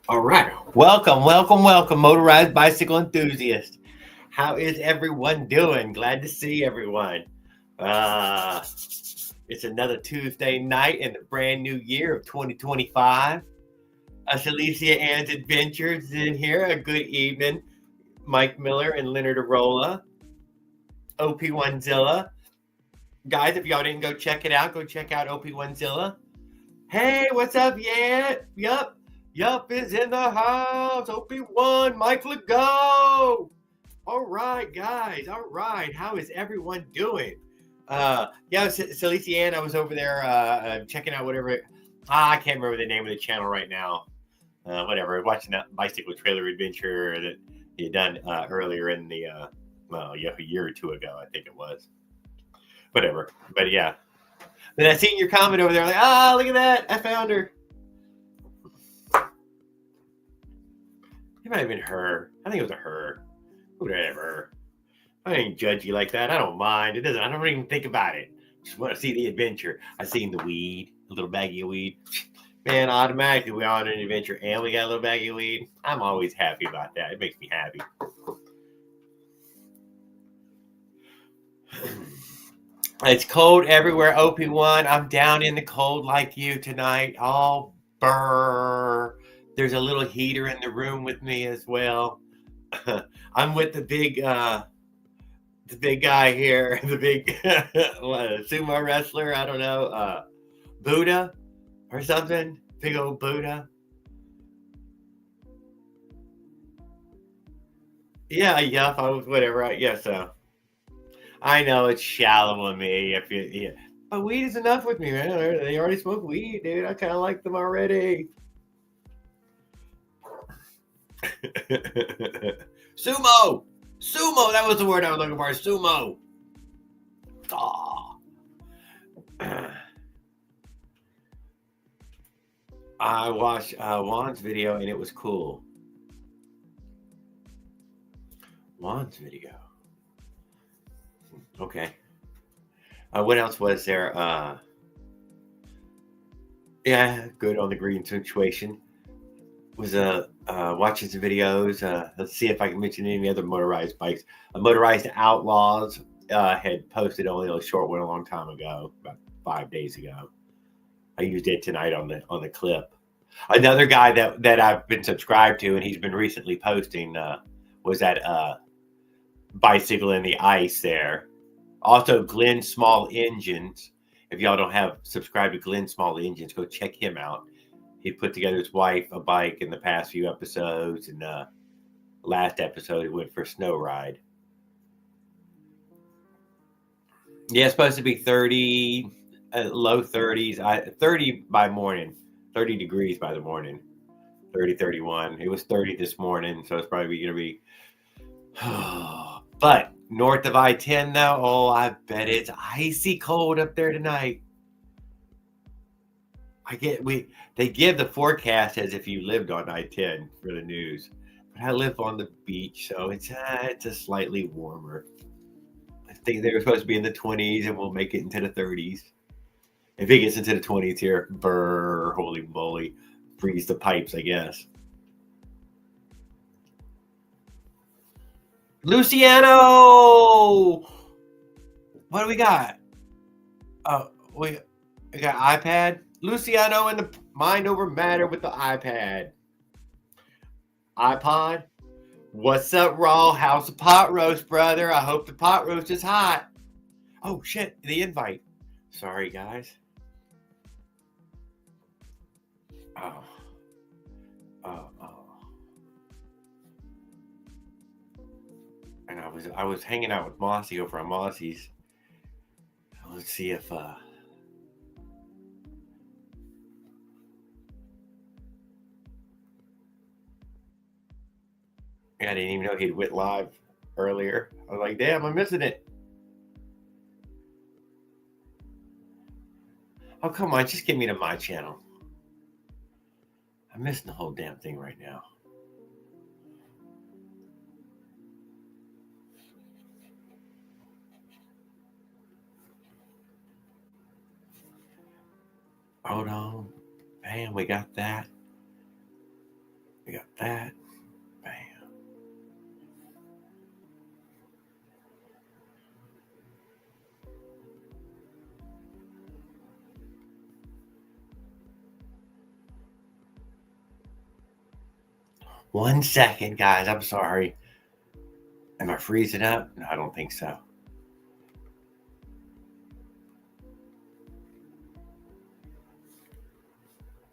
All right. Welcome, motorized bicycle enthusiast. How is everyone doing? Glad to see everyone. Uh, it's another Tuesday night in the brand new year of 2025. Alicia Ann's Adventures is in here. A good evening. Mike Miller and Leonard Arola. OP1zilla. Guys, if y'all didn't go check it out, go check out OP1zilla. Hey, what's up? Yeah, yup is in the house. OP1, Mike Legault. All right, guys. All right. How is everyone doing? Yeah, Celestian, I was over there checking out whatever. I can't remember the name of the channel right now. Whatever. Watching that bicycle trailer adventure that he had done earlier in the, a year or two ago, I think it was. Whatever. But yeah. Then I seen your comment over there, like, look at that. I found her. It might have been her. I think it was a her. Whatever. I ain't judge you like that. I don't mind. It doesn't. I don't even think about it. Just want to see the adventure. I seen the weed, a little baggie of weed. Man, automatically we're on an adventure, and we got a little baggie of weed. I'm always happy about that. It makes me happy. It's cold everywhere. OP1. I'm down in the cold like you tonight. Oh, brr. There's a little heater in the room with me as well. I'm with the big guy here, the big sumo wrestler. I don't know, Buddha or something. Big old Buddha. Yeah, yup. I was whatever. I guess so. I know it's shallow of me. If you, yeah. But weed is enough with me, man. They already smoke weed, dude. I kind of like them already. Sumo! Sumo! That was the word I was looking for. Sumo! Oh. I watched Juan's video and it was cool. Juan's video. Okay. What else was there? Yeah, good on the green situation. Was watching some videos. Let's see if I can mention any other motorized bikes. Motorized Outlaws had posted only a short one a long time ago, about 5 days ago. I used it tonight on the clip. Another guy that I've been subscribed to and he's been recently posting was that bicycle in the ice there. Also, Glenn Small Engines. If y'all don't have subscribed to Glenn Small Engines, go check him out. He put together his wife a bike in the past few episodes, and last episode he went for a snow ride. Yeah, it's supposed to be 30, low 30s, 30 by morning, 30 degrees by the morning, 30, 31. It was 30 this morning, so it's probably going to be. But north of I-10 now, oh, I bet it's icy cold up there tonight. They give the forecast as if you lived on I-10 for the news, but I live on the beach, so it's a slightly warmer. I think they were supposed to be in the 20s, and we'll make it into the 30s. If it gets into the 20s here, brr, holy moly, freeze the pipes, I guess. Luciano, what do we got? Oh, we got iPad. Luciano and the mind over matter with the iPad. iPod. What's up, Raw? How's the pot roast, brother? I hope the pot roast is hot. Oh, shit. The invite. Sorry, guys. Oh. And I was hanging out with Mossy over on Mossy's. Let's see if I didn't even know he'd went live earlier. I was like, damn, I'm missing it. Oh, come on, just get me to my channel. I'm missing the whole damn thing right now. Hold on. Bam, we got that. We got that. Bam. One second, guys. I'm sorry. Am I freezing up? No, I don't think so.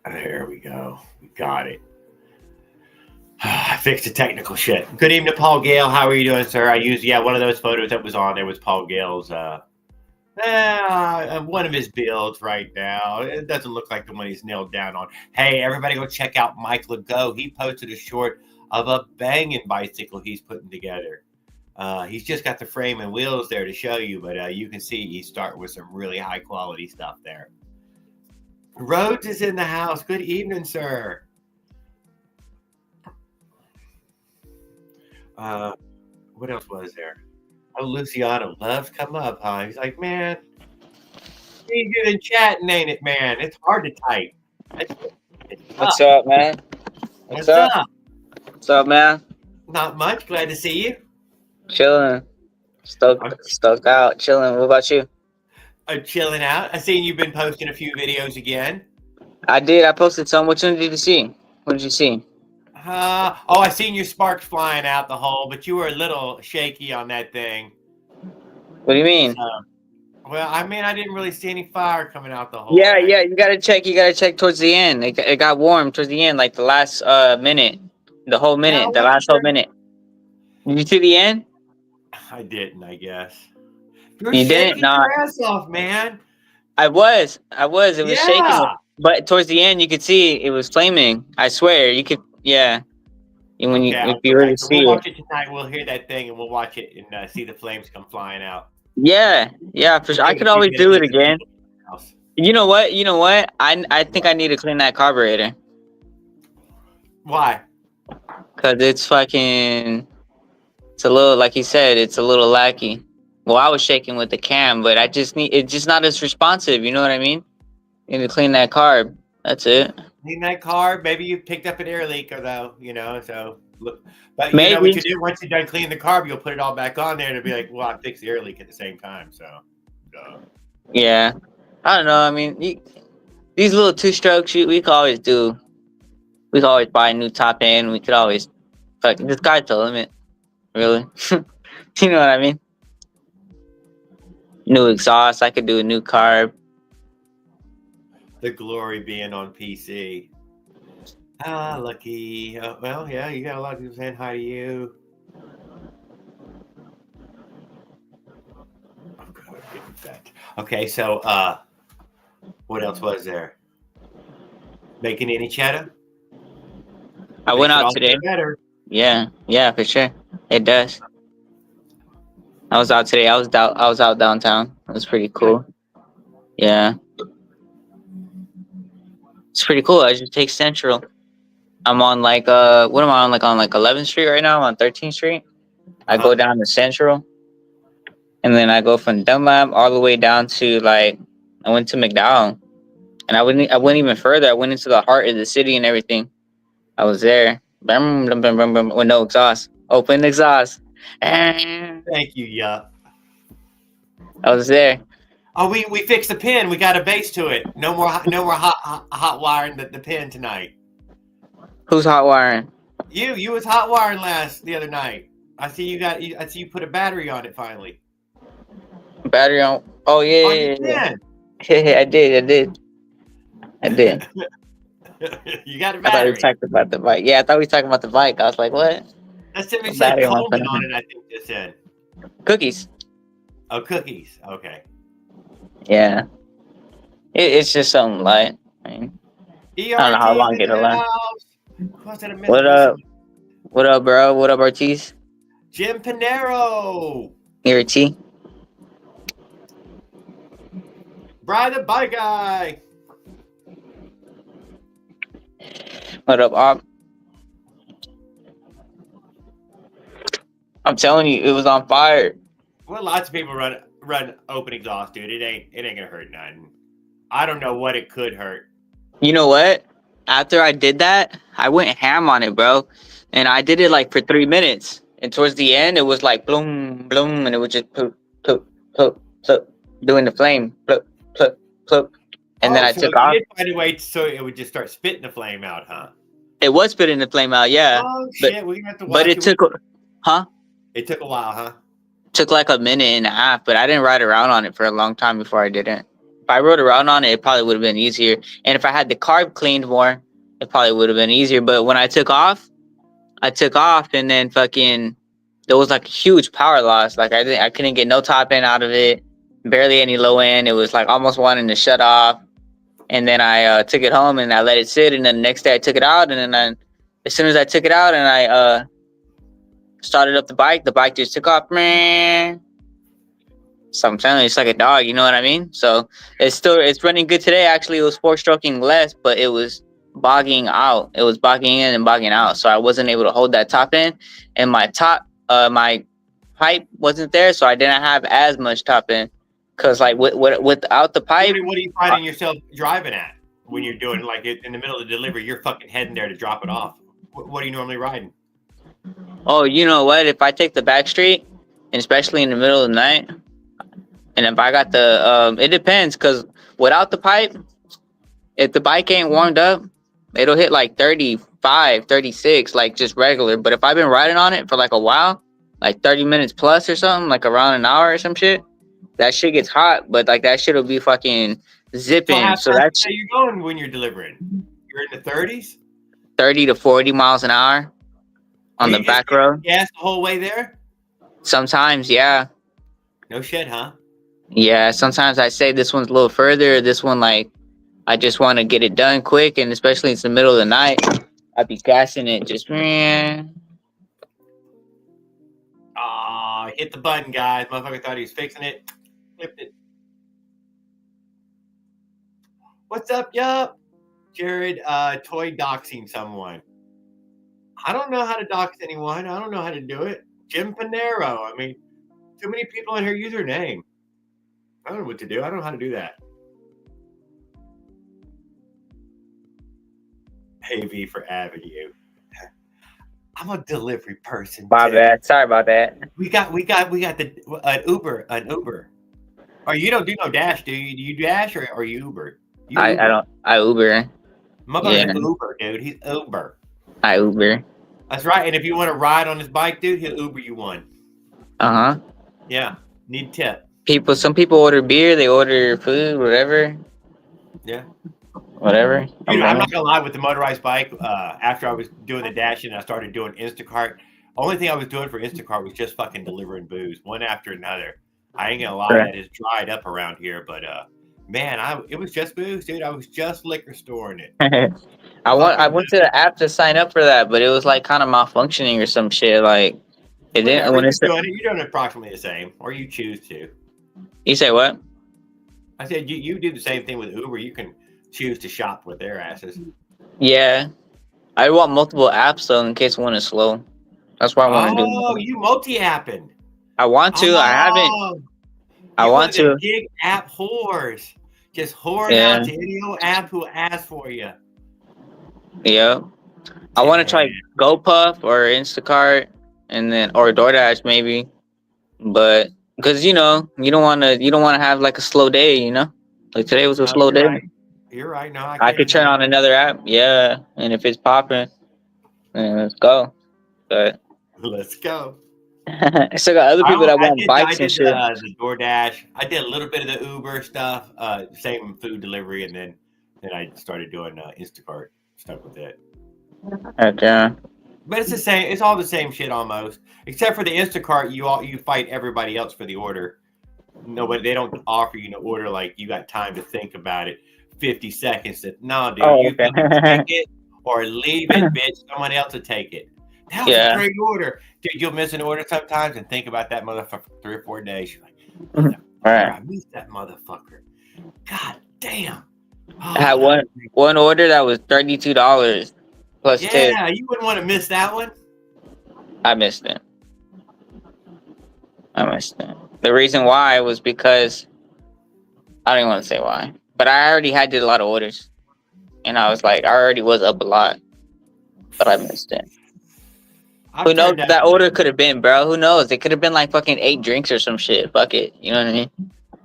There we go. We got it. I fixed the technical shit. Good evening, Paul Gale. How are you doing, sir? I used one of those photos that was on there was Paul Gale's one of his builds right now. It doesn't look like the one he's nailed down on. Hey, everybody go check out Mike Legault. He posted a short of a banging bicycle he's putting together. He's just got the frame and wheels there to show you, but you can see he's starting with some really high quality stuff there. Rhodes is in the house. Good evening, sir. What else was there? Oh, Luciano loves come up, huh? He's like, man, you good in chatting, ain't it, man? It's hard to type. What's up, man? What's up? What's up, man? Not much. Glad to see you. Chilling. Stoked out. Chilling. What about you? I'm chilling out. I seen you've been posting a few videos again. I did. I posted some. Which one did you see? What did you see? I seen your sparks flying out the hole, but you were a little shaky on that thing. What do you mean? Well, I mean, I didn't really see any fire coming out the hole. Yeah. You gotta check. You gotta check towards the end. It got warm towards the end, like the last minute, the whole minute, the last whole minute. Did you see the end? I didn't. I guess. You didn't? Nah. Your ass off, man. I was. It was shaking. But towards the end, you could see it was flaming. I swear, you could. Yeah. And if you really see we'll watch it tonight. We'll hear that thing and we'll watch it and see the flames come flying out. Yeah, for sure. I could always do it again. You know what? I think I need to clean that carburetor. Why? Because it's a little, like you said, it's a little lacky. Well, I was shaking with the cam, but it's just not as responsive. You know what I mean? You need to clean that carb. That's it. Clean that carb. Maybe you picked up an air leak, though. So look. But you know what you do once you're done cleaning the carb, you'll put it all back on there and it'll be like, well, I fixed the air leak at the same time. So. Yeah, I don't know. I mean, these little two-strokes, we could always do. We could always buy a new top end. We could always, the sky's the limit. Really, you know what I mean? New exhaust. I could do a new carb. The glory being on PC. Lucky. Well, yeah, you got a lot of people saying hi to you. Okay, so what else was there? Making any cheddar? I went out today. Better. Yeah, for sure. It does. I was out today. I was out downtown. It was pretty cool. Yeah. It's pretty cool. I just take Central. I'm on what am I on? On 11th Street right now. I'm on 13th Street. I go down to Central. And then I go from Dunlap all the way down to I went to McDowell. And I went even further. I went into the heart of the city and everything. I was there. With no exhaust. Open exhaust. Thank you, yeah. I was there. Oh, we fixed the pin. We got a base to it. No more hot wiring the pin tonight. Who's hot wiring? You was hot wiring the other night. I see you put a battery on it finally. Battery on? Oh yeah. Yeah, I did. You got a battery. I thought we talked about the bike. Yeah, I thought we were talking about the bike. I was like, what? That's it said Coleman on it, I think it said. Cookies. Oh, cookies. Okay. Yeah. It's just something light. I mean, I don't know how long it'll last. What up? What up, bro? What up, Ortiz? Jim Pinero. Here, T. Brian the Bike Guy. What up, Op? I'm telling you, it was on fire. Well, lots of people run open exhaust, dude. It ain't gonna hurt nothing. I don't know what it could hurt. You know what? After I did that, I went ham on it, bro. And I did it like for 3 minutes. And towards the end, it was like bloom, bloom, and it was just poop, poop, poop, poop, doing the flame, poop, poop, poop. And then Oh, I so took you off. did find a way so it would just start spitting the flame out, huh? It was spitting the flame out, yeah. Oh But shit, we're gonna have to but watch it it. took, huh? It took a while, huh? Took like a minute and a half, but I didn't ride around on it for a long time before I did it. If I rode around on it, it probably would have been easier. And if I had the carb cleaned more, it probably would have been easier. But when I took off and then fucking there was like a huge power loss. Like I couldn't get no top end out of it, barely any low end. It was like almost wanting to shut off. And then I took it home and I let it sit. And then the next day I took it out. And then as soon as I took it out and I started up the bike just took off, man. So I'm telling you, it's like a dog, you know what I mean? So it's running good today. Actually, it was four stroking less, but it was bogging out. It was bogging in and bogging out. So I wasn't able to hold that top end, and my pipe wasn't there, so I didn't have as much top end. Cause like without the pipe, What are you finding yourself driving at when you're doing like it in the middle of the delivery? You're fucking heading there to drop it off. What are you normally riding? oh, you know what? If I take the back street, and especially in the middle of the night, and if I got the it depends. Cause without the pipe, if the bike ain't warmed up, it'll hit like 35, 36, like just regular. But if I've been riding on it for like a while, like 30 minutes plus or something, like around an hour or some shit, that shit gets hot. But like that shit will be fucking So zipping. how So fast that's are you going when you're delivering? You're in the 30s? 30 to 40 miles an hour on You the just back road. gas the whole way there? Sometimes, yeah. No shit, huh? Yeah, sometimes I say this one's a little further. This one, like, I just want to get it done quick. And especially it's the middle of the night, I'd be gassing it just, man. Hit the button, guys. Motherfucker thought he was fixing it. Flipped it. What's up, yup? Jared, toy doxing someone. I don't know how to dox anyone. I don't know how to do it. Jim Panero. I mean, too many people in here use their name. I don't know what to do. I don't know how to do that. AV for Avenue. I'm a delivery person. My too. bad. Sorry about that. We got the an Uber. Or you don't do no dash, do you? Do you dash or you Uber? You I Uber. don't. I Uber. My brother's Yeah. Uber, dude. He's Uber. I Uber. That's right. And if you want to ride on his bike, dude, he'll Uber you one. Uh huh. Yeah. Need tip. Some people order beer. They order food, whatever. Yeah. Whatever. Dude, I'm not gonna lie, with the motorized bike, after I was doing the dash and I started doing Instacart, only thing I was doing for Instacart was just fucking delivering booze, one after another. I ain't gonna lie, that is dried up around here, but man, it was just booze, dude. I was just liquor storing it. I went to the app to sign up for that, but it was like kind of malfunctioning or some shit. Like it didn't. Whatever, When it's you're doing it approximately the same, or you choose to. You say what? I said you do the same thing with Uber. You can choose to shop with their asses. Yeah, I want multiple apps though in case one is slow. That's why I want to do. Oh, you multi-apping. I want to. I haven't. I You want to. big app whores. Just whoring out to any old app who asks for you. Yeah. I want to try GoPuff or Instacart, and then or DoorDash maybe, but because you don't want to have like a slow day, like today was a slow day. Right. You're right. No, I could turn on another app, yeah, and if it's popping, then let's go. But let's go. I still got other people that want bikes and shit. The DoorDash. I did a little bit of the Uber stuff, same food delivery, and then I started doing Instacart stuff with it. Okay. But it's the same. It's all the same shit almost, except for the Instacart. You fight everybody else for the order. No, but they don't offer you an order like you got time to think about it. 50 seconds. No, dude, you can take it or leave it, bitch. Someone else will take it. That was a great order. Dude, you'll miss an order sometimes and think about that motherfucker for 3 or 4 days. You're like, I missed that motherfucker. God damn. I had one order that was $32 plus tip. Yeah, you wouldn't want to miss that one. I missed it. The reason why was because I don't even want to say why, but I already did a lot of orders, and I was like, I already was up a lot. But I missed it. I've Who knows turned what down. that order could have been, bro? Who knows? It could have been like fucking 8 drinks or some shit. Fuck it. You know what I mean?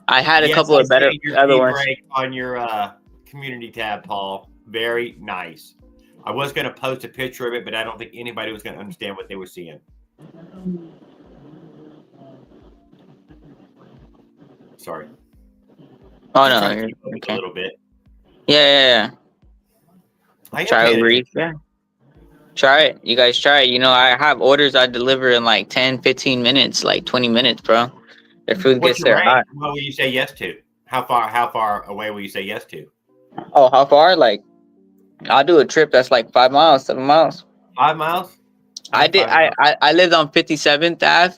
I had a Yes, couple I of better see your other fee ones. break on your community tab, Paul. Very nice. I was going to post a picture of it, but I don't think anybody was going to understand what they were seeing. Sorry. Oh Just no, trying to keep up with a little bit. Yeah. I am Try paying Uber attention. Eats, yeah. Try it. You guys try it. You know, I have orders I deliver in like 10, 15 minutes, like 20 minutes, bro. Their food What's gets your there range? hot. What will you say yes to? How far away will you say yes to? Oh, how far? Like, I'll do a trip that's like 5 miles, 7 miles. 5 miles? I Yeah, did. 5 miles. I lived on 57th Ave.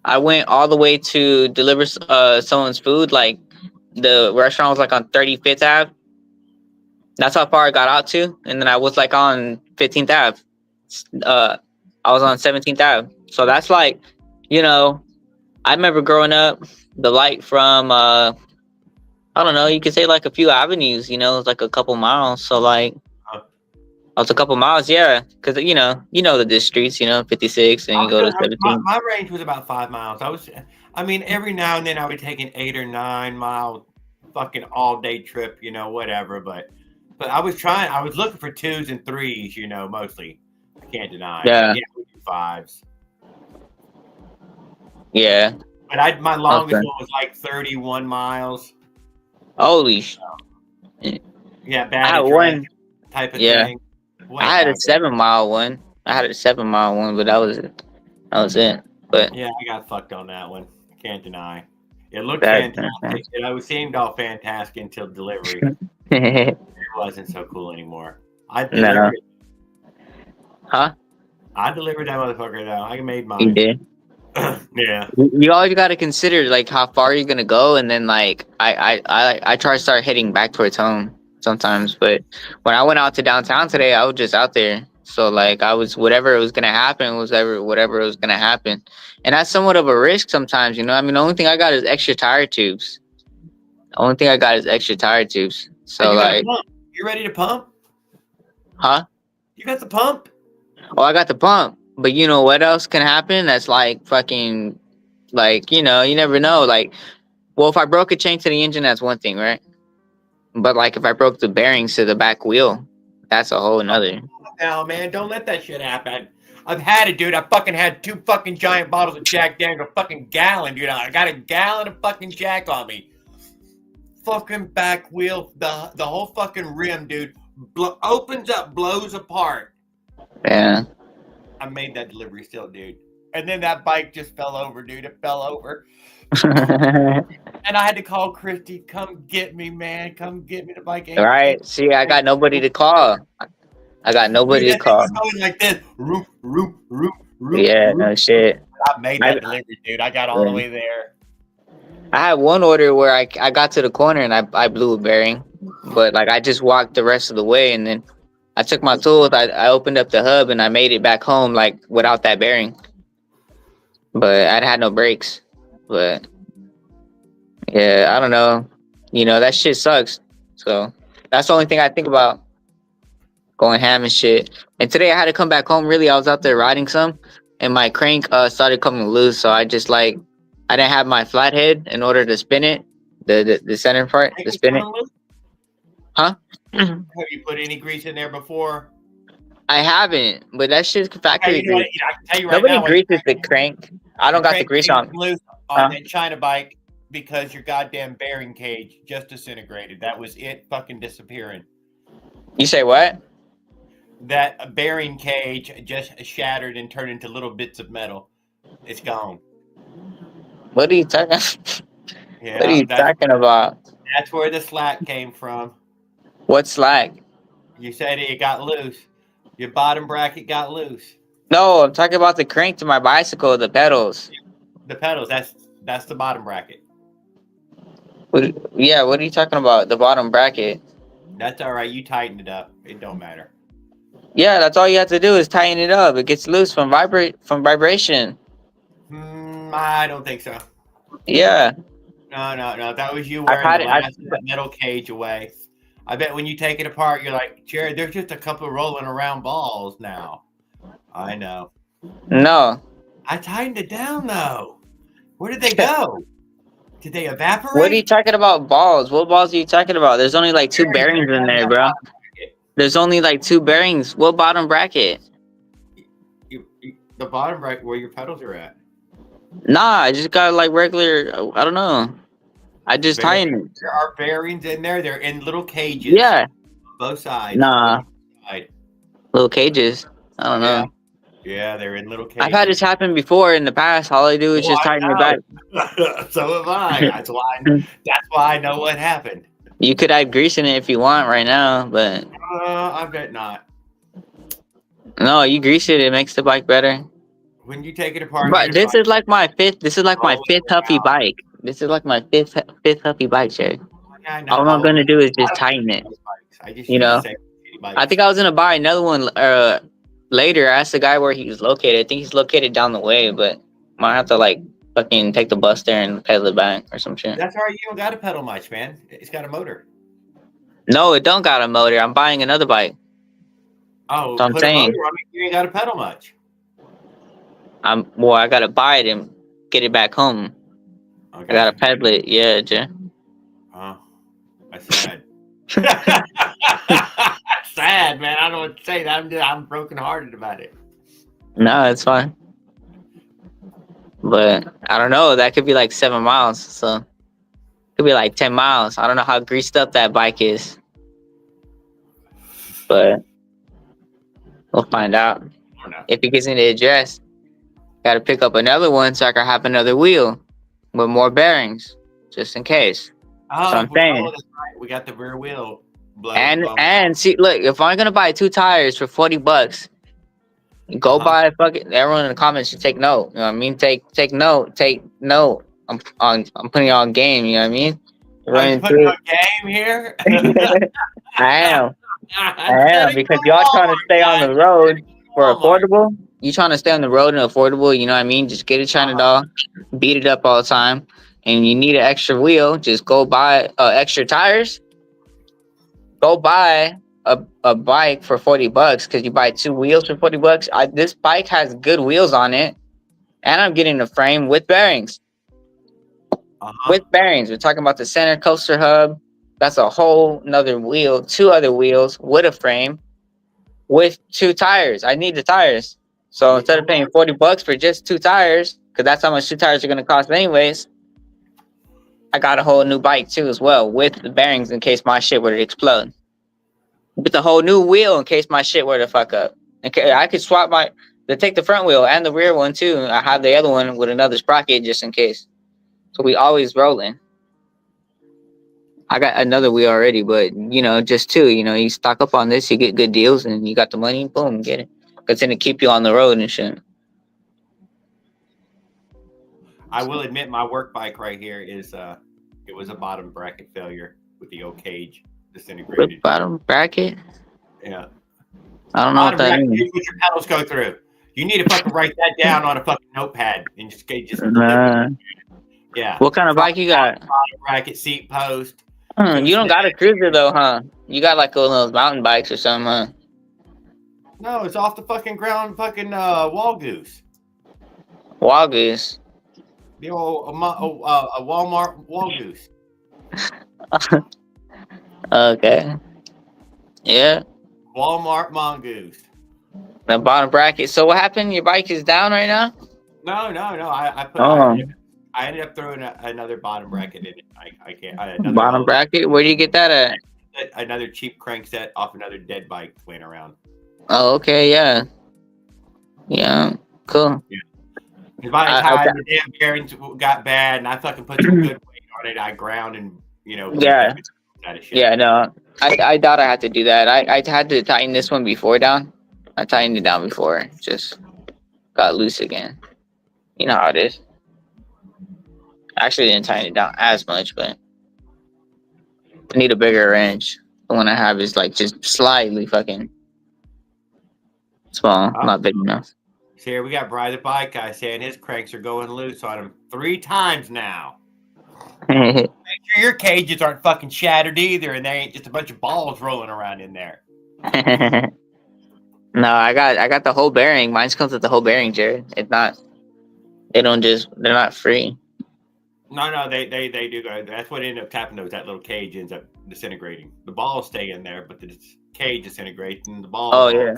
I went all the way to deliver someone's food. Like, the restaurant was like on 35th Ave. That's how far I got out to. And then I was like on 15th Ave. I was on 17th Ave. So that's like, you know, I remember growing up, the light from I don't know, you could say like a few avenues, you know, it's like a couple miles. So like I was a couple miles, yeah, because you know the streets, you know, 56, and you go to 17. My range was about 5 miles. I mean, every now and then I would take an 8 or 9 mile fucking all day trip, you know, whatever. But I was looking for 2s and 3s, you know, mostly. I can't deny. Yeah. But yeah, we do 5s. Yeah. But my longest Okay. one was like 31 miles. Holy sh! Yeah, I bad had address one. type of Yeah, thing. I had a 7 mile one. But that was it. But Yeah, I got fucked on that one. Can't deny. It looked that. fantastic. It seemed all fantastic until delivery. It wasn't so cool anymore. I No. delivered it. Huh? I delivered that motherfucker though. I made You mine. did. Yeah. You always got to consider like how far you're gonna go, and then like I try to start heading back towards home sometimes. But when I went out to downtown today, I was just out there. So like I was whatever was gonna happen was whatever was gonna happen, and that's somewhat of a risk sometimes. You know, I mean, the only thing I got is extra tire tubes. And So you got a like, pump. You ready to pump? huh? You got the pump? Oh, I got the pump. But you know what else can happen? That's like fucking, like, you know, you never know. Like, well, if I broke a chain to the engine, that's one thing, right? But like, if I broke the bearings to the back wheel, that's a whole nother. Now, man, don't let that shit happen. I've had it, dude. I fucking had 2 fucking giant bottles of Jack Daniels, a fucking gallon, dude. I got a gallon of fucking Jack on me. Fucking back wheel, the whole fucking rim, dude, opens up, blows apart. Yeah. I made that delivery still, dude. And then that bike just fell over, dude. It fell over. And I had to call Christy, come get me, man. Come get me. The bike ain't. Right. See, I got nobody to call. Dude, that thing was going like this. Roof, roof, roof, roof. Yeah, roof. no shit. I made that delivery, dude. I got all the way there. I had one order where I got to the corner and I blew a bearing, but like I just walked the rest of the way, and then I took my tools, I opened up the hub, and I made it back home like without that bearing. But I had no brakes. But yeah, I don't know. You know, that shit sucks. So that's the only thing I think about, going ham and shit. And today I had to come back home. Really, I was out there riding some, and my crank started coming loose. So I just like, I didn't have my flathead in order to spin it, the center part, to spin it. Huh? Have you put any grease in there before? I haven't, but that shit's factory You know grease. I can tell you right Nobody now. greases the crank. I don't got the grease on. Loose on that China bike because your goddamn bearing cage just disintegrated. That was it fucking disappearing. You say what? That bearing cage just shattered and turned into little bits of metal. It's gone. What are you talking? Yeah, what are you talking about? That's where the slack came from. What slack? You said it got loose. Your bottom bracket got loose. No, I'm talking about the crank to my bicycle, the pedals. The pedals, that's the bottom bracket. What are you talking about? The bottom bracket. That's all right. You tightened it up. It don't matter. Yeah, that's all you have to do is tighten it up. It gets loose from vibration. I don't think so. Yeah. No. That was you wearing the last metal cage away. I bet when you take it apart, you're like, Jared, there's just a couple of rolling around balls now. I know. No. I tightened it down though. Where did they go? Did they evaporate? What are you talking about? Balls? What balls are you talking about? There's only like two bearings in there, bro. There's only like two bearings. What bottom bracket? The bottom bracket where your pedals are at. Nah, I just got like regular. I don't know. I just tightened it. There are bearings in there. They're in little cages. Yeah. Both sides. Nah. Little cages. I don't know. Yeah, they're in little cages. I've had this happen before in the past. All I do is just tighten it back. So have I. That's why I know what happened. You could add grease in it if you want right now, but I bet not. No, you grease it. It makes the bike better. When you take it apart, but this is like my fifth. This is like my fifth huffy bike. This is like my fifth huffy bike, Jared. Yeah, I know. All I'm gonna do is just tighten it. You know. I think I was gonna buy another one later. I asked the guy where he was located. I think he's located down the way, but might have to like fucking take the bus there and pedal it back or some shit. That's all right. You don't got to pedal much, man. It's got a motor. No, it don't got a motor. I'm buying another bike. Oh, so I'm saying you ain't got to pedal much. I gotta buy it and get it back home. Okay. I gotta pedal it. Yeah, Jay. Oh, that's sad. Sad, man. I don't know what to say. I'm brokenhearted about it. No, it's fine. But I don't know. That could be like 7 miles. So it could be like 10 miles. I don't know how greased up that bike is. But we'll find out. If it gets in the address, got to pick up another one so I can have another wheel with more bearings, just in case. Oh, so I'm saying. That's right. We got the rear wheel. And see, look, if I'm gonna buy 2 tires for $40, go buy fucking. Everyone in the comments should take note. You know what I mean? Take note. I'm putting on game. You know what I mean? Are you putting on game here? I am because y'all trying to stay on the road for affordable. You trying to stay on the road and affordable. You know what I mean? Just get a China doll, beat it up all the time, and you need an extra wheel. Just go buy extra tires. Go buy a bike for $40 because you buy 2 wheels for $40. This bike has good wheels on it, and I'm getting a frame with bearings. With bearings, we're talking about the center coaster hub. That's a whole nother wheel, 2 other wheels with a frame, with 2 tires. I need the tires, so instead of paying $40 for just 2 tires, because that's how much 2 tires are gonna cost anyways, I got a whole new bike too as well with the bearings in case my shit were to explode. With the whole new wheel in case my shit were to fuck up. Okay, I could swap take the front wheel and the rear one too. I have the other one with another sprocket just in case. So we always rolling. I got another wheel already, but you know, just 2. You know, you stock up on this, you get good deals, and you got the money, boom, get it. It's gonna keep you on the road and shit. I will admit my work bike right here is it was a bottom bracket failure with the old cage disintegrated. With bottom bracket? Yeah. I don't know what that means. What your pedals go through. You need to fucking write that down on a fucking notepad and just yeah. What kind of bike you got? Bottom bracket, seat post. You don't got a cruiser though, huh? You got like one of those mountain bikes or something, huh? No, it's off the fucking ground, fucking wall goose. Wall goose. The old a Walmart wall goose. Okay. Yeah. Walmart mongoose. The bottom bracket. So what happened? Your bike is down right now? No. I ended up throwing another bottom bracket in it. I can't. Bottom bracket? Where do you get that at? Another cheap crankset off another dead bike laying around. Oh, okay, yeah. Yeah, cool. Yeah. By the time the damn bearings got bad and I fucking put some good weight on it, I ground and, you know. Yeah. Yeah, no. I thought I had to do that. I had to tighten this one before down. I tightened it down before. Just got loose again. You know how it is. Actually didn't tighten it down as much, but I need a bigger wrench. The one I have is like just slightly fucking small, not big enough. So here we got Bri the bike guy saying his cranks are going loose on him 3 times now. Thank sure your cages aren't fucking shattered either, and there ain't just a bunch of balls rolling around in there. No, I got the whole bearing. Mine's comes with the whole bearing, Jared. It's not. They're not free. No, they do go. That's what ended up tapping those. That little cage ends up disintegrating. The balls stay in there, but the cage disintegrates, and the balls. Oh yeah.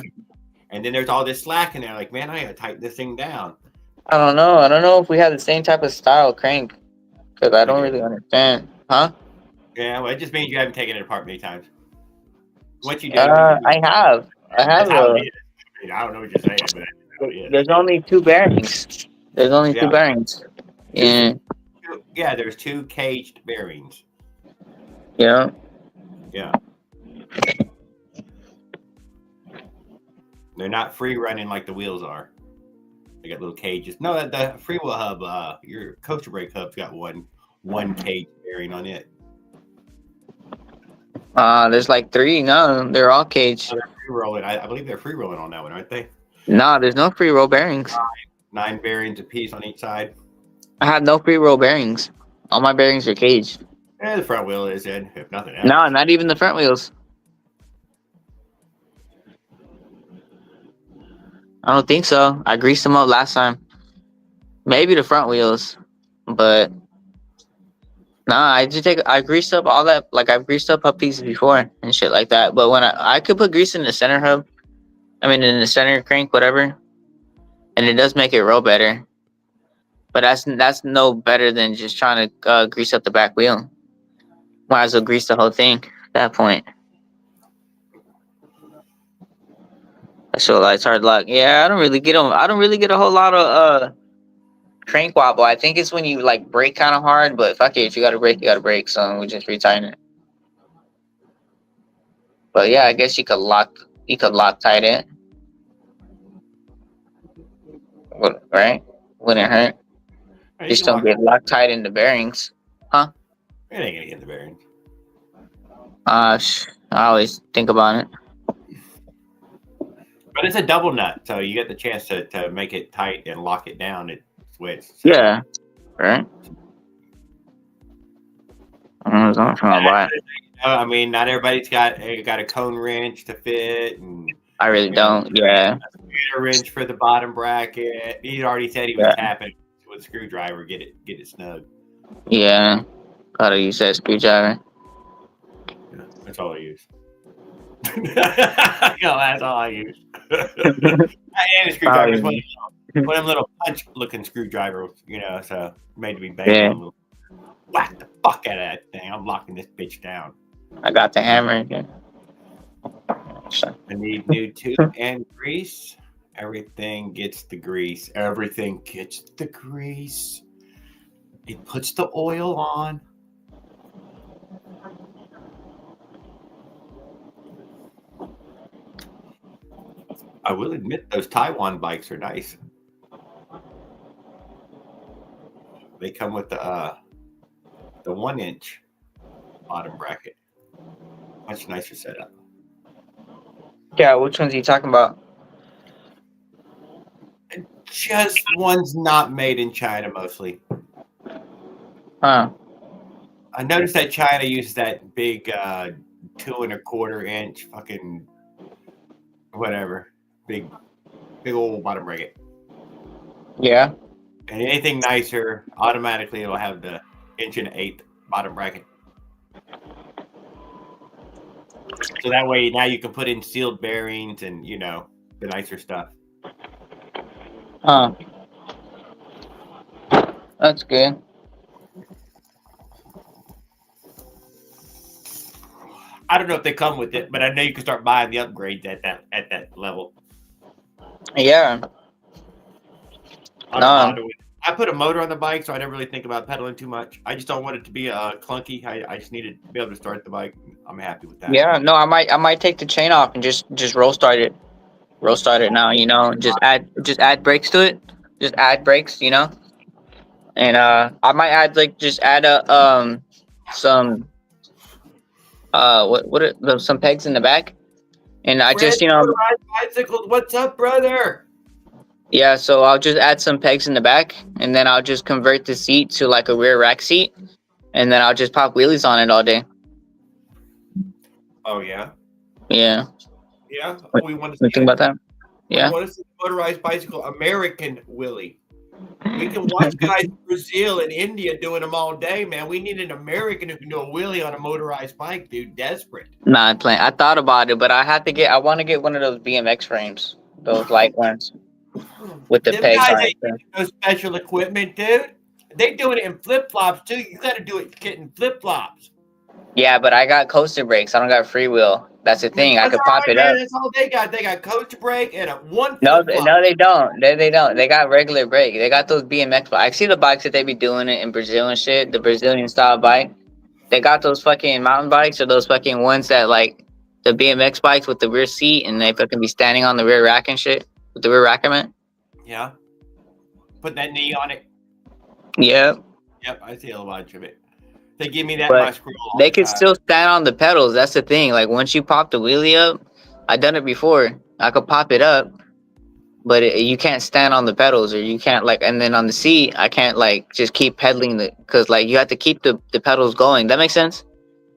And then there's all this slack in there. Like, man, I gotta tighten this thing down. I don't know. I don't know if we have the same type of style crank, because I don't really understand. Huh? Yeah, well, it just means you haven't taken it apart many times. What you do? I have. That's how it is. I mean, I don't know what you're saying, but there's only two bearings. There's only two bearings. Yeah. Yeah, there's two caged bearings. Yeah. Yeah. They're not free running like the wheels are. They got little cages. No, the freewheel hub, your coaster brake hub's got one cage bearing on it. There's like three. No, they're all caged. Oh, they're free rolling. I believe they're free rolling on that one, aren't they? No, there's no free roll bearings. Nine bearings a piece on each side. I have no free roll bearings. All my bearings are caged. The front wheel is in, if nothing else. No, not even the front wheels. I don't think so. I greased them up last time. Maybe the front wheels, but nah, I greased up all that. Like I've greased up pieces before and shit like that. But when I could put grease in the center hub, I mean in the center crank, whatever, and it does make it roll better. But that's no better than just trying to grease up the back wheel. Might as well grease the whole thing at that point. So like hard luck. Yeah, I don't really get them. I don't really get a whole lot of crank wobble. I think it's when you like brake kind of hard, but fuck it, if you gotta brake, you gotta brake. So we just retighten it. But yeah, I guess you could Loctite it. Right? Wouldn't hurt. Just don't get Loctite in the bearings. Huh? It ain't gonna get in the bearings. I always think about it. But it's a double nut, so you get the chance to make it tight and lock it down. It switches. So. Yeah. Right? I mean, not everybody's got a cone wrench to fit, and I really don't. Yeah. A wrench for the bottom bracket. He already said he was tapping with a screwdriver, get it snug. Yeah. Gotta use that screwdriver. Yeah, that's all I use. That's all I use. And a screwdriver, one of them little punch-looking screwdrivers, so made to be banging on. Whack the fuck out of that thing. I'm locking this bitch down. I got the hammer again. I need new tube and grease. Everything gets the grease. Everything gets the grease. It puts the oil on. I will admit those Taiwan bikes are nice. They come with the 1-inch bottom bracket. Much nicer setup. Yeah, which ones are you talking about? Just one's not made in China mostly. Huh. I noticed that China uses that big 2.25-inch fucking whatever. Big old bottom bracket. Yeah. And anything nicer, automatically it'll have the 1.125 bottom bracket. So that way now you can put in sealed bearings and the nicer stuff. Huh. That's good. I don't know if they come with it, but I know you can start buying the upgrades at that level. Yeah. I put a motor on the bike, so I never really think about pedaling too much. I just don't want it to be clunky. I just need to be able to start the bike. I'm happy with that. Yeah, no, I might take the chain off and just roll start it. Roll start it now, just add brakes to it. Just add brakes, And I might add some some pegs in the back. And I just bicycles, what's up, brother? Yeah, so I'll just add some pegs in the back, and then I'll just convert the seat to like a rear rack seat, and then I'll just pop wheelies on it all day. Oh yeah, Yeah. yeah. What, We want to what see think about it. that? We Yeah. want to see the motorized bicycle American Willie. We can watch guys in Brazil and India doing them all day, man. We need an American who can do a wheelie on a motorized bike, dude. Desperate. Nah, I'm playing. I thought about it, but I want to get one of those BMX frames, those light ones with the Them pegs guys on it. ain't using no special equipment, dude. They doing it in flip flops too. You got to do it getting flip flops. Yeah, but I got coaster brakes. I don't got freewheel. That's the thing. I That's could all pop right, it man. up. That's all they got. They got coach brake and a one No, flip flop. no, they don't. They don't. They got regular brake. They got those BMX bikes. I see the bikes that they be doing it in Brazil and shit. The Brazilian style bike. They got those fucking mountain bikes or those fucking ones that like the BMX bikes with the rear seat and they fucking be standing on the rear rack and shit with the rear rackament. Yeah. Put that knee on it. Yep. Yep, I see a bunch of it. They give me that in But my scroll all they the could time. still stand on the pedals. That's the thing. Like once you pop the wheelie up, I done it before. I could pop it up, but you can't stand on the pedals, or you can't like. And then on the seat, I can't like just keep pedaling because like you have to keep the pedals going. That makes sense.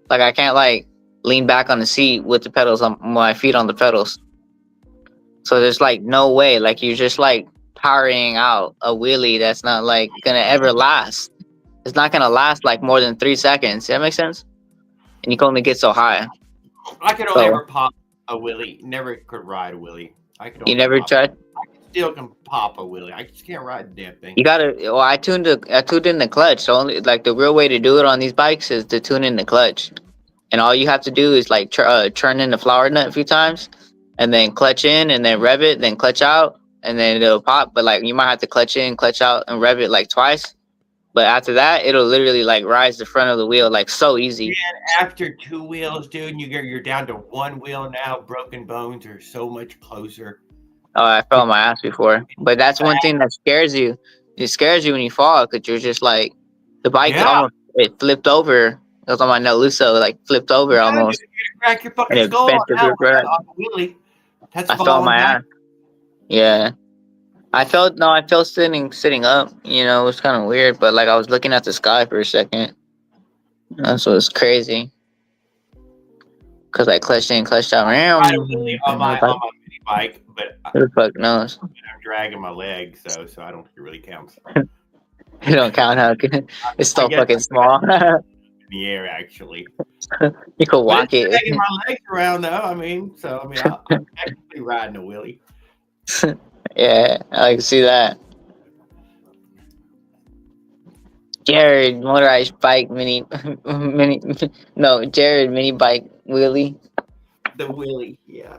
Like I can't like lean back on the seat with the pedals on my feet on the pedals. So there's like no way. Like you're just like powering out a wheelie that's not like gonna ever last. It's not gonna last like more than 3 seconds. That makes sense. And you can only get so high. I could only So ever pop a wheelie. Never could ride a wheelie. I could you only never pop. tried. Still can pop a wheelie. I just can't ride the damn thing. You gotta. Well, I tuned in the clutch. So only like the real way to do it on these bikes is to tune in the clutch. And all you have to do is like turn in the flower nut a few times, and then clutch in, and then rev it, then clutch out, and then it'll pop. But like you might have to clutch in, clutch out, and rev it like twice. But after that, it'll literally like rise the front of the wheel like so easy. And after 2 wheels, dude, you're down to 1 wheel now. Broken bones are so much closer. Oh, I fell on my ass before. But that's one thing that scares you. It scares you when you fall because you're just like the bike Yeah. almost it flipped over. It was on my Luso, like flipped over Yeah, almost, dude, you crack your and fucking it skull bent on the that rear one rack. on the wheelie. That's I fell on falling my back. ass. Yeah. I felt sitting up, you know, it was kind of weird, but like I was looking at the sky for a second. That's what's crazy. Cause I clutched in, clutched out. Ride a wheelie on my mini bike, but Who the fuck knows? I'm dragging my leg, so I don't think it really counts. You don't count how it's I so guess fucking small. in the air, actually. You could But walk it's it. dragging my legs around, though. I mean, I'm technically riding a wheelie. Yeah, I can see that. Jared motorized bike mini no Jared mini bike wheelie. The wheelie, yeah.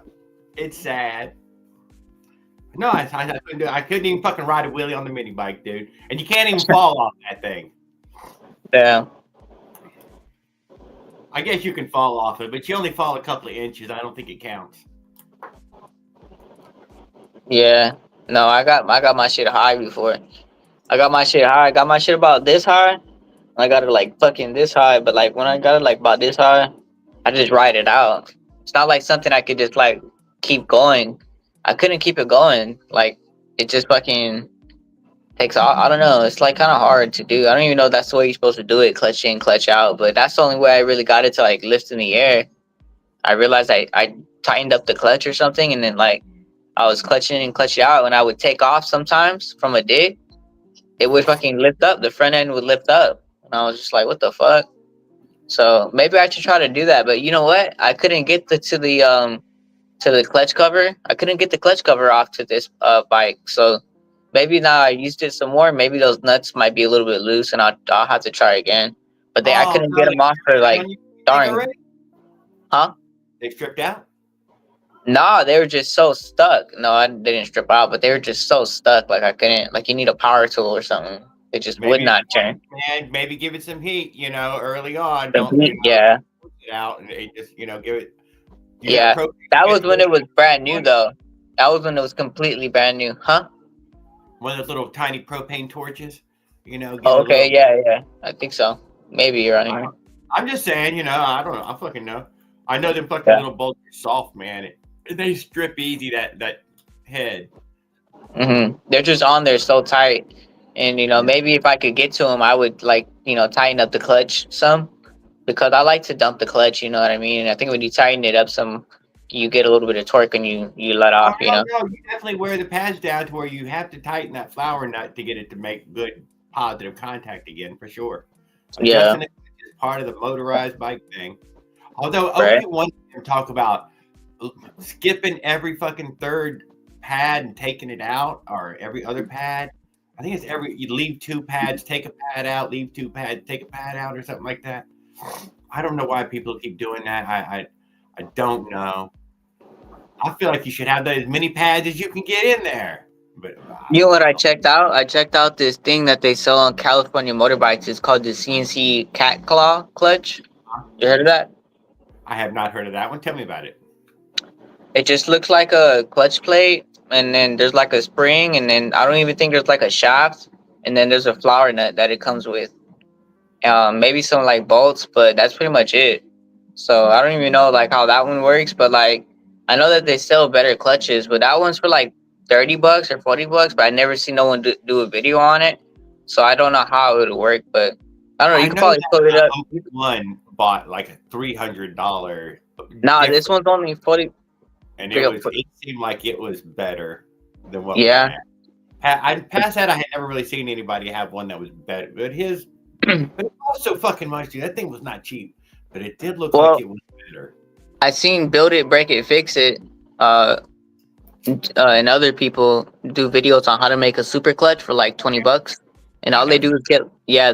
It's sad. No, I couldn't do it. I couldn't even fucking ride a wheelie on the mini bike, dude. And you can't even fall off that thing. Yeah. I guess you can fall off it, but you only fall a couple of inches. I don't think it counts. Yeah. No, I got my shit high before. I got my shit high. I got my shit about this high. I got it like fucking this high, but like when I got it like about this high, I just ride it out. It's not like something I could just like keep going. I couldn't keep it going. Like it just fucking takes off. I don't know. It's like kind of hard to do. I don't even know if that's the way you're supposed to do it, clutch in, clutch out. But that's the only way I really got it to like lift in the air. I realized I tightened up the clutch or something, and then like I was clutching and clutching out, and I would take off sometimes from a dig. It would fucking lift up. The front end would lift up, and I was just like, "What the fuck?" So maybe I should try to do that. But you know what? I couldn't get to the clutch cover. I couldn't get the clutch cover off to this bike. So maybe now I used it some more. Maybe those nuts might be a little bit loose, and I'll have to try again. But I couldn't get them off for like darn. Huh? They stripped out? Nah, they were just so stuck. No, they didn't strip out, but they were just so stuck. Like I couldn't. Like you need a power tool or something. They just would not turn. Man, maybe give it some heat. Early on. Yeah. Put it out and just give it. Yeah, that was when it was brand new, though. That was when it was completely brand new, huh? One of those little tiny propane torches. Oh, okay, yeah. I think so. Maybe you're right. I'm just saying, I don't know. I fucking know. I know them fucking little bolts are soft, man. They strip easy that head. They're just on there so tight, and maybe if I could get to them, I would tighten up the clutch some, because I like to dump the clutch. You know what I mean? And I think when you tighten it up some, you get a little bit of torque and you let Oh off. no, you definitely wear the pads down to where you have to tighten that flower nut to get it to make good positive contact again for sure. Yeah. Adjusting it is part of the motorized bike thing. Although Right. Opie wants to talk about skipping every fucking third pad and taking it out, or every other pad. I think it's you leave 2 pads, take a pad out, leave 2 pads, take a pad out, or something like that. I don't know why people keep doing that. I don't know. I feel like you should have as many pads as you can get in there. But I You know don't what I know. checked out? I checked out this thing that they sell on California motorbikes. It's called the CNC cat claw clutch. You heard of that? I have not heard of that one. Tell me about it. It just looks like a clutch plate, and then there's like a spring, and then I don't even think there's like a shaft, and then there's a flower nut that it comes with. Maybe some like bolts, but that's pretty much it. So I don't even know like how that one works, but like I know that they sell better clutches, but that one's for like $30 or $40, but I never see no one do a video on it, so I don't know how it would work. But I don't know. I You could know probably that pull it up. one bought like a $300 Nah, this different, one's only 40. and it seemed like it was better than what we Yeah. had. Past that, I had never really seen anybody have one that was better. But it cost so fucking much, dude. That thing was not cheap, but it did look like Well, it was better. I seen Build It, Break It, Fix It, and other people do videos on how to make a super clutch for like $20, and I all they never. do is get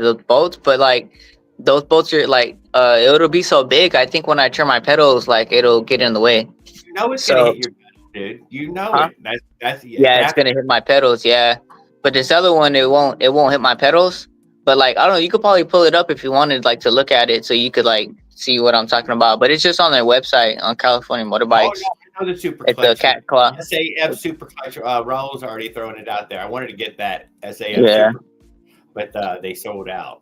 the bolts, but like those bolts are like it'll be so big. I think when I turn my pedals, like it'll get in the way. You know it's gonna So, hit your pedal, dude. You know huh? it. That's Yeah, it's gonna after. hit my pedals. Yeah, but this other one, it won't hit my pedals. But like I don't know, you could probably pull it up if you wanted like to look at it, so you could like see what I'm talking about. But it's just on their website on California Oh Motorbikes. no, I know the super It's a clutch. cat claw. SAF super clutch. Raul's already throwing it out there. I wanted to get that SAF Yeah. super, but they sold out.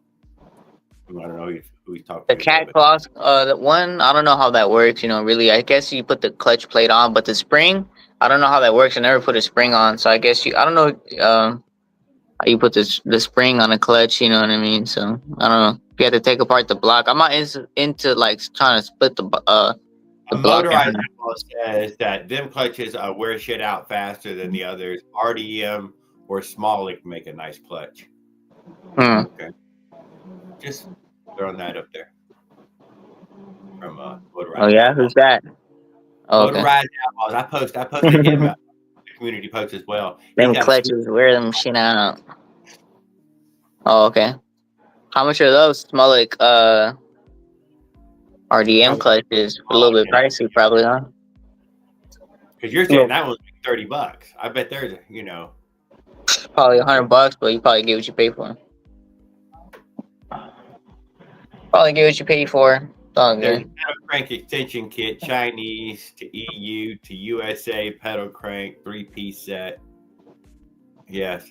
I don't know who he's talking The to though. cat But claws, the one, I don't know how that works, really. I guess you put the clutch plate on, but the spring, I don't know how that works. I never put a spring on, so I guess I don't know, how you put the spring on a clutch, you know what I mean? So, I don't know. You have to take apart the block. I'm not into like trying to split the a block in motorized half. outlaw says that them clutches wear shit out faster than the others. RDM or Smalley can make a nice clutch. Hmm. Okay, just throwing that up there from Oh, motorized yeah? outlaw. Who's that? Oh, okay. Motorized outlaws. I posted him a community post as well. He's Them got a sweet. clutches, wear them shit out. Oh, okay. How much are those? Smell like RDM clutches. A little bit pricey, probably, huh? Because you're saying that one's like $30. I bet there's Probably $100, but you probably get what you pay for. Probably get what you pay for. It's all there's good. pedal crank extension kit, Chinese to EU to USA pedal crank 3-piece set. Yes,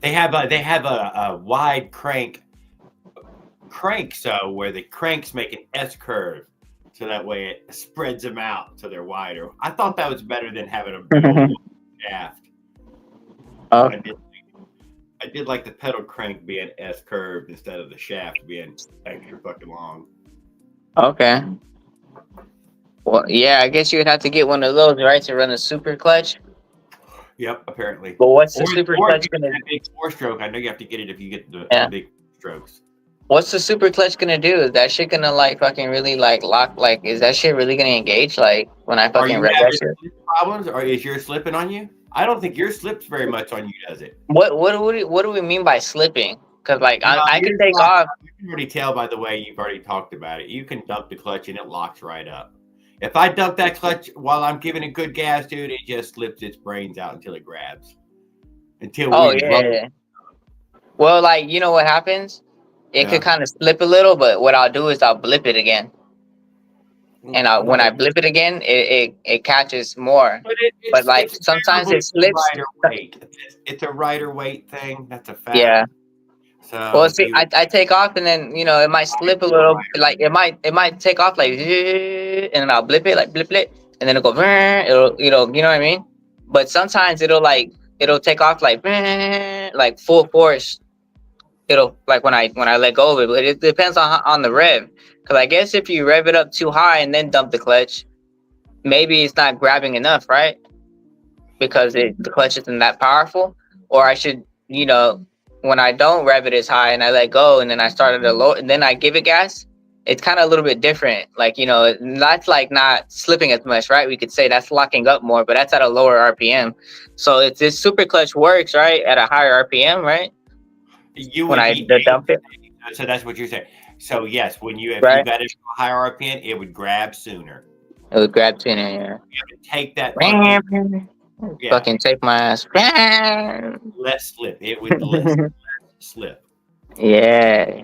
they have a wide crank so where the cranks make an S curve, so that way it spreads them out so they're wider. I thought that was better than having a big old shaft. Oh, I did like the pedal crank being S curved instead of the shaft being extra fucking long. okay. Well, yeah, I guess you would have to get one of those, right, to run a super clutch. Yep, apparently. But what's the super or clutch if you gonna get that big 4-stroke. I know you have to get it if you get the Yeah. big strokes. What's the super clutch gonna do? Is that shit gonna like fucking really like lock? Like, is that shit really gonna engage? Like when I Are fucking you rev having that shit? slip problems, or is yours slipping on you? I don't think yours slips very much on you, does it? What do we mean by slipping? Cause like No, I can yours take locks off. up. You can already tell by the way you've already talked about it. You can dump the clutch and it locks right up. If I dump that clutch while I'm giving it good gas, dude, it just slips its brains out until it grabs. Until Oh we yeah. roll. Yeah. Well, like you know what happens? It could kind of slip a little, but what I'll do is I'll blip it again. And when I blip it again, it catches more. But like It's sometimes it slips. rider weight. It's a rider weight thing. That's a fact. Yeah. So Well, see, I take off and then it might slip a little. Like it might take off like, and then I'll blip it like blip it, and then it'll go. It'll you know what I mean. But sometimes it'll take off like full force. it'll like when I let go of it. But it depends on the rev. Because I guess if you rev it up too high and then dump the clutch, maybe it's not grabbing enough, right? Because the clutch isn't that powerful. Or I should, when I don't rev it as high and I let go and then I start at a low and then I give it gas, it's kind of a little bit different. Like, that's like not slipping as much, right? We could say that's locking up more, but that's at a lower RPM. So it's this super clutch works, right? At a higher RPM, right? You When would I be dump it, so that's what you're saying. So yes, if you right? got it to a higher RPM, it would grab sooner. It would grab to in here. You have to take that fucking Fucking take my ass. less slip. It would less slip. Yeah.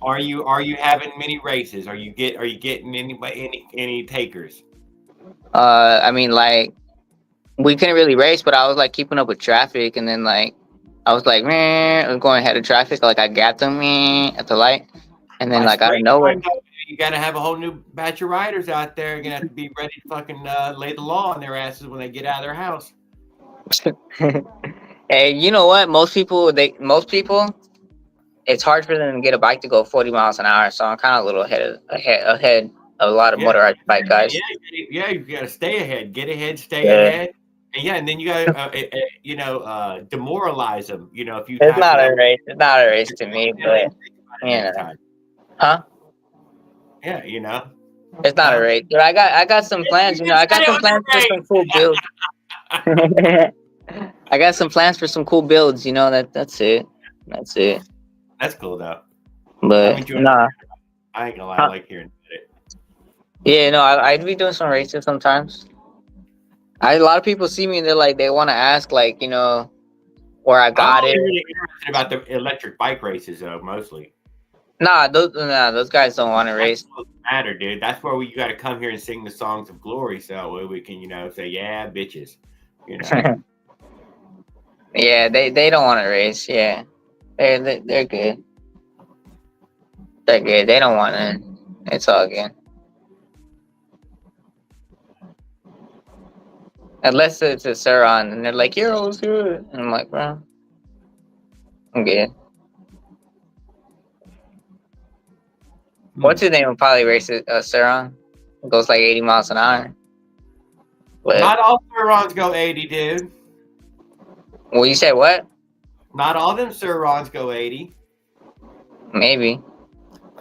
Are you having many races? Are you getting any takers? I mean, like, we couldn't really race, but I was like keeping up with traffic, and then like I was like, man, I'm going ahead of traffic. Like I gapped them at the light, and then By like out of nowhere. springtime, though, you got to have a whole new batch of riders out there. You're gonna have to be ready to fucking lay the law on their asses when they get out of their house. Hey, you know what? Most people, it's hard for them to get a bike to go 40 miles an hour. So I'm kind of a little ahead of a lot of Yeah, motorized bike guys. you got to stay ahead, get ahead, stay Yeah. ahead, and then you got to demoralize them. If you It's happen not to, a race. It's not a race to me, but next time. huh? Yeah, It's not a race. But I got some plans. I got some plans for some cool builds. I got some plans for some cool builds. That's it. That's it. That's cool though. But nah. I ain't gonna lie, I like hearing it. Yeah, no, I'd be doing some races sometimes. A lot of people see me and they want to ask where I got it. I'm really interested about the electric bike races though, mostly. Nah, those guys don't want to race. Doesn't matter, dude. That's where you got to come here and sing the songs of glory, so we can, say, yeah, bitches. Yeah, they don't want to race. Yeah, they're good. They're good. They don't want to. It's all good. Unless it's a Suron and they're like, "Yo, let's do it," and I'm like, "Bro, I'm good." What's his name? Will probably race a Suron. It goes like 80 miles an hour. But not all Surons go 80, dude. Well, you said what? Not all them Surons go 80. Maybe.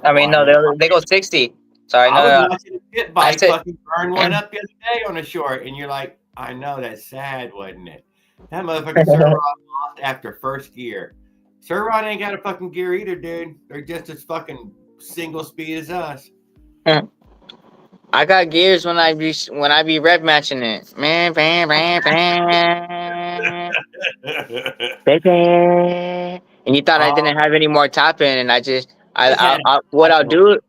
I mean, no, they go 60. Sorry, I no. was watching a pit bike fucking burn one up the other day on a short, and you're like, I know, that's sad, wasn't it? That motherfucking Suron lost after first gear. Suron ain't got a fucking gear either, dude. They're just as fucking single speed as us. I got gears when I be rev matching it. Man, bam, bam, bam. And you thought I didn't have any more top end, and I'll do it.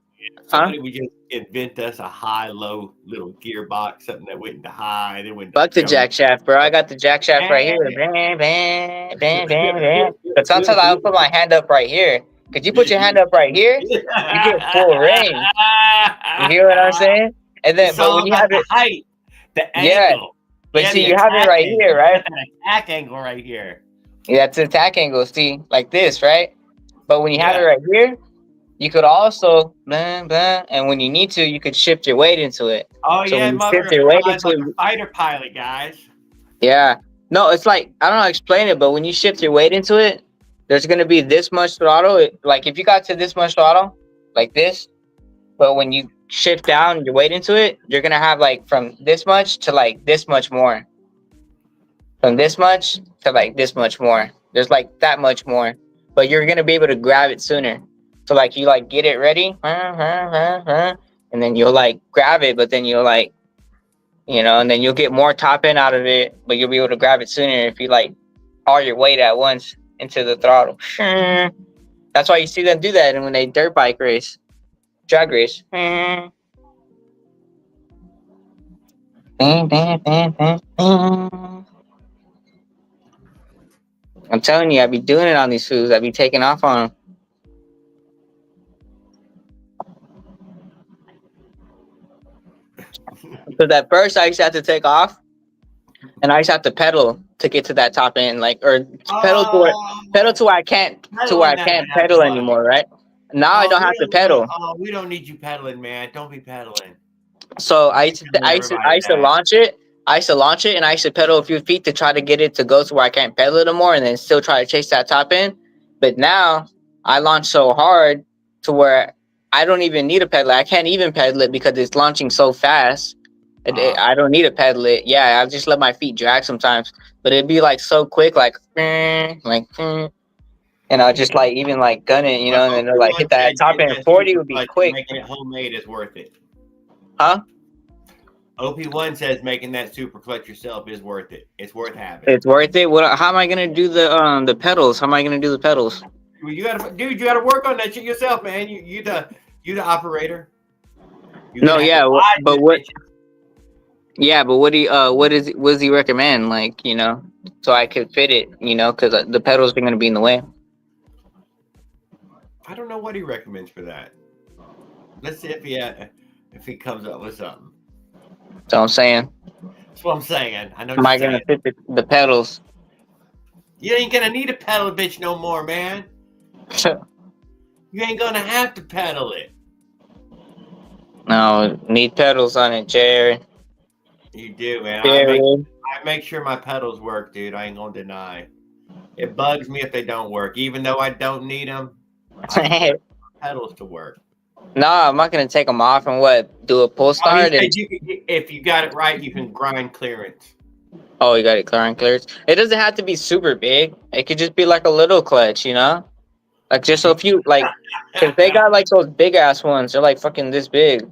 Somebody would just invent us a high-low little gearbox, something that went into high. Then went. Fuck the jack shaft, bro. I got the jack shaft right here. Bam, bam, bam, bam, bam. But sometimes I'll put my hand up right here. Could you put your hand up right here? You get full range. You hear what I'm saying? And then, but when you have it, height, the angle. But see, you have it right here, right? An attack angle right here. Yeah, it's an attack angle. See, like this, right? But when you have it right here, you could also blah, blah, and when you need to, you could shift your weight into it. Oh so yeah, shift your weight into like a fighter pilot, guys. Yeah, no, it's like I don't know how to explain it, but when you shift your weight into it, there's gonna be this much throttle. Like if you got to this much throttle, like this, but when you shift down your weight into it, you're gonna have like from this much to like this much more. From this much to like this much more. There's like that much more, but you're gonna be able to grab it sooner. So like you like get it ready, and then you'll like grab it, but then you'll like, and then you'll get more top end out of it, but you'll be able to grab it sooner if you like all your weight at once into the throttle. That's why you see them do that when they dirt bike race, drag race. I'm telling you, I be doing it on these foods. I be taking off on them. Because at first I used to have to take off, and I used to have to pedal. to get to that top end, like, or pedal Oh, to where I can't pedaling that pedal much. anymore, right? Now I Oh, don't have to pedal. we don't need you pedaling, man. Don't be pedaling. So You're telling I everybody used to that. launch it. I used to launch it, and I used to pedal a few feet to try to get it to go to where I can't pedal it anymore, and then still try to chase that top end. But now I launch so hard to where I don't even need a pedal. I can't even pedal it because it's launching so fast. I don't need to pedal it. Yeah, I just let my feet drag sometimes, but it'd be like so quick, like, and I'll just like even like gun it, But and then it'll like OP1 hit that said top getting end. that 40 super would be clutch and quick, making it homemade is worth it. huh? OP1 says making that super clutch yourself is worth it. It's worth having. It's worth it. What? How am I gonna do the pedals? How am I gonna do the pedals? Well, you gotta work on that shit yourself, man. You the operator. You're No, gonna have to yeah, buy but this what? bitch. Yeah, but what does he recommend? Like, so I could fit it, because the pedals are gonna be in the way. I don't know what he recommends for that. Let's see if he comes up with something. So I'm saying, That's what I'm saying. I know what am you're I gonna saying. fit the pedals? You ain't gonna need to pedal a bitch no more, man. You ain't gonna have to pedal it. No, need pedals on it, Jerry. You do, man. Jerry. I make sure my pedals work, dude. I ain't gonna deny. It bugs me if they don't work, even though I don't need them. I still want pedals to work. No, I'm not gonna take them off and do a pull Oh, he start and. said if you got it right, you can grind clearance. Oh, you got it clearance. It doesn't have to be super big. It could just be like a little clutch, like just so few, like, cause they got like those big ass ones. They're like fucking this big.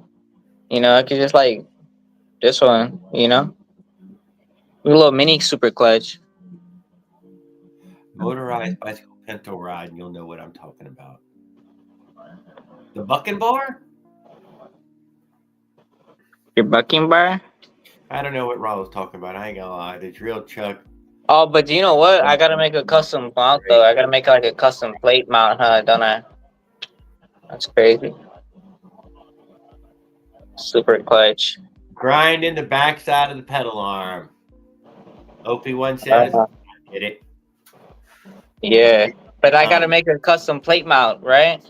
It could just like this one. A little mini super clutch. Motorized bicycle pinto ride, and you'll know what I'm talking about. The bucking bar? Your bucking bar? I don't know what Rob was talking about. I ain't gonna lie. The drill chuck. Oh, but you know what? I gotta make a custom mount though. I gotta make like a custom plate mount, huh? Don't I? That's crazy. Super clutch. Grind in the backside of the pedal arm. OP1 says, get it. Yeah, but I gotta make a custom plate mount, right?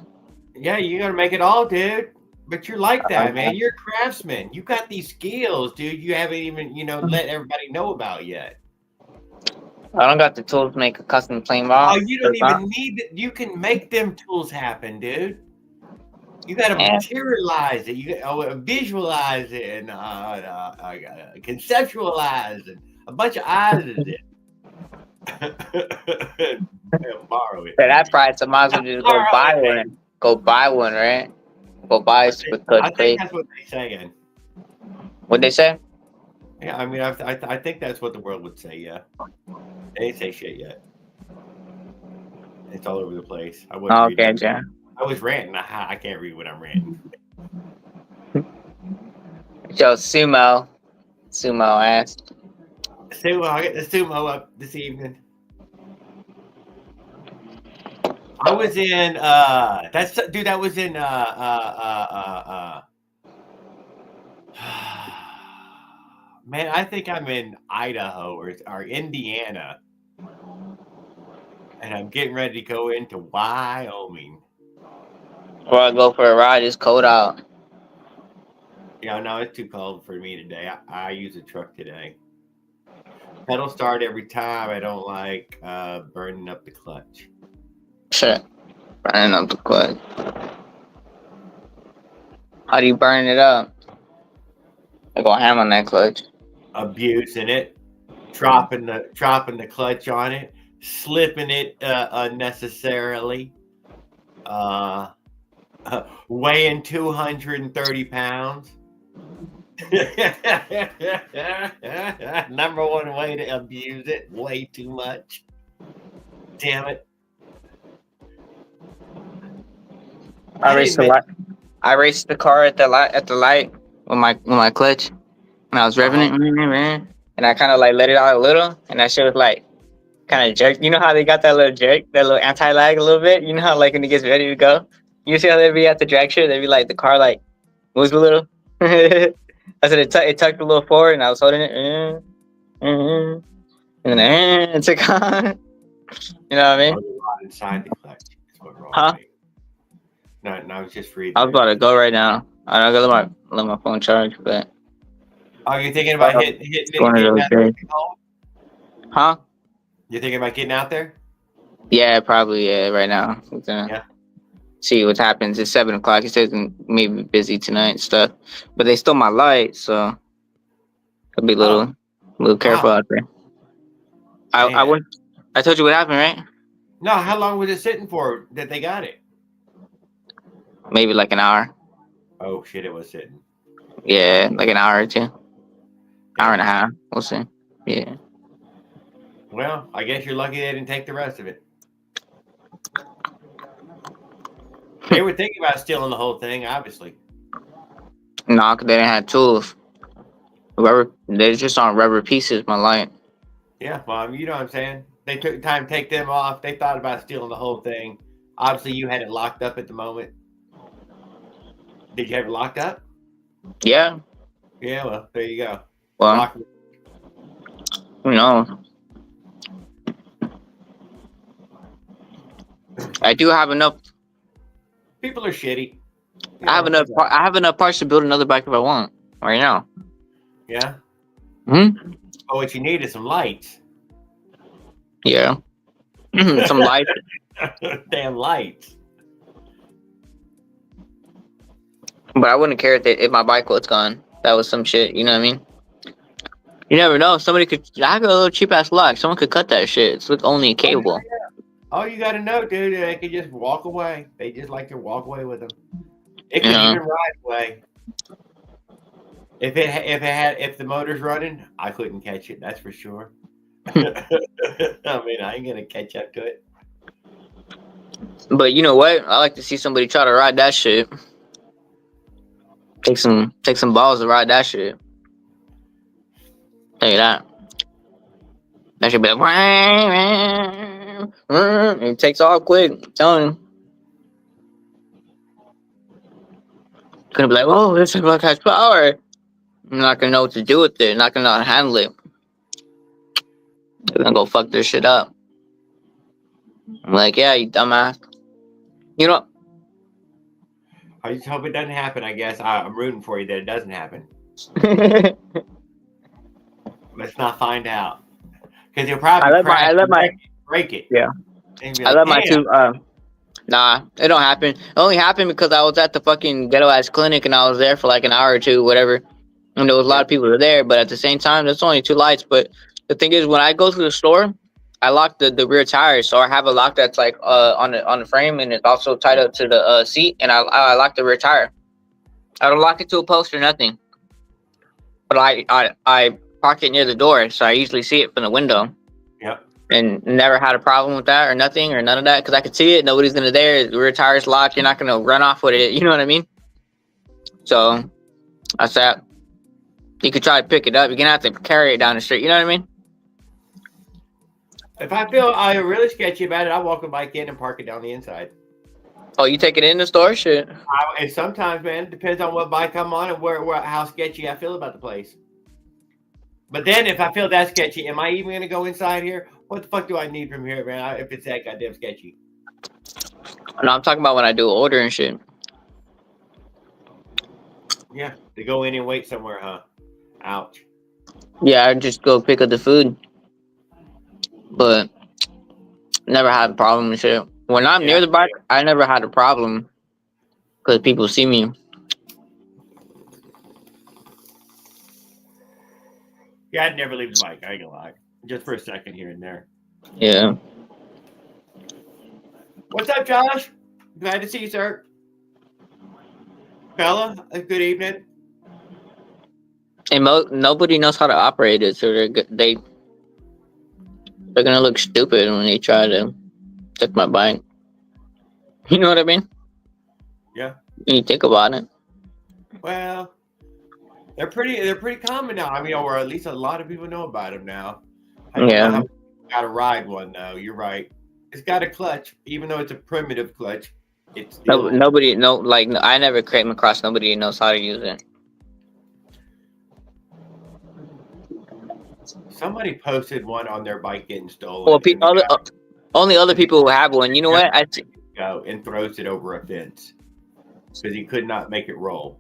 Yeah, you gotta make it all, dude. But you're like that, man. You're a craftsman. You got these skills, dude. You haven't even, let everybody know about yet. I don't got the tools to make a custom plate mount. Oh, you don't even need it. You can make them tools happen, dude. You got to materialize it. You visualize it and conceptualize it. A bunch of eyes is it. Borrow it. For that price, I might as well just go buy one. Go buy one, right? Go buy a super clutch I think that's what they're saying. What'd they say? Yeah, I mean, I think that's what the world would say. Yeah, they ain't say shit yet. It's all over the place. I was ranting. I can't read what I'm ranting. Yo, Sumo asked. I'll get the Sumo up this evening. I was in that was in man, I think I'm in Idaho or Indiana. And I'm getting ready to go into Wyoming. Or I go for a ride, it's cold out. Yeah, no, it's too cold for me today. I use a truck today. Pedal start every time. I don't like burning up the clutch. Sure. Burning up the clutch. How do you burn it up? I go ham on that clutch. Abusing it, dropping the clutch on it, slipping it unnecessarily, weighing 230 pounds. Number one way to abuse it, way too much. Damn it. I raced the car at the light with my clutch, and I was revving it, and I kind of like let it out a little, and that shit was like kind of jerk. You know how they got that little jerk, that little anti-lag a little bit. You know how like when it gets ready to go, you see how they be at the drag strip, they be like the car like moves a little. I said it tucked a little forward, and I was holding it. And then it's a con. You know what I mean? Motor rod inside the clutch is what we're all Huh? saying. No, I was just reading I was it. about to go right now. I gotta let my phone charge, but Oh, you're thinking about hitting it's it, one of getting those out there? days. Huh? You're thinking about getting out there? Yeah, probably. Yeah, right now. I'm gonna Yeah. see what happens. It's 7 o'clock. He says maybe busy tonight and stuff, but they stole my light, so I'll be a Oh, little careful wow, out there. I man. went. I told you what happened, right? No, how long was it sitting for that they got it? Maybe like an hour. Oh shit, it was sitting. Yeah, like an hour or two. Hour and a Damn. half. We'll see. Yeah. Well, I guess you're lucky they didn't take the rest of it. They were thinking about stealing the whole thing, obviously. No, 'cause they didn't have tools. Rubber. They're just on rubber pieces. My light. Yeah, well, you know what I'm saying? They took time to take them off. They thought about stealing the whole thing. Obviously, you had it locked up at the moment. Did you have it locked up? Yeah. Yeah, well, there you go. Well, Lock. who knows? I do have enough. People are shitty. You I have know, enough. I have enough parts to build another bike if I want. Right now. yeah. Hmm. Oh, what you need is some lights. Yeah. Some lights. Damn lights. But I wouldn't care if my bike was gone. That was some shit. You know what I mean? You never know. Somebody could. I got a little cheap ass lock. Someone could cut that shit. It's like only a cable. All you got to know, dude, they could just walk away. They just like to walk away with them. It could Yeah. even ride away. If the motor's running, I couldn't catch it. That's for sure. I mean, I ain't gonna catch up to it. But you know what? I like to see somebody try to ride that shit. Take some balls to ride that shit. Tell you that. That should be like. It takes off quick. I'm telling you. Gonna be like, oh, this bike has power. I'm not gonna know what to do with it. Not gonna know how to handle it. They're gonna go fuck their shit up. I'm like, yeah, you dumbass. You know. I just hope it doesn't happen. I guess I'm rooting for you that it doesn't happen. Let's not find out because you'll probably break it. Yeah. And be I like, love my "Damn." two. Nah, it don't happen. It only happened because I was at the fucking ghetto ass clinic and I was there for like an hour or two, whatever. And there was a lot of people there, but at the same time, there's only two lights. But the thing is, when I go to the store, I lock the rear tires, so I have a lock that's like on the frame, and it's also tied up to the seat, and I lock the rear tire. I don't lock it to a post or nothing, but I park it near the door, so I usually see it from the window. Yep. And never had a problem with that or nothing or none of that because I could see it. Nobody's gonna there. The rear tire's locked. You're not gonna run off with it. You know what I mean? So I said you could try to pick it up. You're gonna have to carry it down the street. You know what I mean? If I feel really sketchy about it, I'll walk a bike in and park it down the inside. Oh, you take it in the store? Shit. And sometimes, man, it depends on what bike I'm on and how sketchy I feel about the place. But then if I feel that sketchy, am I even going to go inside here? What the fuck do I need from here, man, if it's that goddamn sketchy? No, I'm talking about when I do order and shit. Yeah, to go in and wait somewhere, huh? Ouch. Yeah, I just go pick up the food. But never had a problem and shit. When I'm near the bike, I never had a problem because people see me. Yeah, I'd never leave the bike. I ain't gonna lie. Just for a second here and there. Yeah. What's up, Josh? Glad to see you, sir. Fella, good evening. And nobody knows how to operate it, so they're gonna look stupid when they try to take my bike. You know what I mean? Yeah. When you think about it. Well, they're pretty common now. I mean, or at least a lot of people know about them now. I don't know how you gotta ride one though. You're right. It's got a clutch, even though it's a primitive clutch. It's still... I never came across nobody who knows how to use it. Somebody posted one on their bike getting Well, stolen, and the guy only other people who have one. You know what? go and throws it over a fence because he could not make it roll.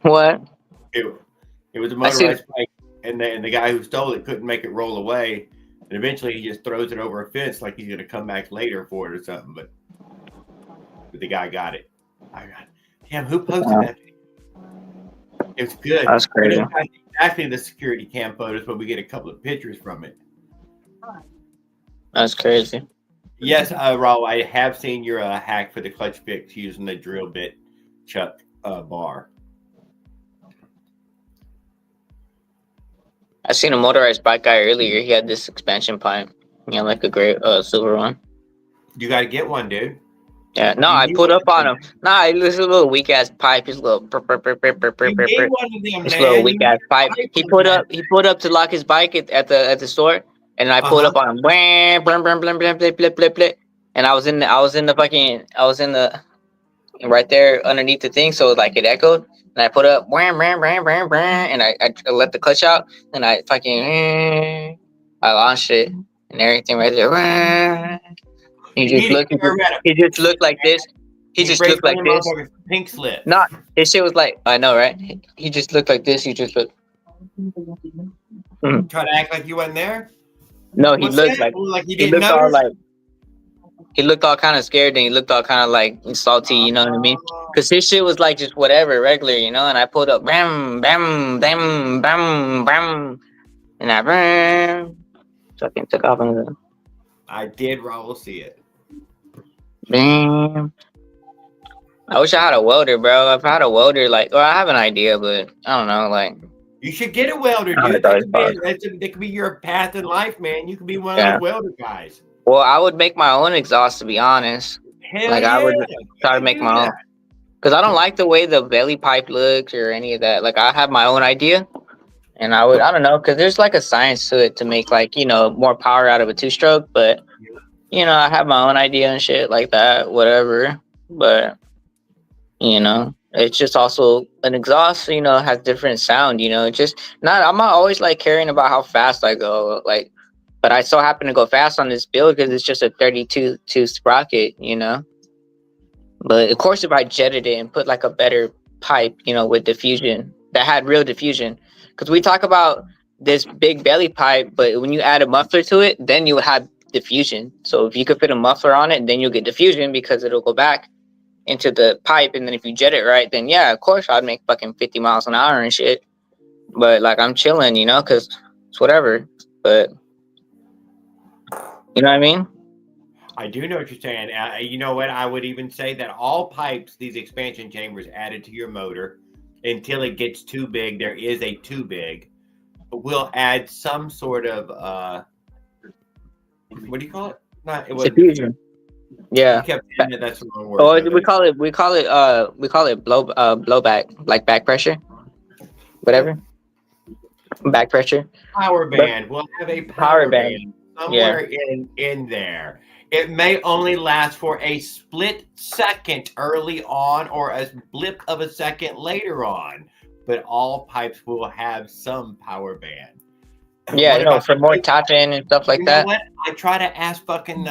What? It was a motorized bike, and the guy who stole it couldn't make it roll away, and eventually he just throws it over a fence like he's going to come back later for it or something. But the guy got it. Damn, who posted that? It was good. That's crazy. We don't have exactly the security cam photos, but we get a couple of pictures from it. That's crazy. Yes, Raul, I have seen your hack for the clutch fix using the drill bit chuck bar. I seen a motorized bike guy earlier. He had this expansion pipe. Like a great silver one. You got to get one, dude. Yeah, no, I put up on him. Nah, this is a little weak ass pipe. His little little weak ass pipe. He put up to lock his bike at the store, and I pulled up on him. And I was in the right there underneath the thing, so like it echoed. And I put up and I let the clutch out, and I launched it and everything right there. He just looked like this. He just looked like this. Pink slip. Nah, his shit was like, I know, right? He just looked like this. He just looked. Try to act like you wasn't there? No, he looked like he didn't notice? He looked all kind of scared, and he looked all kind of like salty, you know what I mean? Because his shit was like just whatever, regular, you know? And I pulled up, bam, bam, bam, bam, bam, and I bam. Fucking took off on the. I did, Raul, see it. Bam. I wish I had a welder, bro. If I had a welder, I have an idea, but I don't know, You should get a welder, dude. That could be your path in life, man. You could be one of those welder guys. Well, I would make my own exhaust, to be honest. I would try to make my own. Because I don't like the way the belly pipe looks or any of that. I have my own idea. And I don't know, because there's a science to it to make more power out of a two-stroke. But, I have my own idea and shit like that, whatever. But, it's just also an exhaust, has different sound, I'm not always caring about how fast I go. But I so happen to go fast on this build because it's just a 32 sprocket, But of course, if I jetted it and put a better pipe, with diffusion that had real diffusion, because we talk about this big belly pipe, but when you add a muffler to it, then you have diffusion. So if you could fit a muffler on it, then you'll get diffusion because it'll go back into the pipe. And then if you jet it right, then yeah, of course I'd make fucking 50 miles an hour and shit. But I'm chilling, because it's whatever. But you know what I mean? I do know what you're saying. You know what? I would even say that all pipes, these expansion chambers added to your motor, until it gets too big, there is a too big, will add some sort of, what do you call it? Diffusion. Yeah. That's the wrong word. Oh, we call it blowback, like back pressure, whatever. Back pressure. Power band. We'll have a power band. Somewhere in there. It may only last for a split second early on or a blip of a second later on, but all pipes will have some power band. Yeah, for more top-end and stuff like that. You know what? I try to ask fucking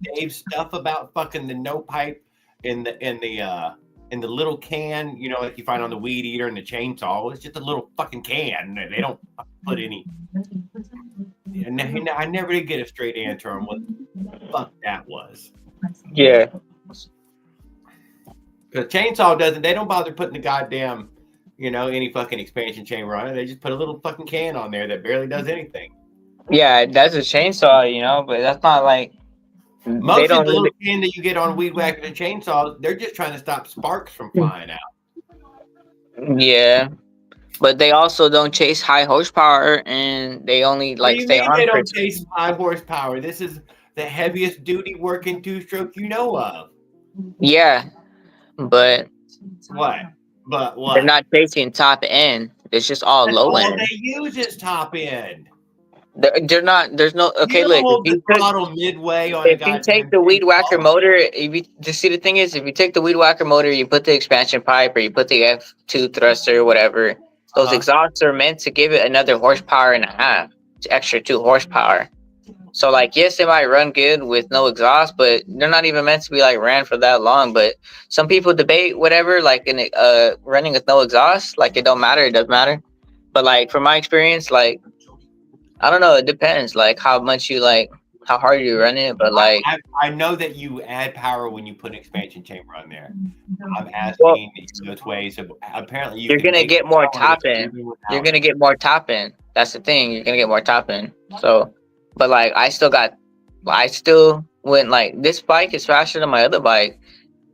Dave stuff about fucking the no pipe in the little can, like you find on the weed eater and the chainsaw. It's just a little fucking can. They don't put any. And I never did get a straight answer on what the fuck that was. Yeah. Because chainsaw they don't bother putting the goddamn, any fucking expansion chamber on it. They just put a little fucking can on there that barely does anything. Yeah, that's a chainsaw, but that's not most of the little can that you get on weed whacker and chainsaws, they're just trying to stop sparks from flying out. Yeah. But they also don't chase high horsepower, and they only stay on. They don't chase high horsepower. This is the heaviest duty working two-stroke you know of. Yeah, but what? But what? They're not chasing top end. It's just all low end. All they use is top end. They're not. There's no. Okay, look. If you take the weed whacker motor, the thing is, if you take the weed whacker motor, you put the expansion pipe, or you put the F2 thruster, or whatever. Those exhausts are meant to give it another horsepower and a half. extra 2 horsepower. So like, yes, they might run good with no exhaust, but they're not even meant to be like ran for that long. But some people debate whatever, like in running with no exhaust, like it don't matter, it doesn't matter. But like from my experience, like I don't know, it depends, like how much you like, how hard you run it. But like, I know that you add power when you put an expansion chamber on there. I'm well, asking those ways. Apparently, you you're can gonna make get more power top in. even You're without gonna it. get more top in. That's the thing. You're gonna get more top in. So, but like I still went like this bike is faster than my other bike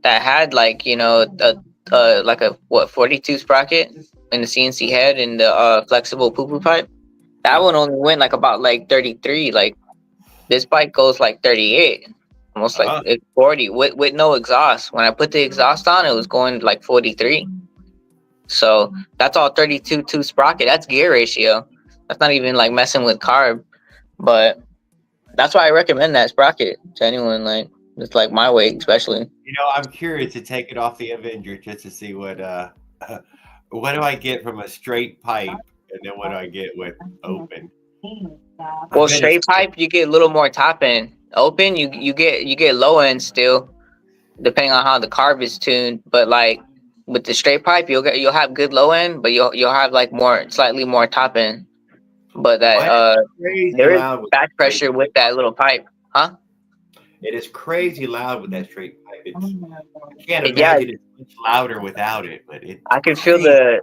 that had like like a what 42 sprocket in the CNC head and the flexible poo poo pipe. That one only went like about like 33. Like this bike goes like 38, almost like Uh, 40 with no exhaust. When I put the exhaust on, it was going like 43. So that's all 32 two sprocket. That's gear ratio. That's not even like messing with carb. But that's why I recommend that sprocket to anyone like it's like my weight, especially. I'm curious to take it off the Avenger just to see what do I get from a straight pipe, and then what do I get with open. I Well, bet it's straight pipe you get a little more top end. Open you get low end still, depending on how the carb is tuned. But like with the straight pipe, you'll have good low end, but you'll have like more slightly more top end. But that why crazy there is loud with back straight pressure with that little pipe, huh? It is crazy loud with that straight pipe. I can't Yeah, imagine it's much louder without it, but it's I could feel crazy the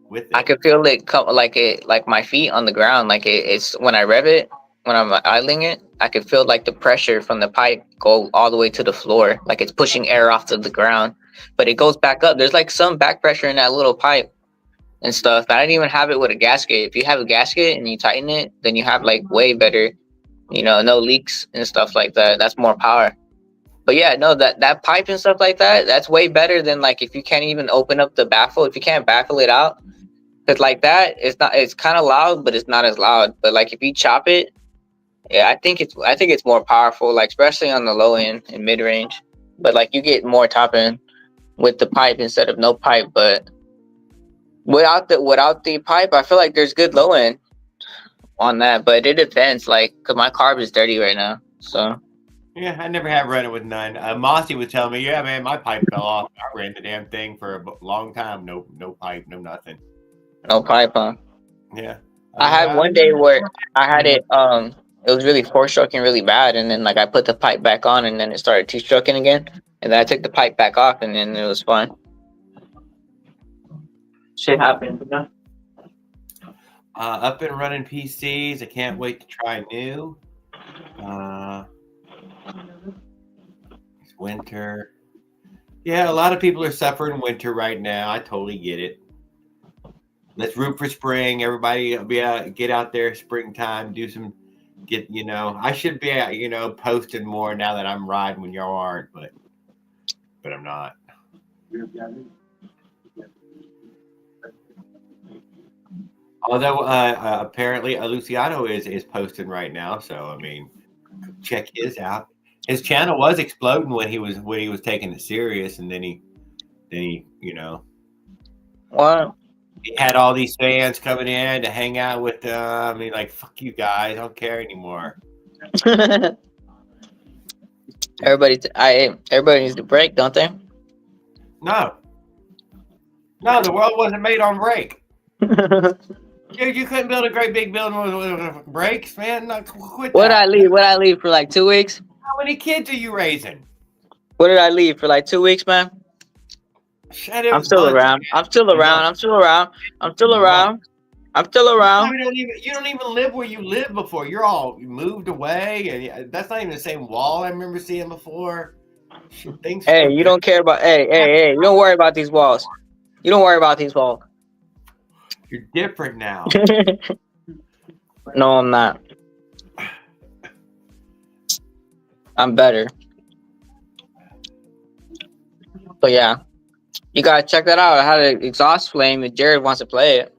with I it. could feel it come like it like my feet on the ground. Like it's when I rev it, when I'm idling it, I could feel like the pressure from the pipe go all the way to the floor, like it's pushing air off to the ground. But it goes back up. There's like some back pressure in that little pipe and stuff. I didn't even have it with a gasket. If you have a gasket and you tighten it, then you have like way better, no leaks and stuff like that. That's more power. But yeah, no, that pipe and stuff like that, that's way better than like if you can't even open up the baffle, if you can't baffle it out. Cause like that, it's kind of loud, but it's not as loud. But like if you chop it, yeah, I think it's more powerful, like especially on the low end and mid range. But like you get more top end with the pipe instead of no pipe. But without the pipe, I feel like there's good low end on that. But it depends, like, cause my carb is dirty right now, so Yeah, I never have run it with none. Mossy would tell me, "Yeah, man, my pipe fell off. I ran the damn thing for a long time. No pipe, no nothing." no pipe, huh? Yeah, I had one day where I had it was really four stroking really bad, and then like I put the pipe back on, and then it started two stroking again, and then I took the pipe back off, and then it was fine. Shit happens, you know. Up and running PCs. I can't wait to try new. It's winter. Yeah, a lot of people are suffering winter right now. I totally get it. Let's root for spring. Everybody get out there springtime, do some I should be posting more now that I'm riding when y'all aren't, but I'm not. Although apparently Luciano is posting right now, so I mean, check his out. His channel was exploding when he was taking it serious, and then he Well, he had all these fans coming in to hang out with them. I mean, like, fuck you guys, I don't care anymore. everybody needs to break, don't they? No, the world wasn't made on break. Dude, you couldn't build a great big building with brakes, man. No, quit What that. I leave for like 2 weeks? How many kids are you raising? What did I leave for like 2 weeks, man? Shut it I'm was still months. around. I'm still around. I'm still around. I'm still around. I'm still around. You don't even live where you lived before. You're all moved away, and that's not even the same wall I remember seeing before. Things. Hey, you don't care about. Hey! You don't worry about these walls. You don't worry about these walls. You're different now. No, I'm not. I'm better. But yeah, you gotta check that out. I had an exhaust flame if Jared wants to play it.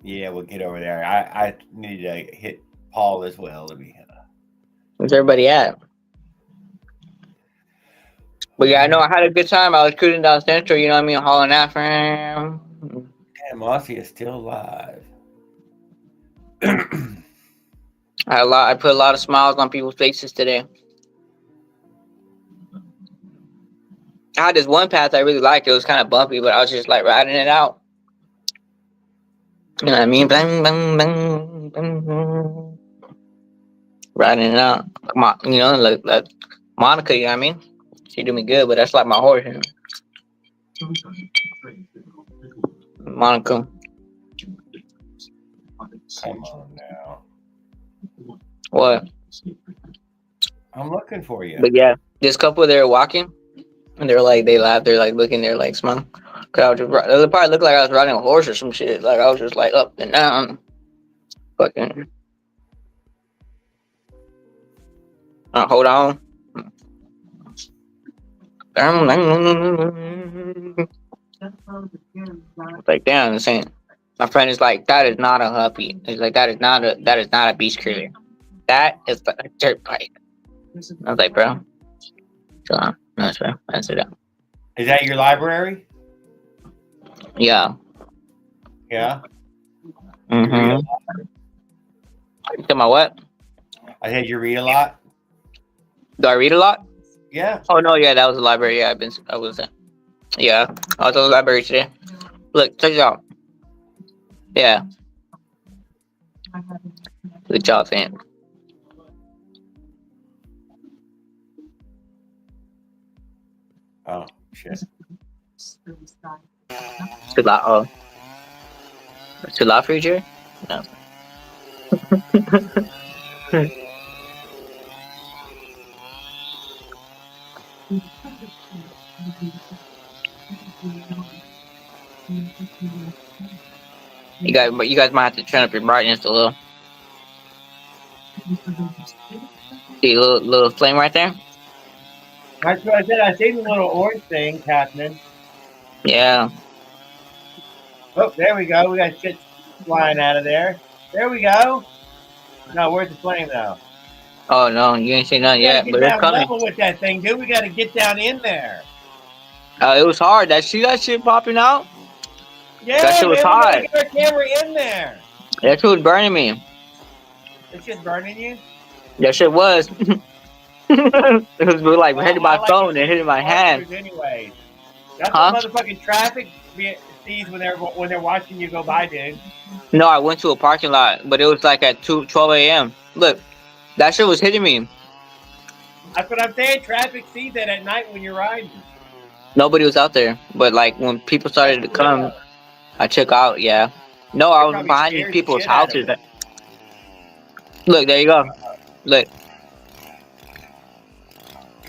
Yeah, we'll get over there. I need to hit Paul as well. Where's everybody at? But yeah, I know I had a good time. I was cruising down Central, you know what I mean, hauling out for him. Damn, Mossy is still alive. I put a lot of smiles on people's faces today. I had this one path I really liked. It was kind of bumpy, but I was just like riding it out. You know what I mean? Bang, bang, bang, bang, bang. Riding it out. Like Monica, you know what I mean? She do me good, but that's like my horse. You know? Monica. Come on now. What? I'm looking for you. But yeah, this couple they were walking, and they're like, they laughed. They're like looking, they're like smiling. Cause I was just, it probably looked like I was riding a horse or some shit. Like I was just like up and down, fucking. Hold on. Like damn, insane. My friend is like, that is not a huffy. He's like, that is not a beast cruiser. That is a dirt bike. I was like, bro, chill on. That's fair. Answer that. Is that your library? Yeah. Yeah. Mm-hmm. To my what? I said you read a lot. Do I read a lot? Yeah. Oh no, yeah, that was the library. Yeah, I was there. Yeah, I was at the library today. Look, check it out. Yeah. Good job, fam. Oh shit. Too loud. Oh, too loud for you, Jerry? No. You guys might have to turn up your brightness a little. See a little flame right there? That's what I said. I seen the little orange thing happening. Yeah. Oh, there we go. We got shit flying out of there. There we go. No, where's the flame though? Oh no, you ain't seen nothing yet, but it's Down coming. level with that thing, dude. We got to get down in there. It was hard. See that shit popping out? Yeah, That shit was man, hot. we gotta get our camera in there. That shit was burning me. That shit burning you? That shit was. It was like hitting my phone and hitting my hand. Anyways, that's what motherfucking traffic sees when they're watching you go by, dude. No, I went to a parking lot, but it was like at 12 a.m. Look, that shit was hitting me. That's what I'm saying. Traffic sees that at night when you're riding. Nobody was out there, but like when people started to come, I check out. Yeah, no, I was behind these people's houses. Look, there you go. Look.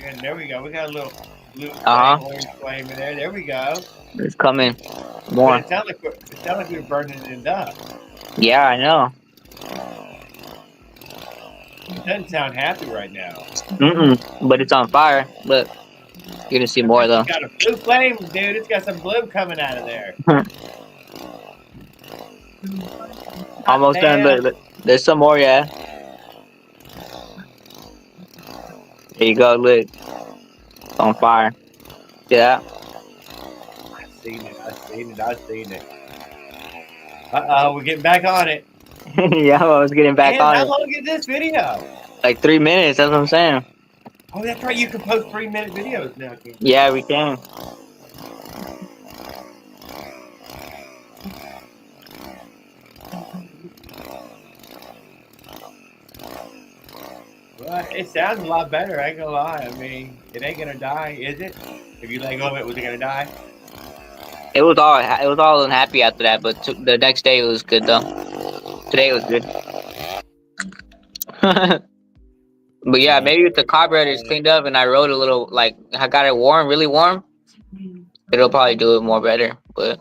And there we go. We got a little blue orange flame in there. There we go. It's coming more. It sounds like we're burning it up. Yeah, I know. It doesn't sound happy right now. But it's on fire. Look, you're gonna see more though. It's got a blue flame, dude. It's got some blue coming out of there. Almost done. Look, there's some more. Yeah. There you go. Look, it's on fire. Yeah. I seen it. We're getting back on it. Yeah, I was getting back on it. How long is this video? Like 3 minutes, that's what I'm saying. Oh, that's right. You can post 3-minute videos now. Yeah, we can. Well, it sounds a lot better. I ain't gonna lie. I mean, it ain't gonna die, is it? If you let go of it, was it gonna die? It was all unhappy after that, but the next day it was good though. Today was good. But yeah, maybe if the carburetor is cleaned up and I rode a little, like I got it warm, really warm, it'll probably do it more better. But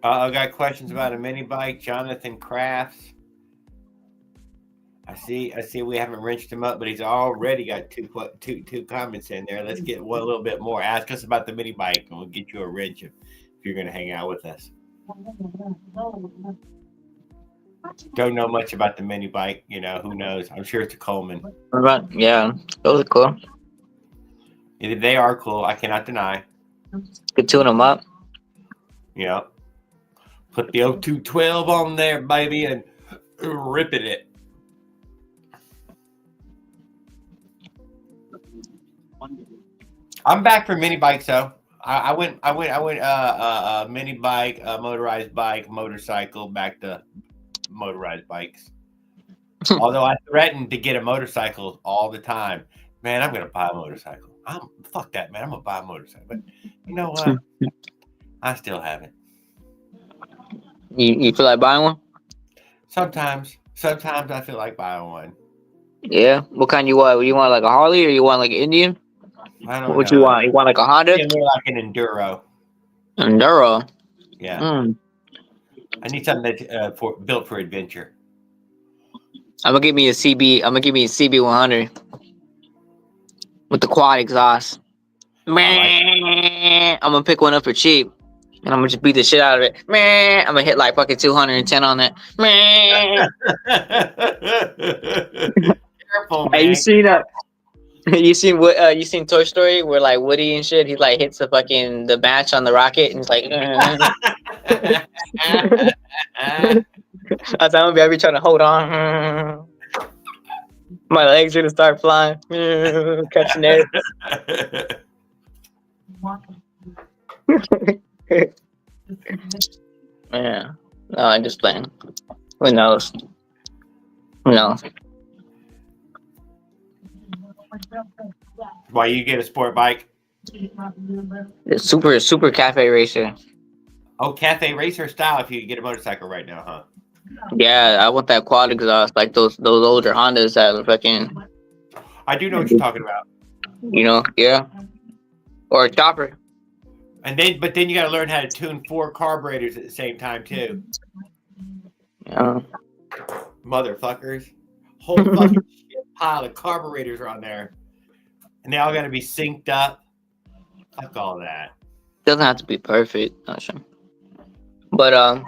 I got questions about a mini bike. Jonathan Crafts. I see. We haven't wrenched him up, but he's already got two comments in there. Let's get one a little bit more. Ask us about the mini bike, and we'll get you a wrench if you're going to hang out with us. Don't know much about the mini bike. You know, who knows? I'm sure it's a Coleman. Yeah, those are cool. They are cool. I cannot deny. Could tune them up. Yeah. Put the 0212 on there, baby, and rip it. I'm back for mini bikes though. I went mini bike, motorized bike, motorcycle, back to motorized bikes. Although I threatened to get a motorcycle all the time. Man, I'm gonna buy a motorcycle. Fuck that, man. I'm gonna buy a motorcycle. But you know what? I still haven't. You feel like buying one? Sometimes I feel like buying one. Yeah. What kind you want? You want like a Harley or you want like an Indian? I don't What know. you want? You want like a Honda? Yeah, more like an enduro. Enduro. Yeah. Mm. I need something that's built for adventure. I'm gonna give me a CB. I'm gonna give me a CB 100 with the quad exhaust. Man, I'm gonna pick one up for cheap, and I'm gonna just beat the shit out of it. Man, I'm gonna hit like fucking 210 on it. Man, Careful, man. hey, you seen that? You seen what? You seen Toy Story where like Woody and shit? He like hits the match on the rocket, and he's like. I'm gonna be trying to hold on. My legs are gonna start flying, catching it. Yeah, no, I'm just playing. Who knows? Who knows? Why you get a sport bike? It's super cafe racer. Oh, cafe racer style. If you could get a motorcycle right now, huh? Yeah, I want that quad exhaust like those older Hondas that are fucking. I do know what you're talking about. You know, yeah. Or a chopper. But then you got to learn how to tune 4 carburetors at the same time too. Yeah. Motherfuckers, whole fucking shit pile of carburetors are on there, and they all got to be synced up. Fuck all that. Doesn't have to be perfect, not sure. But I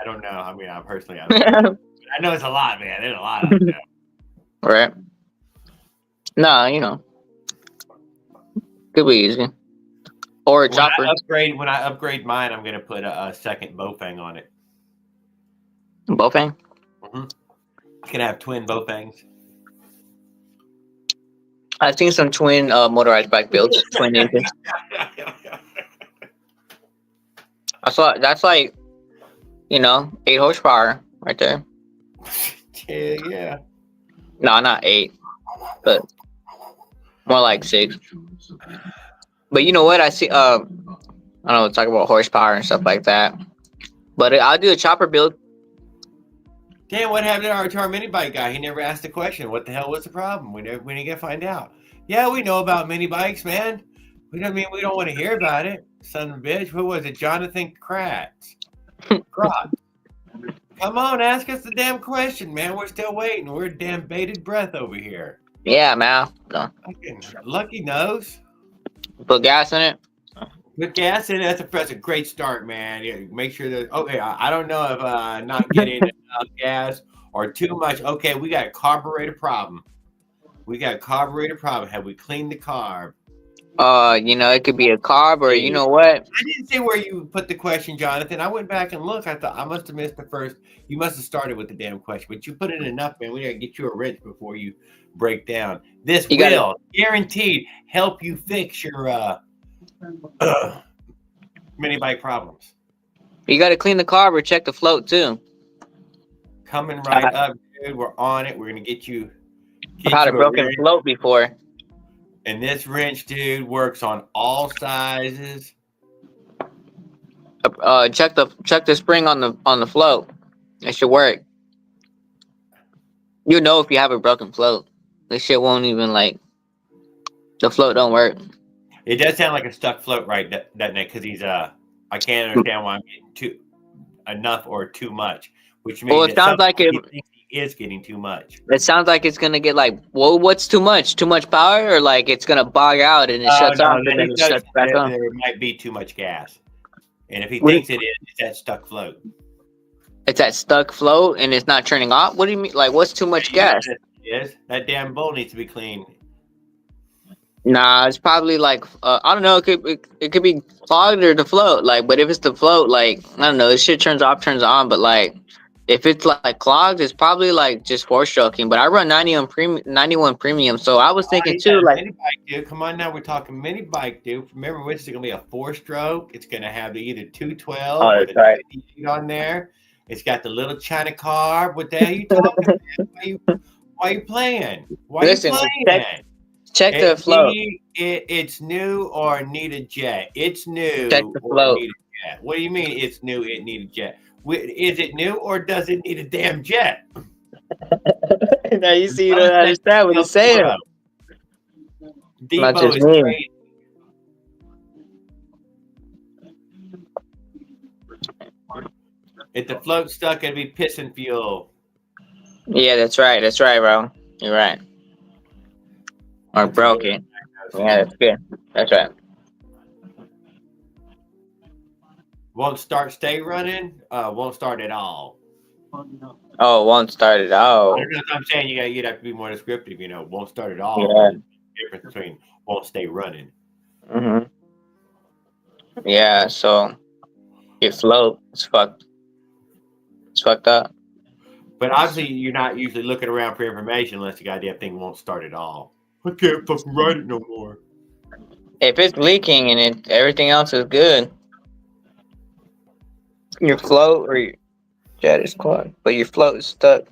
don't know. I mean, I personally, I don't know. I know it's a lot, man. There's a lot of them. Right. Nah, you know, could be easy. Or a chopper. When I upgrade mine, I'm gonna put a second Bofang on it. Bofang? Mm-hmm. It's gonna have twin Bofangs. I've seen some twin motorized bike builds, twin engines. I saw that's like, 8 horsepower right there. Yeah. No, not 8, but more like 6. But you know what? I see. I don't know. Talk about horsepower and stuff like that. But I'll do a chopper build. Damn, what happened to our mini bike guy? He never asked the question. What the hell was the problem? We ain't gonna find out. Yeah, we know about mini bikes, man. We don't want to hear about it. Son of a bitch. Who was it? Jonathan Kratz. Come on, ask us the damn question, man. We're still waiting. We're damn bated breath over here. Yeah, man. No. Lucky nose. Put gas in it. Put gas in it. That's a great start, man. Yeah, make sure that. Okay, I don't know if not getting enough gas or too much. Okay, we got a carburetor problem. Have we cleaned the carb? It could be a carb or you know what? I didn't say where you put the question, Jonathan. I went back and looked. I thought I must have missed the first. You must have started with the damn question, but you put it enough, man. We gotta get you a wrench before you break down. This will guaranteed help you fix your mini bike problems. You got to clean the carb or check the float too. Coming right up, dude. We're on it. We're gonna get you. I've had a broken float before. And this wrench, dude, works on all sizes. Check the spring on the float. It should work. You know if you have a broken float. This shit won't even the float don't work. It does sound like a stuck float, right? That Nick, because he's I can't understand why I'm getting enough or too much, which means it sounds like he is getting too much. It sounds like it's gonna get what's too much? Too much power, or it's gonna bog out and it shuts off and then it shuts back on? There might be too much gas, and if he thinks it is, it's that stuck float. It's that stuck float and it's not turning off. What do you mean? What's too much gas? That damn bowl needs to be cleaned. Nah, it's probably I don't know. It could be clogged or the float. But if it's the float, I don't know. This shit turns off, turns on. But If it's like clogged, it's probably like just four stroking. But I run 91 premium, so I was thinking You too, got a like mini bike, dude. Come on now, we're talking mini bike, dude. Remember, which is going to be a 4-stroke. It's going to have either 212 oh, or that's the right. 98 on there. It's got the little China carb. What the hell are you talking about? Why you playing? Why you Listen, playing? check the float. It's new or need a jet. It's Check new the or float. need a jet. What do you mean it's new? It need a jet. Is it new or does it need a damn jet? Now you see, you don't understand what he's saying. Not Depot just is me. crazy. If the float's stuck, it'd be pissing fuel. Yeah, that's right. That's right, bro. You're right. Or broke it. Yeah, that's good. That's right. Won't start, stay running. Won't start at all. Oh, won't start it. Oh, That's what I'm saying. You'd have to be more descriptive. Won't start at all. yeah. There's a difference between won't stay running. Mhm. Yeah. So your float is fucked. It's fucked up. But obviously, you're not usually looking around for information unless the goddamn thing won't start at all. I can't fucking ride it no more. If it's leaking and everything else is good, your float or your jet is clogged, but your float is stuck.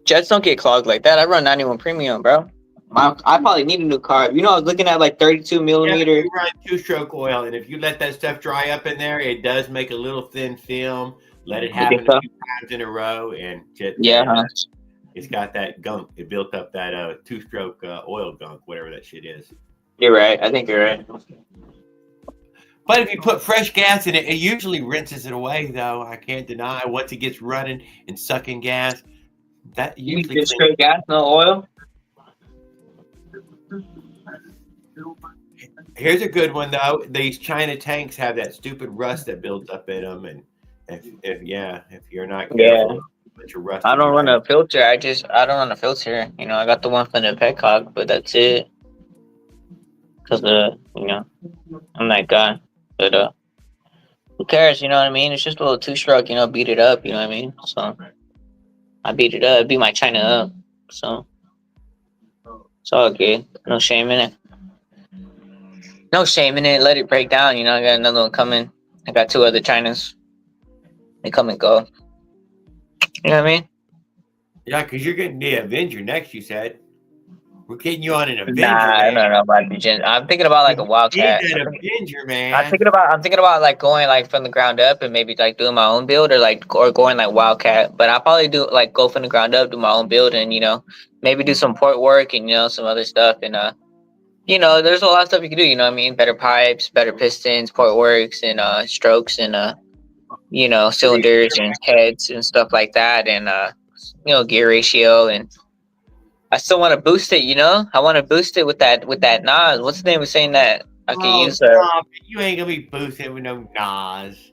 Jets don't get clogged like that. I run 91 premium, bro. I probably need a new carb. I was looking at like 32 Yeah, millimeter. you run 2-stroke oil, and if you let that stuff dry up in there, it does make a little thin film. Let it happen a few times in a row, and it's got that gunk. It built up that 2-stroke oil gunk, whatever that shit is. You're right. I think you're right. But if you put fresh gas in it, it usually rinses it away, though. I can't deny. Once it gets running and sucking gas, that usually just straight gas, no oil. Here's a good one though. These China tanks have that stupid rust that builds up in them, and if you're not careful, bunch of rust. I don't run a filter. I don't run a filter. I got the one from the Petcock, but that's it. Cause I'm that guy. But who cares? You know what I mean? It's just a little 2-stroke. Beat it up. You know what I mean? So I beat it up. Beat my China up. So it's all good. No shame in it. No shame in it. Let it break down. I got another one coming. I got 2 other Chinas. They come and go. You know what I mean? Yeah, because you're getting the Avenger next. You said we're getting you on an Avenger. Nah, I don't know about the I'm thinking about like a Wildcat. An Avenger, man. I'm thinking about like going like from the ground up and maybe like doing my own build or going like Wildcat. But I'll probably do like go from the ground up, do my own build, and maybe do some port work and some other stuff. And there's a lot of stuff you can do. You know what I mean? Better pipes, better pistons, port works, and strokes, and cylinders and heads and stuff like that, and gear ratio. And I still want to boost it. I want to boost it with that Nas. What's the name of saying that I can use? You ain't gonna be boosting with no Nas.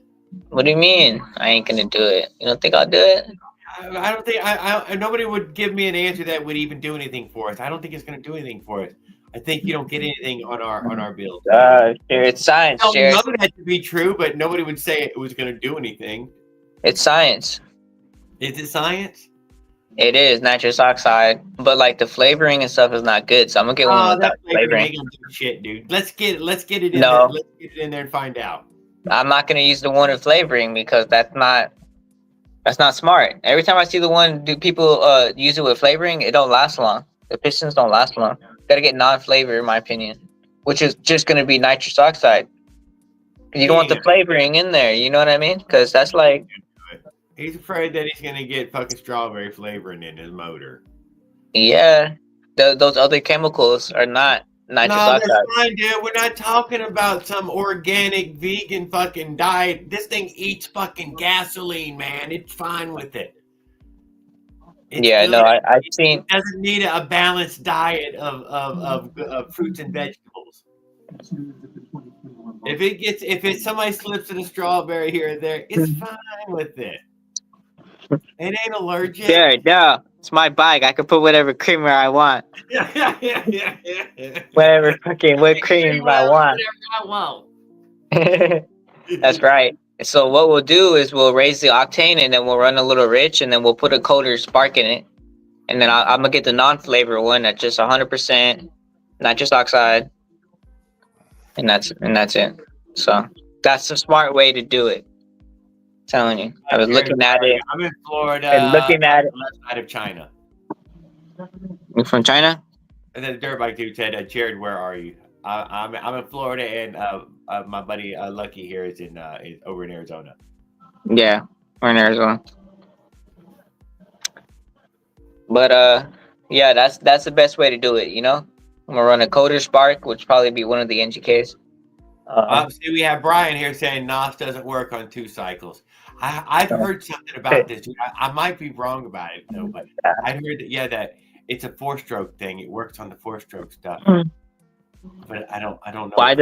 What do you mean? I ain't gonna do it. You don't think I'll do it? I don't think nobody would give me an answer that would even do anything for us. I don't think it's gonna do anything for us. I think you don't get anything on our build. It's science. I don't know that to be true, but nobody would say it was going to do anything. It's science. Is it science? It is nitrous oxide, but like the flavoring and stuff is not good. So I'm gonna get one without flavoring. Ain't gonna do shit, dude. Let's get it in there. Let's get it in there and find out. I'm not gonna use the one with flavoring because that's not smart. Every time I see the one people use it with flavoring, it don't last long. The pistons don't last long. Gotta get non-flavor, in my opinion, which is just gonna be nitrous oxide. You don't want the flavoring in there. You know what I mean? Because that's like. He's afraid that he's gonna get fucking strawberry flavoring in his motor. Yeah, those other chemicals are not nitrous oxide. That's fine, dude. We're not talking about some organic vegan fucking diet. This thing eats fucking gasoline, man. It's fine with it. I've seen. It doesn't need a balanced diet of fruits and vegetables. If somebody slips in a strawberry here or there, it's fine with it. It ain't allergic. Yeah, no, it's my bike. I can put whatever creamer I want. Whatever fucking whipped cream I want. Whatever I want. That's right. So what we'll do is we'll raise the octane and then we'll run a little rich and then we'll put a colder spark in it. And then I'm gonna get the non-flavor one that's just 100% nitrous oxide, and that's it. So that's the smart way to do it. I'm telling you, I was looking at it. I'm in Florida. And looking at it. Left side of China. You from China? And then the dirt bike dude said, "Jared, where are you?" I'm in Florida, and my buddy Lucky here is over in Arizona. Yeah, we're in Arizona. But yeah, that's the best way to do it. You know, I'm gonna run a coder spark, which probably be one of the NGKs. See, we have Brian here saying NOS doesn't work on 2 cycles. I've heard something about this. I might be wrong about it though, but I heard that that it's a 4-stroke thing. It works on the 4-stroke stuff, but I don't know. Why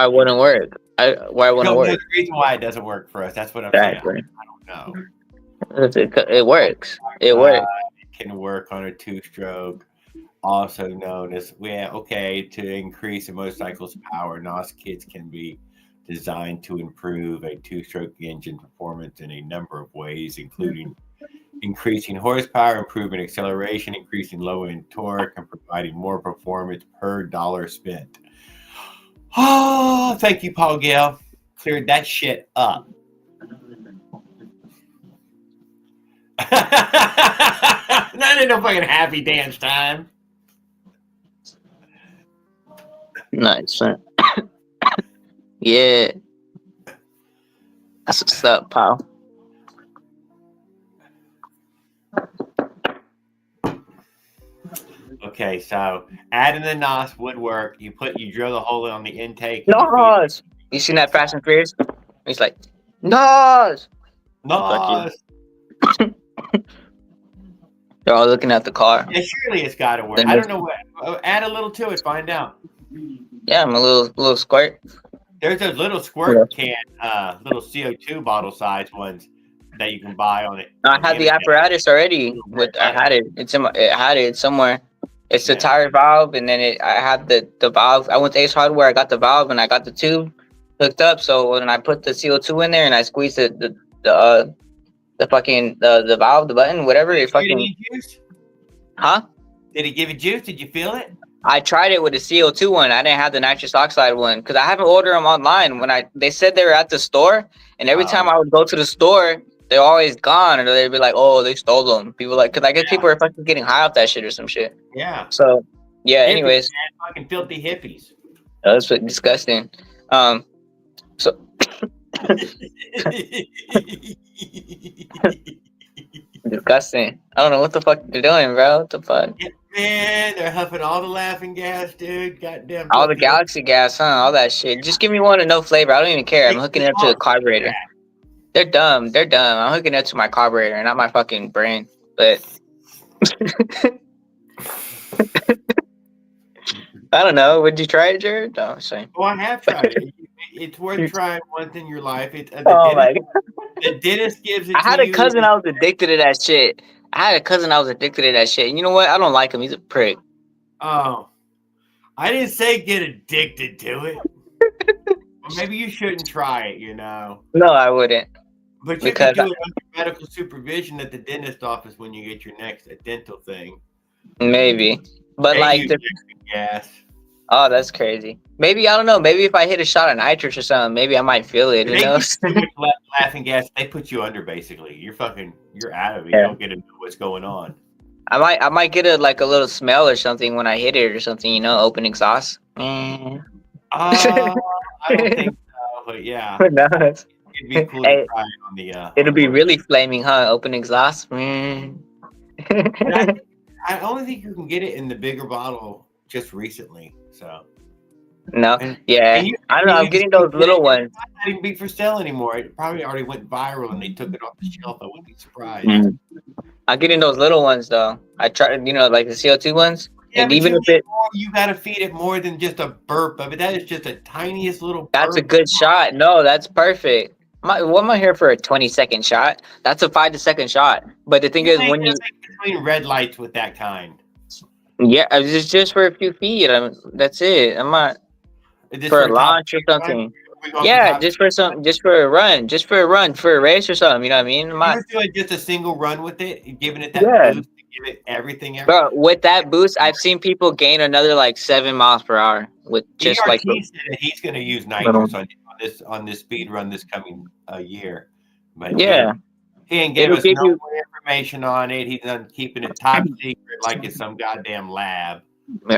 wouldn't work? Why wouldn't it work? The reason why it doesn't work for us. That's what I'm saying. I don't know. It works. It works. It can work on a 2-stroke. Also known as to increase a motorcycle's power, NOS kits can be designed to improve a 2-stroke engine performance in a number of ways, including increasing horsepower, improving acceleration, increasing low-end torque, and providing more performance per dollar spent. Oh, thank you, Paul Gale. Cleared that shit up. Not in no fucking happy dance time. Nice. Yeah. That's what's up, pal. Okay, so adding the NOS would work. You drill the hole on the intake. NOS! You seen that Fast and Furious? He's like, NOS! NOS! They're all looking at the car. Yeah, surely it's got to work. I don't know what. Add a little to it. Find out. Yeah, I'm a little squirt. There's those little squirt can, little CO2 bottle size ones that you can buy on it. I had the apparatus already. I had it. It had it somewhere. It's the tire valve, and then I had the valve. I went to Ace Hardware. I got the valve, and I got the tube hooked up. So when I put the CO2 in there, and I squeezed the fucking the valve, the button, whatever, it fucking. Huh? Did it give you juice? Did you feel it? I tried it with the CO2 one. I didn't have the nitrous oxide one because I haven't ordered them online. They said they were at the store, and every time I would go to the store, they're always gone, or they'd be like, "Oh, they stole them." People because I guess people are fucking getting high off that shit or some shit. Yeah. So yeah. Hippies, Anyways, man, fucking filthy hippies. That's disgusting. So. Disgusting. I don't know what the fuck they're doing, bro. What the fuck? Yeah, man, they're huffing all the laughing gas, dude. Goddamn. All the galaxy gas, huh? All that shit. Just give me one with no flavor. I don't even care. I'm hooking it up to the carburetor. They're dumb. They're dumb. I'm hooking it up to my carburetor, not my fucking brain. But I don't know. Would you try it, Jared? No, sorry. Oh, I have tried it. It's worth trying once in your life. My God. The dentist gives it I had a cousin I was addicted to that shit. And you know what? I don't like him. He's a prick. Oh. I didn't say get addicted to it. Or maybe you shouldn't try it, you know. No, I wouldn't. But you can do it under medical supervision at the dentist office when you get your next dental thing. Maybe. But like gas. Oh, that's crazy. Maybe, I don't know. Maybe if I hit a shot of nitrous or something, maybe I might feel it. You know? Laughing gas, they put you under basically. You're out of it. You don't get to know what's going on. I might get a little smell or something when I hit it or something, you know, open exhaust. I don't think so, but yeah. No. It'd be cool to try it on the it'll be really flaming, huh? Open exhaust. I only think you can get it in the bigger bottle just recently. So no, yeah, I don't know. I'm getting those little ones. It might not even be for sale anymore. It probably already went viral and they took it off the shelf. I wouldn't be surprised. I'm getting those little ones though. I tried, you know, like the CO2 ones. Yeah, and even if you gotta feed it more than just a burp of it. That is just the tiniest little burp. That's a good shot. No, that's perfect. What am I here for a 20-second shot? That's a 5-second shot. But the thing is, when you between red lights with that kind. Yeah, it's just for a few feet. That's it. I'm not for a launch or something. We going for Yeah, top just for a run, for a race or something. You know what I mean? You were doing just a single run with it, and giving it that Yeah, boost to give it everything. bro. With that boost, I've seen people gain another like 7 miles per hour with just like. ERT said that he's going to use nitrous on this speed run this coming year, but Yeah, he ain't gave it'll us give no you. more information on it. He's done keeping it top secret like it's some goddamn lab.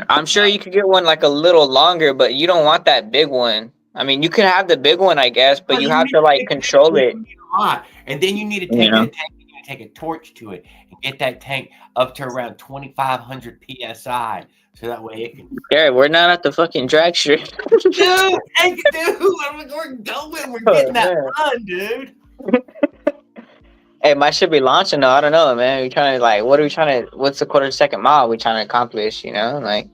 I'm sure you could get one like a little longer, but you don't want that big one. I mean, you can have the big one, I guess, but Well, you you have need to like to control it. a lot, and then you need to You take know. that tank and you take a torch to it and get that tank up to around 2,500 psi, so that way it can. Gary, we're not at the fucking drag strip. Dude, hey, dude, we're going. We're getting that run, dude. Hey, my shit be launching though. I don't know, man. We trying to like, what are we trying to? What's the quarter second mile we trying to accomplish? You know, like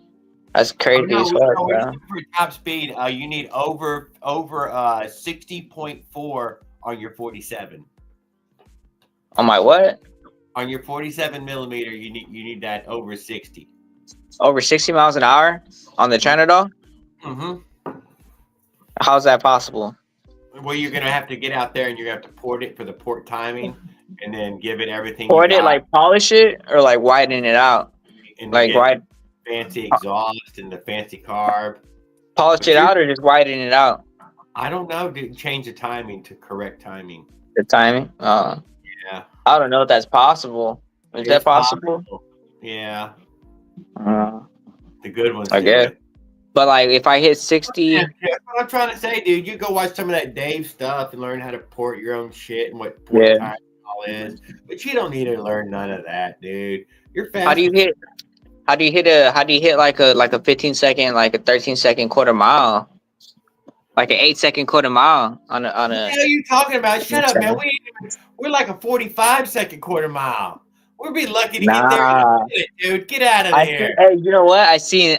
that's crazy as fuck, We're bro. for top speed. You need over 60.4 on your 47. On my what? On your 47 millimeter, you need that over 60. Over 60 miles an hour on the Trinidad? Mm-hmm. How's that possible? Well, you're gonna have to get out there and you're gonna have to port it for the port timing, and then give it everything. Port it, like polish it, or like widen it out, and like wide. Fancy exhaust and the fancy carb. Polish it out or just widen it out? I don't know. Change the timing to correct timing. The timing? Yeah. I don't know if that's possible. Is that possible? Yeah. The good ones. I guess. But like, if I hit 60, yeah, that's what I'm trying to say, dude. You go watch some of that Dave stuff and learn how to port your own shit and what port time all is. But you don't need to learn none of that, dude. You're fast. How do you hit like a 15 second, like a 13-second quarter mile, like an 8-second quarter mile on a? What the hell are you talking about? Shut up, man. We're like a 45-second quarter mile. We'd be lucky to get there in a minute, dude. Get out of there. Hey, you know what? I see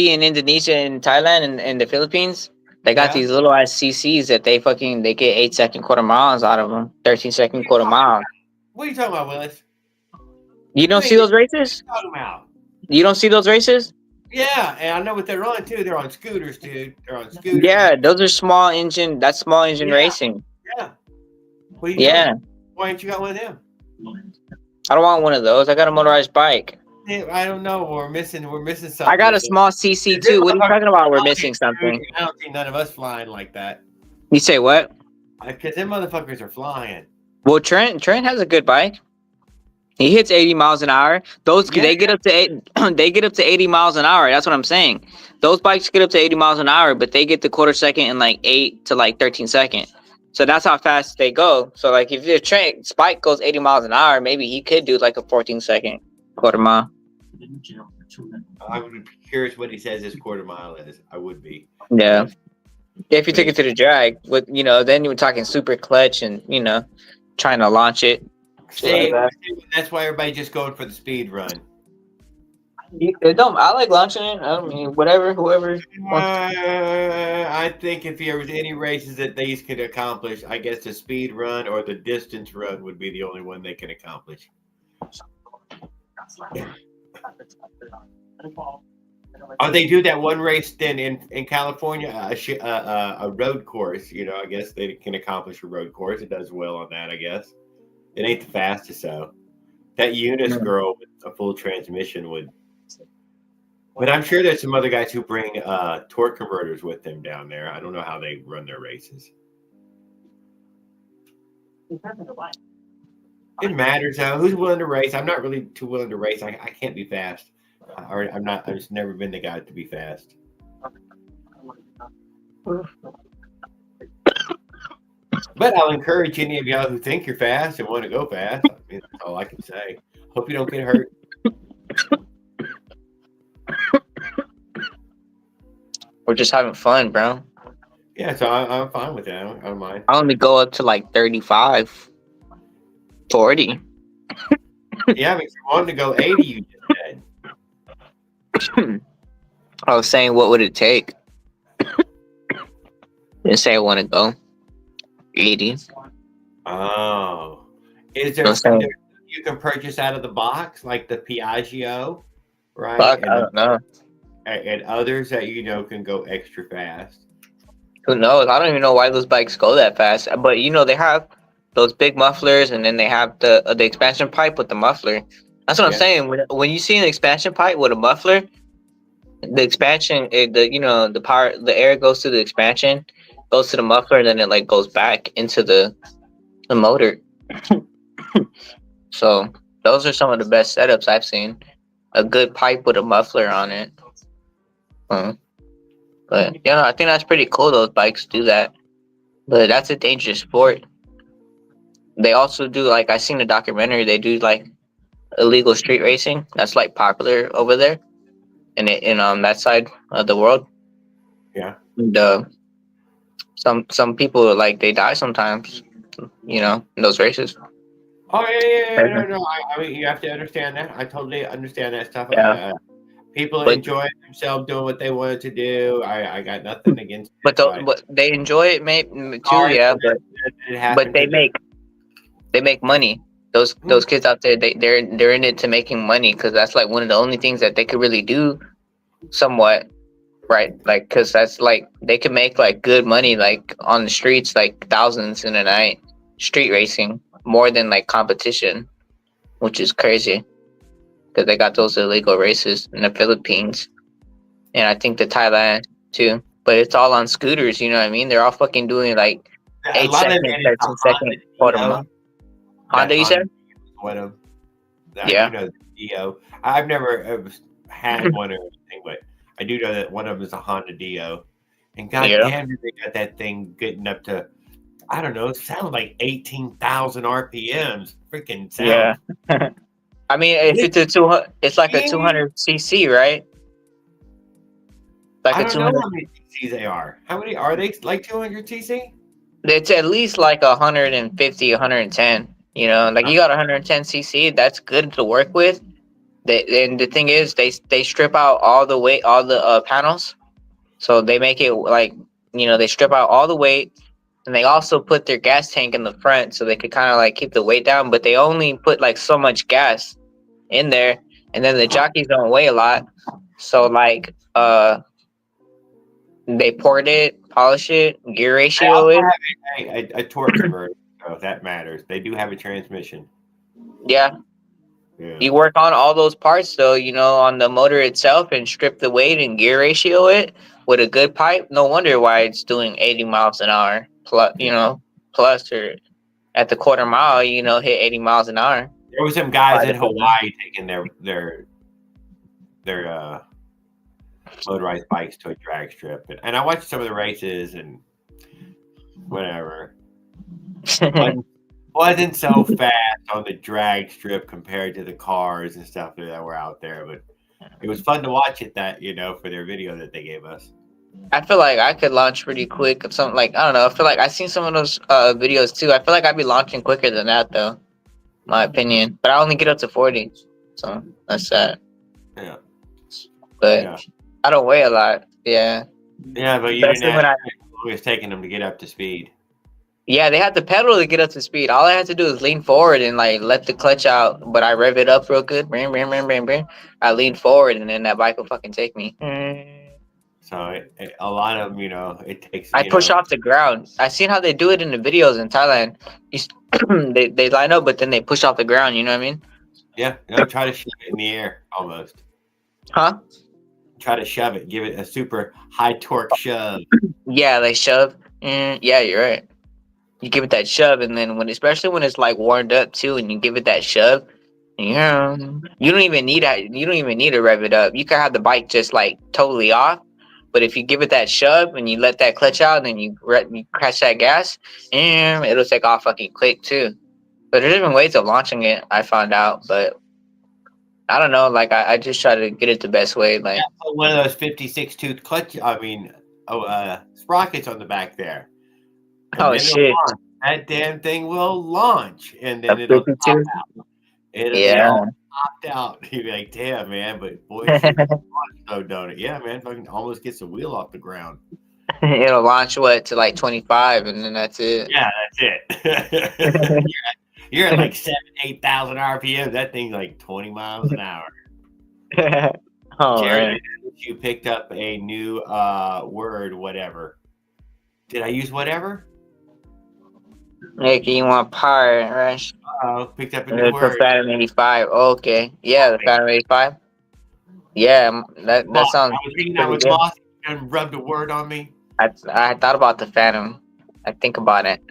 in Indonesia and Thailand and the Philippines, they got these little ass CCs that they get 8-second quarter miles out of them, 13-second quarter miles. What are you talking about, Willis? You don't see those races? What are you talking about? You don't see those races? Yeah, and I know what they're on too. They're on scooters, dude. They're on scooters. Yeah, those are small engine. That's small engine racing. Yeah. What are you doing? Why ain't you got one of them? I don't want one of those. I got a motorized bike. I don't know. We're missing something. I got a small CC too. What are you talking about? We're missing something. I don't see none of us flying like that. You say what? Because them motherfuckers are flying. Well, Trent has a good bike. He hits 80 miles an hour. They get up to they get up to 80 miles an hour. That's what I'm saying. Those bikes get up to 80 miles an hour, but they get the quarter second in like 8 to like 13 seconds. So that's how fast they go. So like if your Trent bike goes 80 miles an hour, maybe he could do like a 14-second quarter mile. I would be curious what he says his quarter mile is. I would be. Yeah. If you took it to the drag, with then you were talking super clutch and trying to launch it. See, that's why everybody's just going for the speed run. I like launching it. I mean, whoever wants. I think if there was any races that these could accomplish, I guess the speed run or the distance run would be the only one they can accomplish. Oh, they do that one race then in California, a road course. I guess they can accomplish a road course. It does well on that, I guess. It ain't the fastest, though. That Eunice girl with a full transmission would. But I'm sure there's some other guys who bring torque converters with them down there. I don't know how they run their races. It matters, though. Who's willing to race? I'm not really too willing to race. I can't be fast. I'm not. I've just never been the guy to be fast. But I'll encourage any of y'all who think you're fast and want to go fast. I mean, that's all I can say. Hope you don't get hurt. We're just having fun, bro. Yeah, so I'm fine with that. I don't mind. I only go up to like 35, 40. Yeah, but if you wanted to go 80, you just said. I was saying, what would it take? Didn't say I want to go 80. Oh, is there something you can purchase out of the box, like the Piaggio, right? Fuck, I don't know. And others that can go extra fast. Who knows? I don't even know why those bikes go that fast. But you know, they have those big mufflers, and then they have the expansion pipe with the muffler. That's what I'm Yeah. saying. When you see an expansion pipe with a muffler, the expansion, the you know, the power, the air goes to the expansion, goes to the muffler, and then it like goes back into the motor. So those are some of the best setups I've seen. A good pipe with a muffler on it. Uh, but you know, I think that's pretty cool. Those bikes do that. But that's a dangerous sport. They also do like I seen a documentary. They do like illegal street racing. That's like popular over there in that side of the world. Yeah. And, some people like they die sometimes. You know, in those races. Oh yeah. No, no. I mean, you have to understand that. I totally understand that stuff. Yeah, People but enjoy themselves doing what they wanted to do. I got nothing against it, but but they enjoy it, too. sorry Yeah, for that it but happened to them. they make money. Those kids out there, they're in it to making money because that's like one of the only things that they could really do somewhat, right? Like because that's like they can make like good money like on the streets, like thousands in a night, street racing more than like competition, which is crazy because they got those illegal races in the Philippines and I think the Thailand too. But it's all on scooters, you know what I mean? They're all fucking doing like A eight lot of second, it is a 13-second Honda quarter Dio. mile. That Honda, you Honda said? Dio is one of. I do Yeah, know the Dio. I've never had one or anything, but I do know that one of them is a Honda Dio. And yeah, goddamn, did they got that thing getting up to, I don't know, it sounded like 18,000 RPMs. Freaking yeah. sounds. I mean, if it's a 200, it's like a 200 cc, right? Like I a don't know 200. how many TCs they are. How many are they? Like 200 TC? It's at least like 150, 110. You know, like you got 110 cc. That's good to work with. And the thing is, they strip out all the weight, all the panels. So they make it like they strip out all the weight, and they also put their gas tank in the front so they could kind of like keep the weight down. But they only put like so much gas in there, and then the jockeys don't weigh a lot. So like they poured it, polish it, gear They ratio also it. have a torque converter, so if that matters. They do have a transmission. Yeah, Yeah. you work on all those parts though, on the motor itself and strip the weight and gear ratio it with a good pipe. No wonder why it's doing 80 miles an hour plus, Yeah. plus or at the quarter mile, hit 80 miles an hour. There were some guys By in the quarter. Hawaii taking their motorized bikes to a drag strip, and I watched some of the races and whatever. Wasn't so fast on the drag strip compared to the cars and stuff that were out there, but it was fun to watch it for their video that they gave us. I feel like I could launch pretty quick. Of something like I don't know. I feel like I've seen some of those videos too. I feel like I'd be launching quicker than that though, my opinion. But I only get up to 40, so that's sad. Yeah. But Yeah. I don't weigh a lot. Yeah. Yeah, but you Especially didn't when have always taking them to get up to speed. Yeah, they had to pedal to get up to speed. All I had to do is lean forward and like let the clutch out, but I rev it up real good. Bam, bam, bam, bam, bam. I lean forward and then that bike will fucking take me. So a lot of them, it takes, I push off the ground. I seen how they do it in the videos in Thailand. They line up, but then they push off the ground. You know what I mean? yeah, try to shove it in the air almost. Huh? Try to shove it, give it a super high torque shove. Yeah, they shove. Yeah, you're right. You give it that shove, and then especially when it's like warmed up too, and you give it that shove, yeah, you don't even need that. You don't even need to rev it up. You can have the bike just like totally off, but if you give it that shove and you let that clutch out, and then you crash that gas, and it'll take off fucking quick too. But there's different ways of launching it. I found out, but I don't know. Like I just try to get it the best way. Yeah, Like put one of those 56 tooth sprockets on the back there. And oh then it'll shit, launch. That damn thing will launch, and a then it'll top 52. out. It'll get Yeah. all topped out. You'd be like, damn, man, but boy, shit can launch though, don't it? Yeah, man, fucking almost gets the wheel off the ground. It'll launch to like 25, and then that's it. Yeah, that's it. you're at like 8,000 RPM. That thing's like 20 miles an hour. Oh Jared, man. you picked up a new word, whatever. Did I use whatever? Like you want power, right? Oh, picked up a And new then for word. Phantom 85. Okay. Yeah, the Phantom 85. Yeah, that Moss. I sounds was hanging out pretty with good. Moss and rubbed a word on me. I thought about the Phantom. I think about it.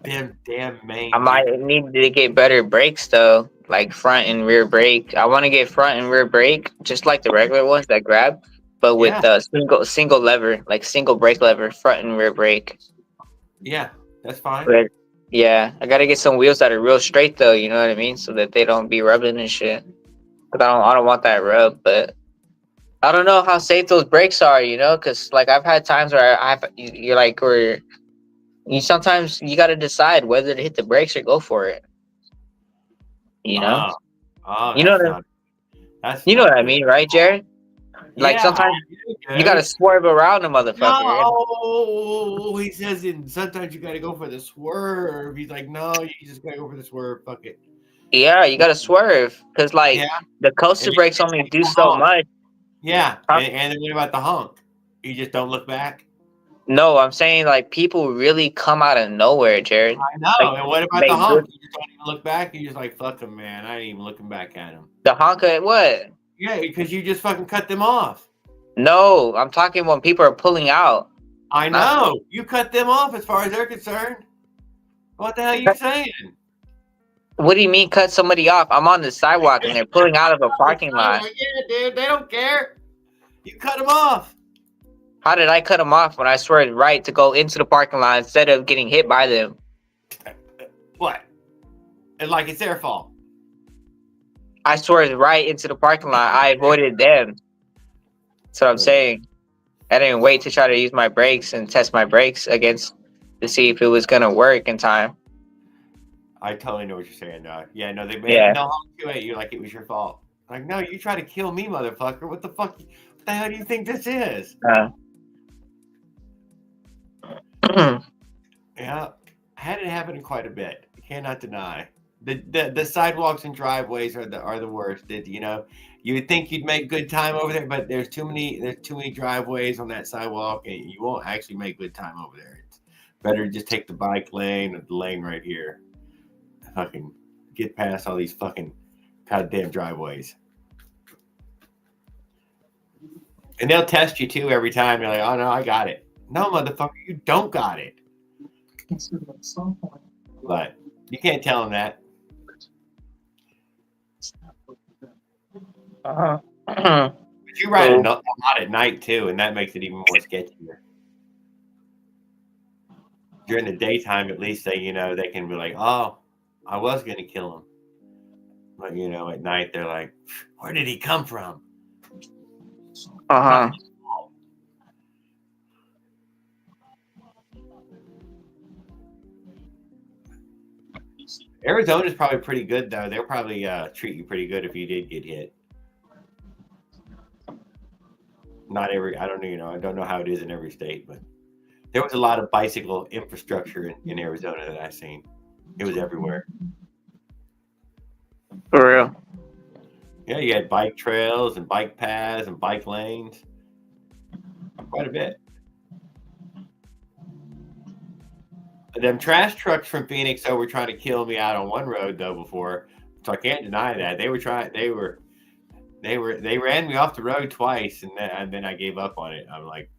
Damn I main might dude. need to get better brakes though, like front and rear brake. I want to get front and rear brake, just like the regular ones that grab, but with Yeah, the single lever, like single brake lever, front and rear brake. yeah, that's fine. But yeah, I gotta get some wheels that are real straight though. You know what I mean, so that they don't be rubbing and shit. But I don't want that rub. But I don't know how safe those brakes are. You know, because like I've had times where you're like where you sometimes you gotta decide whether to hit the brakes or go for it. You know. Oh, oh, You know what that's You know not what I good. mean, right, Jared? Like Yeah, sometimes I you do. gotta swerve around the motherfucker. No, he says it. Sometimes you got to go for the swerve. He's like, no, you just got to go for the swerve. Fuck it. Yeah, you gotta swerve because Yeah, like the and coaster then brakes you only take do the so honk. much. Yeah, Huh? and then what about the honk? You just don't look back. No, I'm saying like people really come out of nowhere, Jared. I know. Like And what about the make good honk? You just don't even look back. You're just like, fuck him, man. I ain't even looking back at him. the honka. What? Yeah, because you just fucking cut them off. No, I'm talking when people are pulling out. I Not know. You cut them off as far as they're concerned. What the hell are you saying? what do you mean cut somebody off? I'm on the sidewalk and they're pulling out of a parking lot. Yeah, dude, they don't care. You cut them off. How did I cut them off when I swerved right to go into the parking lot instead of getting hit by them? What? And like it's their fault. I swerved right into the parking lot. I avoided them. That's what I'm saying. I didn't wait to try to use my brakes and test my brakes against to see if it was gonna work in time. I totally know what you're saying now. Yeah, no, they made Yeah. no honk you at you like it was your fault. Like, no, you try to kill me, motherfucker. What the fuck? What the hell do you think this is? Yeah, had it happen quite a bit. Cannot deny. The sidewalks and driveways are the worst. You know, you would think you'd make good time over there, but there's too many driveways on that sidewalk, and you won't actually make good time over there. It's better to just take the bike lane or the lane right here. Fucking get past all these fucking goddamn driveways. And they'll test you too every time. You're like, oh no, I got it. No, motherfucker, you don't got it. But you can't tell them that. But you ride a lot at night too, and that makes it even more sketchier. During the daytime, at least they can be like, oh, I was gonna kill him. But at night they're like, where did he come from? Arizona's probably pretty good though. They'll probably treat you pretty good if you did get hit. Not every, I don't know how it is in every state, but there was a lot of bicycle infrastructure in Arizona that I've seen. It was everywhere. For real. Yeah, you had bike trails and bike paths and bike lanes. Quite a bit. Them trash trucks from Phoenix though were trying to kill me out on one road though before, so I can't deny that they ran me off the road twice, and then I gave up on it. I'm like,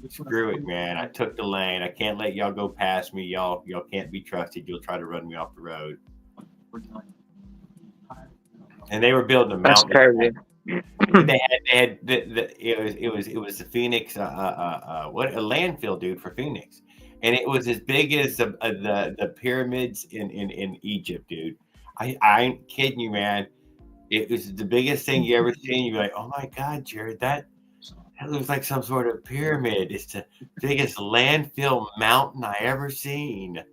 screw it, man. I took the lane. I can't let y'all go past me. Y'all can't be trusted. You'll try to run me off the road. And they were building a mountain. That's crazy. It was the Phoenix a landfill, dude, for Phoenix. And it was as big as the pyramids in Egypt, dude. I ain't kidding you, man. It was the biggest thing you ever seen. You'd be like, oh my God, Jared, that looks like some sort of pyramid. It's the biggest landfill mountain I ever seen.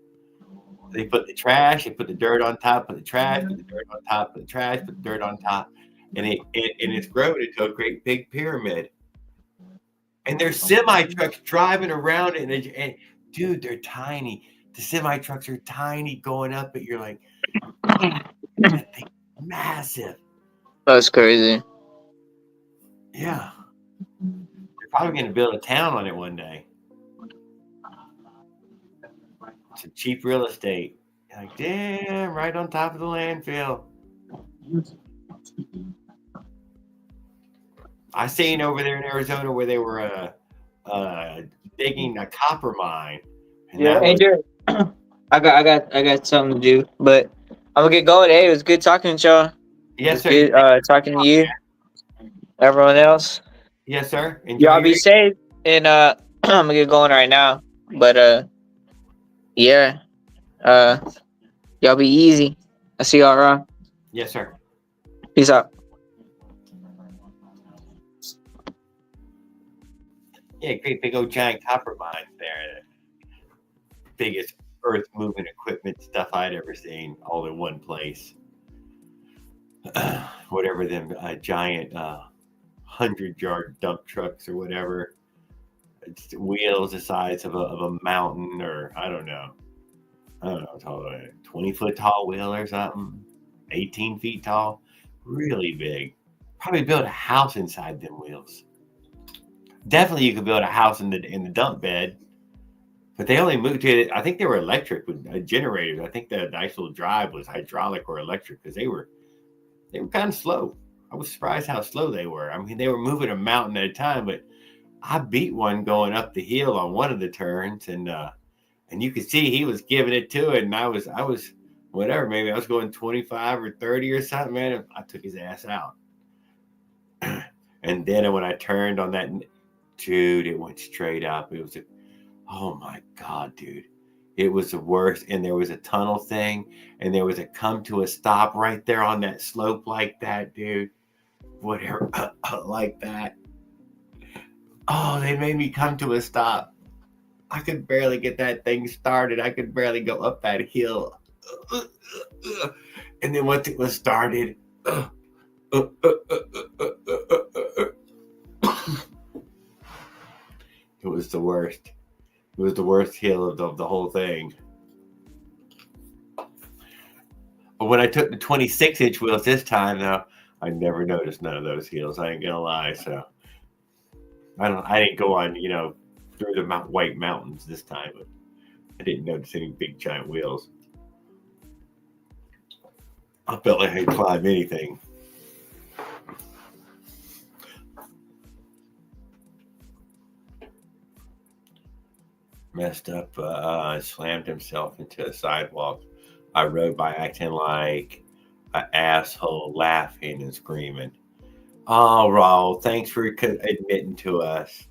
They put the trash, they put the dirt on top, put the trash, put the dirt on top, put the trash, put the dirt on top, and it's grown into a great big pyramid. And there's semi trucks driving around it, and dude, they're tiny. The semi trucks are tiny going up it. You're like, that thing's massive. That's crazy. Yeah. Probably going to build a town on it one day. It's a cheap real estate. Like, damn, right on top of the landfill. I seen over there in Arizona where they were digging a copper mine. And Yeah, Andrew, I got something to do, but I'm gonna get going. Hey, it was good talking to y'all. Yes, sir. Good talking to you, everyone else. Yes, sir. Enjoy Y'all your be safe, and I'm gonna get going right now. But yeah, y'all be easy. I see y'all around. Yes, sir. Peace out. Yeah, great big old giant copper mines there. The biggest earth moving equipment stuff I'd ever seen, all in one place. Whatever them giant 100-yard dump trucks or whatever. It's wheels the size of a mountain, or I don't know, tall, 20-foot tall wheel or something, 18 feet tall, really big. Probably build a house inside them wheels. Definitely, you could build a house in the dump bed, but they only moved to it. I think they were electric with generators. I think the actual drive was hydraulic or electric because they were kind of slow. I was surprised how slow they were. I mean, they were moving a mountain at a time, but I beat one going up the hill on one of the turns, and you could see he was giving it to it, and I was whatever, maybe I was going 25 or 30 or something, man. I took his ass out. And then when I turned on that, dude, it went straight up. It was oh my God, dude. It was the worst. And there was a tunnel thing, and there was a come to a stop right there on that slope like that, dude. Whatever, like that. Oh, they made me come to a stop. I could barely get that thing started. I could barely go up that hill. And then once it was started, it was the worst. It was the worst hill of the whole thing. But when I took the 26-inch wheels this time, though, I never noticed none of those hills. I ain't gonna lie. So I didn't go on, through the White Mountains this time, but I didn't notice any big giant wheels. I felt like I could climb anything. Messed up, slammed himself into a sidewalk. I rode by acting like an asshole, laughing and screaming. Oh, Raul, thanks for admitting to us.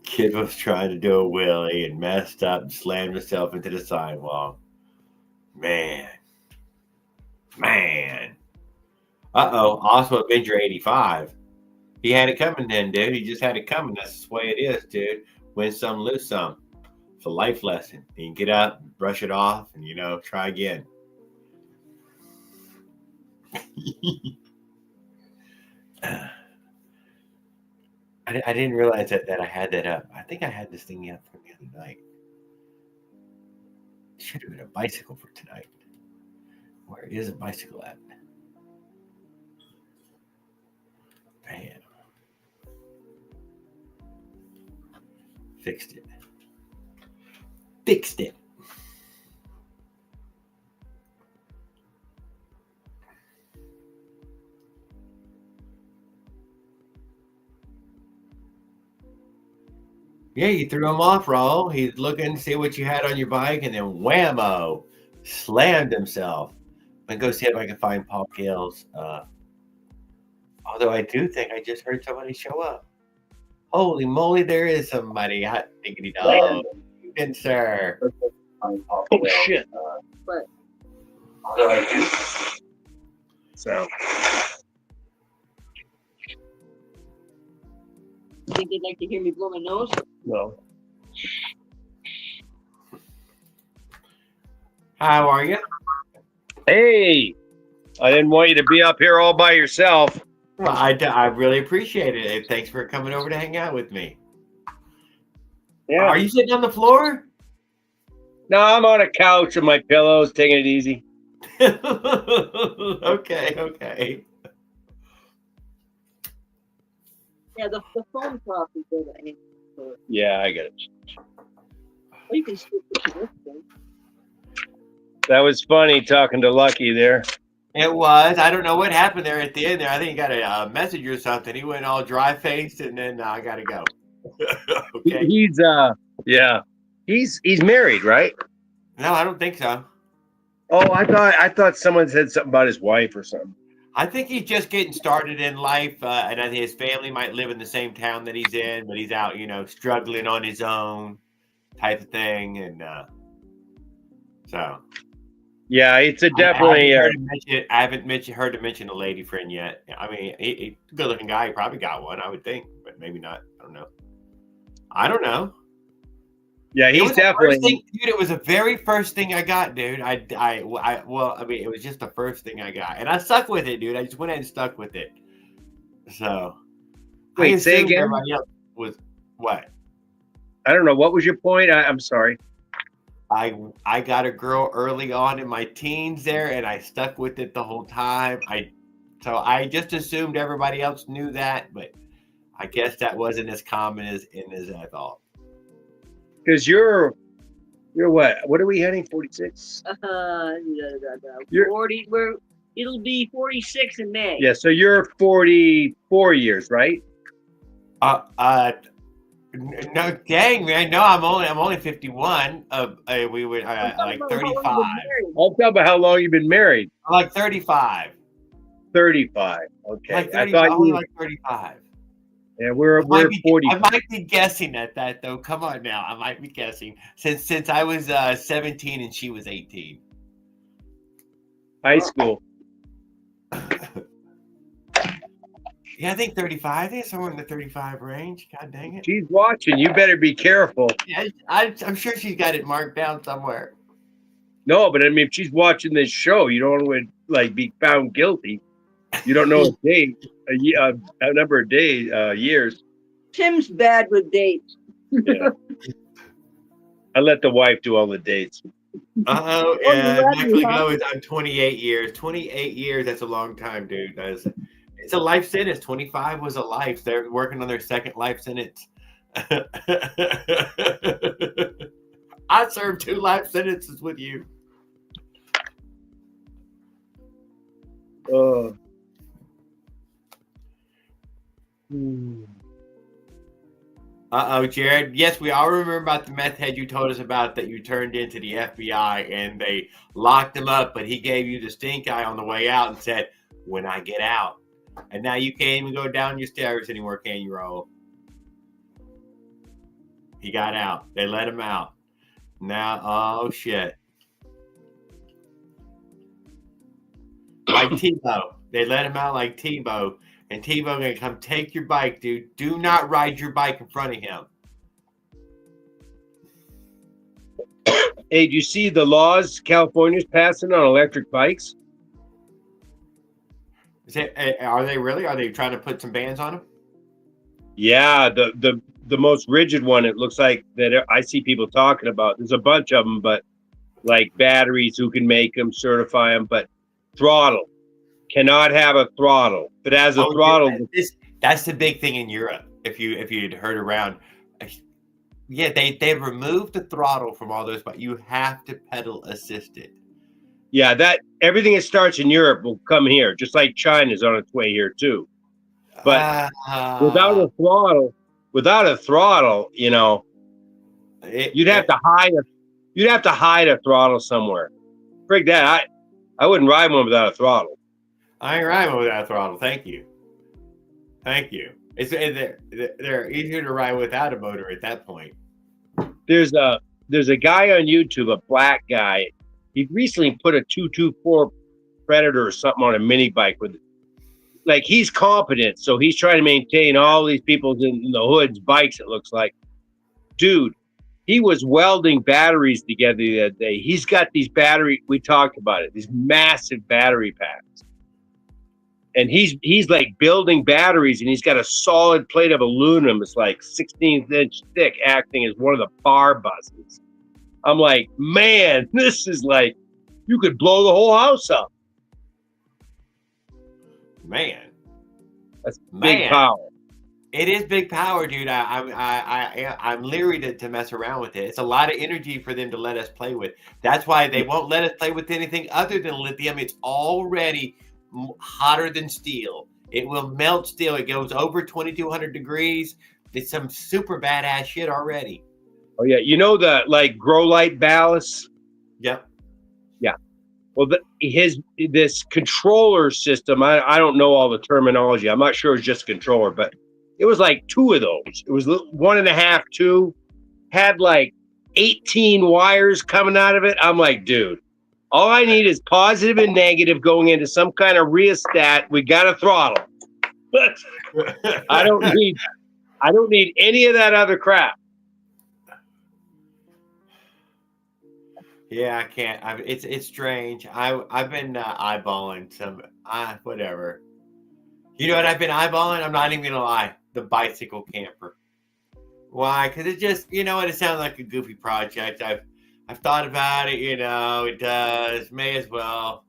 Kid was trying to do a wheelie and messed up and slammed himself into the sidewalk. Man. Uh-oh. Also, Avenger 85. He had it coming then, dude. He just had it coming. That's the way it is, dude. Win some, lose some. It's a life lesson. You can get up, brush it off, and, try again. I didn't realize that I had that up. I think I had this thing up from the other night. It should have been a bicycle for tonight. Where is a bicycle at? Bam. Fixed it. Yeah, you threw him off, Raul. He's looking to see what you had on your bike, and then whammo, slammed himself. I'm going to go see if I can find Paul Gale's. Although I do think I just heard somebody show up. Holy moly, there is somebody. Hot diggity dog. Evening, sir. Oh, shit. What? Although I do. So. You think you'd like to hear me blow my nose? No. How are you? Hey, I didn't want you to be up here all by yourself. Well, I really appreciate it. Thanks for coming over to hang out with me. Yeah. Are you sitting on the floor? No, I'm on a couch with my pillows, taking it easy. Okay. Yeah, the phone copy that I need for it. Yeah, I get it. Or you can switch it to this thing. That was funny talking to Lucky there. It was. I don't know what happened there at the end there. I think he got a message or something. He went all dry faced, and then I got to go. Okay. He's yeah. He's married, right? No, I don't think so. Oh, I thought someone said something about his wife or something. I think he's just getting started in life, and I think his family might live in the same town that he's in, but he's out, struggling on his own, type of thing, and so. Yeah, it's a definitely. I haven't heard him mention a lady friend yet. I mean, he good-looking guy. He probably got one, I would think, but maybe not. I don't know. Yeah, he's definitely. Dude, it was the very first thing I got, dude. It was just the first thing I got, and I stuck with it, dude. I just went ahead and stuck with it. So, wait, say again. Everybody else was what? I don't know. What was your point? I'm sorry. I got a girl early on in my teens there, and I stuck with it the whole time. So I just assumed everybody else knew that, but I guess that wasn't as common as I thought. Because you're what? What are we heading? 46. 40. It'll be 46 in May. Yeah, so you're 44 years, right? No, dang man, no, I'm only 51. We were like 35. I'm talking about how long you've been married. I'm like 35. 35. Okay. Like 35. Only like 35. Yeah, we're 40. I might be guessing at that though. Come on now, I might be guessing since I was 17 and she was 18. High school. Yeah, I think 35. I think somewhere in the 35 range. God dang it. She's watching. You better be careful. Yeah, I'm sure she's got it marked down somewhere. No, but I mean, if she's watching this show, you don't want to be found guilty. You don't know a date, a number of days, years. Tim's bad with dates. Yeah. I let the wife do all the dates. Oh, yeah. Actually, I'm 28 years. 28 years. That's a long time, dude. It's a life sentence. 25 was a life. They're working on their second life sentence. I served 2 life sentences with you. Jared. Yes, we all remember about the meth head you told us about that you turned into the FBI and they locked him up, but he gave you the stink eye on the way out and said, "When I get out." And now you can't even go down your stairs anymore, can you, Raul? He got out. They let him out. Now, oh shit. Like Tebow. They let him out like Tebow. And Tebow gonna come take your bike, dude. Do not ride your bike in front of him. Hey, do you see the laws California's passing on electric bikes? Are they really? Are they trying to put some bans on them? Yeah, the most rigid one, it looks like that I see people talking about. There's a bunch of them, but like batteries, who can make them, certify them, but throttle. Cannot have a throttle. If it has a throttle. That's the big thing in Europe. If you'd heard around, yeah, they removed the throttle from all those, but you have to pedal assisted. Yeah, that everything that starts in Europe will come here, just like China's on its way here too. But without a throttle, you'd have to hide a throttle somewhere. Frig that. I wouldn't ride one without a throttle. I ain't riding without a throttle. Thank you. They're easier to ride without a motor at that point. There's a guy on YouTube, a black guy. He recently put a 224 Predator or something on a mini bike with, he's competent, so he's trying to maintain all these people's in the hood's bikes. It looks like, dude, he was welding batteries together the other day. He's got these we talked about it, these massive battery packs. And he's building batteries, and he's got a solid plate of aluminum. It's like 16-inch thick, acting as one of the bar buses. I'm like, man, this is like, you could blow the whole house up. Man. That's big power. It is big power, dude. I'm leery to mess around with it. It's a lot of energy for them to let us play with. That's why they won't let us play with anything other than lithium. It's already hotter than steel. It will melt steel. It goes over 2,200 degrees. It's some super badass shit already. Oh yeah, you know the like grow light ballast. Yep. Yeah. Well, this controller system. I don't know all the terminology. I'm not sure it's just a controller, but it was like 2 of those. It was 1.5, 2. Had like 18 wires coming out of it. I'm like, dude, all I need is positive and negative going into some kind of rheostat. We got a throttle. But I don't need any of that other crap. Yeah, I can't. It's strange. I've been eyeballing some whatever. You know what I've been eyeballing? I'm not even gonna lie. The bicycle camper. Why? Because it just, you know what? It sounds like a goofy project. I've thought about it. You know, it does. May as well.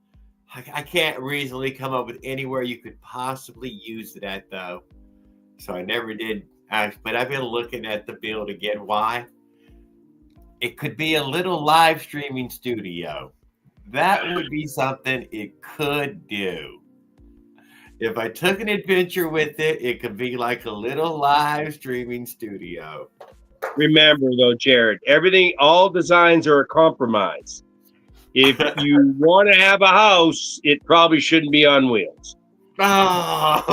I can't reasonably come up with anywhere you could possibly use it at though. So I never did. But I've been looking at the build again. Why? It could be a little live streaming studio. That would be something it could do. If I took an adventure with it, it could be like a little live streaming studio. Remember though, Jared, all designs are a compromise. If you want to have a house, it probably shouldn't be on wheels. Oh.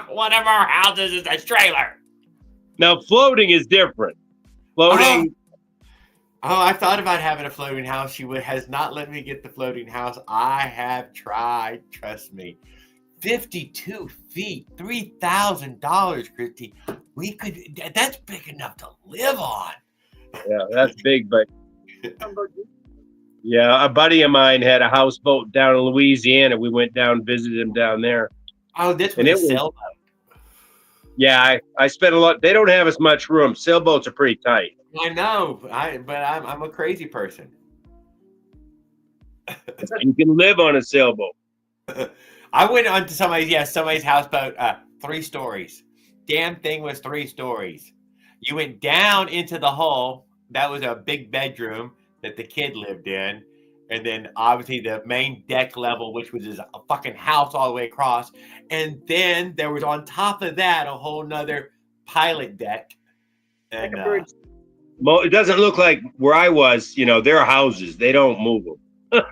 One of our houses is a trailer. Now, floating is different. Floating. Oh, I thought about having a floating house. She has not let me get the floating house. I have tried. Trust me. 52 feet, $3,000, Christy. That's big enough to live on. Yeah, that's big, but yeah, a buddy of mine had a houseboat down in Louisiana. We went down and visited him down there. Oh, this was a sailboat. Yeah, I spent a lot. They don't have as much room. Sailboats are pretty tight. I know, but I'm a crazy person. You can live on a sailboat. I went onto somebody's houseboat, 3 stories. Damn thing was 3 stories. You went down into the hull. That was a big bedroom that the kid lived in. And then obviously the main deck level, which was a fucking house all the way across. And then there was on top of that a whole nother pilot deck. And it doesn't look like where I was, there are houses. They don't move them.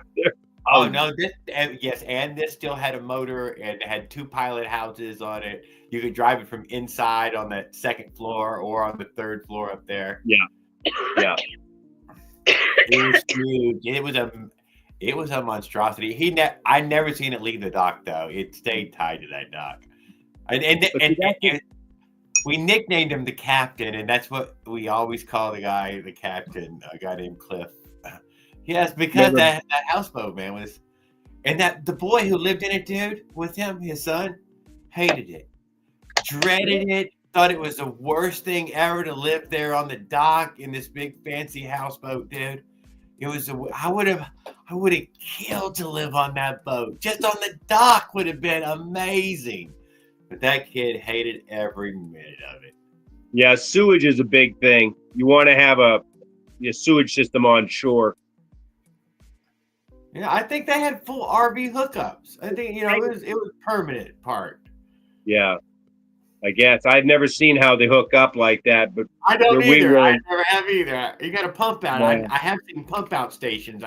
Oh no, this still had a motor and had 2 pilot houses on it. You could drive it from inside on the 2nd floor or on the 3rd floor up there. Yeah. It was huge. It was a monstrosity. I never seen it leave the dock though. It stayed tied to that dock. And we nicknamed him the captain, and that's what we always call the guy, the captain, a guy named Cliff. Yes, because that houseboat, man, was, and that the boy who lived in it, dude, with him, his son, hated it, dreaded it, thought it was the worst thing ever to live there on the dock in this big fancy houseboat, dude. It was I would have killed to live on that boat. Just on the dock would have been amazing. But that kid hated every minute of it. Yeah, sewage is a big thing. You want to have a sewage system on shore. Yeah, I think they had full RV hookups. I think it was permanent part. Yeah, I guess I've never seen how they hook up like that, but I don't either. I never have either. You got to pump out. Yeah. I have seen pump out stations.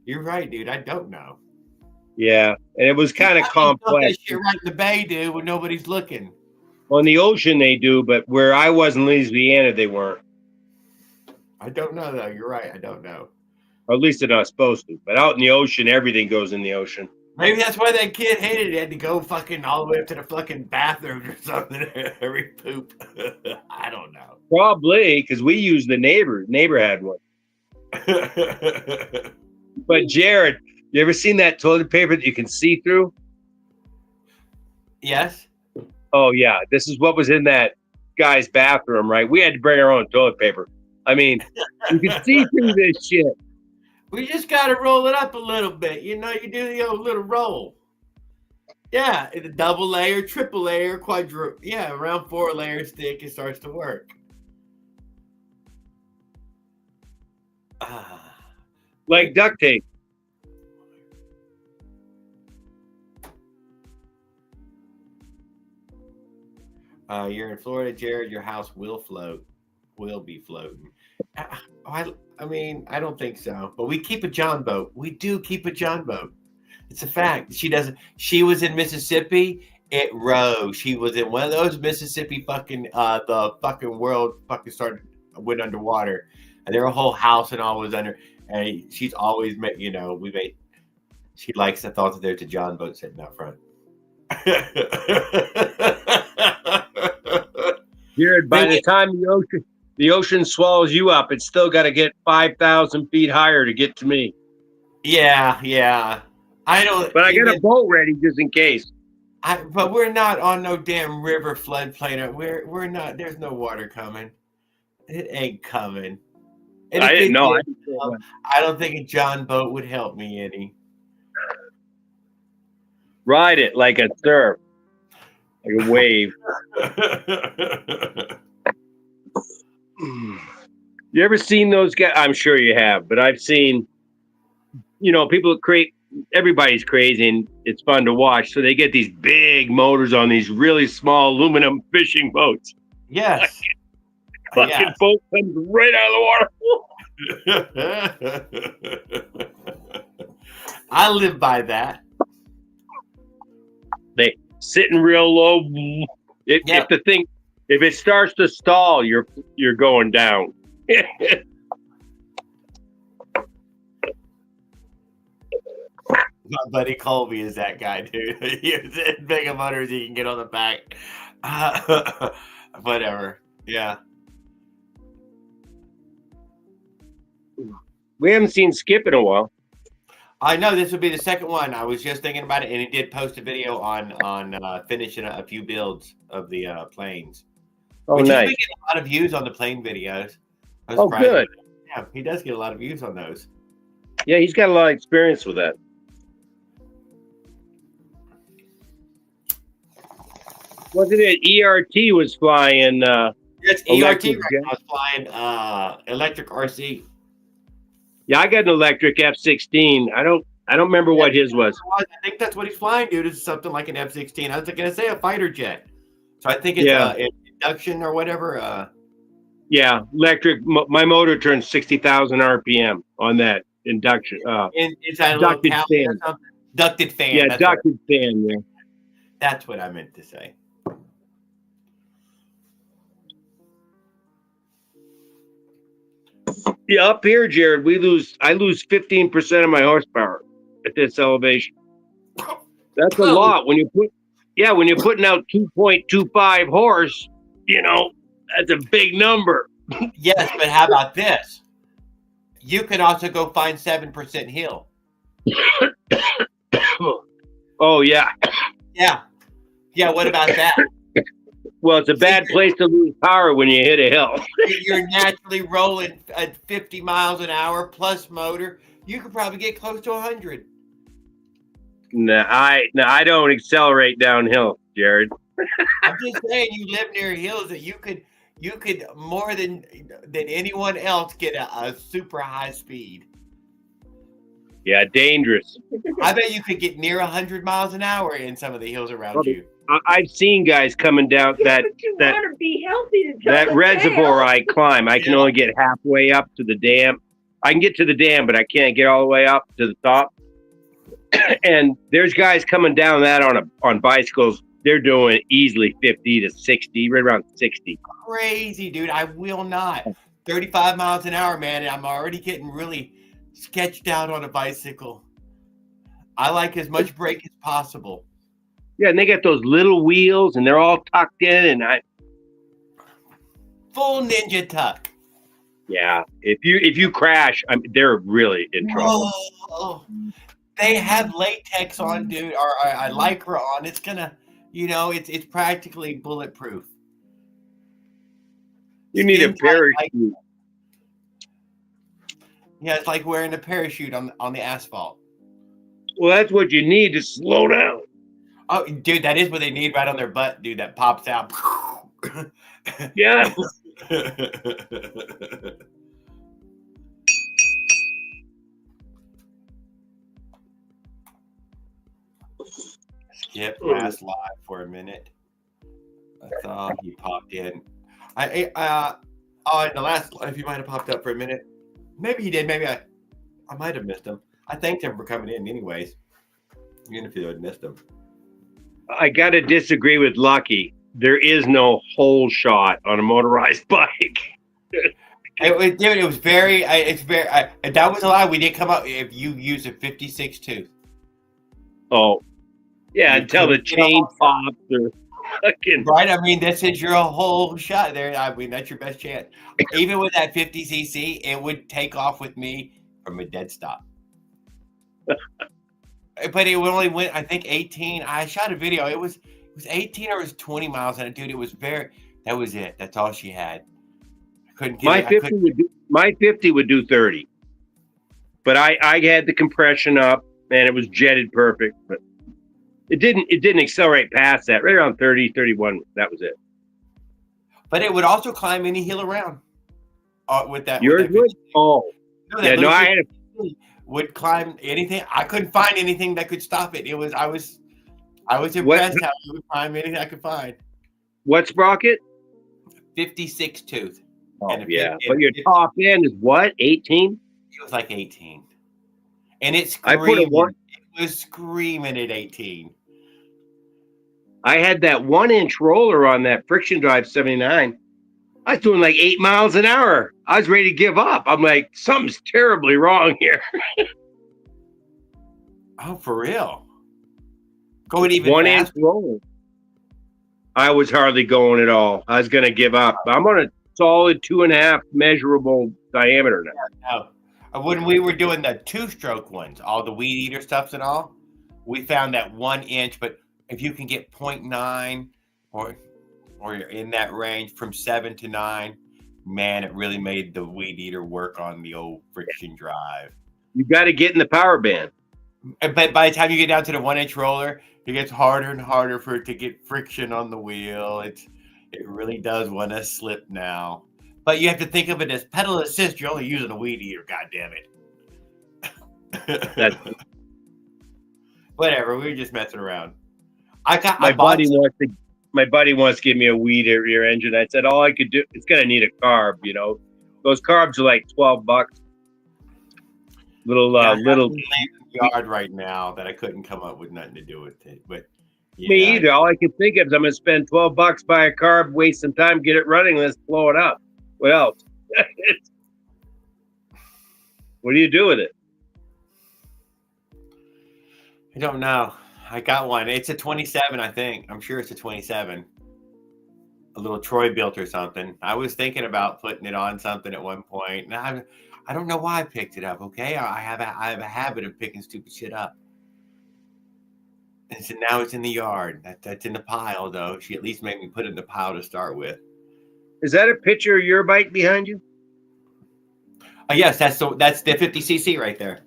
You're right, dude. I don't know. Yeah, and it was kind of complex. Shit right in the bay, dude, when nobody's looking. Well, in the ocean they do, but where I was in Louisiana, they weren't. I don't know though. You're right. I don't know. Or at least they're not supposed to. But out in the ocean, everything goes in the ocean. Maybe that's why that kid hated it. He had to go fucking all the way up to the fucking bathroom or something every poop. I don't know. Probably because we used the neighbor. Neighbor had one. But Jared, you ever seen that toilet paper that you can see through? Yes. Oh yeah, this is what was in that guy's bathroom, right? We had to bring our own toilet paper. I mean, you can see through this shit. We just got to roll it up a little bit. You do the old little roll. Yeah, the double layer, triple layer, yeah, around 4 layer stick, it starts to work. Ah, Like duct tape. You're in Florida, Jared. Your house will float, will be floating. I mean, I don't think so, but we keep a John boat. We do keep a John boat. It's a fact. She doesn't. She was in Mississippi. It rose. She was in one of those Mississippi fucking. The fucking world fucking went underwater, and their whole house and all was under. And she's always made. You know, we made. She likes the thought that there's a John boat sitting out front. Jared, by the time the ocean swallows you up, it's still got to get 5,000 feet higher to get to me. Yeah. I don't. But I got a boat ready just in case. But we're not on no damn river floodplain. We're not. There's no water coming. It ain't coming. And I didn't know. I don't think a John boat would help me any. Ride it like a surf, like a wave. You ever seen those guys? I'm sure you have, but I've seen, people everybody's crazy and it's fun to watch. So they get these big motors on these really small aluminum fishing boats. Yes. Fucking boat comes right out of the water. I live by that. They sitting real low. If it starts to stall, you're going down. My buddy Colby is that guy, dude. He's as big a motor as he can get on the back. Whatever. Yeah. We haven't seen Skip in a while. I know this would be the second one. I was just thinking about it, and he did post a video on finishing a few builds of the planes. Oh, nice! He's been getting a lot of views on the plane videos. Oh, good. Yeah, he does get a lot of views on those. Yeah, he's got a lot of experience with that. Wasn't it ERT was flying? It's ERT right now. It's flying electric RC. Yeah, I got an electric F-16. I don't remember what his was. I think that's what he's flying, dude. It's something like an F-16. I was going to say a fighter jet. So I think it's induction or whatever. Yeah, electric. My motor turns 60,000 RPM on that induction. Is that a ducted fan? Or something? Ducted fan. Yeah, ducted fan. Yeah, that's what I meant to say. Yeah, up here, Jared, I lose 15% of my horsepower at this elevation. That's a lot when you're putting out 2.25 horse, that's a big number. Yes, but how about this? You can also go find 7% hill. Oh yeah. Yeah, what about that? Well, it's a bad place to lose power when you hit a hill. You're naturally rolling at 50 miles an hour plus motor. You could probably get close to 100. No, I don't accelerate downhill, Jared. I'm just saying, you live near hills that you could more than anyone else get a super high speed. Yeah, dangerous. I bet you could get near 100 miles an hour in some of the hills around you. I've seen guys coming down that reservoir I climb. I can only get halfway up to the dam. I can get to the dam, but I can't get all the way up to the top. And there's guys coming down that on bicycles. They're doing easily 50 to 60, right around 60. Crazy, dude. I will not. 35 miles an hour, man. I'm already getting really sketched out on a bicycle. I like as much brake as possible. Yeah, and they got those little wheels, and they're all tucked in, and full ninja tuck. Yeah, if you crash, they're really in trouble. Oh, they have latex on, dude, or lycra on. It's gonna, it's practically bulletproof. You need a parachute. Yeah, it's like wearing a parachute on the asphalt. Well, that's what you need to slow down. Oh, dude, that is what they need right on their butt, dude. That pops out. Yeah. Skip last live for a minute. I thought he popped in. In the last live, he might have popped up for a minute. Maybe he did. Maybe I might have missed him. I thanked him for coming in, anyways. Even if you had missed him. I got to disagree with Lucky. There is no hole shot on a motorized bike. It was very. That was a lie. We did come up. If you use a 56 tooth. Oh, yeah, until the chain pops or fucking. Right. I mean, this is your whole shot there. I mean, that's your best chance. Even with that 50cc, it would take off with me from a dead stop. But it only went, I think, 18. I shot a video. It was 18 or it was 20 miles on it, dude. It was very. That was it. That's all she had. I couldn't get my 50 would do 30. But I had the compression up and it was jetted perfect. But it didn't accelerate past that. Right around 30, 31. That was it. But it would also climb any hill around. With that. Yours would? Oh. No, I had would climb anything. I couldn't find anything that could stop it. I was impressed how it would climb anything I could find. What sprocket? 56 tooth. Oh, yeah. But your top end is what? 18? It was like 18. And it screamed. It was screaming at 18. I had that 1-inch roller on that friction drive 79. I was doing like 8 miles an hour. I was ready to give up. I'm like, something's terribly wrong here. Oh, for real? Going even 1-inch roller. I was hardly going at all. I was going to give up. I'm on a solid 2.5 measurable diameter now. No. When we were doing the 2-stroke ones, all the weed eater stuffs and all, we found that 1 inch. But if you can get 0.9 or you're in that range from 7 to 9, man, it really made the weed eater work on the old friction drive. You got to get in the power band. But by the time you get down to the 1-inch roller, it gets harder and harder for it to get friction on the wheel. It really does want to slip now. But you have to think of it as pedal assist. You're only using a weed eater. God damn it. Whatever. We were just messing around. My buddy wants to give me a weed eater engine. I said all I could do. It's gonna need a carb. You know, those carbs are like $12. Little yard right now that I couldn't come up with nothing to do with it. But yeah. Me either. All I can think of is I'm gonna spend $12, buy a carb, waste some time, get it running, let's blow it up. What else? What do you do with it? I don't know. I got one. It's a 27, I think. I'm sure it's a 27. A little Troy built or something. I was thinking about putting it on something at one point. And I don't know why I picked it up, okay? I have a habit of picking stupid shit up. And so now it's in the yard. That's in the pile, though. She at least made me put it in the pile to start with. Is that a picture of your bike behind you? Yes, that's the 50cc right there.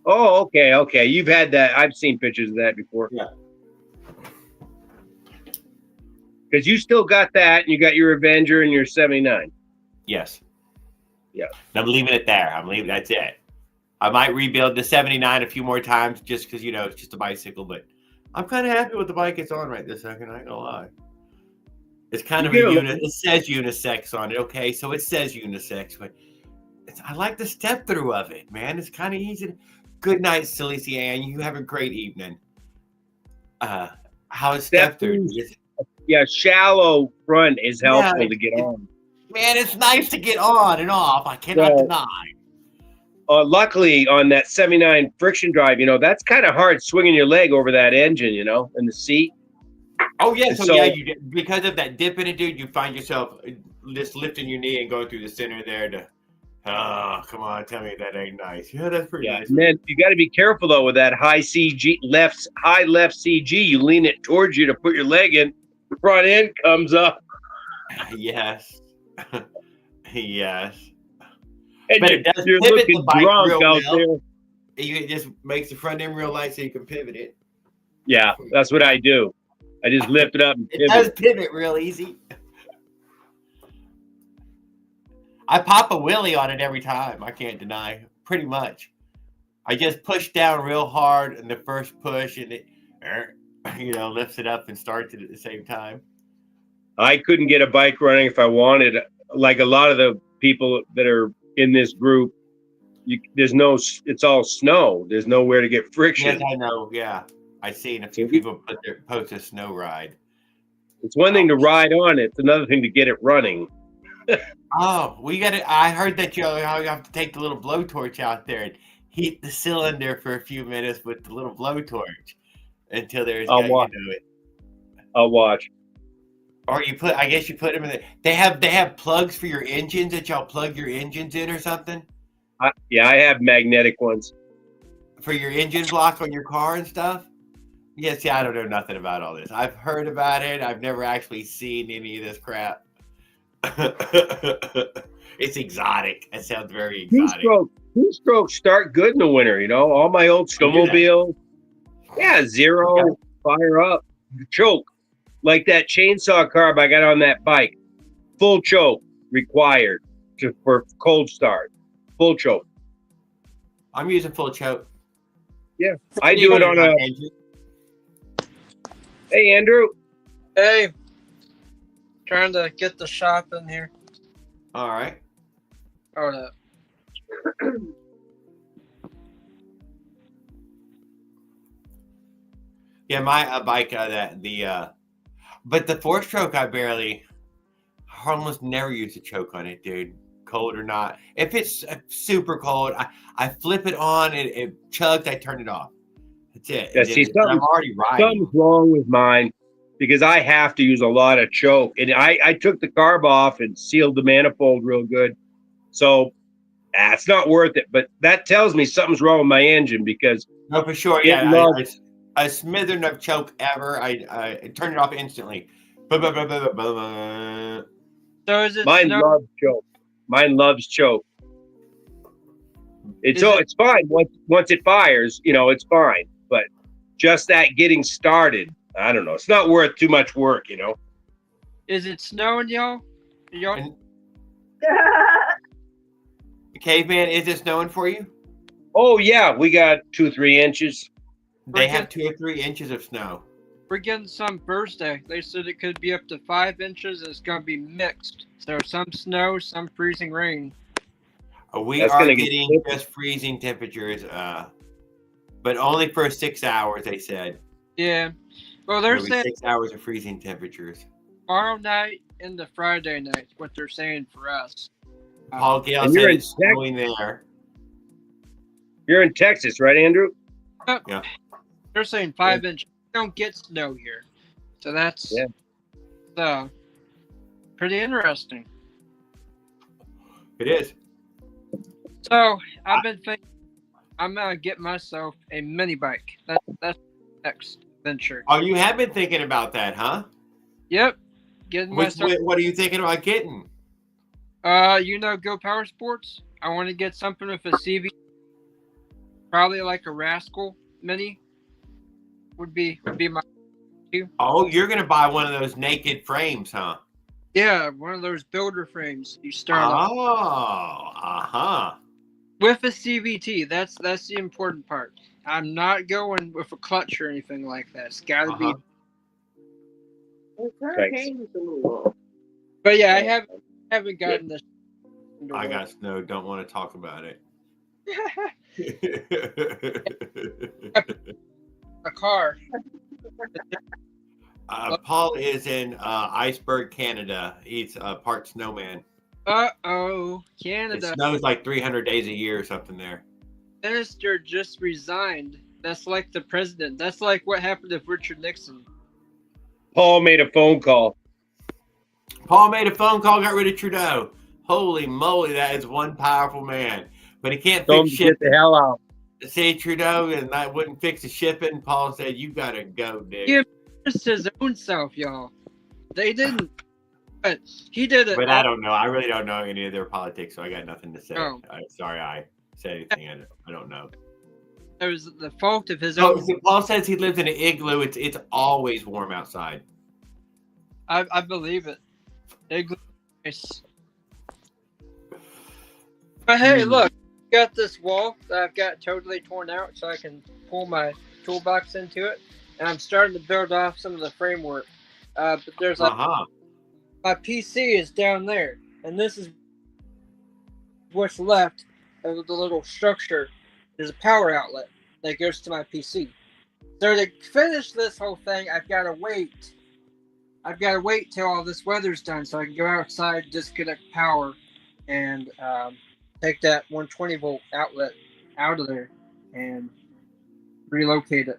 Oh, okay. You've had that. I've seen pictures of that before. Yeah. Because you still got that, and you got your Avenger and your 79. Yes. Yeah. And I'm leaving it there. That's it. I might rebuild the 79 a few more times just because, it's just a bicycle. But I'm kind of happy with the bike it's on right this second. I ain't gonna lie. It's kind of it says unisex on it. Okay, so it says unisex, but I like the step through of it, man. It's kind of easy. Good night, Celicia Ann. You have a great evening. How's step through? Yeah, shallow front is helpful to get on. Man, it's nice to get on and off. I cannot deny. Luckily, on that 79 friction drive, that's kind of hard swinging your leg over that engine, in the seat. Oh, yeah. So yeah, because of that dip in it, dude, you find yourself just lifting your knee and going through the center there to, come on, tell me that ain't nice. Yeah, that's pretty nice. Man, you got to be careful, though, with that high left CG. You lean it towards you to put your leg in. The front end comes up. Yes. Yes. And but it does you're looking drunk out there. It just makes the front end real light so you can pivot it. Yeah, that's what I do. I just lift it up and It does pivot. pivot real easy. I pop a wheelie on it every time. I can't deny. Pretty much. I just push down real hard in the first push, and it, lifts it up and starts it at the same time. I couldn't get a bike running if I wanted. Like a lot of the people that are in this group, there's no. It's all snow. There's nowhere to get Yes, friction. I know. Yeah, I've seen a So few people post a snow ride. it's one thing to ride on it. It's another thing to get it running. Oh, we got it. I heard that you have to take the little blowtorch out there and heat the cylinder for a few minutes with the little blowtorch until there's I'll watch. it. I'll watch. Or I guess you put them in the. They have plugs for your engines that y'all plug your engines in or something Yeah, I have magnetic ones. for your engine block on your car and stuff. Yeah, see, I don't know nothing about all this. I've heard about it. I've never actually seen any of this crap. It's exotic. It sounds very exotic. Two-strokes start good in the winter. All my old snowmobiles. Yeah, zero, Okay. fire up, choke. Like that chainsaw carb I got on that bike. Full choke required for cold start. Full choke. I'm using full choke. Yeah, I do it on a. engine. Hey, Andrew. Hey, trying to get the shop in here. All right. Hold up. Yeah, my bike but the 4-stroke I almost never use a choke on it, dude. Cold or not, if it's super cold, I flip it on, it chugs, I turn it off. That's it. Yeah, see, I'm already riding. Something's wrong with mine because I have to use a lot of choke, and I took the carb off and sealed the manifold real good, so it's not worth it. But that tells me something's wrong with my engine because no, for sure. Yeah, a smithern of choke ever. I turn it off instantly. So is it Mine snow? loves choke. Mine loves choke. It's fine once it fires. It's fine. But just that getting started, I don't know. It's not worth too much work. Is it snowing, y'all? Caveman, is it snowing for you? Oh yeah, we got 2-3 inches. They have 2 or 3 inches of snow. We're getting some Thursday. They said it could be up to 5 inches. And it's going to be mixed. So some snow, some freezing rain. We That's are gonna getting get just freezing temperatures, but only for 6 hours, they said. Yeah. Well, they're There'll be saying 6 hours of freezing temperatures. tomorrow night and the Friday night, what they're saying for us. Paul Gale and said you're in it's snowing there. You're in Texas, right, Andrew? Yeah. They're saying 5 inches. We don't get snow here. So that's pretty interesting. It is. So I've been thinking I'm gonna get myself a mini bike. That's next venture. Oh, you have been thinking about that, huh? Yep. Getting myself What are you thinking about getting? Go Power Sports. I want to get something with a CV. Probably like a Rascal Mini. Would be my. Oh, you're gonna buy one of those naked frames, huh? Yeah, one of those builder frames you start off with a CVT. That's the important part. I'm not going with a clutch or anything like that. It's got to be. But yeah, I haven't gotten this. I got snow. Don't want to talk about it. A car. Paul is in Iceberg, Canada. He's part snowman. Canada. It snows like 300 days a year or something there. Minister just resigned. That's like the president. That's like what happened with Richard Nixon. Paul made a phone call. Got rid of Trudeau. Holy moly, that is one powerful man. But he can't fix shipping. Get the hell out. Say Trudeau, and that wouldn't fix the shipping. Paul said, "You gotta go, dude." He embarrassed his own self, y'all. They didn't. But he did it. But I don't know. I really don't know any of their politics, so I got nothing to say. Oh. Sorry, I said anything. I don't know. it was the fault of his Oh, own. see, Paul says he lives in an igloo. It's always warm outside. I believe it. Igloo. Nice. But hey, look, got this wall that I've got totally torn out, so I can pull my toolbox into it, and I'm starting to build off some of the framework. But there's like my PC is down there, and this is what's left of the little structure. There's a power outlet that goes to my PC. So to finish this whole thing, I've got to wait. I've got to wait till all this weather's done, so I can go outside, disconnect power, and take that 120 volt outlet out of there and relocate it.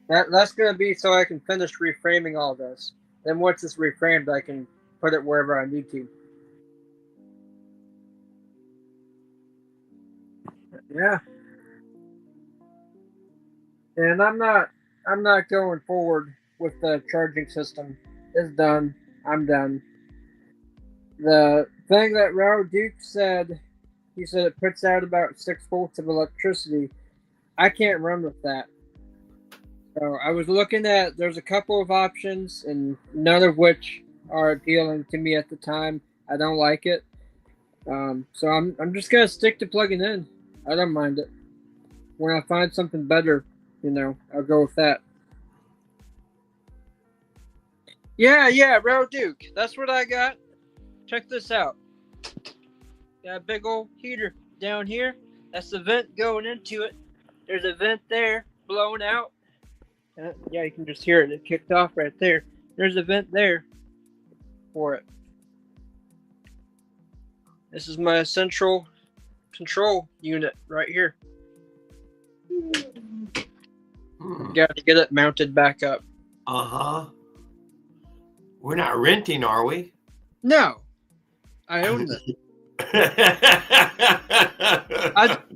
That's going to be so I can finish reframing all this. Then once it's reframed, I can put it wherever I need to. Yeah. And I'm not going forward with the charging system. It's done. I'm done. The thing that Raul Duke said, he said it puts out about 6 volts of electricity. I can't run with that. So I was looking at, there's a couple of options, and none of which are appealing to me at the time. I don't like it. So I'm just gonna stick to plugging in. I don't mind it. When I find something better, I'll go with that. Yeah, Raul Duke. That's what I got. Check this out. Got a big old heater down here. That's the vent going into it. There's a vent there blowing out. Yeah, you can just hear it. It kicked off right there. There's a vent there for it. This is my central control unit right here. Got to get it mounted back up. We're not renting, are we? No, I own this.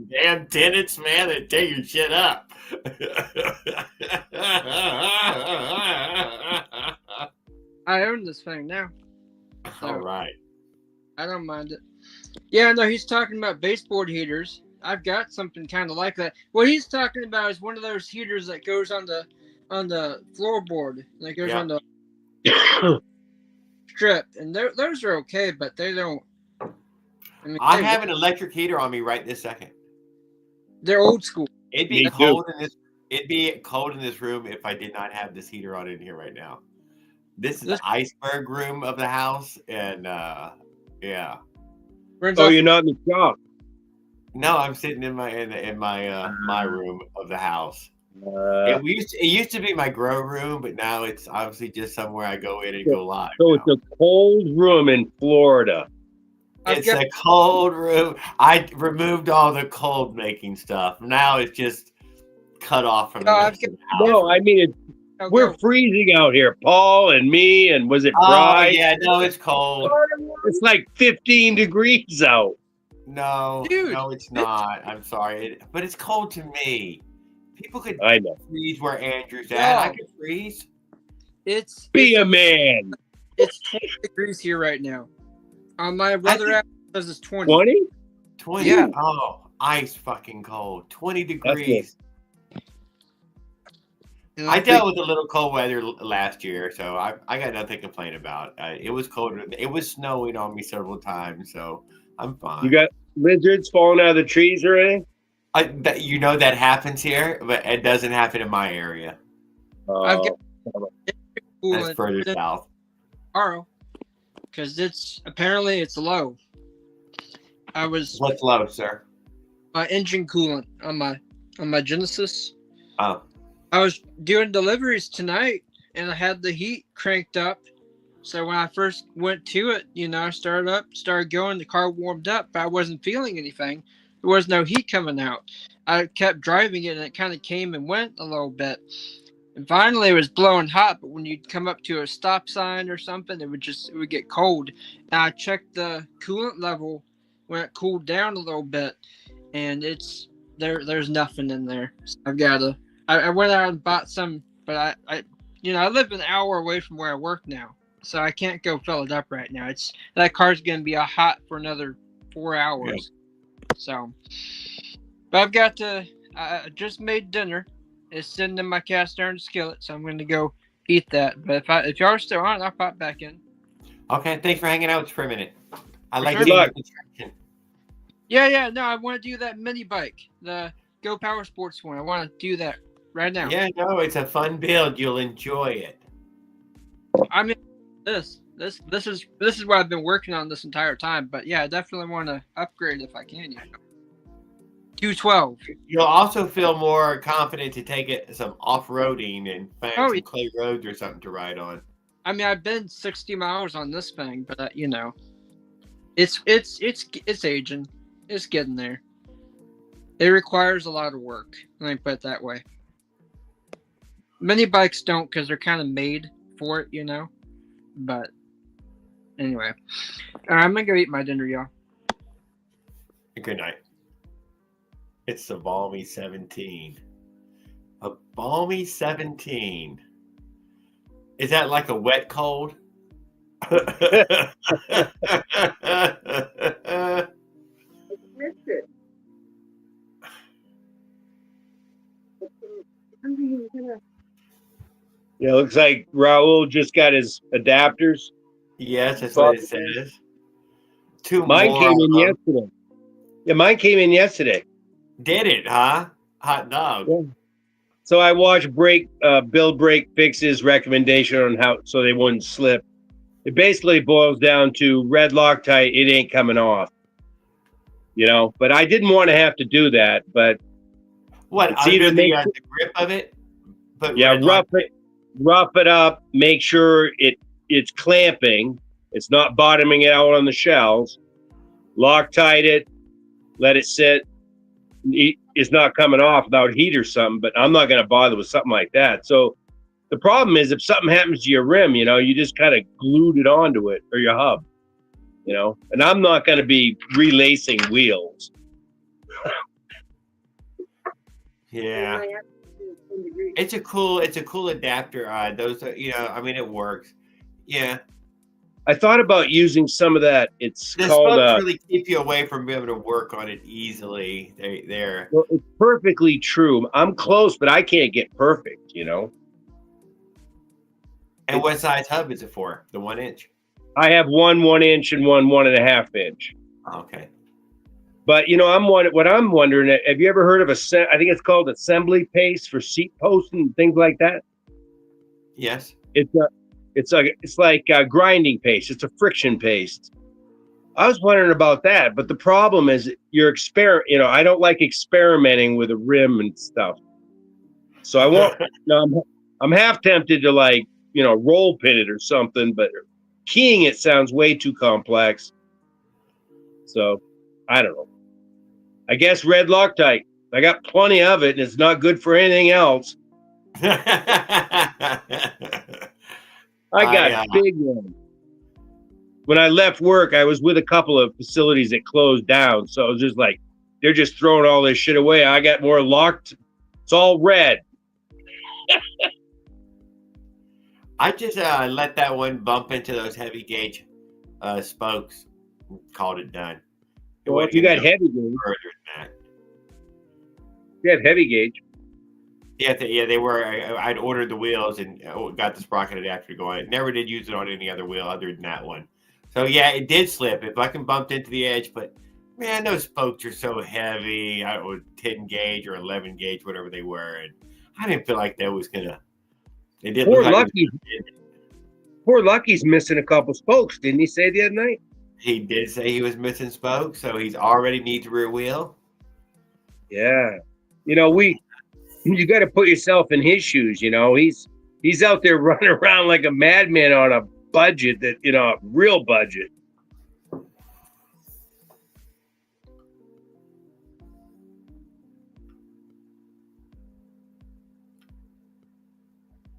Damn tenants, man, they tear your shit up. I own this thing now. So all right. I don't mind it. Yeah, no, he's talking about baseboard heaters. I've got something kind of like that. What he's talking about is one of those heaters that goes on the floorboard. That goes on the strip, and those are okay, but they don't. I have an electric heater on me right this second. They're old school. It'd be cold in this room if I did not have this heater on in here right now. This is the iceberg room of the house, and yeah. Oh, you're not in the shop. No, I'm sitting in my room of the house. It used to be my grow room, but now it's obviously just somewhere I go in and go live. So it's a cold room in Florida. It's a cold room. I removed all the cold making stuff. Now it's just cut off from the rest of the house. No, I mean we're freezing out here. Paul and me, and was it dry? Oh yeah, no, it's cold. It's like 15 degrees out. No, dude, no, it's not. I'm sorry, but it's cold to me. People could freeze where Andrew's at. I could freeze. Be a man. It's 20 degrees here right now. On my weather app, it says it's 20. 20? 20? Yeah. Oh, ice fucking cold. 20 degrees. I dealt with a little cold weather last year, so I got nothing to complain about. It was colder. It was snowing on me several times, so I'm fine. You got lizards falling out of the trees or anything? That happens here, but it doesn't happen in my area. I've got that's further south. Tomorrow, because it's low. What's low, sir? Engine coolant on my Genesis. Oh. I was doing deliveries tonight, and I had the heat cranked up. So when I first went to it, I started going, the car warmed up, but I wasn't feeling anything. There was no heat coming out. I kept driving it, and it kind of came and went a little bit. And finally, it was blowing hot, but when you'd come up to a stop sign or something, it would get cold. And I checked the coolant level when it cooled down a little bit, and there's nothing in there. So I've got to. I went out and bought some, but I live an hour away from where I work now, so I can't go fill it up right now. That car's gonna be hot for another 4 hours. Yeah. So, but I've got the I just made dinner. It's sitting in my cast iron skillet, so I'm going to go eat that. But if y'all are still on, I'll pop back in. Okay, thanks for hanging out for a minute. I For like sure. seeing Good the construction. Yeah. No, I want to do that mini bike, the Go Power Sports one. I want to do that right now. Yeah, no, it's a fun build. You'll enjoy it. I mean, this is what I've been working on this entire time. But yeah, I definitely want to upgrade if I can. 212. You'll also feel more confident to take it some off-roading and find Oh, some yeah. clay roads or something to ride on. I mean, I've been 60 miles on this thing, but it's aging. It's getting there. It requires a lot of work. Let me put it that way. Many bikes don't because they're kind of made for it, But anyway, I'm gonna go eat my dinner, y'all. Good night. It's a balmy 17. A balmy 17. Is that like a wet cold? Missed it. Yeah, looks like Raul just got his adapters. Yes, that's what it says. Two Mine more came of in them. yesterday. Yeah, mine came in yesterday. Did it, huh? Hot dog. Yeah. So I watched Bill Break Fix's recommendation on how so they wouldn't slip. It basically boils down to red Loctite. It ain't coming off, But I didn't want to have to do that. But What, it's under either the grip of it? But yeah, rough it up. Make sure it's clamping. It's not bottoming it out on the shells. Loctite it. Let it sit. It's not coming off without heat or something. But I'm not going to bother with something like that. So the problem is if something happens to your rim, you just kind of glued it onto it or your hub, And I'm not going to be relacing wheels. Yeah. It's a cool adapter. Those are, it works. Yeah. I thought about using some of that. It's The called spokes really keep you away from being able to work on it easily. They're well, it's perfectly true. I'm close, but I can't get perfect, And what size hub is it for? The 1 inch? I have 1 inch and 1.5 inch. Okay. But what I'm wondering, have you ever heard of I think it's called assembly paste for seat posts and things like that? Yes. It's like grinding paste. It's a friction paste. I was wondering about that, but the problem is I don't like experimenting with a rim and stuff. So I won't. I'm half tempted to roll pin it or something, but keying it sounds way too complex. So I don't know. I guess red Loctite. I got plenty of it, and it's not good for anything else. I got big ones. When I left work, I was with a couple of facilities that closed down. So it was just like, they're just throwing all this shit away. I got more locked. It's all red. I just let that one bump into those heavy gauge spokes. Called it done. Well, if you got heavy gauge. Further than that. You have heavy gauge. Yeah, they were. I'd ordered the wheels and got the sprocket adapter going. Never did use it on any other wheel other than that one. So yeah, it did slip. If I can bumped into the edge, but man, those spokes are so heavy. I was 10 gauge or 11 gauge, whatever they were, and I didn't feel like that was gonna. It did. Poor Lucky's missing a couple spokes. Didn't he say the other night? He did say he was missing spokes, so he's already needs a rear wheel. Yeah, you got to put yourself in his shoes. He's out there running around like a madman on a budget a real budget.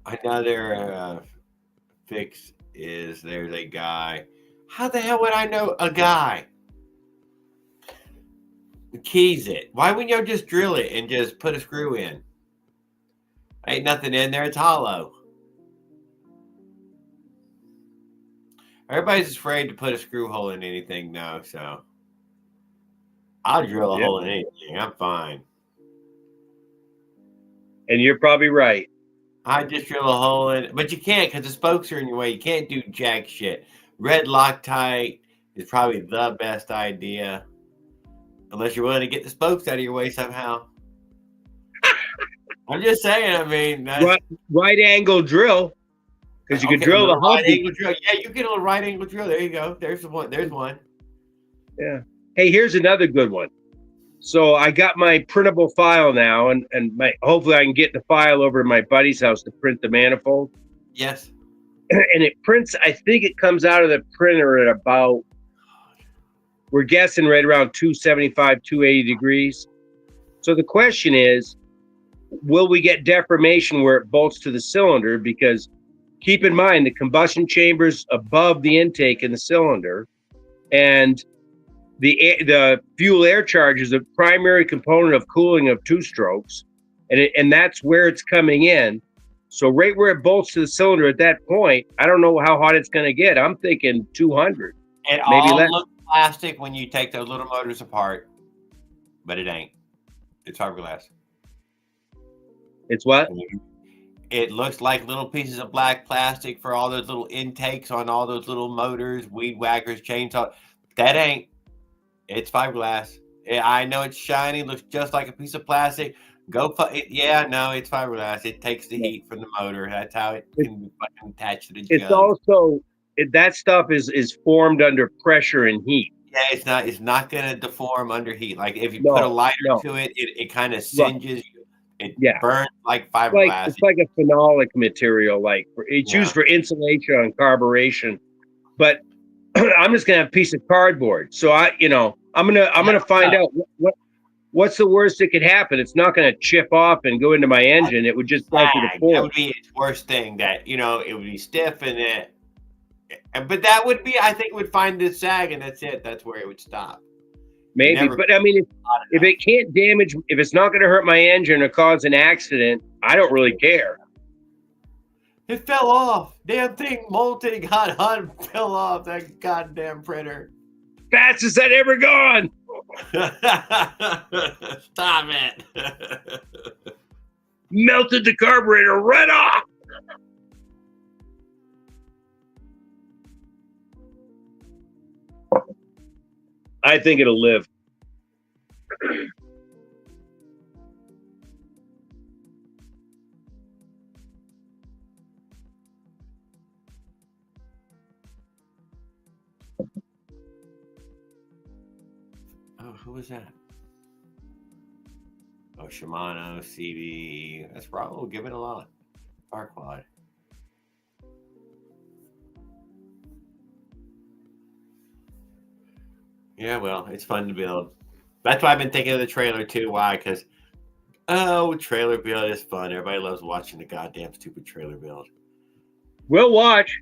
Another fix is there's a guy. How the hell would I know a guy? Keys it. Why wouldn't you just drill it and just put a screw in? Ain't nothing in there. It's hollow. Everybody's afraid to put a screw hole in anything now, so I'll drill a hole in anything. I'm fine. And you're probably right. I just drill a hole in it, but you can't because the spokes are in your way. You can't do jack shit. Red Loctite is probably the best idea, unless you're willing to get the spokes out of your way somehow. I'm just saying. I mean, Right angle drill, because you could drill the right angle drill. Yeah, you get a little right angle drill. There you go. There's the one. There's one. Yeah. Hey, here's another good one. So I got my printable file now, and hopefully I can get the file over to my buddy's house to print the manifold. Yes. And it prints. I think it comes out of the printer at about, we're guessing right around 275, 280 degrees. So the question is, will we get deformation where it bolts to the cylinder? Because keep in mind, the combustion chamber's above the intake in the cylinder, and the fuel air charge is a primary component of cooling of two strokes, and that's where it's coming in. So right where it bolts to the cylinder at that point, I don't know how hot it's going to get. I'm thinking 200. It maybe all less. looks plastic when you take those little motors apart, but it ain't. It's fiberglass. It's what? It looks like little pieces of black plastic for all those little intakes on all those little motors, weed whackers, chainsaw. That ain't. It's fiberglass. I know it's shiny, looks just like a piece of plastic. Yeah, no, it's fiberglass. It takes the heat from the motor. That's how it can fucking attach to the jug. It's also, that stuff is formed under pressure and heat. Yeah, it's not gonna deform under heat. Like if you put a lighter to it, it kind of singes you. It burns like fiberglass. It's like a phenolic material. Like it's used for insulation on carburation. But I'm just gonna have a piece of cardboard. So I'm gonna find out what's the worst that could happen. It's not gonna chip off and go into my engine. It would just go through the port. That would be its worst thing. That it would be stiff and it. But that would be, I think, it would find the sag, and that's it. That's where it would stop. Maybe, but I mean, if it can't damage, if it's not going to hurt my engine or cause an accident, I don't really care. It fell off. Damn thing molting, got hot, and fell off. That goddamn printer. Fastest I'd ever gone. Stop it. Melted the carburetor right off. I think it'll live. Oh, who was that? Oh, Shimano, CV. That's probably, we'll give it a lot. Farquad. Yeah, well, it's fun to build. That's why I've been thinking of the trailer too. Why? Because, trailer build is fun. Everybody loves watching the goddamn stupid trailer build. We'll watch.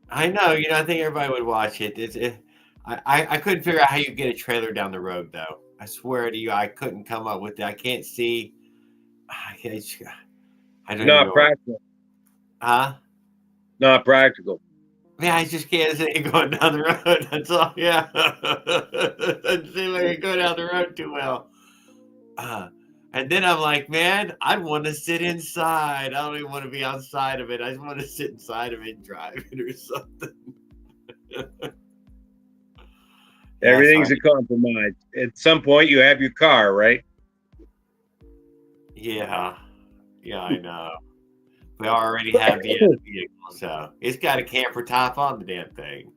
I know. I think everybody would watch it. I couldn't figure out how you get a trailer down the road, though. I swear to you, I couldn't come up with it. I can't see. I don't know. Not practical. Huh? Not practical. Yeah, I just can't see it going down the road. That's all. Yeah. Doesn't seem like it go down the road too well. And then I'm like, man, I want to sit inside. I don't even want to be outside of it. I just want to sit inside of it and drive it or something. Everything's a compromise. At some point, you have your car, right? Yeah. Yeah, I know. We already have the vehicle, so it's got a camper top on the damn thing.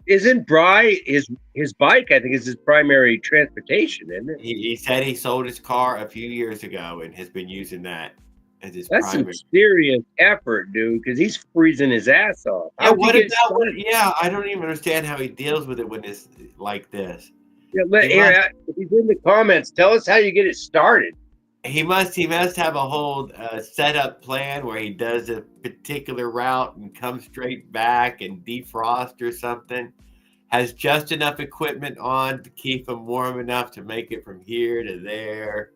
Isn't Bry his bike? I think is his primary transportation, isn't it? He said he sold his car a few years ago and has been using that as his That's primary. some serious effort, dude, because he's freezing his ass off. Yeah, I don't even understand how he deals with it when it's like this. Yeah, if he's in the comments, tell us how you get it started. He must have a whole setup plan where he does a particular route and comes straight back and defrost or something. Has just enough equipment on to keep him warm enough to make it from here to there.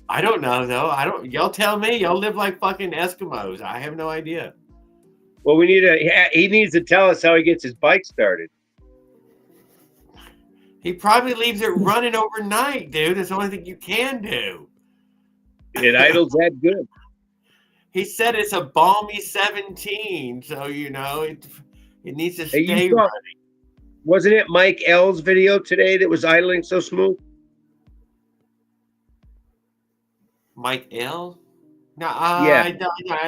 I don't know though. Y'all tell me. Y'all live like fucking Eskimos. I have no idea. Well, he needs to tell us how he gets his bike started. He probably leaves it running overnight, dude. That's the only thing you can do. It idles that good. He said it's a balmy 17, so it needs to Hey, you stay saw, running. wasn't it Mike L's video today that was idling so smooth? Mike L. No, Yeah. I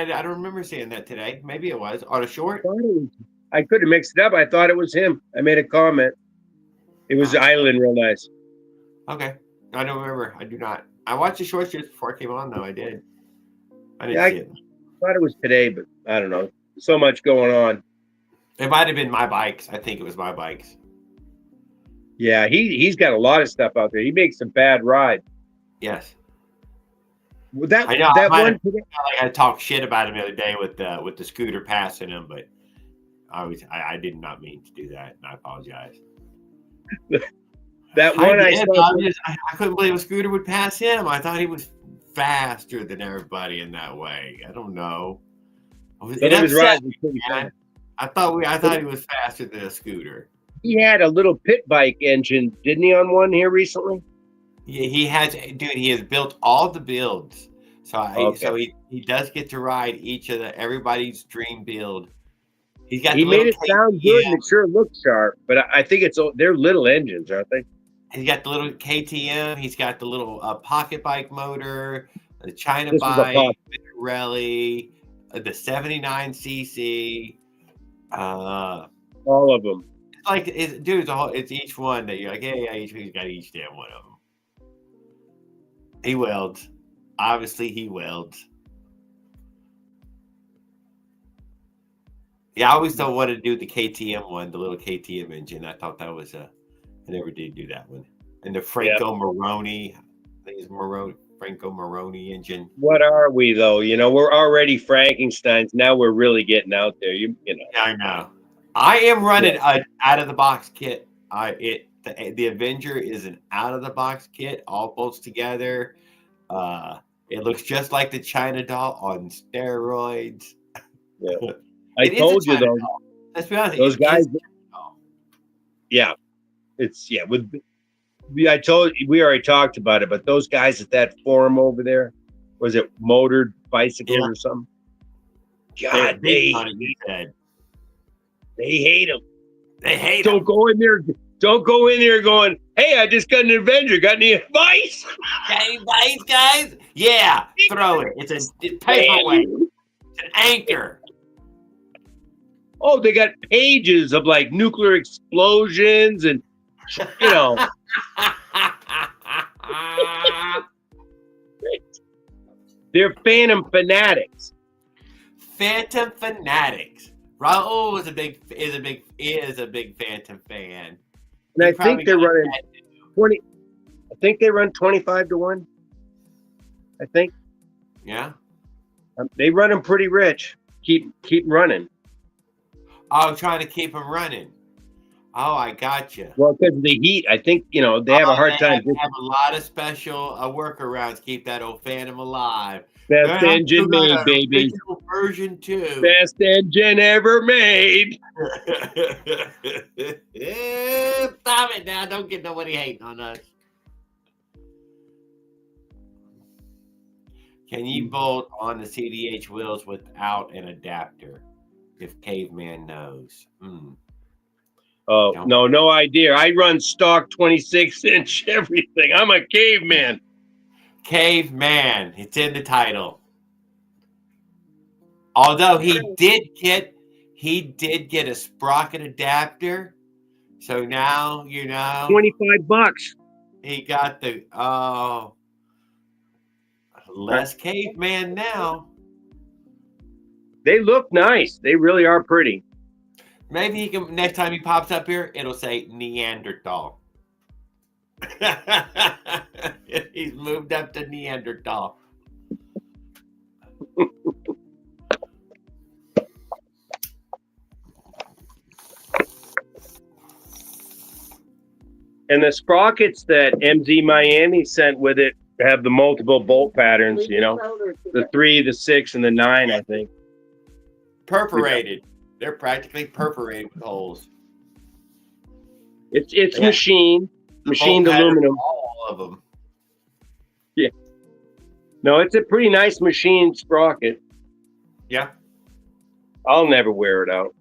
don't remember seeing that today. Maybe it was on a short. I could have mixed it up. I thought it was him. I made a comment. It was idling real nice. Okay, I don't remember. I do not. I watched the short just before it came on, though. I did. I didn't see it. Thought it was today, but I don't know. So much going on. It might have been my bikes. I think it was my bikes. Yeah, he's got a lot of stuff out there. He makes some bad rides. Yes. Well, that I know. one today, I talked shit about him the other day with the scooter passing him, but I did not mean to do that, and I apologize. that one I saw. I couldn't believe a scooter would pass him. I thought he was faster than everybody in that way. I don't know. It was riding pretty fast. I thought he was faster than a scooter. He had a little pit bike engine, didn't he, on one here recently? Yeah, he has built all the builds. So he does get to ride everybody's dream build. He made it sound good and it sure looks sharp, but I think they're little engines, aren't they? He's got the little KTM. He's got the little pocket bike motor, the China bike, the rally, the 79cc. All of them. It's each one that you're like, yeah, he's got each damn one of them. He welds. Obviously, he welds. Yeah, I always don't want to do the KTM one, the little KTM engine. I thought that was I never did do that one. And the Franco Moroni, I think it's Franco Moroni engine. What are we though? We're already Frankensteins. Now we're really getting out there. Yeah, I know. I am running an out of the box kit. The Avenger is an out of the box kit, all bolts together. It looks just like the China doll on steroids. Yeah. I told you though. Let's be honest. Those guys. Yeah, we already talked about it, but those guys at that forum over there, was it Motored Bicycles or something? God, they hate him. They hate him. Don't go in there going, hey, I just got an Avenger. Got any advice? Got any advice, guys? Yeah, throw it. It's a paperweight. It's an anchor. Oh, they got pages of like nuclear explosions and, They're Phantom fanatics. Phantom fanatics. Raul is a big Phantom fan. And I think they're running 20. I think they run 25-1. I think. Yeah. They run them pretty rich. Keep running. Oh, trying to keep them running. Oh, I got you. Well, because of the heat, I think they have a hard time. They have a lot of special workarounds to keep that old Phantom alive. Best engine made, baby. Version 2. Best engine ever made. Stop it now! Don't get nobody hating on us. Can you bolt on the CDH wheels without an adapter? If Caveman knows. Oh, no idea. I run stock 26-inch everything. I'm a caveman. Caveman. It's in the title. Although he did get a sprocket adapter. So now, $25. He got the less caveman now. They look nice. They really are pretty. Maybe he can, next time he pops up here, it'll say Neanderthal. He's moved up to Neanderthal. And the sprockets that MZ Miami sent with it have the multiple bolt patterns, the 3, the 6, and the 9, I think. Perforated. They're practically perforated with holes. It's machined aluminum. All of them. Yeah. No, it's a pretty nice machine sprocket. Yeah. I'll never wear it out.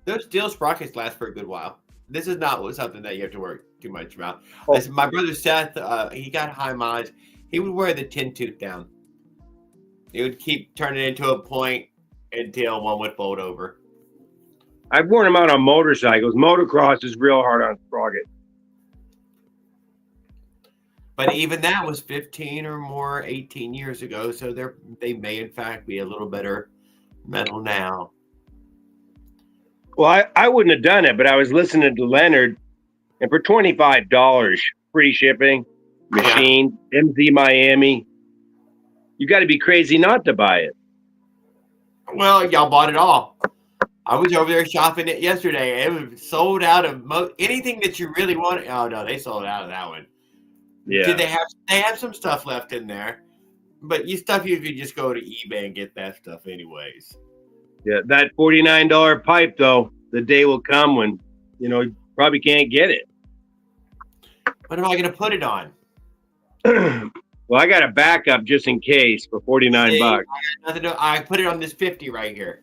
Those steel sprockets last for a good while. This is not something that you have to worry too much about. Oh. My brother Seth, he got high mileage. He would wear the 10 tooth down. It would keep turning into a point until one would fold over. I've worn them out on motorcycles. Motocross is real hard on sprocket. But even that was 15 or more, 18 years ago. So they may, in fact, be a little better metal now. Well, I wouldn't have done it, but I was listening to Leonard, and for $25, free shipping, machine, MZ Miami, you got to be crazy not to buy it. Well, y'all bought it all. I was over there shopping it yesterday. It was sold out of anything that you really wanted. Oh no, they sold out of that one. Yeah. Did they have some stuff left in there? But you could just go to eBay and get that stuff anyways. Yeah, that $49 pipe though, the day will come when you probably can't get it. What am I going to put it on? Well, I got a backup just in case for $49. I put it on this 50 right here.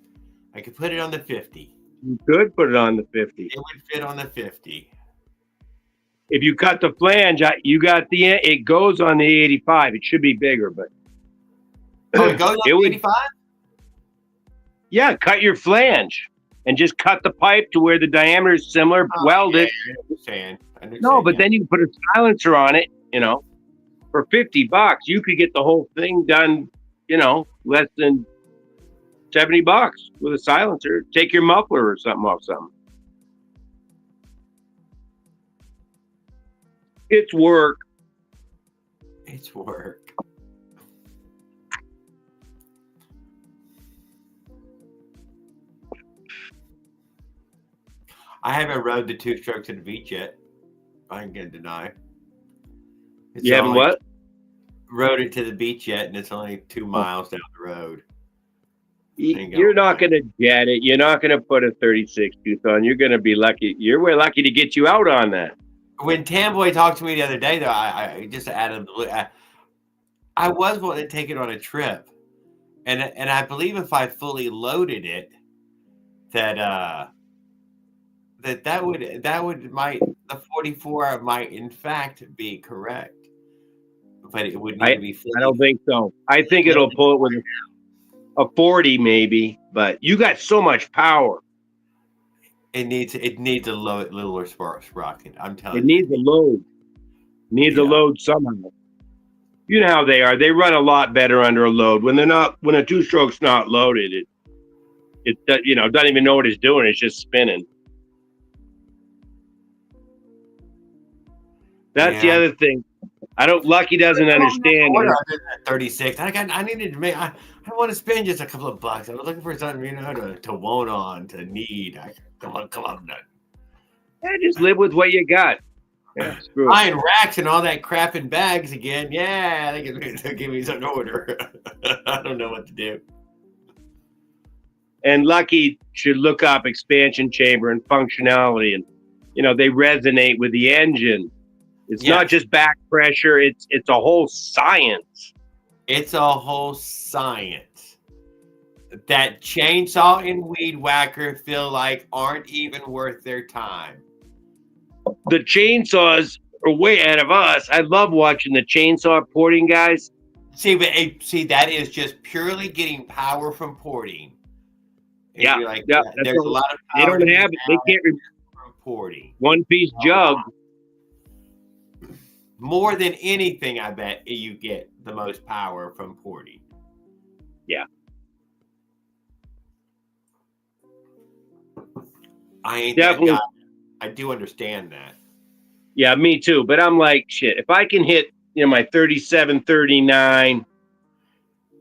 I could put it on the 50. You could put it on the 50. It would fit on the 50. If you cut the flange, it goes on the 85. It should be bigger, but it goes on the 85? Yeah, cut your flange and just cut the pipe to where the diameter is similar, weld it. I understand. No, but then you can put a silencer on it, for $50, you could get the whole thing done, less than $70 with a silencer. Take your muffler or something off something. It's work. It's work. I haven't rode the two strokes of the beach yet. I ain't gonna deny. You haven't what? Rode it to the beach yet, and it's only 2 miles down the road. You're not going to jet it. You're not going to put a 36 tooth on. You're going to be lucky. We're lucky to get you out on that. When Tamboy talked to me the other day, though, I just added, I was wanting to take it on a trip, and I believe if I fully loaded it, that the 44 might in fact be correct, but it would need to be fully. I don't think so. I think it'll pull it with a 40 maybe, but you got so much power. It needs a littler sprocket. I'm telling you. It needs a load. A load somehow. You know how they are. They run a lot better under a load. When a two-stroke's not loaded, it doesn't even know what it's doing. It's just spinning. That's the other thing. Lucky doesn't understand. 36. I needed to make. I want to spend just a couple of bucks. I was looking for something, to want on, to need. Come on, nut. Yeah, just live with what you got. Yeah, screw it. Buying racks and all that crap in bags again. Yeah, they'll give me some order. I don't know what to do. And Lucky should look up expansion chamber and functionality, and they resonate with the engine. It's not just back pressure. It's a whole science. It's a whole science. That chainsaw and weed whacker feel like aren't even worth their time. The chainsaws are way ahead of us. I love watching the chainsaw porting guys. See, that is just purely getting power from porting. Yeah, there's a lot of power. They don't have it. They can't from porting. One piece jug. More than anything, I bet you get the most power from porting. Yeah. I ain't definitely. I do understand that. Yeah, me too. But I'm like, shit. If I can hit, my 37, 39,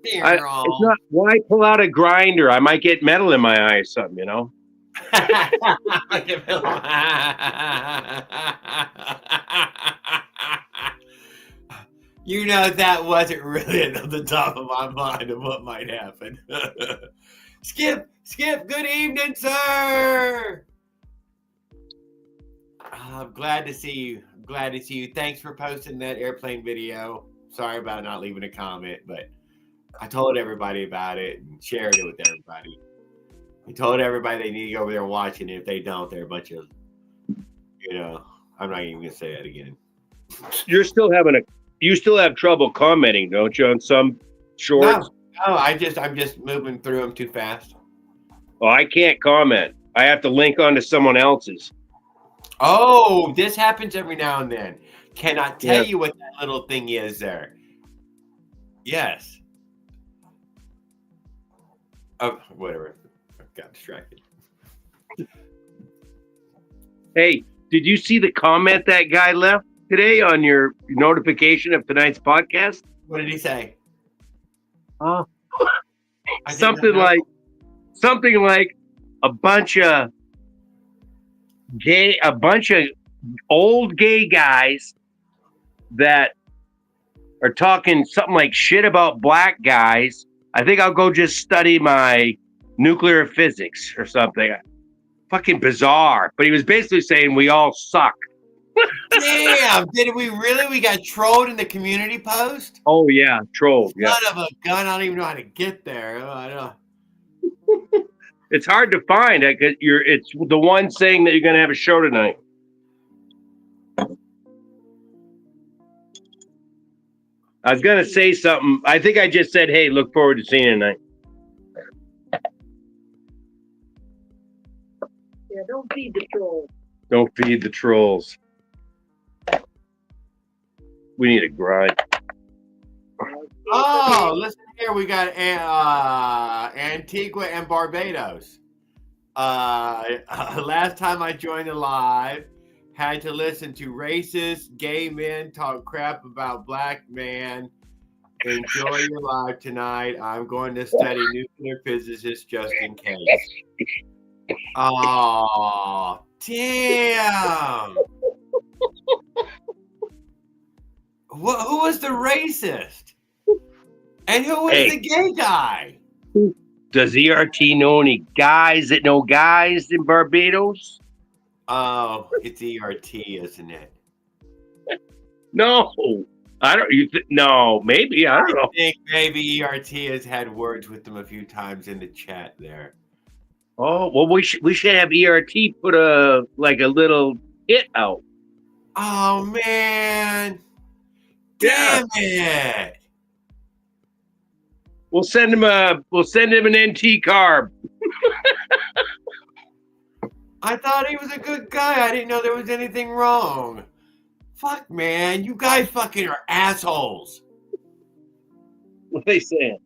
it's not. Why pull out a grinder? I might get metal in my eye or something. That wasn't really at the top of my mind of what might happen. Skip, good evening, sir. I'm glad to see you. Thanks for posting that airplane video. Sorry about not leaving a comment, but I told everybody about it and shared it with everybody. I told everybody they need to go over there and watch it. And if they don't, they're a bunch of, I'm not even gonna say that again. You still have trouble commenting, don't you, on some shorts? No, I'm just moving through them too fast. Well, I can't comment. I have to link onto someone else's. Oh, this happens every now and then. Cannot tell you what that little thing is there. Yes. Oh, whatever. I got distracted. Hey, did you see the comment that guy left today on your notification of tonight's podcast? What did he say? Something like a bunch of old gay guys that are talking something like shit about black guys. I think I'll go just study my nuclear physics or something. Fucking bizarre. But he was basically saying we all suck. Damn, did we really? We got trolled in the community post? Oh, yeah, trolled. Yeah. Son of a gun, I don't even know how to get there. I know. It's hard to find. It's the one saying that you're going to have a show tonight. I was going to say something. I think I just said, hey, look forward to seeing you tonight. Yeah, don't feed the trolls. Don't feed the trolls. We need a grind. Oh, listen here. We got Antigua and Barbados. Last time I joined the live, had to listen to racist gay men talk crap about black man. Enjoy your live tonight. I'm going to study nuclear physicist just in case. Oh, damn. Who was the racist? And who was the gay guy? Does ERT know any guys that know guys in Barbados? Oh, it's ERT, isn't it? No, I don't. No, maybe I don't know. I think maybe ERT has had words with them a few times in the chat there. Oh well, we should have ERT put a little hit out. Oh man, damn it! We'll send him an NT carb. I thought he was a good guy. I didn't know there was anything wrong. Fuck, man. You guys fucking are assholes. What are they saying?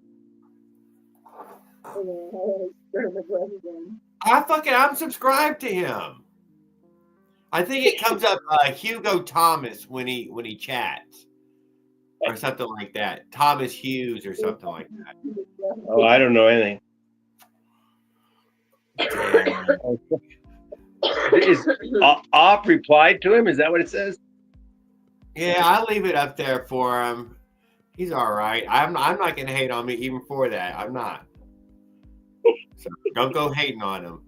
I'm subscribed to him. I think it comes up Hugo Thomas when he chats. Or something like that. Thomas Hughes or something like that. Oh, I don't know anything. Is Op replied to him? Is that what it says? Yeah, I'll leave it up there for him. He's all right. I'm not going to hate on me even for that. I'm not. So don't go hating on him.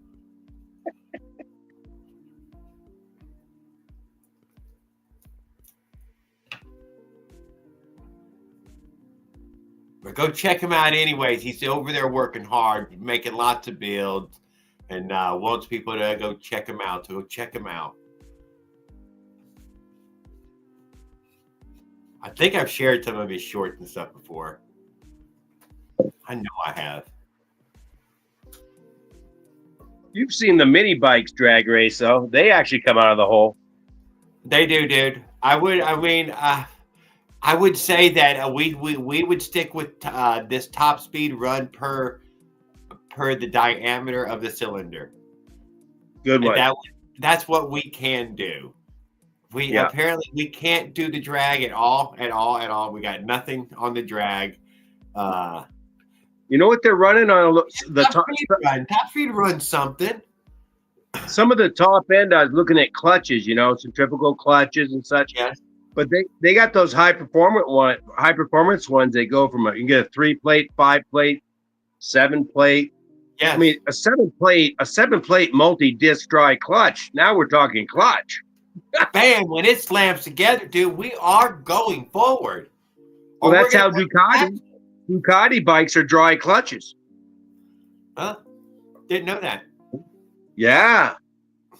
But go check him out anyways. He's over there working hard, making lots of builds, and wants people to go check him out. So go check him out. I think I've shared some of his shorts and stuff before. I know I have. You've seen the mini bikes drag race, though. They actually come out of the hole. They do, dude. I would say that we would stick with this top speed run per the diameter of the cylinder. Good one. That's what we can do. Apparently we can't do the drag at all. We got nothing on the drag. You know what they're running on the top speed run something. Some of the top end, I was looking at clutches, centrifugal clutches and such. Yes. But they got those high performance ones. They go from you can get a 3-plate, 5-plate, 7-plate. Yeah. I mean a 7-plate multi-disc dry clutch. Now we're talking clutch. Bam! When it slams together, dude, we are going forward. Well, Or that's we're how gonna Ducati bikes are dry clutches. Huh? Didn't know that. Yeah. A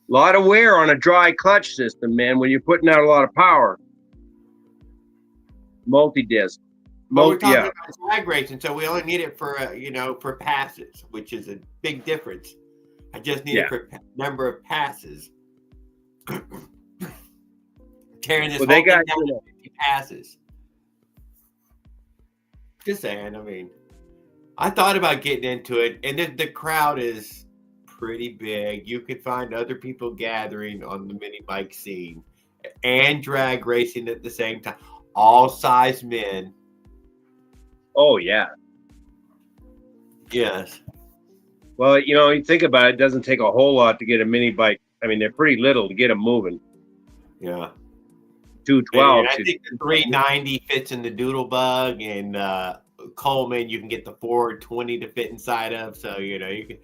lot of wear on a dry clutch system, man, when you're putting out a lot of power. Multi-disc. But we're talking Yeah. about drag racing, so we only need it for for passes, which is a big difference. I just need it for number of passes. Tearing this whole thing down to 50 passes. Just saying. I mean, I thought about getting into it, and the crowd is pretty big. You could find other people gathering on the mini bike scene and drag racing at the same time. All size men. Oh, yeah. Yes. Well, you think about it, it doesn't take a whole lot to get a mini bike. I mean, they're pretty little to get them moving. Yeah. 212. And I think the 390 fits in the Doodle Bug, and Coleman you can get the 420 to fit inside of. So you can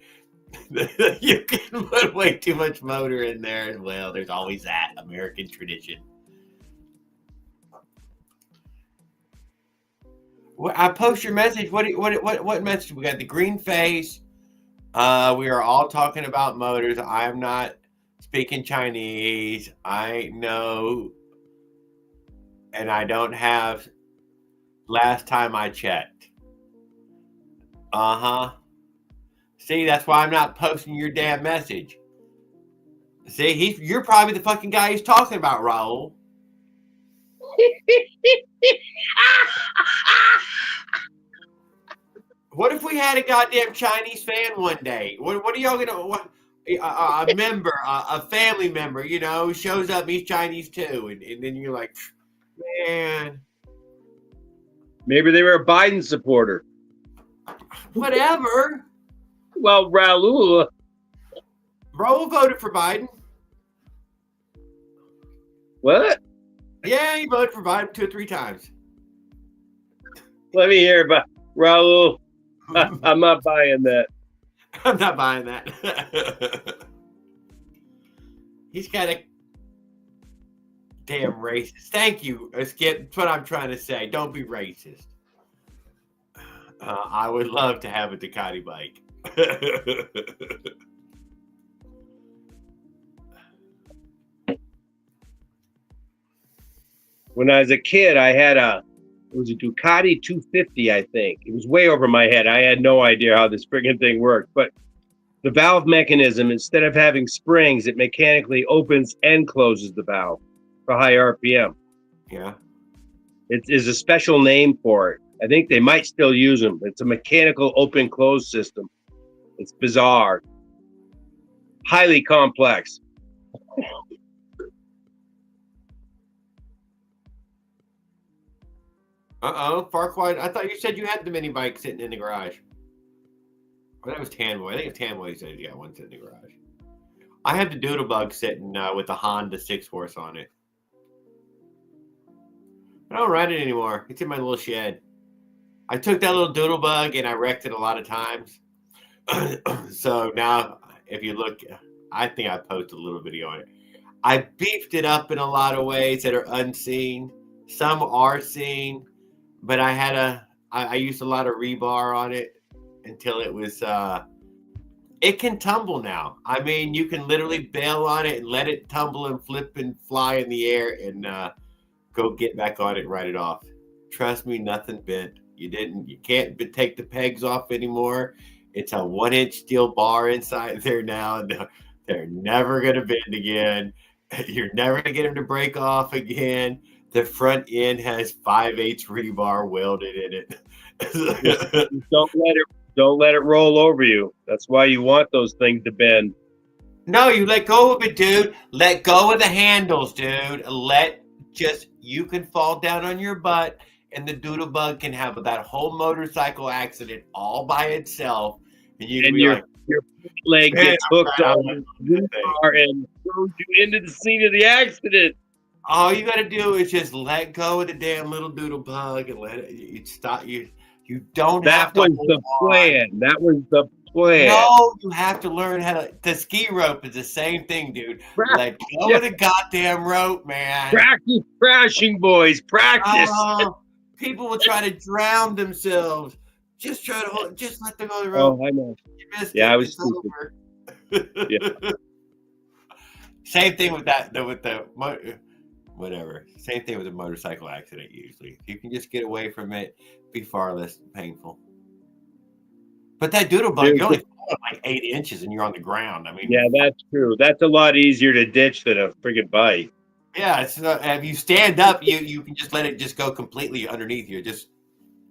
you can put way too much motor in there as well. There's always that American tradition. Well, I post your message. What message we got? The green face. We are all talking about motors. I'm not speaking Chinese. I know, and I don't have. Last time I checked. See, that's why I'm not posting your damn message. See, you're probably the fucking guy he's talking about, Raul. What if we had a goddamn Chinese fan one day? What are y'all gonna? A member, a family member, shows up. He's Chinese too, and then you're like, man. Maybe they were a Biden supporter. Whatever. Well, Raul voted for Biden. What? Yeah, he voted for Biden 2 or 3 times. Let me hear about Raul. I'm not buying that. I'm not buying that. He's got a damn racist. Thank you, Skip. That's what I'm trying to say. Don't be racist. I would love to have a Ducati bike. When I was a kid, I had it was a Ducati 250, I think. It was way over my head. I had no idea how this friggin' thing worked. But the valve mechanism, instead of having springs, it mechanically opens and closes the valve for high RPM. Yeah. It is a special name for it. I think they might still use them. It's a mechanical open-close system. It's bizarre. Highly complex. Farquaad, I thought you said you had the mini bike sitting in the garage. Or that was Tanboy. I think it's Tanboy said you got one sitting in the garage. I had the Doodle Bug sitting with a Honda 6-horse on it. I don't ride it anymore. It's in my little shed. I took that little Doodle Bug and I wrecked it a lot of times. So now, if you look, I think I posted a little video on it. I beefed it up in a lot of ways that are unseen. Some are seen, but I used a lot of rebar on it until it was, it can tumble now. I mean, you can literally bail on it and let it tumble and flip and fly in the air and go get back on it and ride it off. Trust me, nothing bent. You can't take the pegs off anymore. It's a 1-inch steel bar inside there now. They're never going to bend again. You're never going to get them to break off again. The front end has 5/8 rebar welded in it. Don't let it roll over you. That's why you want those things to bend. No, you let go of it, dude. Let go of the handles, dude. You can fall down on your butt, and the Doodle Bug can have that whole motorcycle accident all by itself, and your leg gets hooked on the car and throws you into the scene of the accident. All you got to do is just let go of the damn little Doodle Bug and let it stop. You don't have to. That was the plan. That was the plan. No, you have to learn how to. The ski rope is the same thing, dude. Let go of the goddamn rope, man. Practice crashing, boys. Practice. People will try to drown themselves. Just try to hold. Just let them go the rope. Oh, I know. You missed Yeah, it. I was It's stupid. over. Yeah. Same thing with that. Whatever. Same thing with a motorcycle accident. Usually, if you can just get away from it, be far less painful. But that doodle bug, Dude, you're only falling like 8 inches and you're on the ground. I mean, yeah, that's true. That's a lot easier to ditch than a friggin' bike. yeah. It's if you stand up, you can just let it just go completely underneath you. Just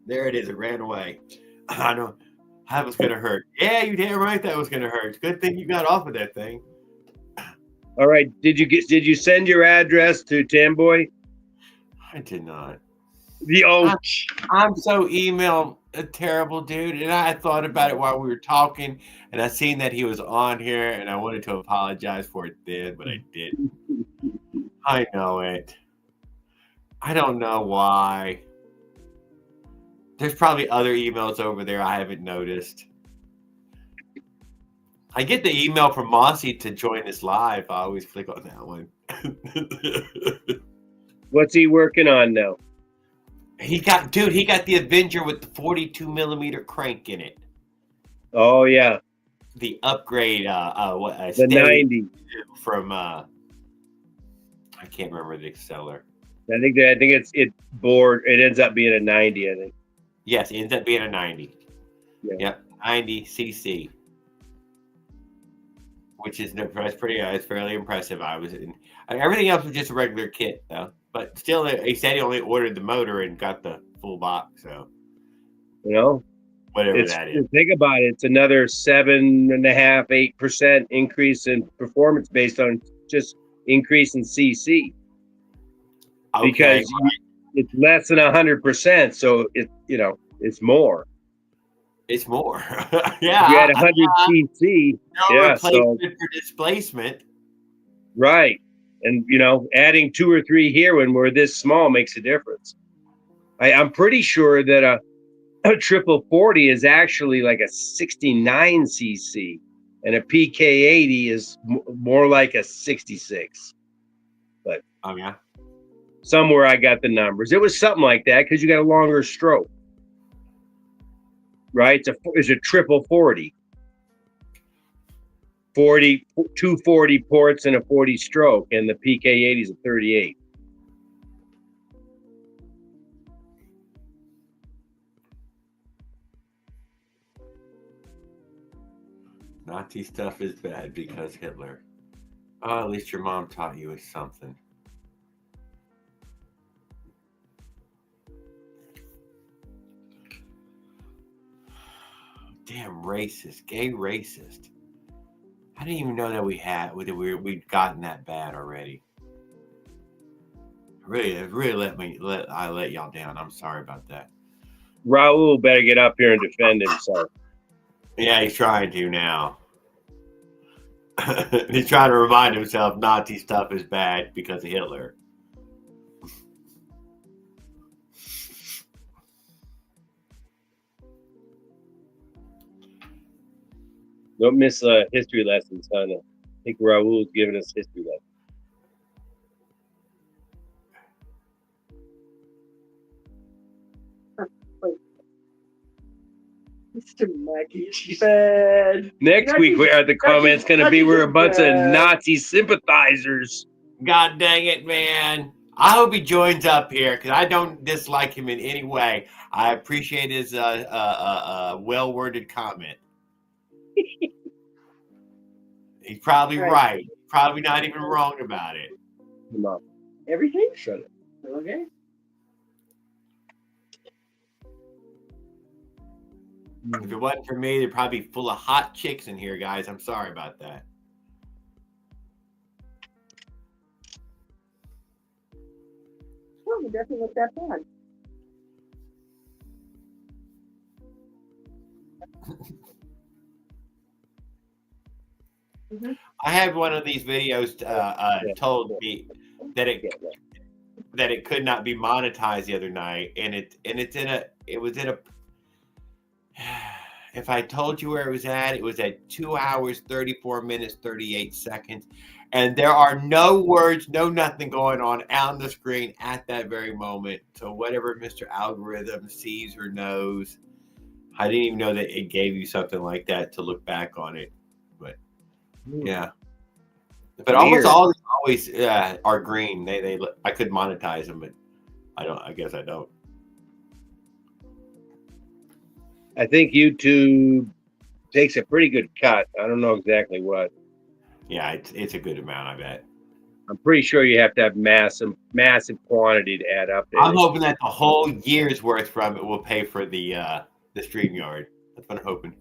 there it is. It ran away. I know. That was gonna hurt. Yeah, you damn right that was gonna hurt. Good thing you got off of that thing. All right. Did you send your address to Tamboy? I did not. Oh, I'm so email terrible, dude. And I thought about it while we were talking, and I seen that he was on here, and I wanted to apologize for it then, but I didn't. I know it. I don't know why. There's probably other emails over there I haven't noticed. I get the email from Mossy to join this live. I always click on that one. what's he working on now? He got the Avenger with the 42 millimeter crank in it. Oh yeah, The upgrade, the 90. from I can't remember the seller. I think it bored. It ends up being a 90. I think. Yes, it ends up being a 90. Yeah. Yep, 90 cc, which is it's pretty. It's fairly impressive. Everything else was just a regular kit though, but still, he said he only ordered the motor and got the full box. So You know, whatever that is. think about it. It's another 7.5%, 8% increase in performance based on just increase in CC. Okay, Because it's less than 100%, so it's more. it's more. Yeah, You had 100 cc, no yeah. replacement for displacement. Right, and adding 2 or 3 here when we're this small makes a difference. I'm pretty sure that a triple 40 is actually like a 69 cc, and a PK80 is more like a 66. But Oh yeah. somewhere I got the numbers. It was something like that because you got a longer stroke, right? It's a triple 40. 240 ports and a 40 stroke, and the PK80 is a 38. Nazi stuff is bad because Hitler. Oh, at least your mom taught you something. Damn racist, gay racist. I didn't even know that we'd gotten that bad already. It really let y'all down. I'm sorry about that. Raul better get up here and defend himself. Yeah, he's trying to now. He's trying to remind himself Nazi stuff is bad because of Hitler. Don't miss history lessons, son. I think Raul's giving us history lessons. Mr. Mackey's bad. Next week, where are the comments going to be? We're a bunch of Nazi sympathizers. God dang it, man. I hope he joins up here because I don't dislike him in any way. I appreciate his well-worded comment. He's probably right. Probably not even wrong about it. Come on. Everything? Shut it. Okay. If it wasn't for me, they'd probably be full of hot chicks in here, guys. I'm sorry about that. Well, it doesn't look that bad. I had one of these videos told me that it could not be monetized the other night, and it was in a. If I told you where it was at 2 hours, 34 minutes, 38 seconds, And there are no words, no nothing going on the screen at that very moment. So whatever Mr. Algorithm sees or knows, I didn't even know that it gave you something like that to look back on it. But yeah, but almost always are green. They I could monetize them, but I don't. I guess I don't. I think YouTube takes a pretty good cut. I don't know exactly what. Yeah, it's a good amount, I bet. I'm pretty sure you have to have massive quantity to add up. I'm hoping that the whole year's worth from it will pay for the StreamYard. That's what I'm hoping.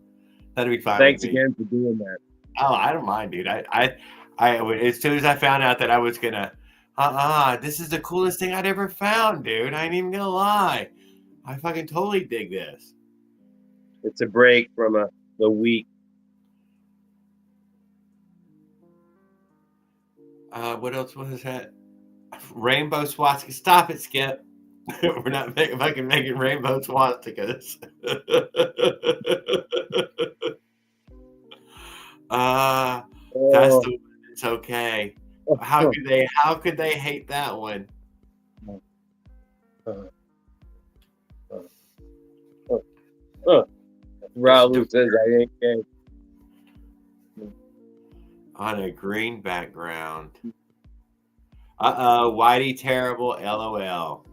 That'd be fine. Thanks with me. again for doing that. Oh, I don't mind, dude. I as soon as I found out that I was gonna, this is the coolest thing I'd ever found, dude. I ain't even gonna lie. I fucking totally dig this. It's a break from the week. What else was that? Rainbow swastikas. Stop it, Skip. We're not fucking making rainbow swastikas. That's the one. It's okay. How could they hate that one? Raul says I ain't gay. On a green background. Whitey terrible, LOL.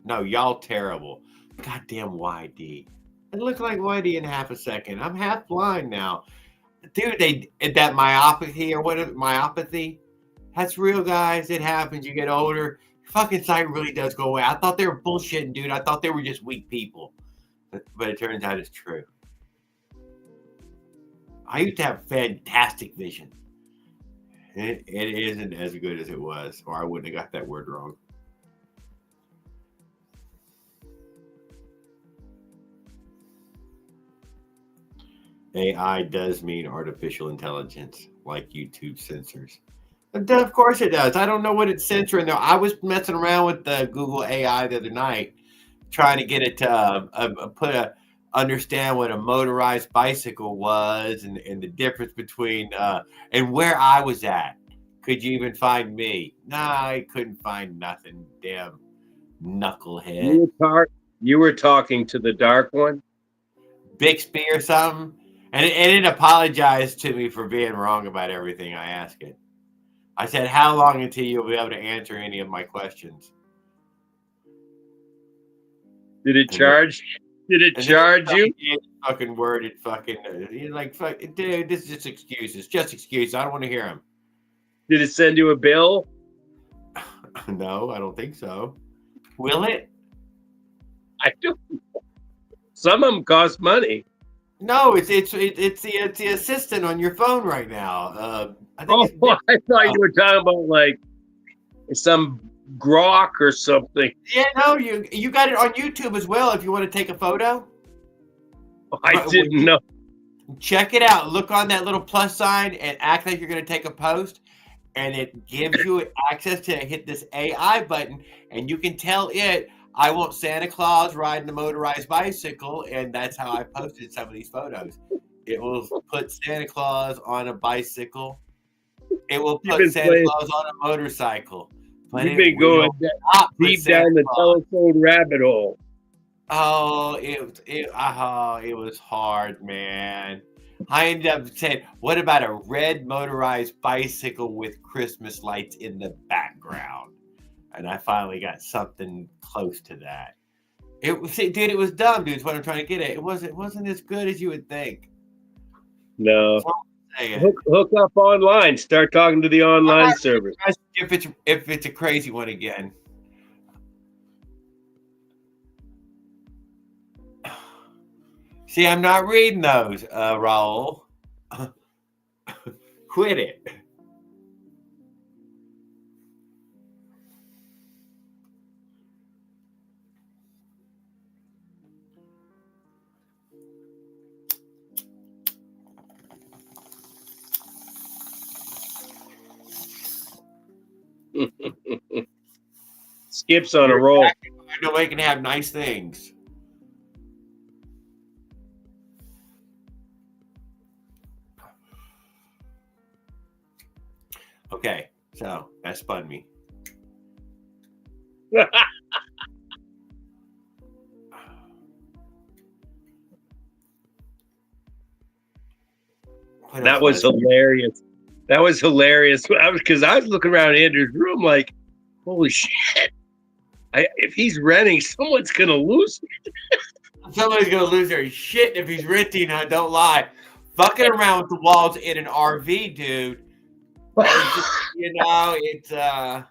No, y'all terrible. Goddamn YD. It looked like Whitey in half a second. I'm half blind now. Dude, that myopathy or what myopathy? That's real, guys. It happens. You get older. Your fucking sight really does go away. I thought they were bullshitting, dude. I thought they were just weak people. But it turns out it's true. I used to have fantastic vision. It isn't as good as it was, or I wouldn't have got that word wrong. AI does mean artificial intelligence, like YouTube censors. Of course it does. I don't know what it's censoring, though. I was messing around with the Google AI the other night, trying to get it to understand what a motorized bicycle was and the difference between and where I was at. Could you even find me? Nah, I couldn't find nothing. Damn knucklehead. You were talking to the dark one? Bixby or something? And it apologized to me for being wrong about everything I asked it. I said, how long until you'll be able to answer any of my questions? Did it charge? Did it charge you? Fucking worded fucking like fuck, dude. This is just excuses. Just excuses. I don't want to hear them. Did it send you a bill? No, I don't think so. Will it? I don't know. Some of them cost money. No, it's the assistant on your phone right now. I thought you were talking about like some grok or something. Yeah, no, you got it on YouTube as well. If you want to take a photo, I didn't know. Check it out. Look on that little plus sign and act like you're going to take a post, and it gives you access to hit this AI button, and you can tell it, I want Santa Claus riding a motorized bicycle, and that's how I posted some of these photos. It will put Santa Claus on a bicycle. It will put Santa Claus on a motorcycle. But you've been going deep down the telephone rabbit hole. Oh, it was hard, man. I ended up saying, what about a red motorized bicycle with Christmas lights in the background? And I finally got something close to that. It was dumb, dude. Is what I'm trying to get at. It wasn't as good as you would think. No. Hook up online. Start talking to the online service. If it's a crazy one again. See, I'm not reading those, Raul. Quit it. Skip's on a roll. Nobody can have nice things. Okay, so that spun me. That was hilarious. That was hilarious. Because I was looking around Andrew's room like, holy shit. If he's renting, someone's going to lose. Somebody's going to lose their shit if he's renting. Don't lie. Fucking around with the walls in an RV, dude. It's just, it's that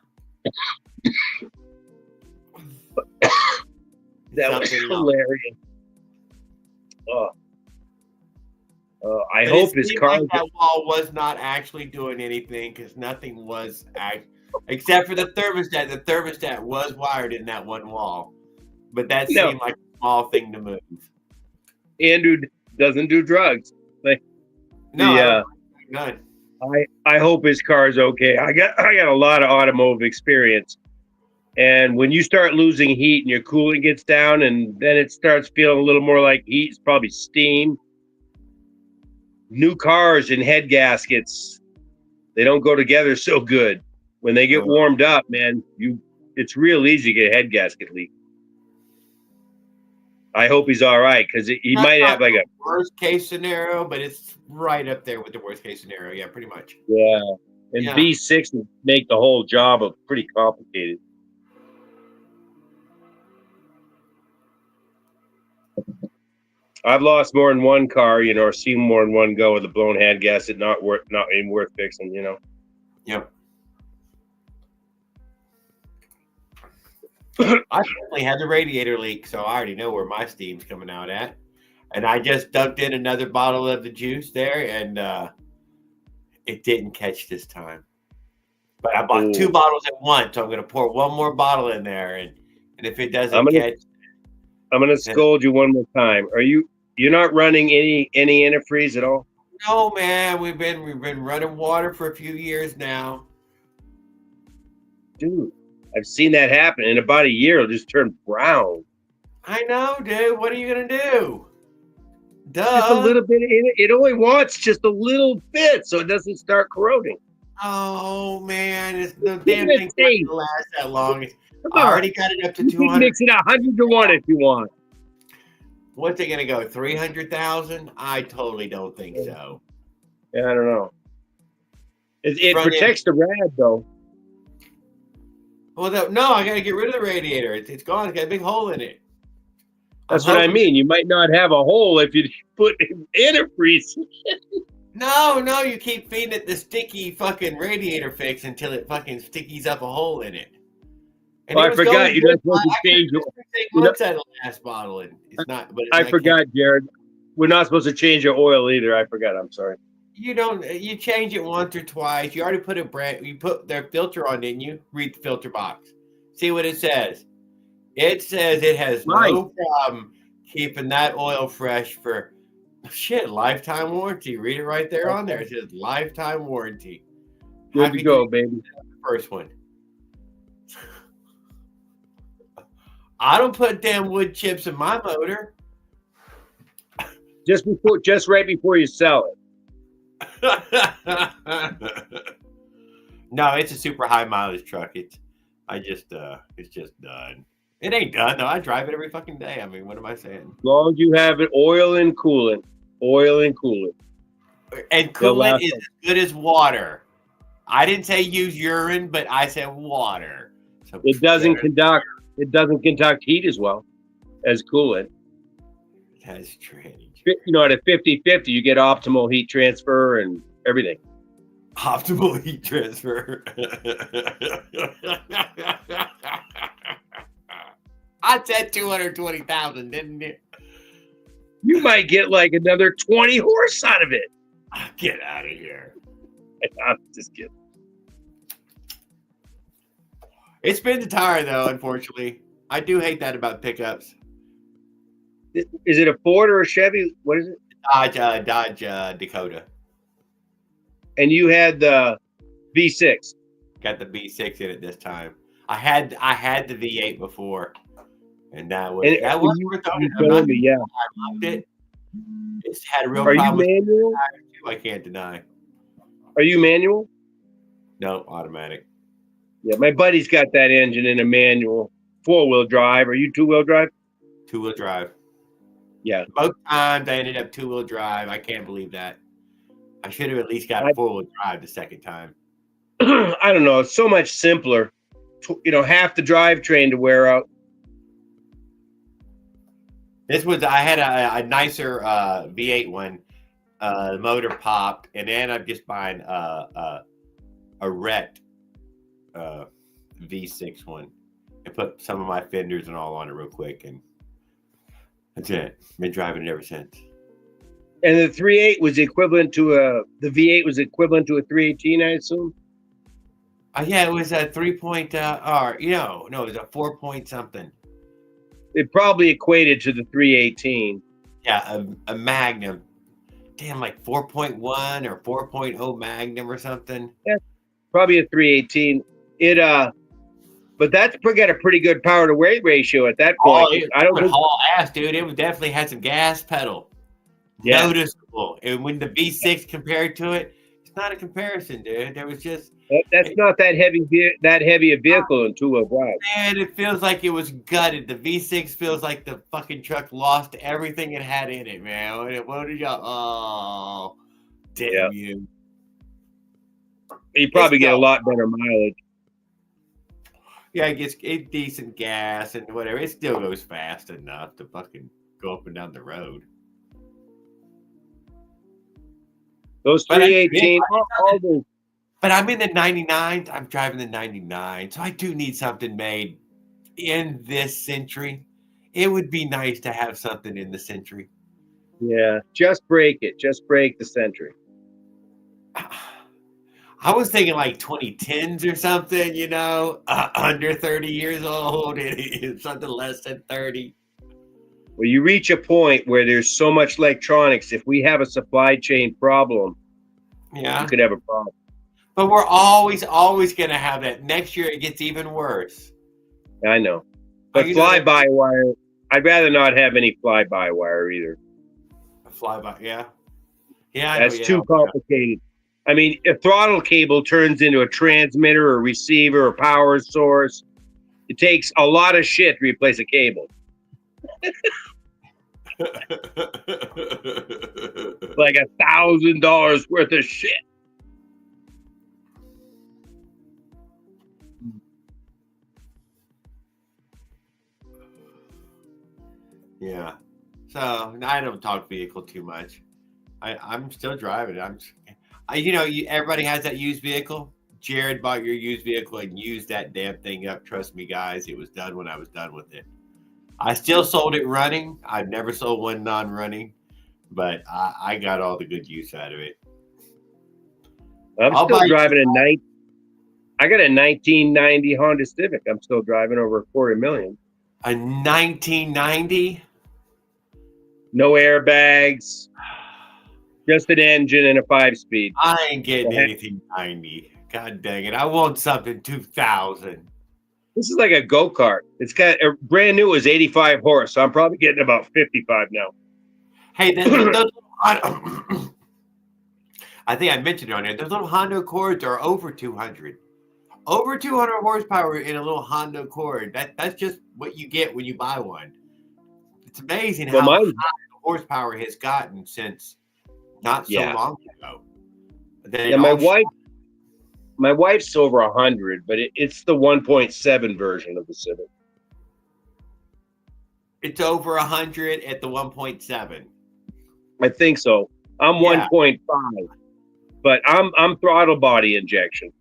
was hilarious. I hope his car. Like that wall was not actually doing anything because nothing was except for the thermostat. The thermostat was wired in that one wall, but that seemed like a small thing to move. Andrew doesn't do drugs. None. I hope his car is okay. I got a lot of automotive experience, and when you start losing heat and your coolant gets down, and then it starts feeling a little more like heat, it's probably steam. New cars and head gaskets, they don't go together so good. When they get warmed up, man, it's real easy to get a head gasket leak. I hope he's all right because he might have like a worst case scenario, but it's right up there with the worst case scenario. Yeah, pretty much. Yeah, and V6 would make the whole job pretty complicated. I've lost more than one car, or seen more than one go with a blown head gasket, not even worth fixing, Yep. I definitely had the radiator leak, so I already know where my steam's coming out at. And I just dumped in another bottle of the juice there, and it didn't catch this time. But I bought 2 bottles at once, so I'm going to pour one more bottle in there, and if it doesn't catch, I'm going to scold you one more time. You're not running any antifreeze at all? No, man. We've been running water for a few years now. Dude, I've seen that happen. In about a year, it'll just turn brown. I know, dude. What are you going to do? Duh. Just a little bit. It only wants just a little bit so it doesn't start corroding. Oh, man. The damn thing's not going to last that long. I already got it up to 200. You can mix it 100 to 1 if you want. What's it going to go? 300,000? I totally don't think so. Yeah, I don't know. It protects the rad, though. Well, no, I got to get rid of the radiator. It's gone. It's got a big hole in it. That's what I mean. You might not have a hole if you put antifreeze. No, you keep feeding it the sticky fucking radiator fix until it fucking stickies up a hole in it. And I forgot you're not supposed to change it. What's that last bottle? And it's not. But I forgot, Jared. We're not supposed to change your oil either. I forgot. I'm sorry. You don't. You change it once or twice. You already put you put their filter on, didn't you? Read the filter box. See what it says. It says it has no problem keeping that oil fresh for lifetime warranty. Read it right there on there. It says lifetime warranty. Good to go, baby. The first one. I don't put damn wood chips in my motor. Just right before you sell it. No, it's a super high mileage truck. It's just done. It ain't done though. I drive it every fucking day. I mean, what am I saying? As long as you have it, oil and coolant. And coolant is as good as water. I didn't say use urine, but I said water. So it doesn't conduct heat as well as coolant. That's strange. At a 50-50, you get optimal heat transfer and everything. Optimal heat transfer. I said 220,000, didn't you? You might get like another 20 horse out of it. Get out of here. I'm just kidding. It's been the tire, though, unfortunately. I do hate that about pickups. Is it a Ford or a Chevy? What is it? Dodge Dakota. And you had the V6. Got the V6 in it this time. I had the V8 before, and that was worth it. I loved it. It's had a real problem. Are you manual? I can't deny. Are you manual? No, automatic. Yeah, my buddy's got that engine in a manual 4-wheel drive. Are you 2-wheel drive? 2-wheel drive. Yeah. Both times I ended up 2-wheel drive. I can't believe that. I should have at least got 4-wheel drive the second time. I don't know. It's so much simpler. Half the drivetrain to wear out. I had a nicer V8 one. The motor popped, and then I'm just buying a wrecked V6 one and put some of my fenders and all on it real quick, and that's it. Been driving it ever since. And the 3.8 was equivalent to the V8 was equivalent to a 318, I assume. Yeah, it was a 3 point no, it was a 4 point something. It probably equated to the 318. Yeah, a Magnum. Damn, like 4.1 or 4.0 Magnum or something. Yeah, probably a 318. But that's got a pretty good power to weight ratio at that point. I don't haul ass, dude. It would definitely had some gas pedal. Yeah. Noticeable. And when the V6 compared to it, it's not a comparison, dude. There was just that's not that heavy a vehicle in 2-wheel drive. Man, it feels like it was gutted. The V6 feels like the fucking truck lost everything it had in it, man. What did y'all? Oh, damn you! You probably get a lot better mileage. Yeah, it gets decent gas and whatever. It still goes fast enough to fucking go up and down the road. Those 318, but I'm in the 99. I'm driving the 99, so I do need something made in this century. It would be nice to have something in the century. Yeah, just break it. Just break the century. I was thinking like 2010s or something, under 30 years old, and something less than 30. Well, you reach a point where there's so much electronics. If we have a supply chain problem, you could have a problem. But we're always going to have that. Next year, it gets even worse. I know. But fly-by-wire, I'd rather not have any fly-by-wire either. A fly-by, yeah. Yeah, that's too complicated. I mean, a throttle cable turns into a transmitter or receiver or power source. It takes a lot of shit to replace a cable. Like $1,000 worth of shit. Yeah. So I don't talk vehicle too much. I'm still driving. Everybody has that used vehicle. Jared bought your used vehicle and used that damn thing up. Trust me, guys, it was done when I was done with it. I still sold it running. I've never sold one non-running, but I got all the good use out of it. I'm still driving I got a 1990 Honda Civic. I'm still driving over $250,000. A 1990? No airbags. Just an engine and a 5-speed. I ain't getting anything 90. God dang it. I want something 2000. This is like a go-kart. It's got a brand new is 85 horse. So I'm probably getting about 55 now. Hey, I think I mentioned it on there. Those little Honda Accords are over 200. Over 200 horsepower in a little Honda Accord. That's just what you get when you buy one. It's amazing how high the horsepower has gotten since not so long ago. Yeah, my wife's over 100, but it's the 1.7 version of the Civic. It's over 100 at the 1.7. I think so. I'm 1.5, but I'm throttle body injection.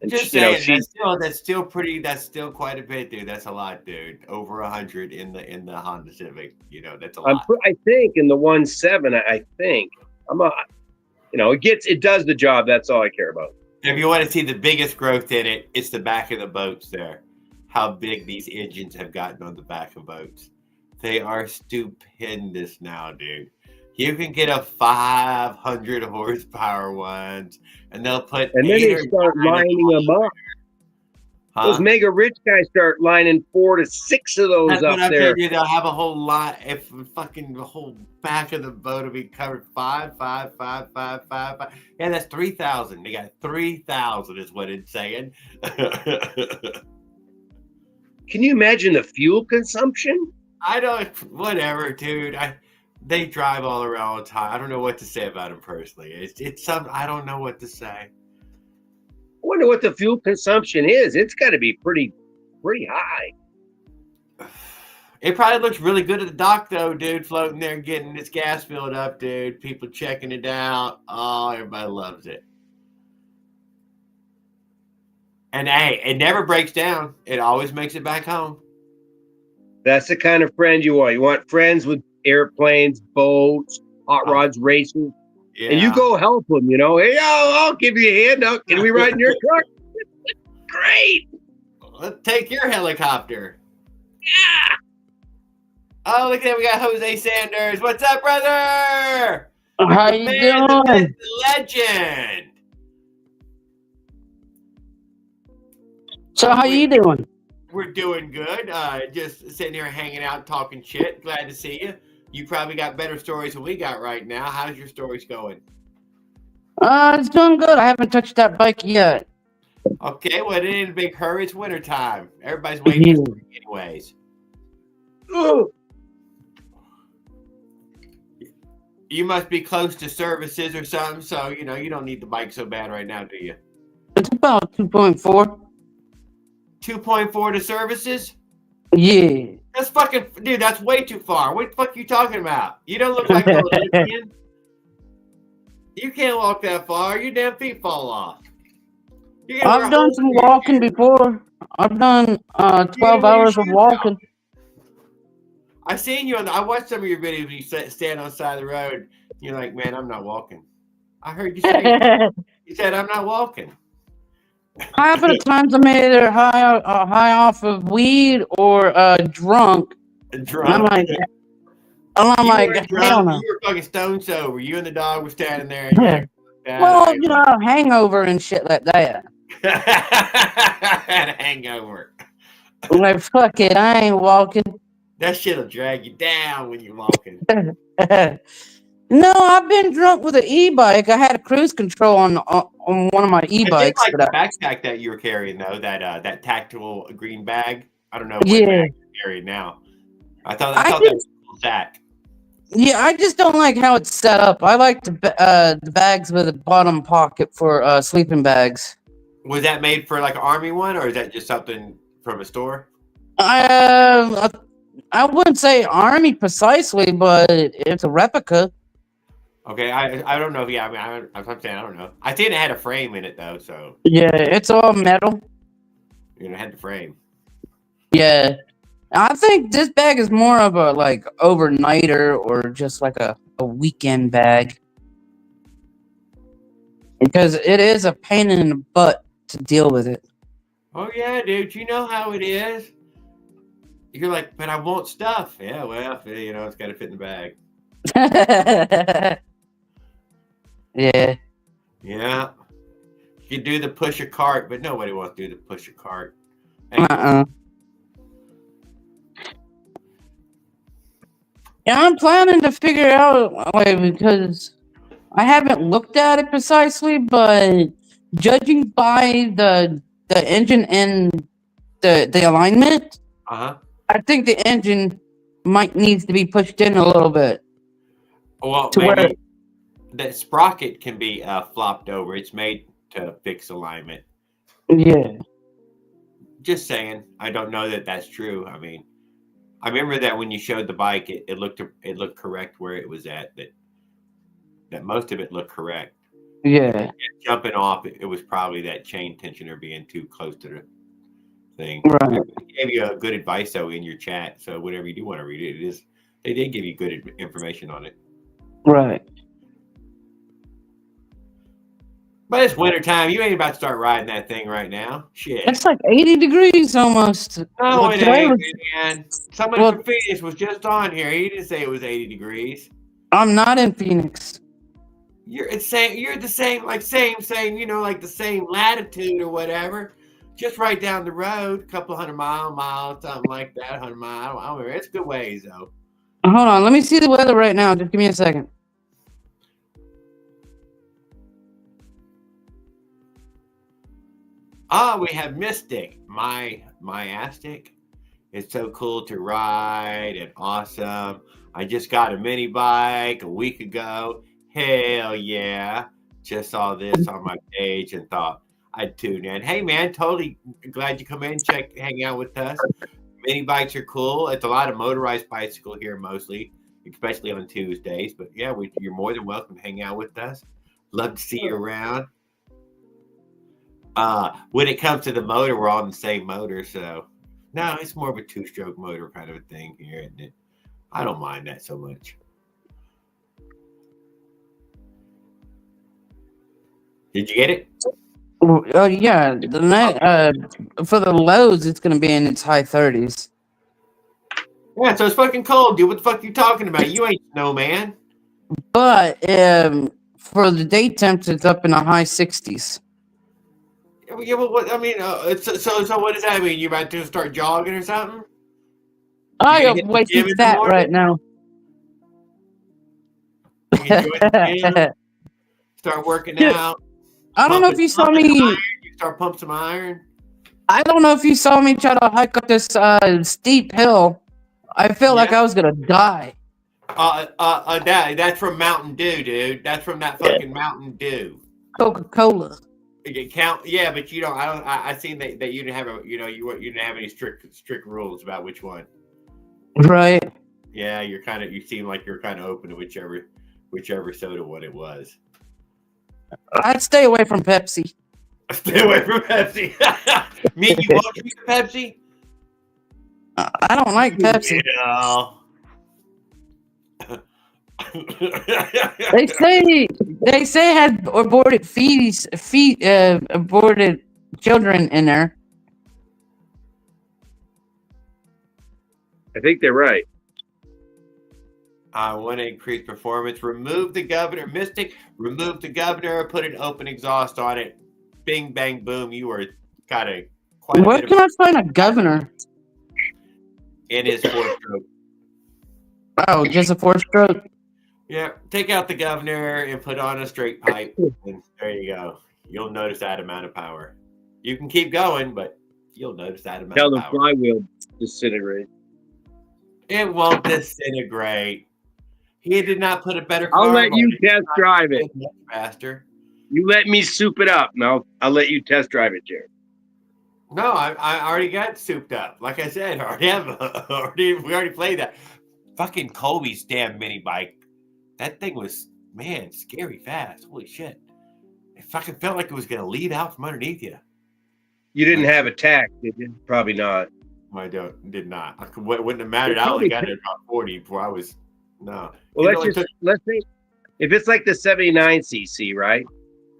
And just saying, that's still quite a bit, dude. That's a lot, dude. Over 100 in the Honda Civic. That's a lot. I think in the 1.7, I think it does the job. That's all I care about. If you want to see the biggest growth in it, it's the back of the boats there. How big these engines have gotten on the back of boats. They are stupendous now, dude. You can get a 500 horsepower ones, and they'll put. And then they start lining them up. Those mega rich guys start lining 4 to 6 of those That's up what I'm there. telling you. They'll have a whole lot. If fucking the whole back of the boat will be covered 5, 5, 5, 5, 5, 5. Yeah, that's 3,000. They got 3,000 is what it's saying. Can you imagine the fuel consumption? I don't. Whatever, dude. They drive all around all the time. I don't know what to say about them personally. It's some. I don't know what to say. I wonder what the fuel consumption is. It's got to be pretty high. It probably looks really good at the dock, though, dude. Floating there, getting its gas filled up, dude. People checking it out. Oh, everybody loves it. And hey, it never breaks down. It always makes it back home. That's the kind of friend you want. You want friends with airplanes, boats, hot rods, racing. Yeah. And you go help them, you know. Hey, I'll give you a hand. Can we ride in your truck? Great. Let's take your helicopter. Yeah. Oh, look at that. We got Jose Sanders. What's up, brother? How you doing? The legend. So how you doing? We're doing good. Just sitting here hanging out, talking shit. Glad to see you. You probably got better stories than we got right now. How's your stories going? It's doing good. I haven't touched that bike yet. Okay, well, it ain't a big hurry. It's wintertime. Everybody's waiting for spring anyways. Ooh. You must be close to services or something, so, you don't need the bike so bad right now, do you? It's about 2.4. 2.4 to services? Yeah. That's fucking, dude, that's way too far. What the fuck are you talking about? You don't look like an Olympian. You can't walk that far. Your damn feet fall off. I've done some walking before. I've done 12 hours of walking. I seen you I watched some of your videos when you stand on the side of the road. You're like, man, I'm not walking. I heard you say you said I'm not walking. Half of the times I'm either high off of weed or drunk. Drunk. I'm like, hell no. You were fucking stone sober. You and the dog were standing there. And well, hangover and shit like that. Had a hangover. Like, fuck it, I ain't walking. That shit'll drag you down when you're walking. No, I've been drunk with an e-bike. I had a cruise control on one of my e-bikes. I did like the backpack that you were carrying, though. That tactical green bag. I don't know what bag you're carrying now. I thought that was a cool sack. Yeah, I just don't like how it's set up. I like the bags with a bottom pocket for sleeping bags. Was that made for like an army one, or is that just something from a store? I wouldn't say army precisely, but it's a replica. Okay, I don't know. Yeah, I'm saying I don't know. I think it had a frame in it though, so. Yeah, it's all metal. It had the frame. Yeah, I think this bag is more of a like overnighter or just like a weekend bag. Because it is a pain in the butt to deal with it. Oh yeah, dude. You know how it is. You're like, but I want stuff. Yeah, well, it's got to fit in the bag. Yeah. Yeah. You can do the push a cart, but nobody wants to do the push a cart. Yeah, I'm planning to figure out because I haven't looked at it precisely, but judging by the engine and the alignment, I think the engine might need to be pushed in a little bit. Well, maybe the sprocket can be flopped over. It's made to fix alignment. Yeah. Just saying. I don't know that that's true. I mean, I remember that when you showed the bike, it looked correct where it was at. That most of it looked correct. Yeah. Jumping off, it was probably that chain tensioner being too close to the thing. Right. They gave you good advice though in your chat. So whenever you do want to read it, they did give you good information on it. Right. But it's wintertime. You ain't about to start riding that thing right now. Shit. It's like 80 degrees almost. No, it ain't, man. Somebody from Phoenix was just on here. He didn't say it was 80 degrees. I'm not in Phoenix. You're the same, like the same, like the same latitude or whatever. Just right down the road, a couple miles, something like that. 100 miles. I don't remember. It's a good ways though. Hold on, let me see the weather right now. Just give me a second. We have Mystic, my Astic. It's so cool to ride and awesome. I just got a mini bike a week ago. Hell yeah. Just saw this on my page and thought I'd tune in. Hey man, totally glad you come in, hang out with us. Mini bikes are cool. It's a lot of motorized bicycle here mostly, especially on Tuesdays. But yeah, you're more than welcome to hang out with us. Love to see you around. When it comes to the motor, we're all on the same motor, so no, it's more of a two-stroke motor kind of a thing here, isn't it? I don't mind that so much. Did you get it? Oh yeah, for the lows, it's gonna be in its high 30s. Yeah, so it's fucking cold, dude. What the fuck are you talking about? You ain't snowman. But for the day temps, it's up in the high 60s. Yeah, but what I mean, so what does that mean? You about to start jogging or something? I You am hit the way gym too in the fat morning? right now. You enjoy the gym, start working Dude, out. I don't know if you saw pumping me. some iron, you start pumping some iron. I don't know if you saw me try to hike up this steep hill. I felt like Yeah. I was gonna die. That's from Mountain Dew, dude. That's from that fucking Mountain Dew. Coca-Cola. Yeah, but you don't. I seen that you didn't have you didn't have any strict rules about which one. Right. Yeah, you seem like you're kind of open to whichever soda what it was. I'd stay away from Pepsi. Stay away from Pepsi. Me, you won't drink Pepsi. I don't like Pepsi. Yeah. They say it had aborted aborted children in there. I think they're right. I want to increase performance. Remove the governor, Mystic. Remove the governor. Put an open exhaust on it. Bing, bang, boom. You are got quite a Where bit can I find a governor? in his 4-stroke. Oh, just a 4-stroke. Yeah, take out the governor and put on a straight pipe, and there you go. You'll notice that amount of power. You can keep going, but you'll notice that amount Tell of the power. flywheel disintegrate. It won't disintegrate. He did not put a better I'll carb let you on it. test drive it. Much faster. You let me soup it up, and I'll let you test drive it, Jared. No, I already got souped up. Like I said, we already played that. Fucking Colby's damn mini bike. That thing was, man, scary fast. Holy shit. It fucking felt like it was going to lead out from underneath you. You didn't have a tack, did you? Probably not. I did not. Wouldn't have mattered. I only got it at about 40 before I was, no. Well, let's say, if it's like the 79cc, right?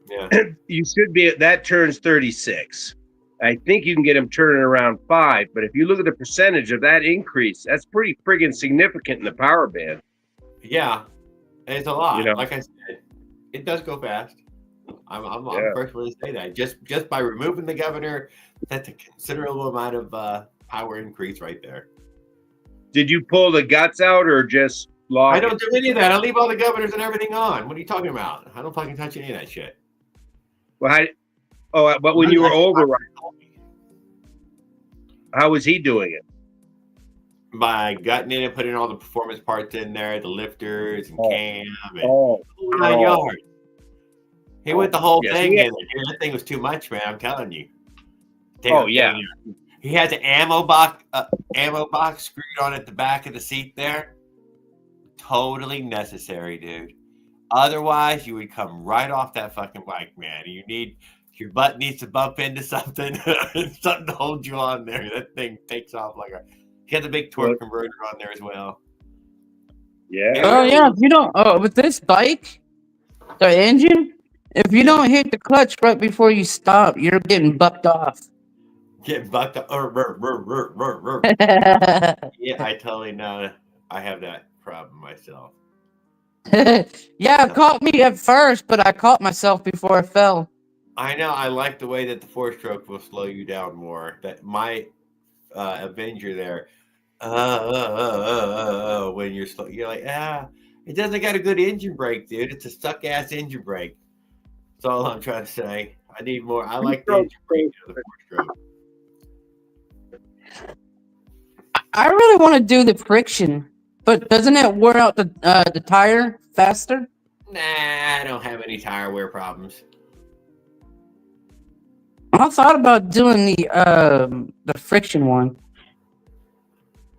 Yeah. You should be, that turns 36. I think you can get them turning around 5, but if you look at the percentage of that increase, that's pretty friggin' significant in the power band. Yeah. It's a lot. You know? Like I said, it does go fast. I'm Yeah. first one to say that. Just by removing the governor, that's a considerable amount of power increase right there. Did you pull the guts out or just lock I don't do any of that. I leave all the governors and everything on. What are you talking about? I don't fucking touch any of that shit. Well, but when you were over, how was he doing it? By gutting it and putting all the performance parts in there, the lifters and cam and 9 yards. He went the whole thing in there. Dude, that thing was too much, man. I'm telling you. Yeah. He has an ammo box screwed on at the back of the seat there. Totally necessary, dude. Otherwise, you would come right off that fucking bike, man. Your butt needs to bump into something, something to hold you on there. That thing takes off like a. He has a big torque converter on there as well. Yeah. Oh yeah, if you don't. Oh, with this bike, the engine. If you don't hit the clutch right before you stop, you're getting bucked off. Getting bucked up. Yeah, I totally know. I have that problem myself. Yeah, it caught me at first, but I caught myself before I fell. I know. I like the way that the four stroke will slow you down more. That my Avenger there, when you're slow, you're like, it doesn't got a good engine brake, dude. It's a suck ass engine brake. That's all I'm trying to say. I need more. I like the engine brake of the four stroke. I really want to do the friction, but doesn't it wear out the tire faster? Nah, I don't have any tire wear problems. I thought about doing the friction one.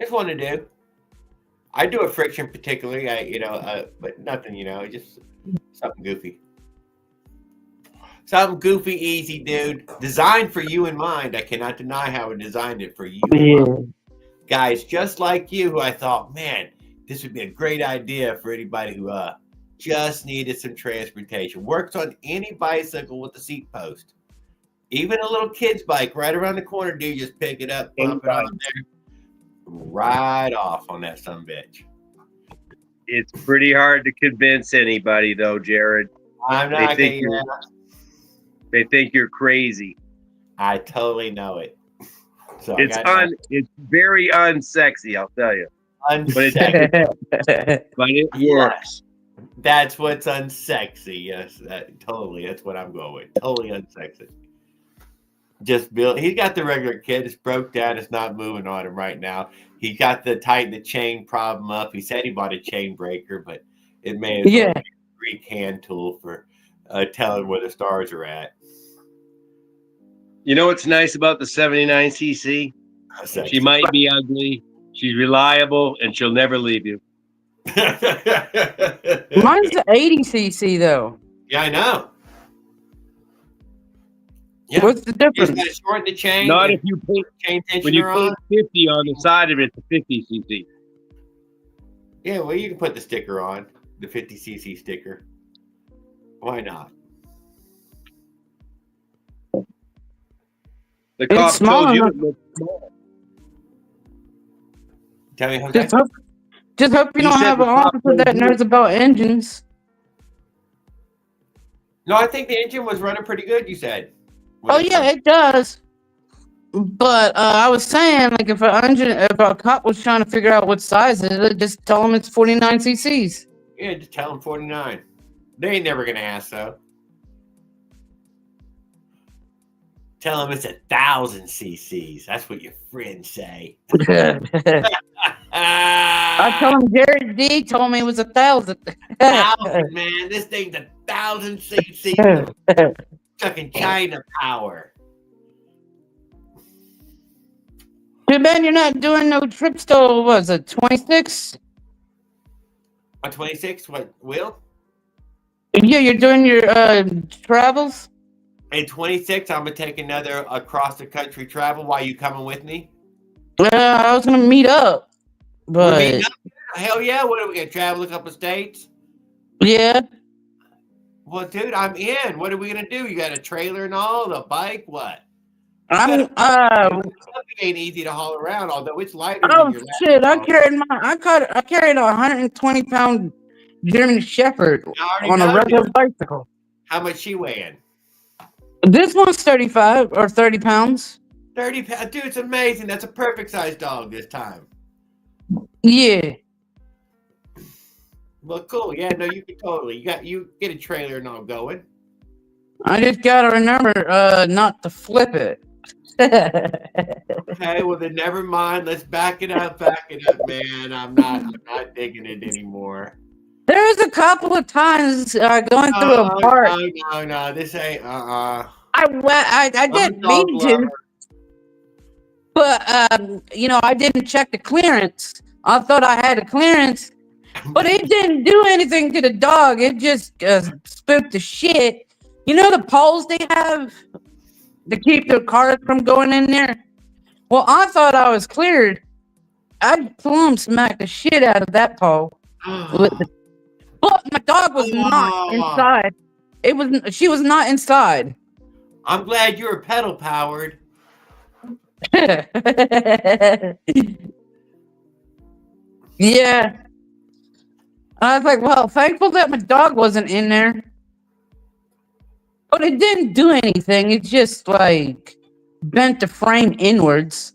Just one to do. I do a friction particularly, but nothing, just something goofy. Something goofy, easy, dude. Designed for you in mind. I cannot deny how I designed it for you. Yeah. Guys, just like you, who I thought, man, this would be a great idea for anybody who just needed some transportation. Works on any bicycle with a seat post. Even a little kid's bike right around the corner, dude, just pick it up, pump it on there. Right off on that sumbitch. It's pretty hard to convince anybody, though, Jared. I'm not. They think you're crazy. I totally know it. So it's very unsexy, I'll tell you. Unsexy. But it works. That's what's unsexy. Yes, totally. That's what I'm going with. Totally unsexy. Just Bill. He's got the regular kid. It's broke down. It's not moving on him right now. He got the tighten the chain problem up. He said he bought a chain breaker, but it may as well be a Greek hand tool for telling where the stars are at. You know what's nice about the 79cc? She might be ugly. She's reliable, and she'll never leave you. Mine's the 80cc though. Yeah, I know. Yeah. What's the difference? You just gotta shorten the chain. Not if you put chain tensioner when you put on. 50 on the side of it, it's a 50cc. Yeah, well, you can put the sticker on, the 50cc sticker. Why not? The cop told you it looked small. Tell me, Jose. Just hope you don't have an officer that knows about engines. No, I think the engine was running pretty good, you said. Oh, yeah, it does. But I was saying, like, if a cop was trying to figure out what size it is, just tell him it's 49 cc's. Yeah, just tell him 49. They ain't never going to ask, though. Tell him it's 1,000 cc's. That's what your friends say. I told him Jared D told me it was 1,000. 1,000, man. This thing's 1,000 cc's. Fucking China power. Too bad you're not doing no trips till, was it 26? On 26? What, Will? Yeah, you're doing your travels? In 26, I'm going to take another across-the-country travel. Why, you coming with me? I was going to meet up. But meeting up? Hell yeah. What are we going to travel a couple states? Yeah. Well, dude, I'm in. What are we going to do? You got a trailer and all? The bike? What? It ain't easy to haul around, although it's lighter oh, than your shit. I carried a 120-pound German Shepherd on a regular bicycle. How much she weighing? This one's 35 or 30 pounds. 30 pounds. Dude, it's amazing. That's a perfect size dog this time. Yeah. Well, cool. Yeah, no, you can totally. You get a trailer and all going. I just gotta remember not to flip it. Okay, well then never mind. Let's back it up, man. I'm not digging it anymore. There's a couple of times going through a park. No, this ain't. I didn't mean to, but I didn't check the clearance. I thought I had a clearance, but it didn't do anything to the dog. It just spooked the shit. You know the poles they have to keep their cars from going in there? Well, I thought I was cleared. I plumb smacked the shit out of that pole. But my dog was not inside. She was not inside. I'm glad you were pedal powered. Yeah. I was like, well, thankful that my dog wasn't in there. But but it didn't do anything. It just like bent the frame inwards.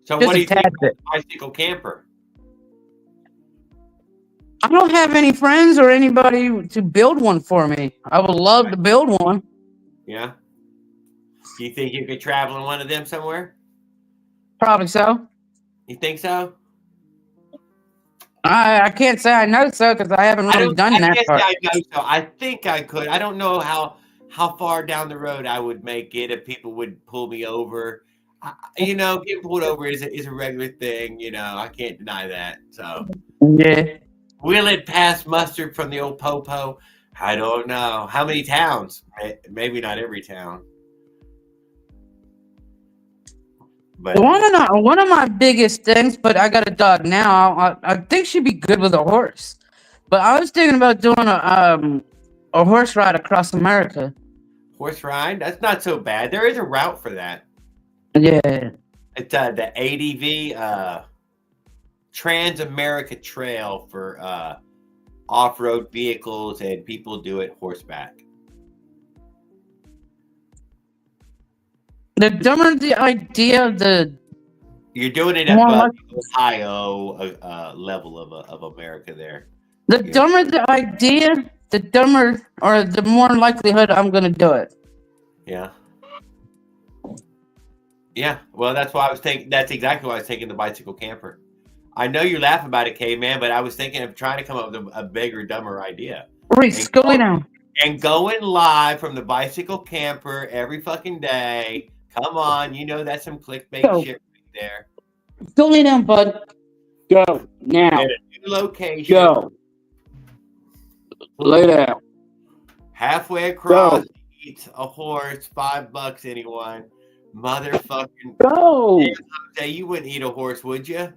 So Just what do a you think tad of bit. the bicycle camper? I don't have any friends or anybody to build one for me. I would love to build one. Yeah. Do you think you could travel in one of them somewhere? Probably so. You think so? I can't say I know so because I haven't really done I that guess part. I know so. I think I could. I don't know how far down the road I would make it if people would pull me over. Getting pulled over is a regular thing. I can't deny that. So Yeah. will it pass muster from the old popo? I don't know. How many towns? Maybe not every town. But One of my biggest things, but I got a dog now. I think she'd be good with a horse. But I was thinking about doing a horse ride across America. horse ride, that's not so bad. There is a route for that. Yeah. It's the ADV Trans America Trail for off-road vehicles, and people do it horseback. The dumber the idea of the You're doing it more above like, the Ohio level of America there. the dumber the idea, the dumber or the more likelihood I'm gonna do it. Yeah. Yeah. Well, that's why I was taking. That's exactly why I was taking the bicycle camper. I know you laugh about it, caveman, but I was thinking of trying to come up with a bigger, dumber idea. Reese, go lay down. And going live from the bicycle camper every fucking day. Come on, that's some clickbait Go. shit right there. Go lay down, bud. Go now. At a new location. Go. Lay down. Halfway across, eats a horse, $5 anyone. Motherfucking. Go. Jose, you wouldn't eat a horse, would you?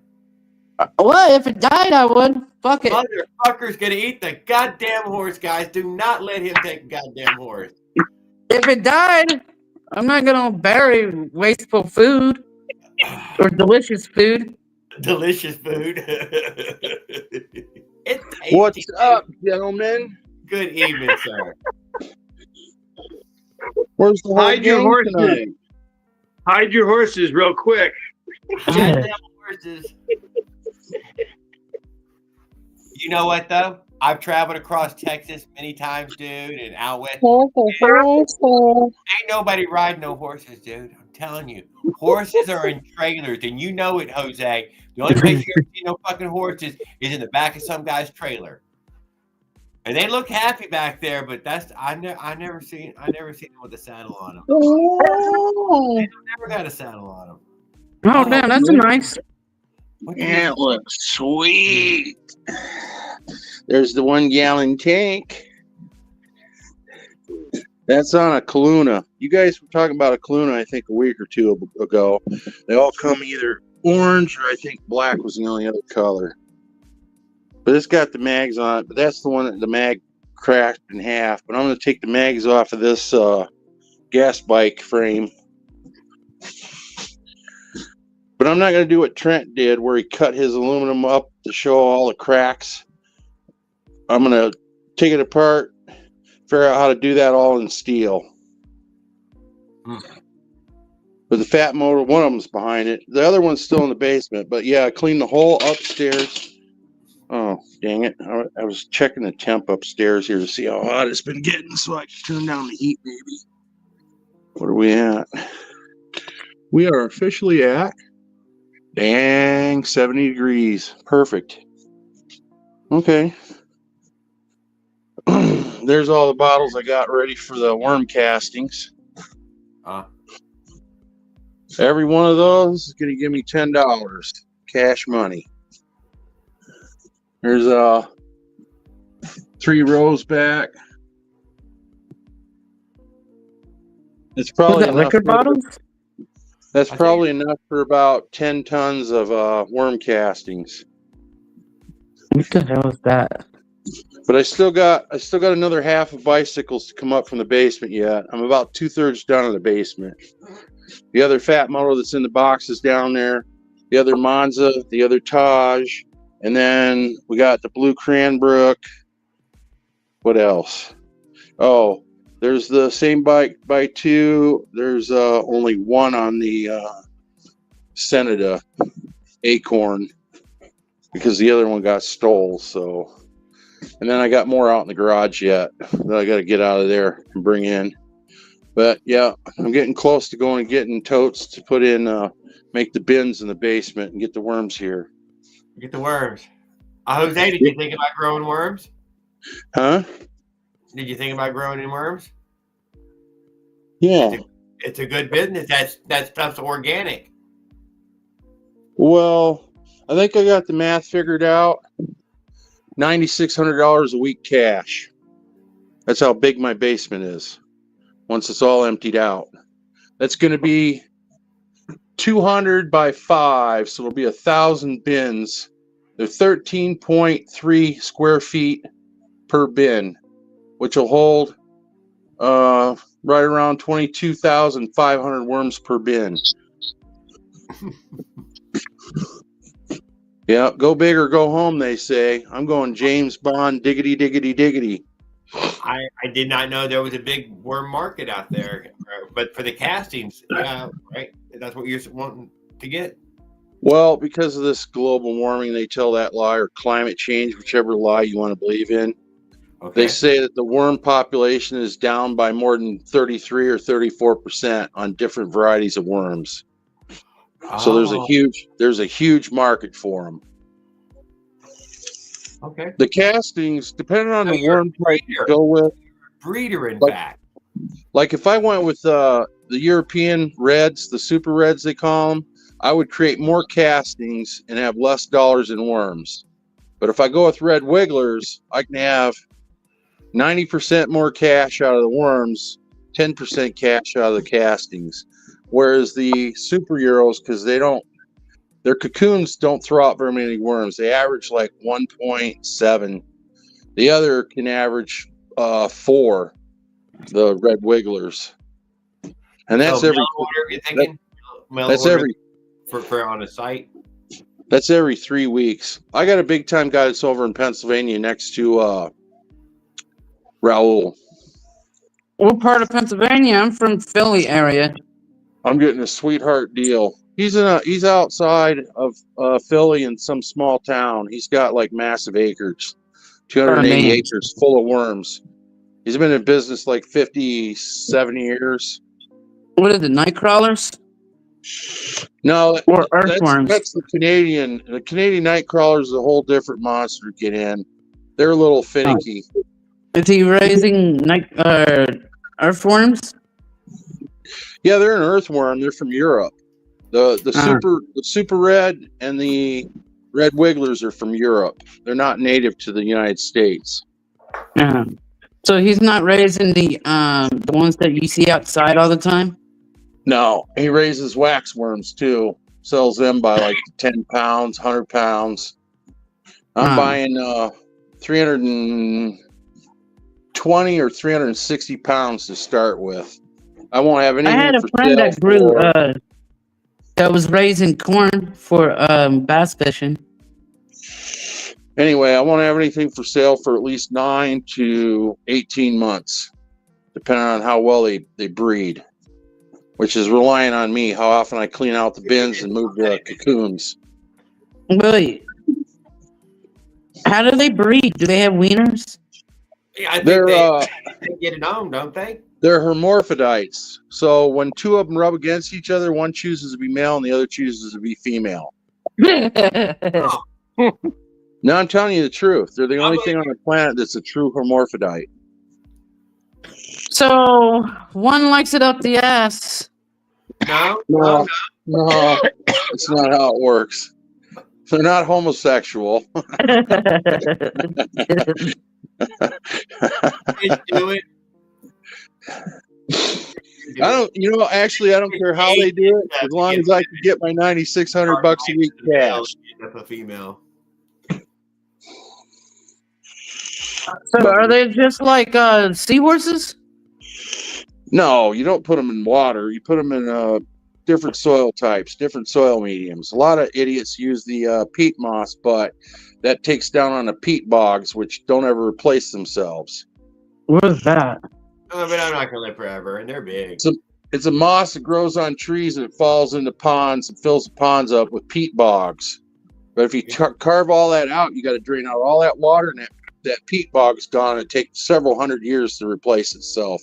Well, if it died, I would. Fuck it. Motherfucker's gonna eat the goddamn horse, guys. Do not let him take a goddamn horse. If it died, I'm not gonna bury wasteful food or delicious food. Delicious food. It's tasty. What's up, gentlemen? Good evening, sir. Where's the whole Hide your gang horses. tonight? Hide your horses real quick. Goddamn horses. You know what though? I've traveled across Texas many times, dude, and out west. Ain't nobody riding no horses, dude. I'm telling you. Horses are in trailers, and you know it, Jose. The only place you ever see no fucking horses is in the back of some guy's trailer. And they look happy back there, but I never seen them with a saddle on them. They never got a saddle on them. Oh, damn, that's nice. That looks sweet. There's the 1 gallon tank. That's on a Kaluna. You guys were talking about a Kaluna, I think, a week or two ago. They all come either orange or I think black was the only other color. But it's got the mags on it. But that's the one that the mag cracked in half. But I'm going to take the mags off of this gas bike frame. But I'm not going to do what Trent did, where he cut his aluminum up to show all the cracks. I'm going to take it apart, figure out how to do that all in steel. But the fat motor, one of them's behind it. The other one's still in the basement. But yeah, I cleaned the whole upstairs. Oh, dang it. I was checking the temp upstairs here to see how hot it's been getting so I can turn down the heat, maybe. What are we at? We are officially at, dang, 70 degrees. Perfect. Okay. There's all the bottles I got ready for the worm castings. Every one of those is going to give me $10 cash money. There's 3 rows back. It's probably enough liquor bottles. That's probably enough for about 10 tons of worm castings. What the hell is that? But I still got another half of bicycles to come up from the basement yet. I'm about 2/3 done in the basement. The other fat motor that's in the box is down there. The other Monza, the other Taj, and then we got the blue Cranbrook. What else? Oh, There's the same bike by two. There's only one on the Senator Acorn because the other one got stole. So, and then I got more out in the garage yet that I got to get out of there and bring in. But yeah, I'm getting close to going and getting totes to put in, make the bins in the basement and get the worms here. Get the worms. Jose, did you think about growing worms? Huh? Did you think about growing in worms? Yeah. It's a good business. That stuff's organic. Well, I think I got the math figured out. $9,600 a week cash. That's how big my basement is. Once it's all emptied out, that's going to be 200 by 5, so it'll be 1,000 bins. They're 13.3 square feet per bin, which will hold right around 22,500 worms per bin. Yeah, go big or go home, they say. I'm going James Bond, diggity, diggity, diggity. I did not know there was a big worm market out there, but for the castings, yeah, right. That's what you're wanting to get. Well, because of this global warming, they tell that lie, or climate change, whichever lie you want to believe in. Okay. They say that the worm population is down by more than 33 or 34% on different varieties of worms. Oh. So there's a huge market for them. Okay. The castings, depending on the worm type you go with. Breeder, in fact. Like if I went with the European reds, the super reds they call them, I would create more castings and have less dollars in worms. But if I go with red wigglers, I can have 90% more cash out of the worms, 10% cash out of the castings. Whereas the super Euros, because their cocoons don't throw out very many worms. They average like 1.7. The other can average 4, the red wigglers. And that's so every order, you're thinking? That's every for on a site. That's every 3 weeks. I got a big time guy that's over in Pennsylvania next to Raul. What part of Pennsylvania? I'm from Philly area. I'm getting a sweetheart deal. He's outside of Philly in some small town. He's got like massive acres, 280 acres full of worms. He's been in business like 50, 70 years. What is it, night crawlers? No, or earthworms. That's the Canadian. The Canadian night crawlers is a whole different monster to get in. They're a little finicky. Is he raising earthworms? Yeah, they're an earthworm. They're from Europe. The super red and the red wigglers are from Europe. They're not native to the United States. So he's not raising the ones that you see outside all the time? No, he raises wax worms too. Sells them by like 10 pounds, 100 pounds. I'm buying 320 or 360 pounds to start with. I won't have anything. I had a friend that grew that was raising corn for bass fishing. Anyway, I won't have anything for sale for at least 9 to 18 months, depending on how well they breed, which is relying on me, how often I clean out the bins and move the cocoons. Wait, how do they breed? Do they have wieners? Yeah, I think they get it on, don't they? They're hermaphrodites. So when two of them rub against each other, one chooses to be male and the other chooses to be female. No, I'm telling you the truth. They're the only thing on the planet that's a true hermaphrodite. So one likes it up the ass. No. It's not how it works. They're not homosexual. Do it. I don't care how they do it, as long as I can get my $9,600 a week cash. That's a female. So are they just like seahorses? No, you don't put them in water. You put them in different soil types, different soil mediums. A lot of idiots use the peat moss, but that takes down on the peat bogs, which don't ever replace themselves. What is that? Oh, but I'm not gonna live forever, and they're big. It's a moss that grows on trees and it falls into ponds and fills the ponds up with peat bogs. But if you carve all that out, you got to drain out all that water, and that peat bog is gone. It takes several hundred years to replace itself.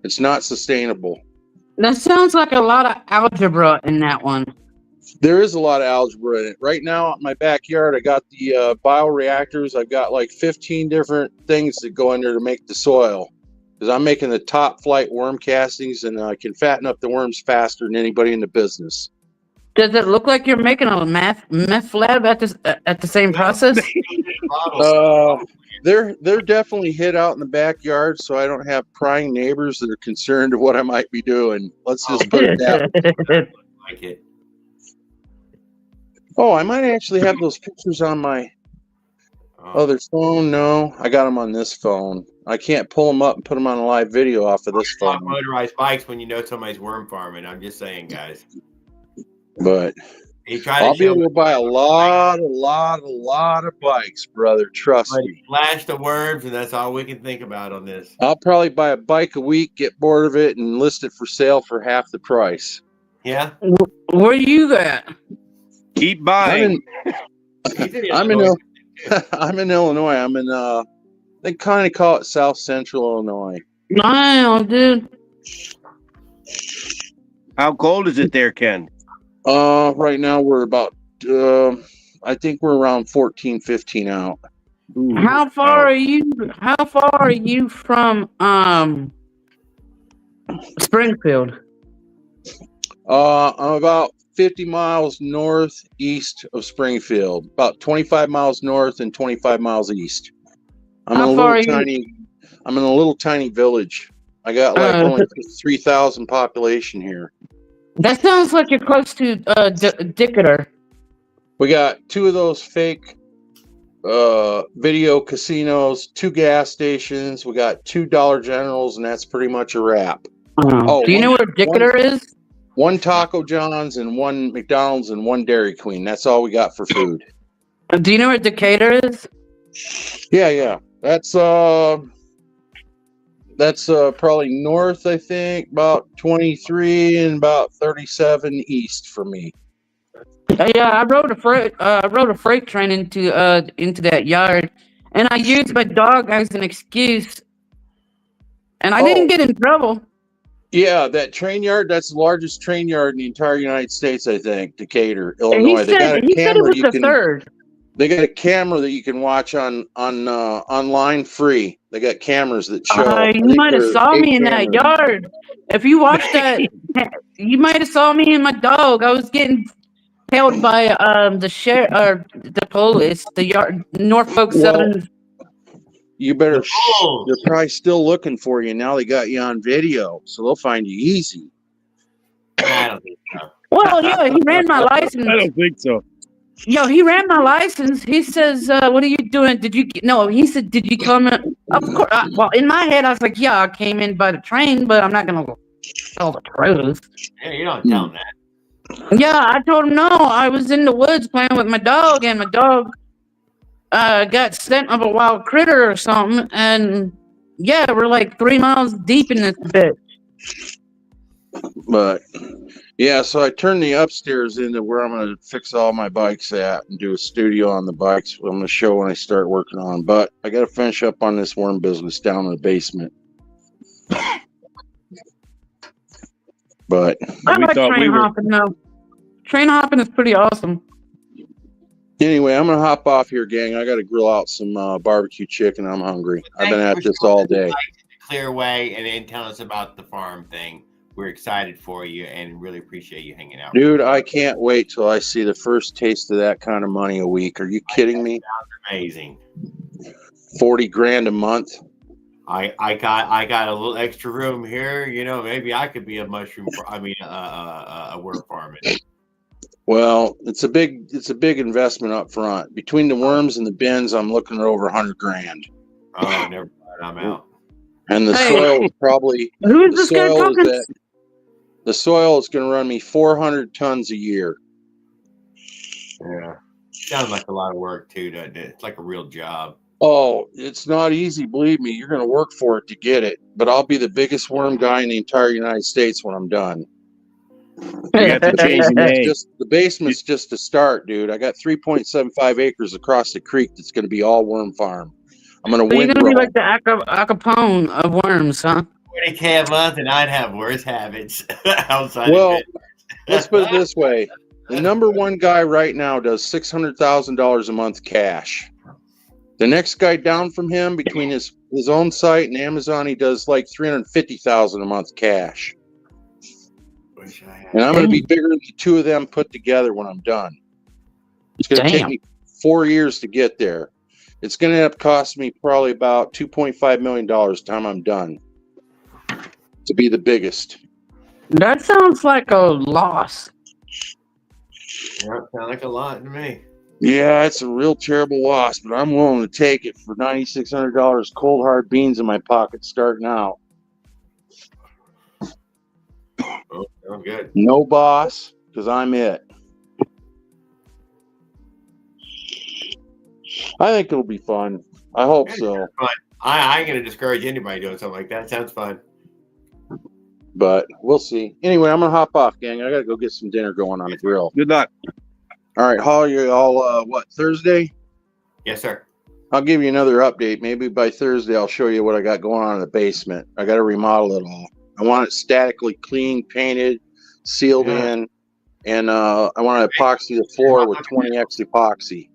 It's not sustainable. That sounds like a lot of algebra in that one. There is a lot of algebra in it. Right now, in my backyard, I got the bioreactors. I've got like 15 different things that go in there to make the soil. Because I'm making the top flight worm castings, and I can fatten up the worms faster than anybody in the business. Does it look like you're making a meth lab at the same process? They're definitely hid out in the backyard, so I don't have prying neighbors that are concerned of what I might be doing. Let's just put it that way. Like it. Oh, I might actually have those pictures on my other phone. No, I got them on this phone. I can't pull them up and put them on a live video off of this phone. Motorized bikes when you know somebody's worm farming. I'm just saying, guys. But I'll be able to buy a lot of bikes, brother. Trust me. Flash the worms, and that's all we can think about on this. I'll probably buy a bike a week, get bored of it, and list it for sale for half the price. Yeah. Where you at? Keep buying. I'm in Illinois. I'm in they kind of call it South Central Illinois. Wow, dude. How cold is it there, Ken? Right now we're about I think we're around 14, 15 out. Ooh, How far are you from Springfield? I'm about 50 miles northeast of Springfield, about 25 miles north and 25 miles east. I'm in a little tiny village. I got like only 3,000 population here. That sounds like you're close to Decatur. We got 2 of those fake video casinos, 2 gas stations. We got 2 Dollar Generals, and that's pretty much a wrap. Do you know where Decatur is? 1 Taco John's and 1 McDonald's and 1 Dairy Queen. That's all we got for food. Do you know where Decatur is? Yeah. That's probably north, I think, about 23 and about 37 east for me. Yeah, I rode a freight train into that yard, and I used my dog as an excuse, and I didn't get in trouble. Yeah, that train yard, that's the largest train yard in the entire United States, I think, Decatur, Illinois. He said it was the third. They got a camera that you can watch on online free. They got cameras that show. You might have saw me in that yard. If you watched that, you might have saw me and my dog. I was getting held by the sheriff or the police, the yard Norfolk Southern. You better. They're probably still looking for you now. They got you on video, so they'll find you easy. I don't think so. Well, yeah, he ran my license. I don't think so. Yo, he ran my license. He says, "What are you doing? Did you?" No, he said, "Did you come in?" Of course. Well, in my head, I was like, "Yeah, I came in by the train, but I'm not gonna tell the truth." Yeah, you don't tell him that. Yeah, I told him no. I was in the woods playing with my dog, and my dog got sent of a wild critter or something. And yeah, we're like 3 miles deep in this bitch. But yeah, so I turned the upstairs into where I'm going to fix all my bikes at and do a studio on the bikes. I'm going to show when I start working on. But I got to finish up on this worm business down in the basement. But I like train hopping though. Train hopping is pretty awesome. Anyway, I'm going to hop off here, gang. I got to grill out some barbecue chicken. I'm hungry. I've been at this all day. Clearway and telling us about the farm thing. We're excited for you and really appreciate you hanging out. Dude, I can't wait till I see the first taste of that kind of money a week. Are you kidding me? Sounds amazing. 40 grand a month. I got a little extra room here. You know, maybe I could be a worm farmer. Well, it's a big investment up front. Between the worms and the bins, I'm looking at over 100 grand. Oh, never mind. I'm out. And the soil is probably the soil is going to run me 400 tons a year. Yeah, sounds like a lot of work too, doesn't it? It's like a real job. Oh, it's not easy. Believe me, you're going to work for it to get it. But I'll be the biggest worm guy in the entire United States when I'm done. You got to change your name. The basement's just a start, dude. I got 3.75 acres across the creek that's going to be all worm farm. I'm going to So you're wind gonna be roll. like the Acapone of worms, huh? 20K a month, and I'd have worse habits outside Well, of it. let's put it this way. The number one guy right now does $600,000 a month cash. The next guy down from him, between his own site and Amazon, he does like $350,000 a month cash. And I'm going to be bigger than the two of them put together when I'm done. It's going to take me 4 years to get there. It's going to end up costing me probably about $2.5 million time I'm done to be the biggest. That sounds like a loss. Yeah, sounds like a lot to me. Yeah, it's a real terrible loss, but I'm willing to take it for $9,600 cold hard beans in my pocket starting out. Oh, sounds good. No boss, because I'm it. I think it'll be fun. I hope so. I ain't going to discourage anybody doing something like that. Sounds fun. But we'll see. Anyway, I'm going to hop off, gang. I got to go get some dinner going on the grill. Good luck. All right, Holly, you all, Thursday? Yes, sir. I'll give you another update. Maybe by Thursday, I'll show you what I got going on in the basement. I got to remodel it all. I want it statically clean, painted, sealed in, and I want to epoxy the floor with 20X epoxy.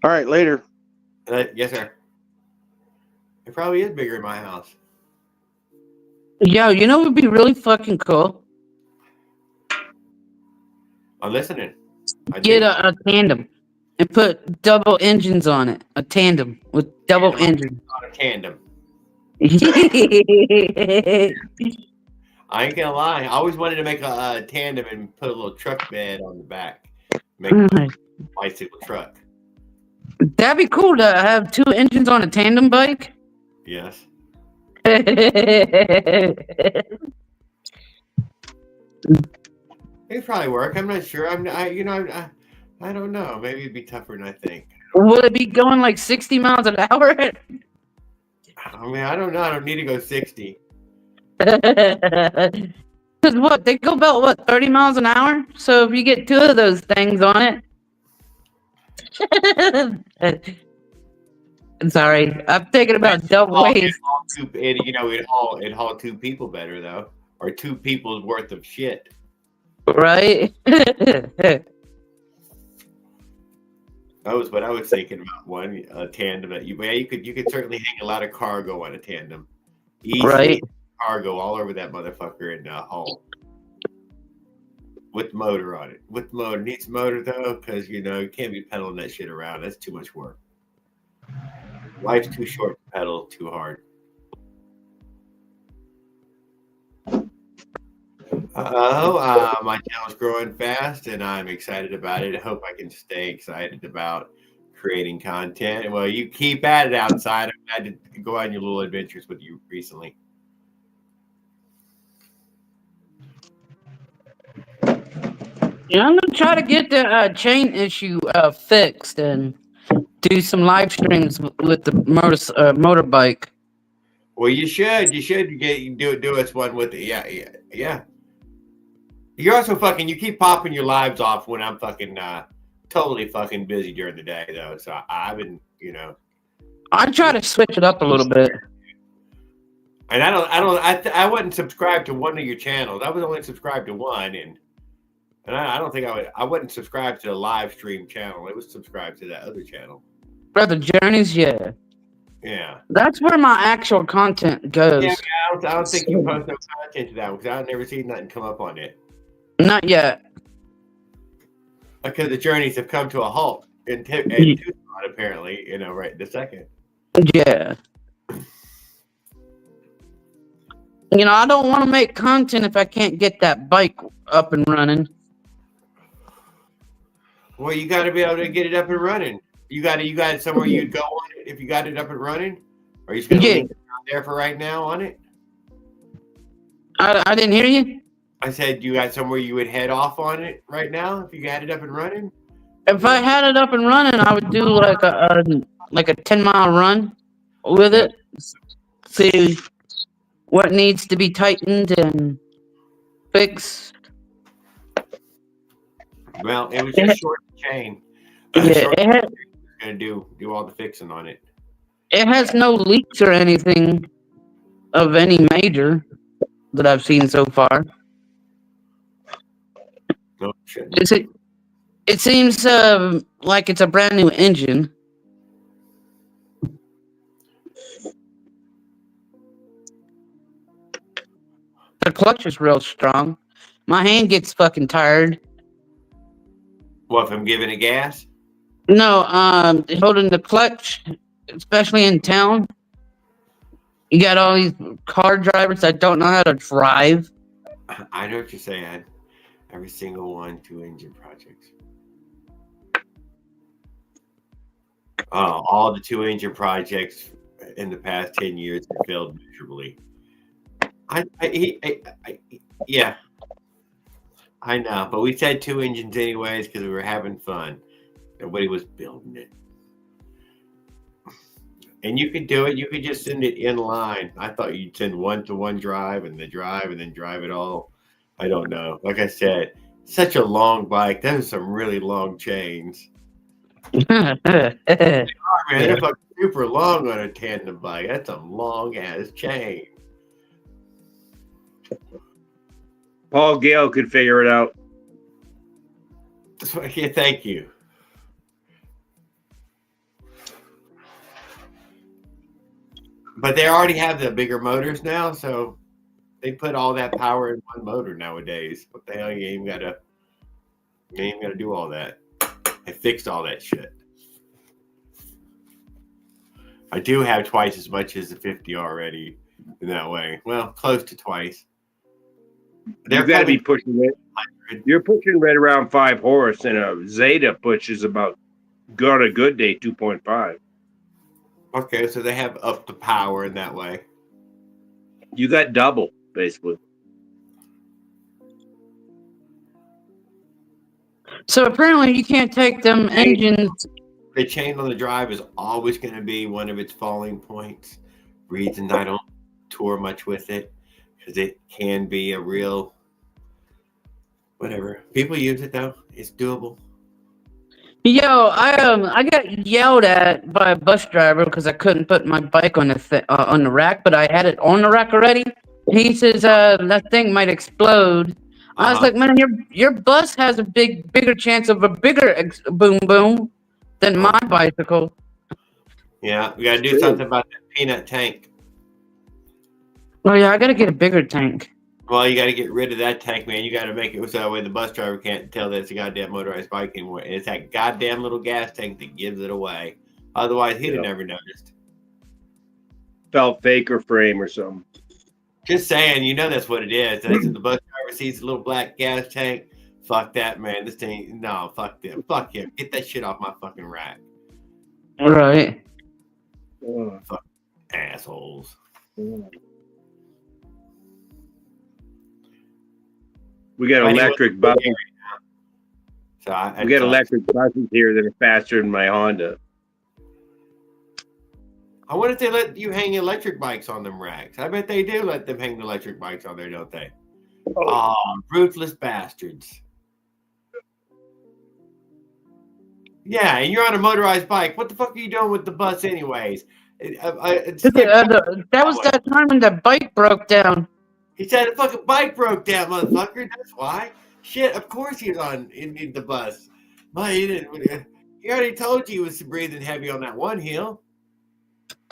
All right, later. Yes, sir. It probably is bigger in my house. Yo, you know what would be really fucking cool? I'm listening. Get a tandem and put double engines on it. A tandem with double engines. Not a tandem. I I ain't gonna lie. I always wanted to make a tandem and put a little truck bed on the back. Make a bicycle truck. That'd be cool to have two engines on a tandem bike. Yes. It'd probably work. I'm not sure. I don't know. Maybe it'd be tougher than I think. Will it be going like 60 miles an hour? I mean, I don't know. I don't need to go 60. Because what? They go about, 30 miles an hour? So if you get two of those things on it. Sorry. I'm thinking about double ways. It'd haul two people better, though. Or two people's worth of shit. Right? That was what I was thinking about. A tandem that you could certainly hang a lot of cargo on a tandem. Easy right. Cargo all over that motherfucker and haul. With the motor on it. With the motor. Needs a motor though, because you can't be pedaling that shit around. That's too much work. Life's too short to pedal too hard. My channel's growing fast and I'm excited about it. I hope I can stay excited about creating content. Well, you keep at it outside. I'm glad to go on your little adventures with you recently. Yeah, I'm gonna try to get the chain issue fixed and do some live streams with the motorbike. Well, you should do us one with it. Yeah. You're also you keep popping your lives off when I'm totally fucking busy during the day though. So I've been, I try to switch it up a little bit. And I wasn't subscribed to one of your channels. I was only subscribed to one, and I don't think I wouldn't subscribe to the live stream channel. It was subscribed to that other channel. Brother Journeys, yeah. Yeah. That's where my actual content goes. Yeah, I don't think you post no content to that one because I've never seen nothing come up on it. Not yet. Because the journeys have come to a halt in Tucson, apparently, right this second. Yeah. I don't want to make content if I can't get that bike up and running. Well, you got to be able to get it up and running. You got it somewhere you'd go on it if you got it up and running? Or are you just going to leave it out there for right now on it? I didn't hear you. I said you got somewhere you would head off on it right now if you got it up and running? If I had it up and running, I would do like a 10-mile run with Yeah. it. See what needs to be tightened and fixed. Well, it was It, just ha- short chain. yeah, Short it, going to do all the fixing on it. it has no leaks or anything of any major that I've seen so far. No, it shouldn't. It seems like it's a brand new engine. The clutch is real strong. My hand gets fucking tired. What, if I'm giving it gas? No, holding the clutch, especially in town. You got all these car drivers that don't know how to drive. I know what you're saying. Every single one, 2-engine projects. All the 2-engine projects in the past 10 years have failed miserably. Yeah, I know, but we said 2 engines anyways because we were having fun. Nobody was building it. And you could do it. You could just send it in line. I thought you'd send 1-to-1 drive and then drive it all. I don't know. Like I said, such a long bike. Those are some really long chains. Man, they're fucking super long on a tandem bike. That's a long ass chain. Paul Gale could figure it out. Yeah, thank you. But they already have the bigger motors now, so they put all that power in one motor nowadays. What the hell? You ain't gotta do all that. They fixed all that shit. I do have twice as much as the 50 already in that way. Well, close to twice. You've got to be pushing it. You're pushing right around 5 horse, and a Zeta pushes about, on a good day, 2.5. Okay, so they have up the power in that way. You got double, basically. So apparently you can't take them engines. The chain on the drive is always going to be one of its falling points. Reason I don't tour much with it, because it can be a real whatever. People use it though. It's doable. Yo, I got yelled at by a bus driver because I couldn't put my bike on the rack, but I had it on the rack already. He says that thing might explode. I was like, man, your bus has a bigger chance of a bigger boom boom than my bicycle. Yeah, we got to do something about that peanut tank. Oh yeah, I got to get a bigger tank. Well, you got to get rid of that tank, man. You got to make it so that way the bus driver can't tell that it's a goddamn motorized bike anymore. And it's that goddamn little gas tank that gives it away. Otherwise, he'd have never noticed. Felt fake or frame or something. Just saying, you know that's what it is. That's the bus driver sees the little black gas tank. Fuck that, man. This thing, no, fuck them. Fuck him. Get that shit off my fucking rack. All right. Fuck assholes. We got electric buses. So we got electric buses here that are faster than my Honda. I wonder if they let you hang electric bikes on them racks. I bet they do let them hang the electric bikes on there, don't they? Oh, ruthless bastards. Yeah, and you're on a motorized bike. What the fuck are you doing with the bus anyways? That was that time when the bike broke down. He said the fucking bike broke down, motherfucker. That's why. Shit, of course he was in the bus. But he didn't. He already told you he was breathing heavy on that one hill.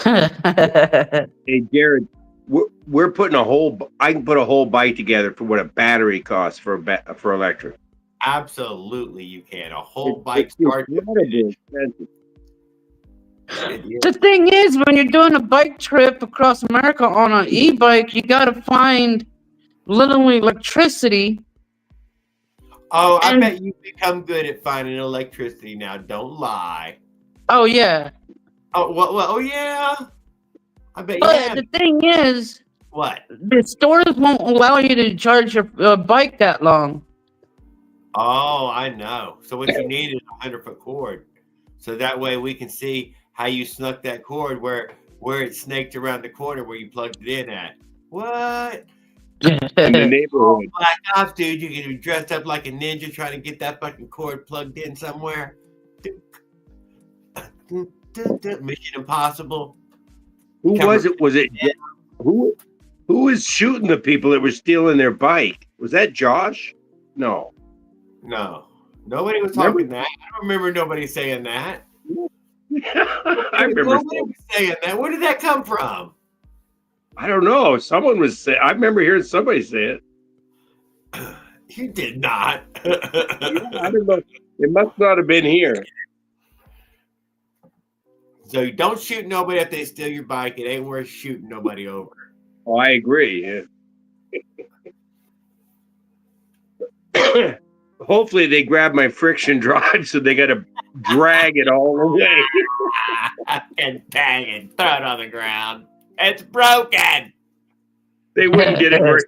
Hey, Jared, we're putting I can put a whole bike together for what a battery costs for electric. Absolutely, you can. A whole bike start. The thing is, when you're doing a bike trip across America on an e-bike, you gotta find literally electricity. Oh, I bet you become good at finding electricity now. Don't lie. Oh yeah. Oh well. Oh yeah. I bet. But the thing is, what? The stores won't allow you to charge your bike that long. Oh, I know. So what you need is a 100-foot cord. So that way we can see how you snuck that cord where it snaked around the corner where you plugged it in at. What? In the neighborhood. Oh, Black Ops, dude, you can be dressed up like a ninja trying to get that fucking cord plugged in somewhere. Mission Impossible. Who was it? Was it who was shooting the people that were stealing their bike? Was that Josh? No. No. Nobody was talking that. I don't remember nobody saying that. I remember Nobody was saying that. Where did that come from? I don't know. Someone was saying. I remember hearing somebody say it. You did not. Yeah, I don't know. It must not have been here. So you don't shoot nobody if they steal your bike. It ain't worth shooting nobody over. Oh, I agree. Yeah. Hopefully they grab my friction drive, so they got to drag it all the way. And bang it, throw it on the ground. It's broken. They wouldn't get it very.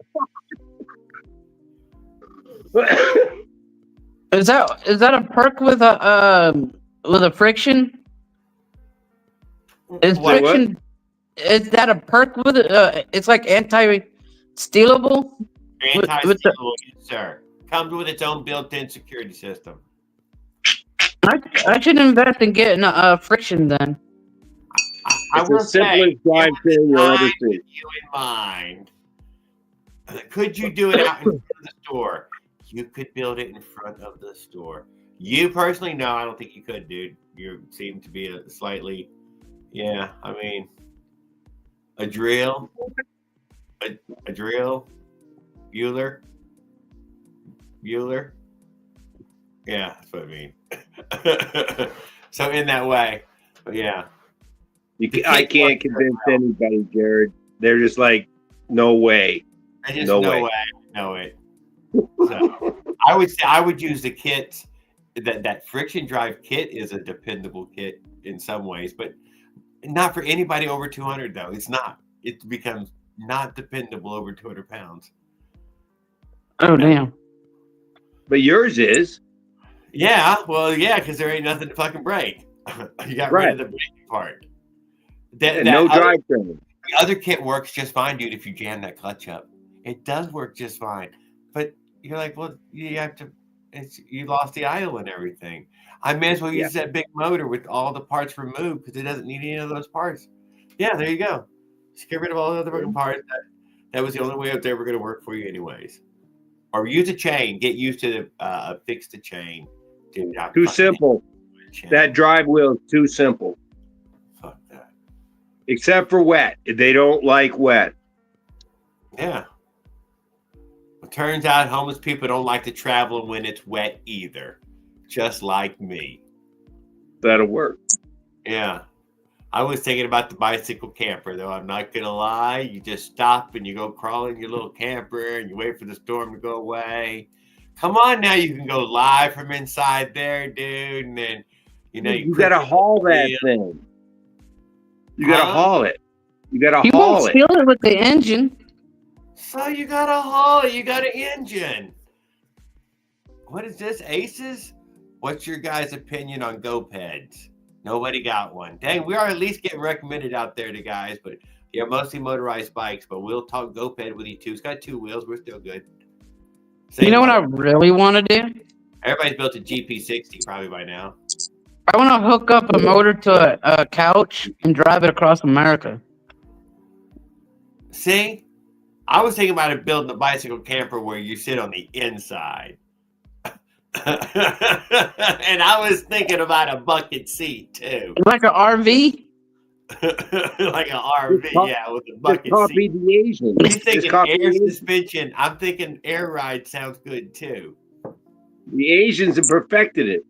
Is that a perk with a friction? Is What? friction? Is that a perk with it? It's like anti-stealable. Anti-stealable, yes, sir. Comes with its own built-in security system. I should invest in getting a friction then. I It's will the simplest say, drive thing you'll ever see. with you in mind, could you do it out in front of the store? You could build it in front of the store. You personally, no, I don't think you could, dude. You seem to be a slightly, yeah. I mean, a drill, Bueller. Yeah, that's what I mean. So in that way, but yeah. I can't convince anybody, Jared. They're just like, no way. No way. No way. So, I would say I would use the kit. That friction drive kit is a dependable kit in some ways, but not for anybody over 200 though. It's not. It becomes not dependable over 200 pounds. Oh damn! But yours is. Yeah, well, yeah, because there ain't nothing to fucking break. You got rid of the breaking part. No drivetrain. The other kit works just fine, dude. If you jam that clutch up, it does work just fine. But you're like, well, you have to. You lost the idle and everything. I may as well use that big motor with all the parts removed because it doesn't need any of those parts. Yeah, there you go. Just get rid of all the other fucking parts. That was the only way they were going to work for you, anyways. Or use a chain. Get used to fix the chain. Dude, too simple. That drive wheel is too simple. Fuck that. Except for wet. They don't like wet. Yeah. Well, turns out homeless people don't like to travel when it's wet either. Just like me. That'll work. Yeah. I was thinking about the bicycle camper, though. I'm not going to lie. You just stop and you go crawl in your little camper and you wait for the storm to go away. Come on now. You can go live from inside there, dude. And then, you got to haul that thing. You got to haul it. You got to haul it. You won't steal it with the engine. So you got to haul it. You got an engine. What is this? Aces? What's your guys' opinion on GoPeds? Nobody got one. Dang, we are at least getting recommended out there to guys, but yeah, mostly motorized bikes. But we'll talk GoPed with you too. It's got 2 wheels. We're still good. You know what I really want to do? Everybody's built a GP60 probably by now. I want to hook up a motor to a couch and drive it across America. See, I was thinking about building a bicycle camper where you sit on the inside. And I was thinking about a bucket seat too. Like an RV? Like an RV, yeah, with a bucket seat. The Asians. You're thinking air suspension. I'm thinking air ride sounds good too. The Asians have perfected it.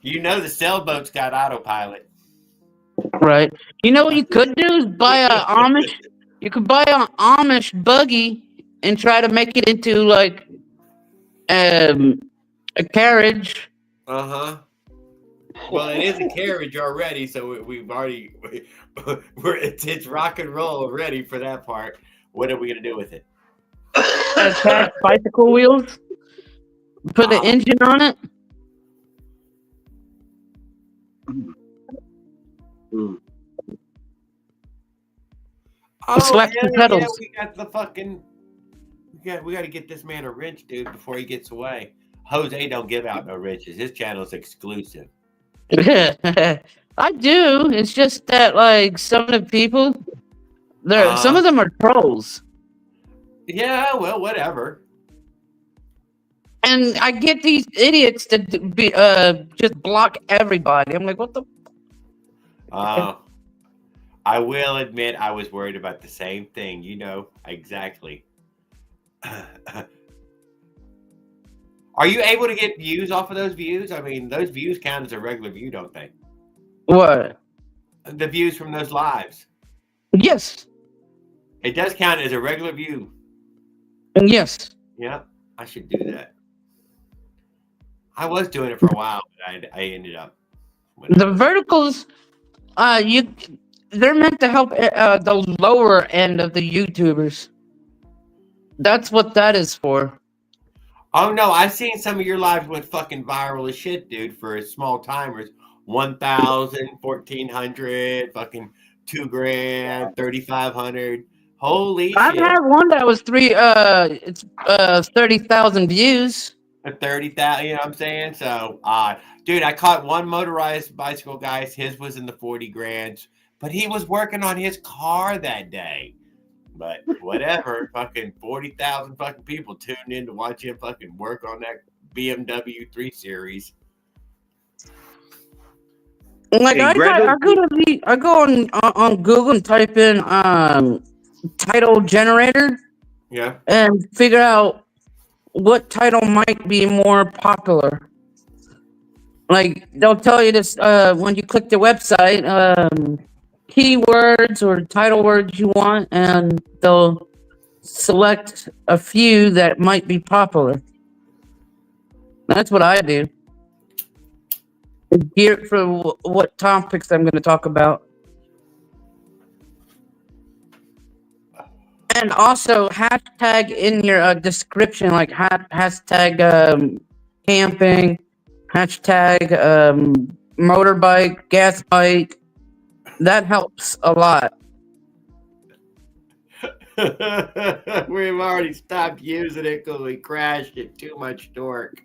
You know the sailboat's got autopilot. Right. You know what you could do is buy a Amish. You could buy an Amish buggy and try to make it into like a carriage. Uh-huh. Well, it is a carriage already, so we've already it's rock and roll already for that part. What are we gonna do with it? attach bicycle wheels, put an engine on it. Oh, Slap the yeah, pedals. we got the fucking. We got to get this man a wrench, dude, before he gets away. Jose don't give out no wrenches. His channel's exclusive. I do. It's just that like some of the people, some of them are trolls. Yeah, well, whatever. And I get these idiots to be just block everybody. I'm like, what the? I will admit I was worried about the same thing. You know exactly. Are you able to get views off of those views? I mean, those views count as a regular view, don't they? What? The views from those lives. Yes. It does count as a regular view. Yes. Yeah, I should do that. I was doing it for a while, but I ended up. The verticals, they're meant to help the lower end of the YouTubers. That's what that is for. Oh no, I've seen some of your lives went fucking viral as shit, dude, for small timers. 1,000, 1,400, fucking $2,000, 3,500. Holy shit. I've had one that was 30,000 views. 30,000, you know what I'm saying? So, dude, I caught one motorized bicycle guy. His was in the 40 grands, but he was working on his car that day. But whatever, fucking 40,000 fucking people tuned in to watch him fucking work on that BMW 3 Series. Like I go on Google and type in title generator. Yeah. And figure out what title might be more popular. Like they'll tell you this when you click the website, keywords or title words you want, and they'll select a few that might be popular. That's what I do. Geared for what topics I'm going to talk about. And also hashtag in your description, like hashtag camping, hashtag motorbike, gas bike. That helps a lot. We've already stopped using it because we crashed it. Too much torque.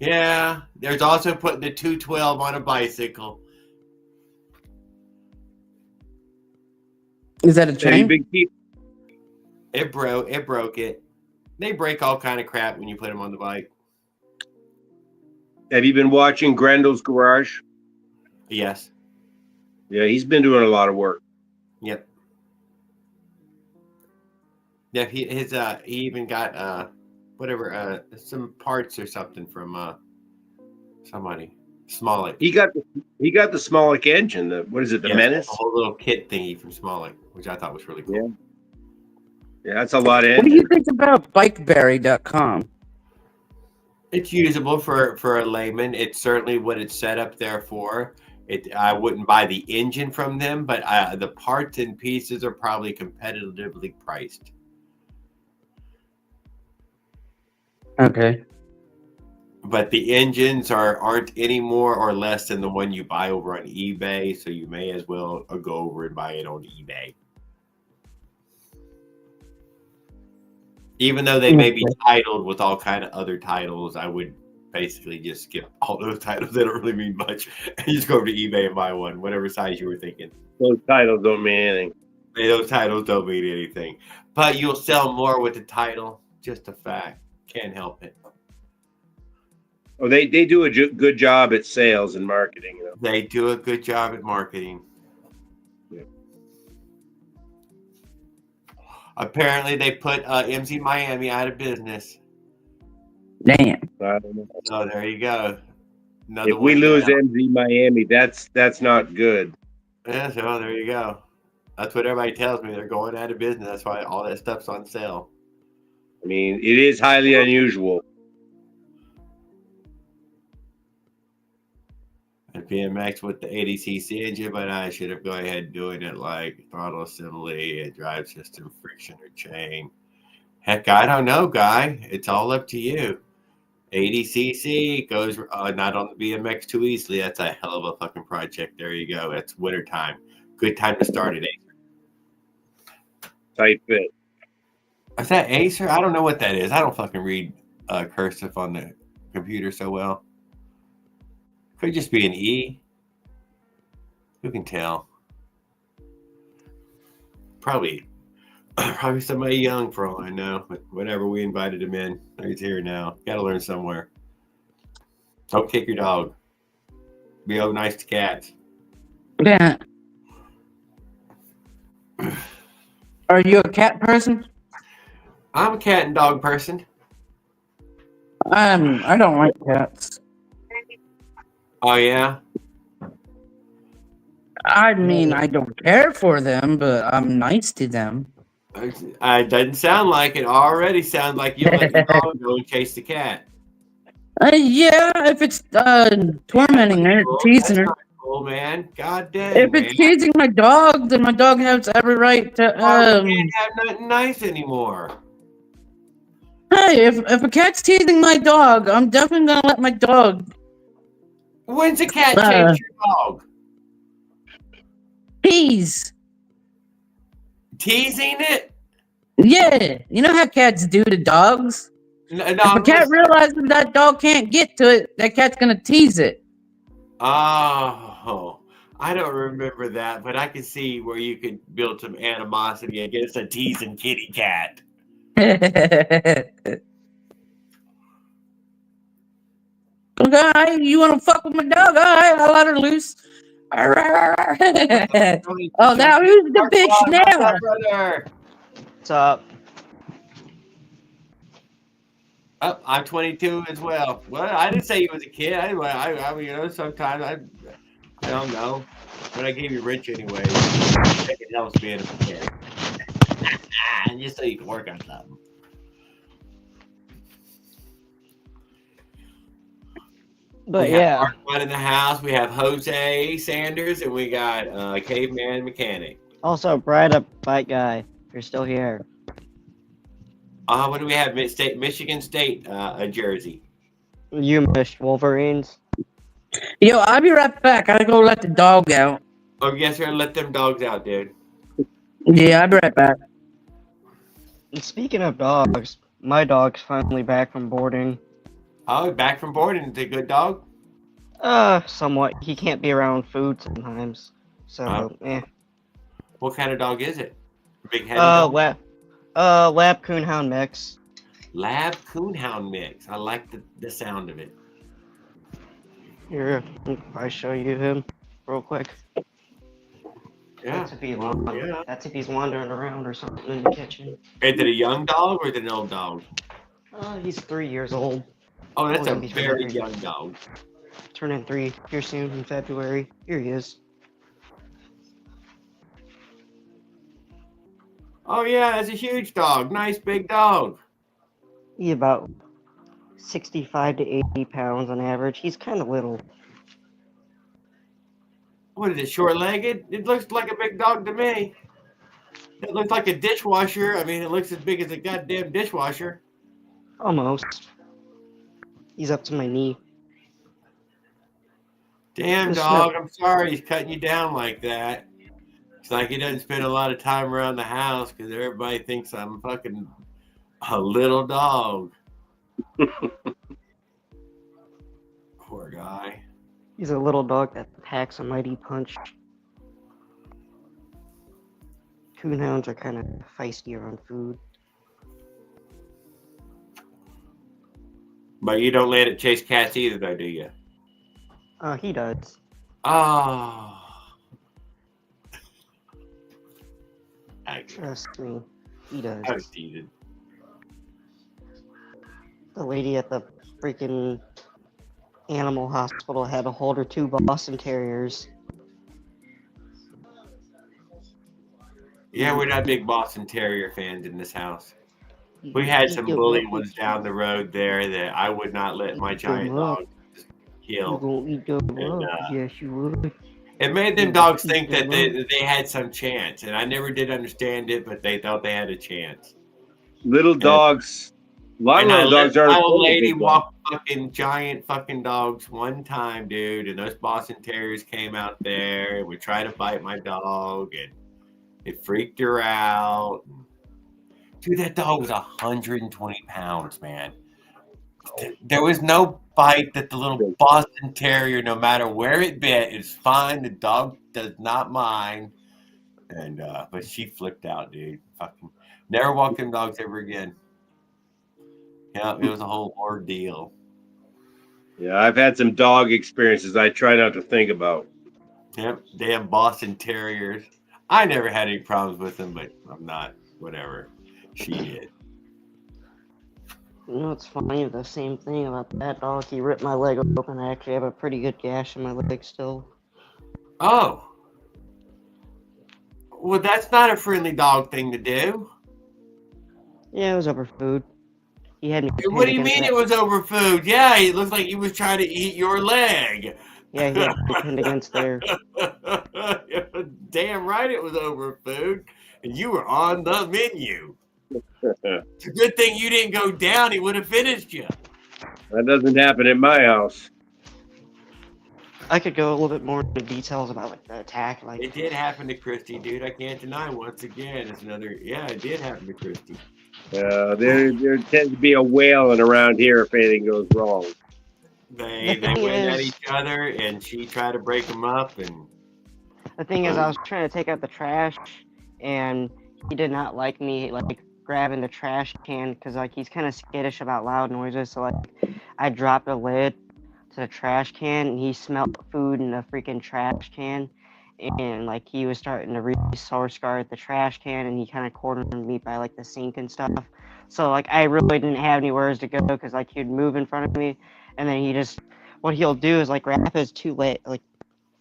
Yeah, there's also putting the 212 on a bicycle. Is that a chain? It broke it. They break all kind of crap when you put them on the bike. Have you been watching Grendel's Garage? Yes. Yeah, he's been doing a lot of work. Yep. Yeah, he even got some parts or something from somebody. Smolik. He got the Smolik engine. What is it? The Menace? A whole little kit thingy from Smolik, which I thought was really cool. Yeah, that's a lot of engine. What do you think about bikeberry.com? It's usable for a layman. It's certainly what it's set up there for. I wouldn't buy the engine from them, but the parts and pieces are probably competitively priced. Okay. But the engines aren't any more or less than the one you buy over on eBay, so you may as well go over and buy it on eBay. Even though they may be titled with all kind of other titles, I would basically just skip all those titles that don't really mean much and just go over to eBay and buy one, whatever size you were thinking. Those titles don't mean anything. Those titles don't mean anything. But you'll sell more with the title. Just a fact. Can't help it. Oh, they do a good job at sales and marketing. You know? They do a good job at marketing. Yeah. Apparently, they put MZ Miami out of business. Damn. So there you go. If we lose MZ Miami, that's not good. Yeah, so there you go. That's what everybody tells me. They're going out of business. That's why all that stuff's on sale. I mean, it is highly unusual. PMX with the 80cc engine, but I should have gone ahead doing it like throttle assembly, a drive system, friction, or chain. Heck, I don't know, guy. It's all up to you. 80cc goes not on the BMX too easily. That's a hell of a fucking project. There you go. It's winter time. Good time to start it. Tight fit. Is that Acer? I don't know what that is. I don't fucking read cursive on the computer so well. Could just be an E. Who can tell? Probably somebody young for all I know. But whatever, we invited him in. He's here now. Got to learn somewhere. Don't kick your dog. Be nice to cats. Yeah. Are you a cat person? I'm a cat and dog person. I don't like cats. Oh yeah. I mean, I don't care for them, but I'm nice to them. It doesn't sound like it. Already sounds like you let your dog go and chase the cat. Yeah, if it's tormenting her, Cool. teasing her. That's not cool, man. God damn, If man. it's teasing my dog, then my dog has every right to. We can't have nothing nice anymore. Hey, if a cat's teasing my dog, I'm definitely gonna let my dog When's a cat chase your dog? tease. Teasing it? Yeah, you know how cats do to dogs. No, If a cat realizes that dog can't get to it, that cat's gonna tease it. Oh, I don't remember that, but I can see where you could build some animosity against a teasing kitty cat. Okay, you wanna fuck with my dog? All right, I'll let her loose. Oh, now who's the bitch now? What's up? Oh, I'm 22 as well. Well, I didn't say you was a kid. I you know, sometimes I don't know. But I gave you Rich anyway. It helps being a kid. Just so you can work on something. But we yeah, have Mark in the house. We have Jose Sanders, and we got Caveman Mechanic. also Brad up Bike Guy. You're still here. What do we have? Michigan State, jersey. You missed Wolverines. Yo, I'll be right back. I gotta go let the dog out. Oh, yes, sir. Let them dogs out, dude. Yeah, I'll be right back. And speaking of dogs, my dog's finally back from boarding. Oh, back from boarding. Is it a good dog? Somewhat. He can't be around food sometimes. So, What kind of dog is it? Big head. Lab Coonhound mix. Lab Coonhound mix. I like the sound of it. Here, I show you him real quick. Yeah. That's if he's wandering around or something in the kitchen. Is it a young dog or is it an old dog? He's 3 years old. Oh, that's a Only very 3. young dog. Turning 3 here soon in February. Here he is. Oh yeah, that's a huge dog. Nice big dog. He's about 65 to 80 pounds on average. He's kind of little. What is it, short-legged? It looks like a big dog to me. It looks like a dishwasher. I mean, it looks as big as a goddamn dishwasher. Almost. He's up to my knee. Damn, It's dog. not- I'm sorry he's cutting you down like that. It's like he doesn't spend a lot of time around the house because everybody thinks I'm fucking a little dog. Poor guy. He's a little dog that packs a mighty punch. Coonhounds are kind of feisty on food. But you don't let it chase cats either, though, do you? He does. Oh. Trust me, he does. I was teasing. The lady at the freaking animal hospital had to hold her 2 Boston Terriers. Yeah, we're not big Boston Terrier fans in this house. We had some bully ones down the road there that I would not let my giant dog You kill. gonna eat the And rug? Yes, you would. it made them You dogs eat think the that rug. they had some chance. And I never did understand it, but they thought they had a chance. Little And, dogs. A lot of and I little let dogs aren't my afraid old of lady big dogs. walk fucking giant fucking dogs one time, dude. And those Boston Terriers came out there and would try to bite my dog. And it freaked her out. Dude, that dog was 120 pounds, man. There was no bite that the little Boston Terrier, no matter where it bit, is fine. The dog does not mind. And but she flipped out, dude. Fucking never walk them dogs ever again. Yeah, it was a whole ordeal. Yeah, I've had some dog experiences I try not to think about. Yep, damn Boston Terriers. I never had any problems with them, but I'm not. Whatever. She did. You know, it's funny. The same thing about that dog. He ripped my leg open. I actually have a pretty good gash in my leg still. Oh. Well, that's not a friendly dog thing to do. Yeah, it was over food. He had me What pinned do you against mean that. it was over food? Yeah, it looked like he was trying to eat your leg. Yeah, he had me pinned against there. Damn right it was over food. And you were on the menu. It's a good thing you didn't go down. He would have finished you. That doesn't happen at my house. I could go a little bit more into details about like the attack. Like It did happen to Christy, dude. I can't deny once again. It's another, yeah, it did happen to Christy. There tends to be a wailing around here if anything goes wrong. They went at each other, and she tried to break them up. And the thing is, I was trying to take out the trash, and he did not like me like grabbing the trash can because like he's kind of skittish about loud noises. So like I dropped a lid to the trash can, and he smelled food in the freaking trash can, and like he was starting to resource guard the trash can, and he kind of cornered me by like the sink and stuff. So like I really didn't have anywhere to go because like he'd move in front of me, and then he just what he'll do is like wrap his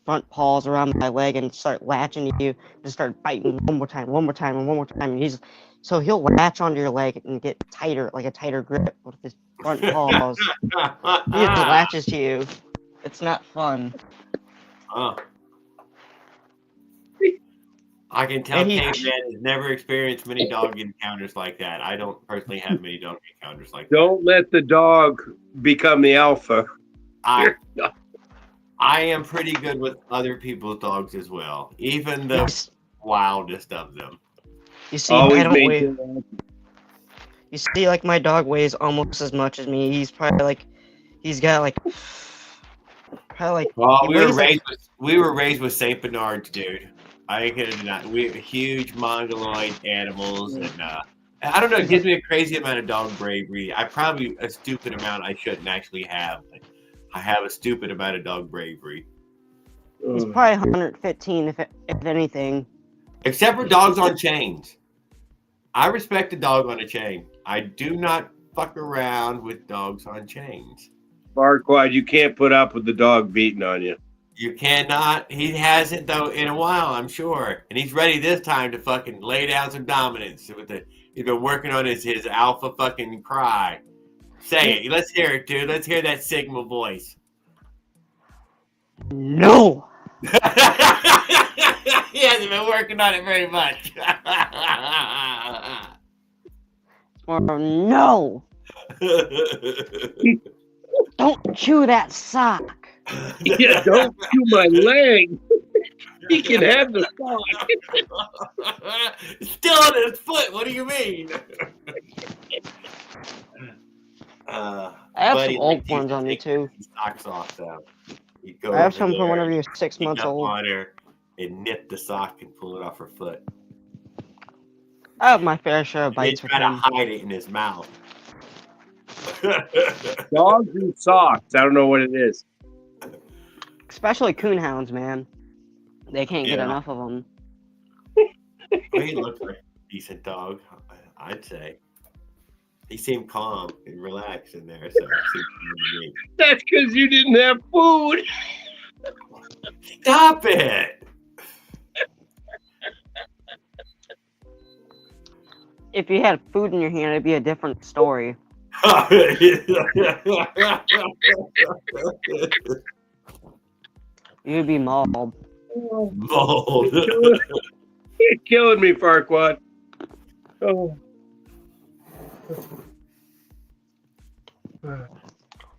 front paws around my leg and start latching to you and start biting one more time, one more time, and one more time. And so he'll latch onto your leg and get tighter, like a tighter grip with his front paws. He just latches to you. It's not fun. I can tell And he- Caveman has never experienced many dog encounters like that. I don't personally have many dog encounters like that. Don't let the dog become the alpha. I am pretty good with other people's dogs as well, even the wildest of them. You see, Always I don't weigh. maintain. You see, like my dog weighs almost as much as me. He's probably like, he's got like, probably like. Well, he we were weighs, like- raised with Saint Bernards, dude. I ain't gonna deny. We're huge mongoloid animals, and I don't know. It gives me a crazy amount of dog bravery. I probably a stupid amount I shouldn't actually have. But I have a stupid amount of dog bravery. He's probably 115 if anything. Except for dogs on chains. I respect a dog on a chain. I do not fuck around with dogs on chains. Farquaad, you can't put up with the dog beating on you. You cannot. He hasn't though in a while, I'm sure, and he's ready this time to fucking lay down some dominance. He's been working on his alpha fucking cry. Say it. Let's hear it, dude. Let's hear that Sigma voice. No. He hasn't been working on it very much. Or no. Don't chew that sock. Yeah, don't chew my leg. He can have the sock. Still on his foot. What do you mean? I have some old ones on me too. Socks off though. I have some from whenever you're 6 months old. On her and nip the sock and pull it off her foot. I have my fair share of bites He's with trying him. to hide it in his mouth. Dogs and socks. I don't know what it is. Especially coonhounds, man. They can't get Yeah. enough of them. Well, he looks like a decent dog, I'd say. He seemed calm and relaxed in there, so it seemed good to me. That's because you didn't have food. Stop it! If you had food in your hand, it'd be a different story. You'd be mauled. Mold. You're killing me, Farquaad. Oh.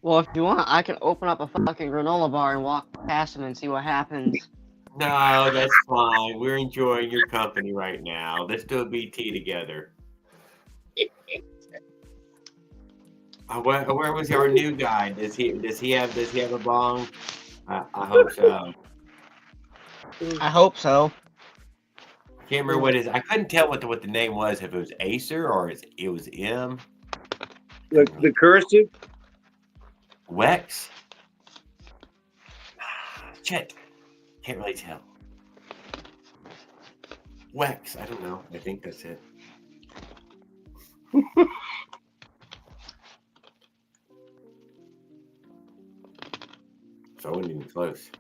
Well, if you want, I can open up a fucking granola bar and walk past him and see what happens. No, that's fine. We're enjoying your company right now. Let's do a BT together. Where was our new guy? Does he have a bong? I hope so. I hope so. I can't remember what his. I couldn't tell what the name was. If it was Acer or it was M. The cursive? Wex. Shit. Can't really tell. Wex. I don't know. I think that's it. So I wasn't even close.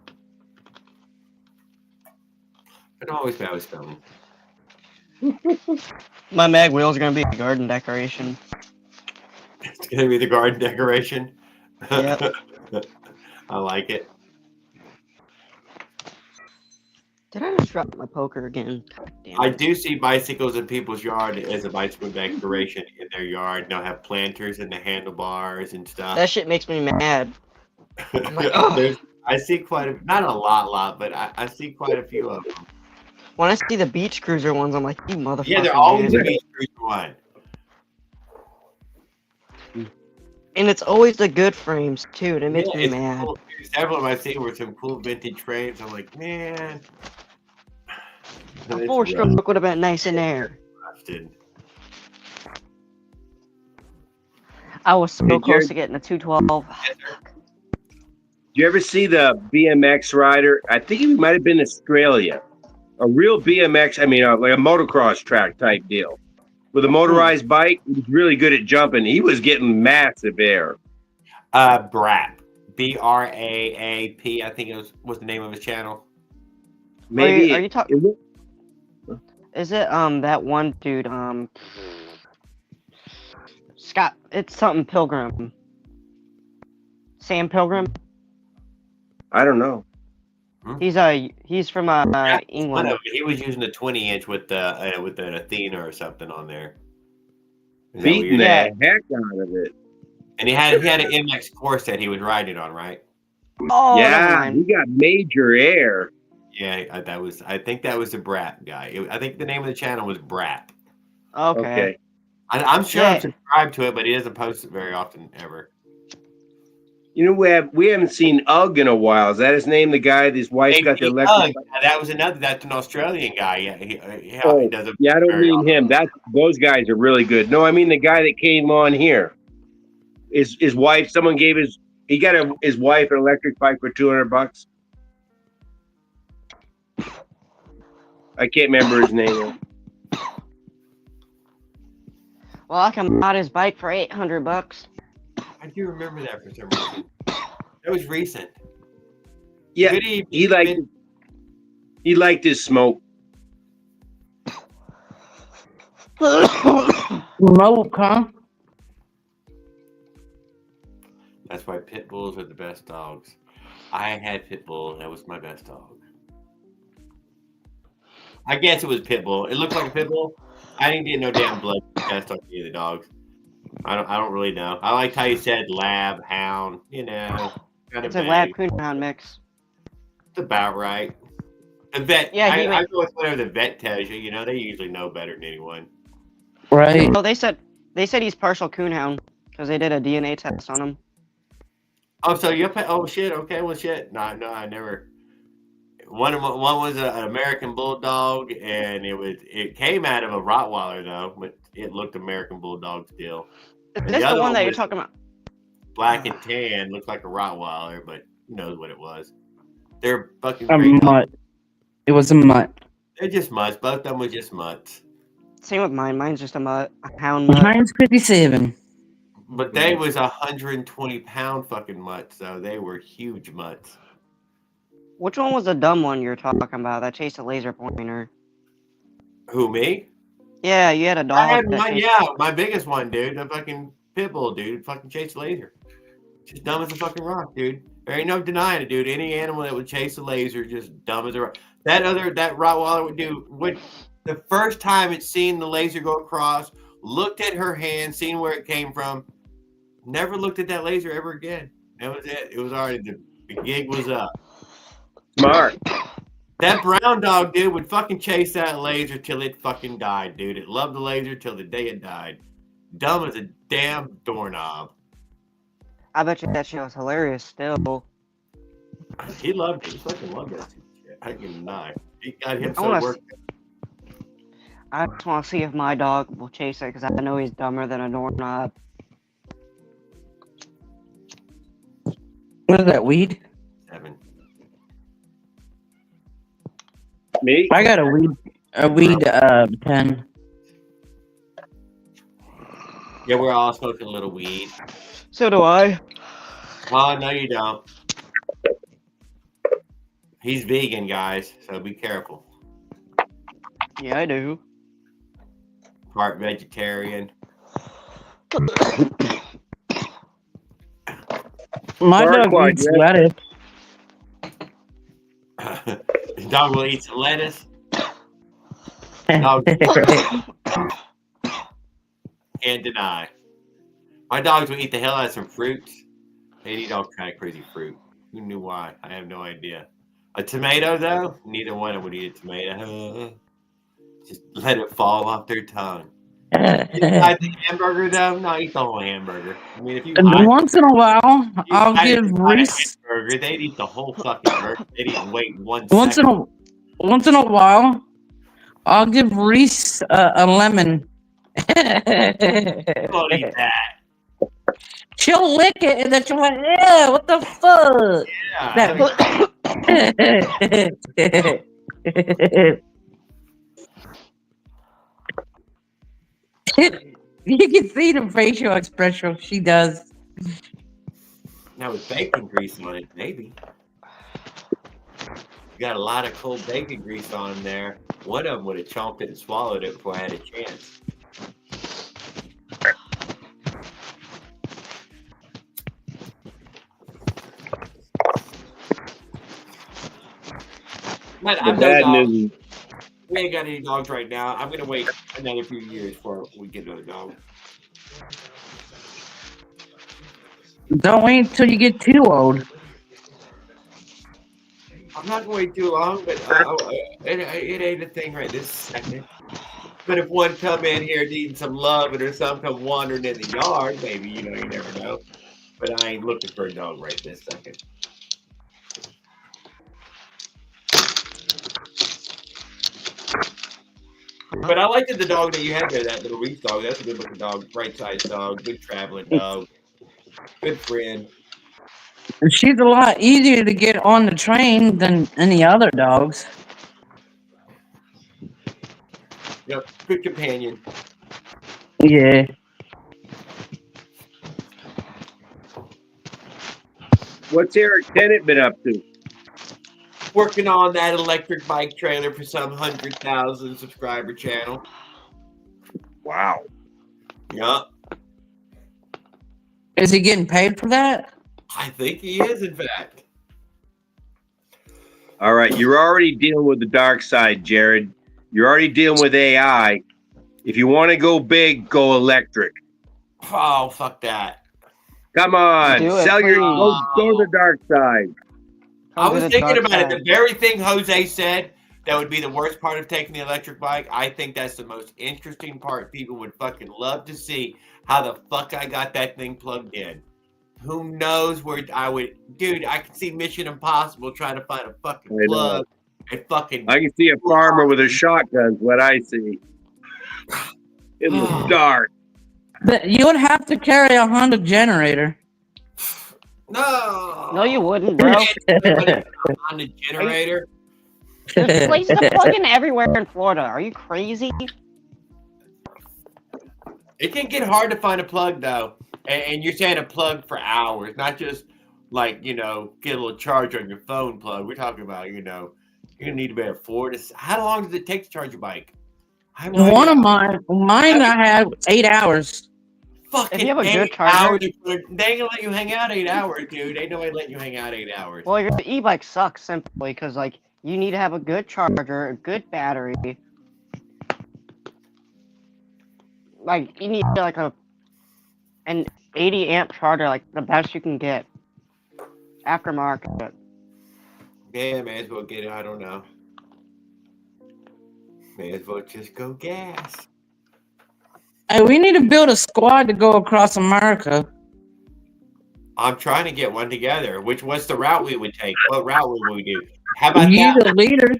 But I'm always bad with spelling. My mag wheels are gonna be a garden decoration. It's gonna be the garden decoration. Yep. I like it. Did I just drop my poker again? God damn I it. do see bicycles in people's yard as a bicycle decoration in their yard. They'll have planters in the handlebars and stuff. That shit makes me mad. I'm like, oh. I see quite a, not a lot, but I see quite a few of them. When I see the beach cruiser ones, I'm like, you motherfucker. Yeah, they're always dude. a beach cruiser one. And it's always the good frames too. That makes me it's mad. cool. Several of them I see were some cool vintage frames. I'm like, man. A 4-stroke would have been nice in there. I was so close to getting a 212. Do you ever see the BMX rider? I think he might have been Australia. A real BMX, I mean, like a motocross track type deal. With a motorized bike, he was really good at jumping. He was getting massive air. Brap. BRAAP, I think it was the name of his channel. Maybe. Are you talking? Is it that one dude? Scott. It's something Pilgrim. Sam Pilgrim. I don't know. He's from England. He was using a 20-inch with an Athena or something on there. Beating the heck out of it. And he had an MX course that he was riding on, right? Oh, yeah, he got major air. Yeah, I think that was the Brap guy. I think the name of the channel was Brap. Okay. I'm sure I'm subscribed to it, but he doesn't post it very often ever. You know, we haven't seen Ugg in a while. Is that his name? The guy, his wife got the electric. That was another. That's an Australian guy. Yeah, he does it. Yeah, I don't mean him. Those guys are really good. No, I mean the guy that came on here. His wife. Someone gave he got his wife an electric bike for $200. I can't remember his name. Well, I can mod his bike for $800. I do remember that for some reason. That was recent. Yeah, he liked his smoke. Smoke, huh? That's why pit bulls are the best dogs. I had pit bull. That was my best dog. I guess it was pit bull. It looked like a pit bull. I didn't get no damn blood test on any of the dogs. I don't really know. I liked how you said lab, hound, you know. It's a lab coonhound mix. It's about right. The vet, yeah, I go with whatever the vet tells you. You know, they usually know better than anyone. Right. Oh, they said he's partial coonhound because they did a DNA test on him. Oh, so you oh shit. Okay, well shit. No, I never. One was an American Bulldog, and it came out of a Rottweiler though, but it looked American Bulldog still. Is this the one that you're talking about? Black and tan, looked like a Rottweiler, but who knows what it was. They're fucking a great mutt. dogs. It was a mutt. They're just mutts. Both of them were just mutts. Same with mine. Mine's just a mutt, a hound mutt. Mine's 57. But they was 120-pound fucking mutts, so they were huge mutts. Which one was the dumb one you're talking about that chased a laser pointer? Who, me? Yeah, you had a dog. I had my biggest one, dude. The fucking pit bull, dude. Fucking chase a laser. Just dumb as a fucking rock, dude. There ain't no denying it, dude. Any animal that would chase a laser, just dumb as a rock. That Rottweiler would the first time it seen the laser go across, looked at her hand, seen where it came from, never looked at that laser ever again. That was it. It was already the gig was up. Smart. That brown dog, dude, would fucking chase that laser till it fucking died, dude. It loved the laser till the day it died. Dumb as a damn doorknob. I bet you that shit was hilarious still. He loved it. He fucking loved that shit. I can deny. He got him I so wanna worked. I just want to see if my dog will chase it because I know he's dumber than a doorknob. What is that, weed? 7. Me? I got a weed 10. Yeah, we're all smoking a little weed. So do I. Oh, no, you don't. He's vegan, guys, so be careful. Yeah, I do. Part vegetarian. My Dark dog one, eats yeah. lettuce. The dog will eat some lettuce. Dog can't deny. My dogs will eat the hell out of some fruits. They eat all kind of crazy fruit. Who knew why? I have no idea. A tomato, though? Neither one of them would eat a tomato. Just let it fall off their tongue. Inside the hamburger, though? No, eat the whole hamburger. I mean, if you And once in a while, I'll give Reese. Burger, they'd eat the whole fucking burger. They'd even wait one Once second. in a while, I'll give Reese a lemon. Won't eat that. She'll lick it and then she'll like, yeah, what the fuck? You can see the facial expression she does. Now with bacon grease on it, maybe. You got a lot of cold bacon grease on there. One of them would have chomped it and swallowed it before I had a chance. Man, The I'm no bad dog. news. We ain't got any dogs right now. I'm gonna wait another few years before we get another dog. Don't wait until you get too old. I'm not going to wait too long, but it ain't a thing right this second. But if one come in here needing some love or some come wandering in the yard, maybe, you never know. But I ain't looking for a dog right this second. But I liked the dog that you had there, that little Reese dog. That's a good looking dog, right sized dog, good traveling dog, good friend. And she's a lot easier to get on the train than any other dogs. Yep, good companion. Yeah. What's Eric Tennant been up to? Working on that electric bike trailer for some 100,000 subscriber channel. Wow. Yup. Is he getting paid for that? I think he is, in fact. All right, you're already dealing with the dark side, Jared. You're already dealing with AI. If you want to go big, go electric. Oh, fuck that. Come on, Do it, sell your please. go to the dark side. I was to the thinking dark about it. side. The very thing Jose said that would be the worst part of taking the electric bike. I think that's the most interesting part. People would fucking love to see how the fuck I got that thing plugged in. Who knows where I would, dude? I can see Mission Impossible trying to find a fucking I know. plug and fucking. I can see a farmer with a shotgun. Is what I see in the dark. But you would have to carry a Honda generator. No. No, you wouldn't, bro. On the generator. There's places to plug in everywhere in Florida. Are you crazy? It can get hard to find a plug though, and you're saying a plug for hours, not just like get a little charge on your phone plug. We're talking about you're gonna need about 4 to. How long does it take to charge a bike? One of mine I had 8 hours. fucking If you have a good 8 charger- hours. They ain't gonna let you hang out 8 hours, dude. Ain't nobody letting you hang out 8 hours. Well, your e-bike sucks simply because like you need to have a good charger, a good battery. Like you need like an 80 amp charger, like the best you can get. Aftermarket. Yeah, may as well get it. I don't know. May as well just go gas. Hey, we need to build a squad to go across America. I'm trying to get one together. What's the route we would take? What route would we do? How about You that? the leader.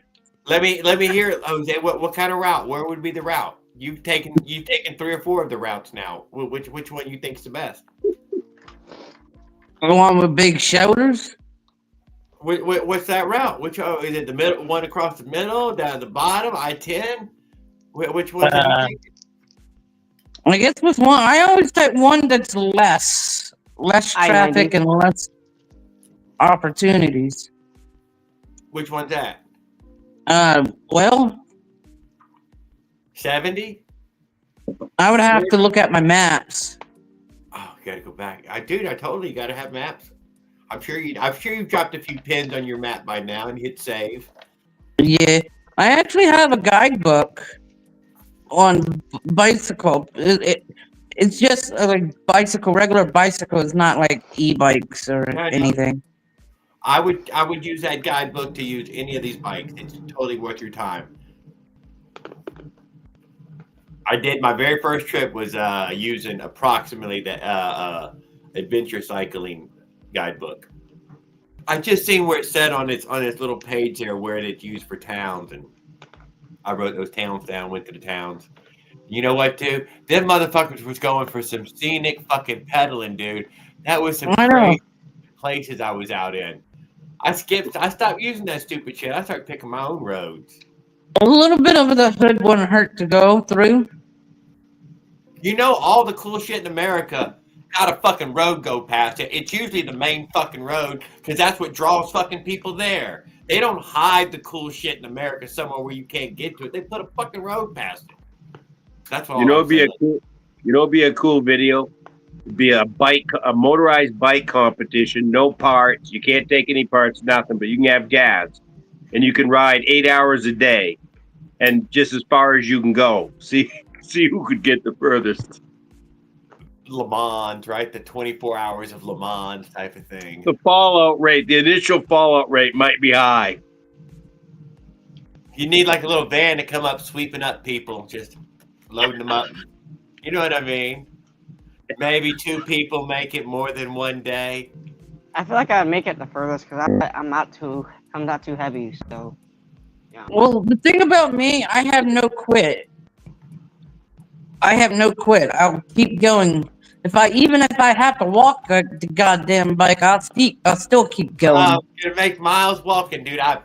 Let me hear it, Jose. What kind of route? Where would be the route? You've taken 3 or 4 of the routes now. Which one you think's the best? The one with big shoulders. What's that route? Which is it? The middle one across the middle, down the bottom, I-10. Which one? I guess with one, I always take one that's less traffic I-90. and less opportunities. Which one's that? Well, 70. I would have to look at my maps. Oh, you gotta go back. I totally gotta have maps. I'm sure you've dropped a few pins on your map by now and hit save. Yeah, I actually have a guidebook on bicycle. It's just like regular bicycle. It's not like e-bikes or anything. I would use that guidebook to use any of these bikes. It's totally worth your time. I did my very first trip was using approximately the adventure cycling guidebook. I just seen where it said on its little page there where it's used for towns, and I wrote those towns down. Went to the towns. You know what, dude? Them motherfuckers was going for some scenic fucking pedaling, dude. That was some crazy places I was out in. I stopped using that stupid shit. I started picking my own roads. A little bit of the hood wouldn't hurt to go through. You know, all the cool shit in America got a fucking road go past it. It's usually the main fucking road because that's what draws fucking people there. They don't hide the cool shit in America somewhere where you can't get to it. They put a fucking road past it. That's what it'd be a cool video. It'd be a motorized bike competition, no parts. You can't take any parts, nothing, but you can have gas. And you can ride 8 hours a day and just as far as you can go. See who could get the furthest. Le Mans, right? The 24 hours of Le Mans type of thing. The initial fallout rate might be high. You need like a little van to come up sweeping up people, just loading them up. You know what I mean? Maybe 2 people make it more than one day. I feel like I'd make it the furthest because I'm not too heavy. So, yeah. Well, the thing about me, I have no quit. I'll keep going. If I have to walk the goddamn bike, I'll still keep going. It makes miles walking, dude. I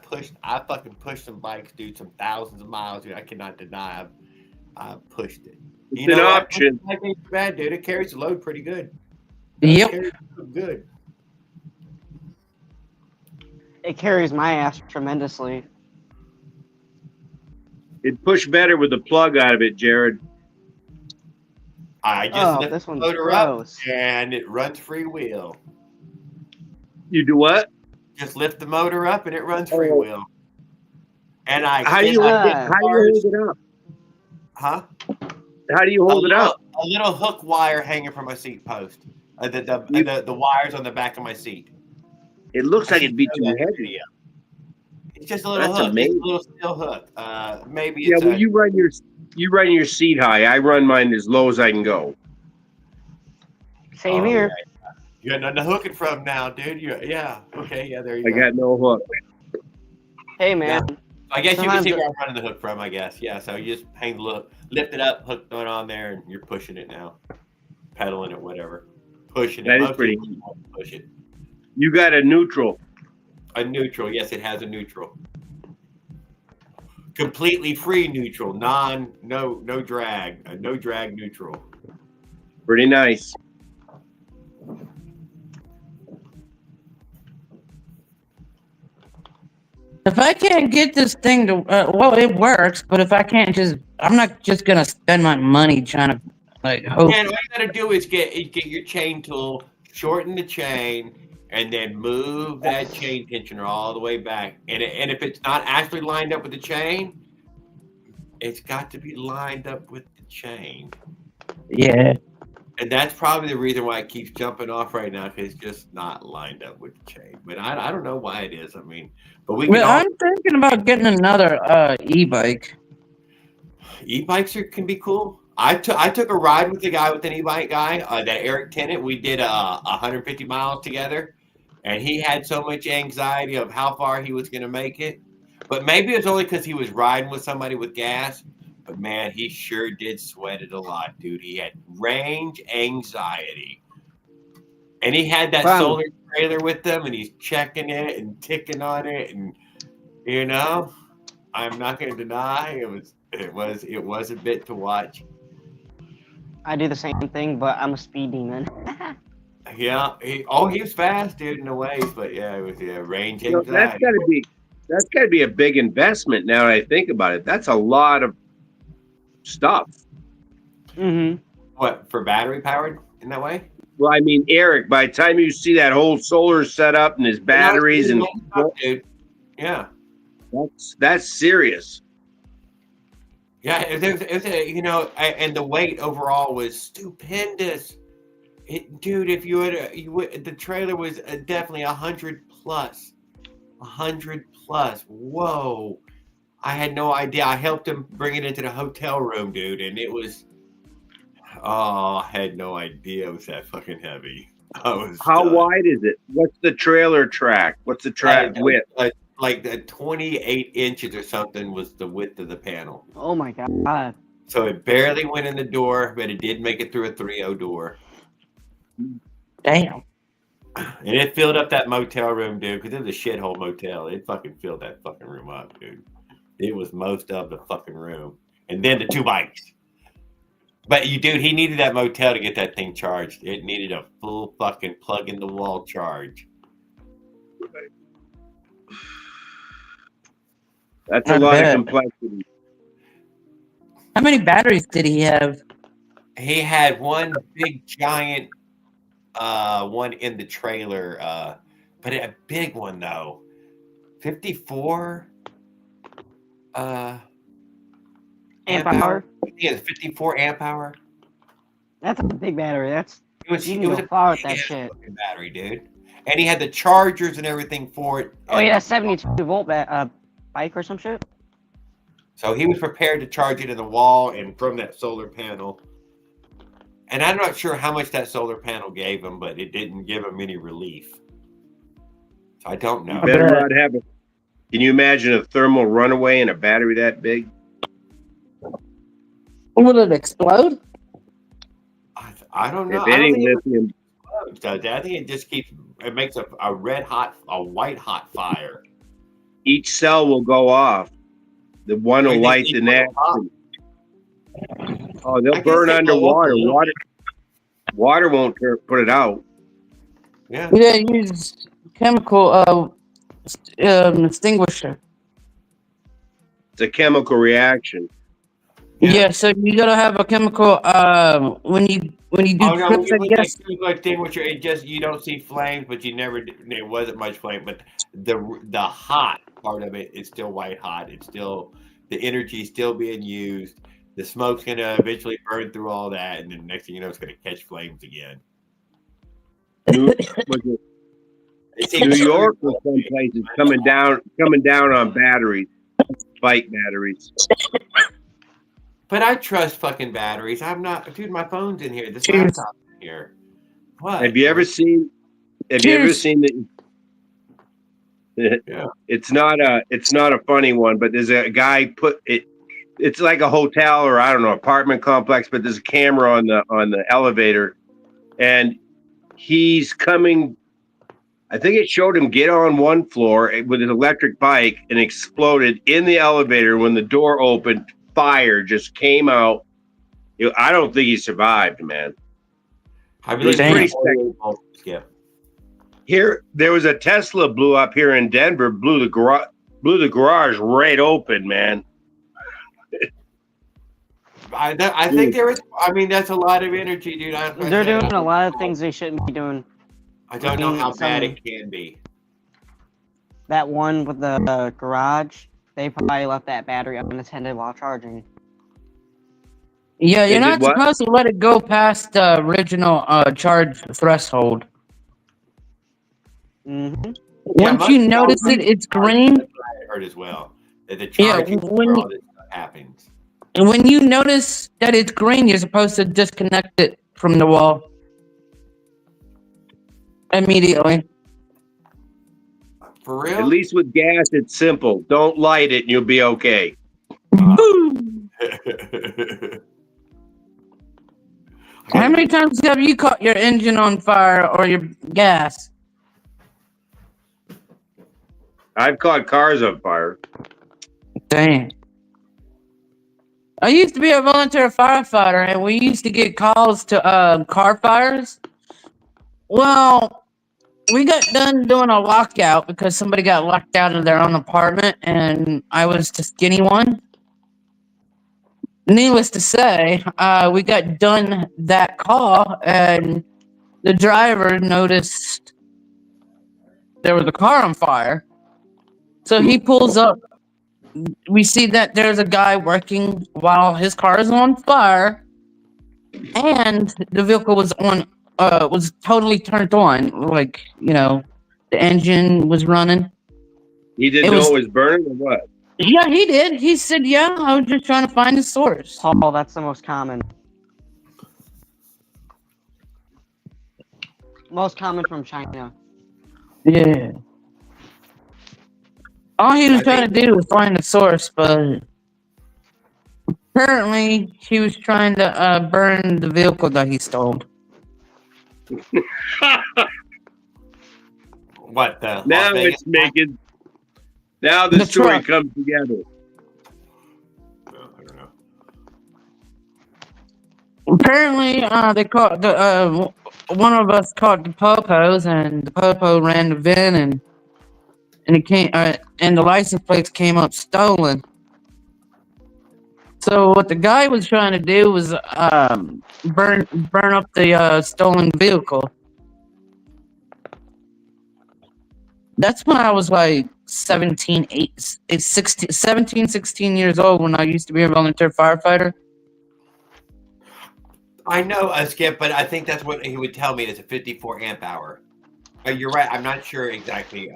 fucking pushed some bikes, dude, some thousands of miles, dude. I cannot deny I pushed it. It's an option. That ain't bad, dude. It carries the load pretty good. Yep. Good. It carries my ass tremendously. It'd push better with the plug out of it, Jared. I just lift this the one's motor up gross. and it runs freewheel. You do what? Just lift the motor up and it runs freewheel. And how do you hold it up? Huh? How do you hold it up? A little hook wire hanging from my seat post. The wires on the back of my seat. It looks like it'd be too heavy. It's just a little hook. It's a little steel hook. Maybe yeah. It's Well, you run your seat high. I run mine as low as I can go. Same here. Right. You got nothing to hook it from now, dude. Yeah. Okay. Yeah. There you go. I got no hook. Hey, man. Yeah. I guess you can see where I'm running the hook from. I guess. Yeah. So you just hang the look, lift it up, hook it on there, and you're pushing it now, pedaling it, whatever. Pushing it. That is pretty. Push it. You got a neutral. A neutral. Yes, it has a neutral. Completely free neutral. No drag. A no drag neutral. Pretty nice. If I can't get this thing to, well, it works, but if I can't I'm not just going to spend my money trying to Like, hope. Man, all you gotta do is get your chain tool, shorten the chain, and then move that chain tensioner all the way back. And if it's not actually lined up with the chain, it's got to be lined up with the chain. Yeah. And that's probably the reason why it keeps jumping off right now, because it's just not lined up with the chain. But I don't know why it is. I mean, but we can Well, all I'm thinking about getting another e-bike. e-bikes can be cool. I took a ride with the guy with an e-bike guy, that Eric Tennant. We did 150 miles together, and he had so much anxiety of how far he was going to make it. But maybe it's only because he was riding with somebody with gas. But man, he sure did sweat it a lot, dude. He had range anxiety, and he had that Wow. solar trailer with him, and he's checking it and ticking on it, and you know, I'm not going to deny it was a bit to watch. I do the same thing, but I'm a speed demon. Yeah, he was fast, dude, in a way, but yeah, it was range You know, anxiety. that's got to be a big investment. Now that I think about it, that's a lot of stuff. Mm-hmm. What, for battery powered in that way? Well, I mean, Eric, by the time you see that whole solar setup and his batteries and dude, yeah, that's serious. yeah, and the weight overall was stupendous. Dude, if the trailer was definitely 100 plus. 100 plus. Whoa. I had no idea. I helped him bring it into the hotel room, dude, and it was, I had no idea it was that fucking heavy. How wide is it? What's the trailer track? What's the track width? Like the 28 inches or something was the width of the panel. Oh my god. So it barely went in the door, but it did make it through a 3.0 door. Damn. And it filled up that motel room, dude, because it was a shithole motel. It fucking filled that fucking room up, dude. It was most of the fucking room. And then the 2 bikes. But dude, he needed that motel to get that thing charged. It needed a full fucking plug in the wall charge. That's a lot of complexity. How many batteries did he have? He had one big giant one in the trailer, but a big one though. 54 Amp hour? Yeah, 54 amp hour. That's a big battery. It was a far with that shit. Battery, dude. And he had the chargers and everything for it. Oh yeah, 72 volt bike or some shit. So he was prepared to charge it in the wall and from that solar panel. And I'm not sure how much that solar panel gave him, but it didn't give him any relief. So I don't know. You better not have it. Can you imagine a thermal runaway in a battery that big? Will it explode? I don't know. If it ain't lithium. I think it just it makes a white hot fire. Each cell will go off. The one will light the next. Oh, they'll burn underwater. Water won't put it out. Yeah. Yeah, use chemical extinguisher. It's a chemical reaction. Yeah, so you gotta have a chemical when you do trips, I guess. Extinguisher, you don't see flames, but it wasn't much flame, but the hot part of it is still white hot. It's still, the energy still being used. The smoke's gonna eventually burn through all that, and then next thing you know, it's gonna catch flames again. New York or some places coming down on batteries, bike batteries. But I trust fucking batteries. I'm not, dude. My phone's in here. This laptop's in here. What? Have you ever seen the? Yeah. It's not a funny one, but there's a guy put it. It's like a hotel or I don't know, apartment complex, but there's a camera on the elevator, and he's coming. I think it showed him get on one floor with his electric bike and exploded in the elevator. When the door opened, fire just came out. I don't think he survived, man. I believe Here, there was a Tesla blew up here in Denver, blew the garage right open, man. I think there is. I mean, that's a lot of energy, dude. They're doing a lot of things they shouldn't be doing. I don't know how bad it can be. That one with the garage, they probably left that battery unattended while charging. Yeah, you're Is it not what? supposed to let it go past the original charge threshold. Mm-hmm. Once you notice it's green. That's what I heard as well. That the charging where all this stuff happens. And when you notice that it's green, you're supposed to disconnect it from the wall immediately. For real? At least with gas, it's simple. Don't light it and you'll be okay. Boom! How many times have you caught your engine on fire or your gas? I've caught cars on fire. Dang. I used to be a volunteer firefighter, and we used to get calls to car fires. Well, we got done doing a lockout because somebody got locked out of their own apartment, and I was the skinny one. Needless to say, we got done that call, and the driver noticed there was a car on fire. So he pulls up. We see that there's a guy working while his car is on fire, and the vehicle was totally turned on. Like, the engine was running. He didn't know it was burning or what? Yeah, he did. He said, yeah, I was just trying to find the source. Paul, that's the most common. Most common from China. Yeah. All he was trying to do was find the source, but apparently he was trying to burn the vehicle that he stole. What the? Now it's making. Now the story comes together. I don't know. Apparently, they caught one of us caught the popos, and the popo ran the VIN, and it came, and the license plates came up stolen. So what the guy was trying to do was burn up the stolen vehicle. That's when I was like 17, 16 years old, when I used to be a volunteer firefighter. I know, Skip, but I think that's what he would tell me. It's a 54 amp hour. You're right. I'm not sure exactly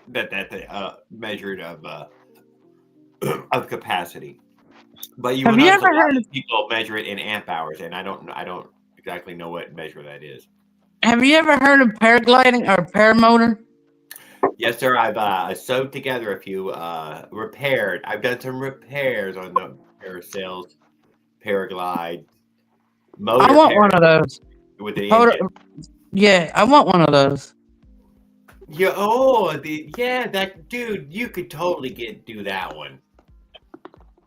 that measured of capacity. But Have you ever heard of people measure it in amp hours, and I don't exactly know what measure that is. Have you ever heard of paragliding or paramotor? Yes, sir. I've sewed together a few repaired. I've done some repairs on the parasails, paraglide. I want one of those. With the engine. Yeah, I want one of those. Yeah. That dude, you could totally do that one.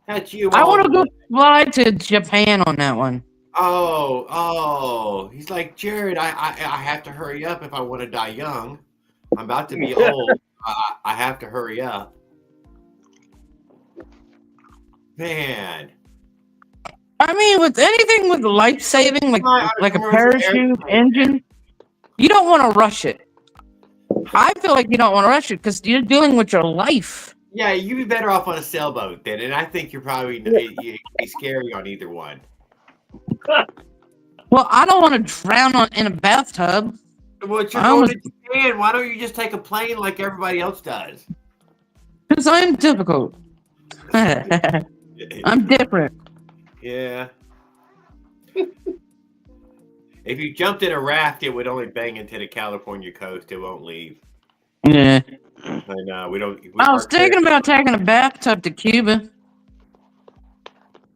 That's you. I want to go fly to Japan on that one. Oh. He's like, Jared, I have to hurry up if I want to die young. I'm about to be old. I have to hurry up. Man. I mean, with anything with life-saving, like a parachute engine, you don't want to rush it. I feel like you don't want to rush it because you're dealing with your life. Yeah, you'd be better off on a sailboat then, and I think you're probably you'd be scary on either one. Well, I don't want to drown in a bathtub. Well, you're going to Japan. Why don't you just take a plane like everybody else does? Because I'm difficult. I'm different. Yeah. If you jumped in a raft, it would only bang into the California coast. It won't leave. Yeah. And we don't. I was thinking about taking a bathtub to Cuba.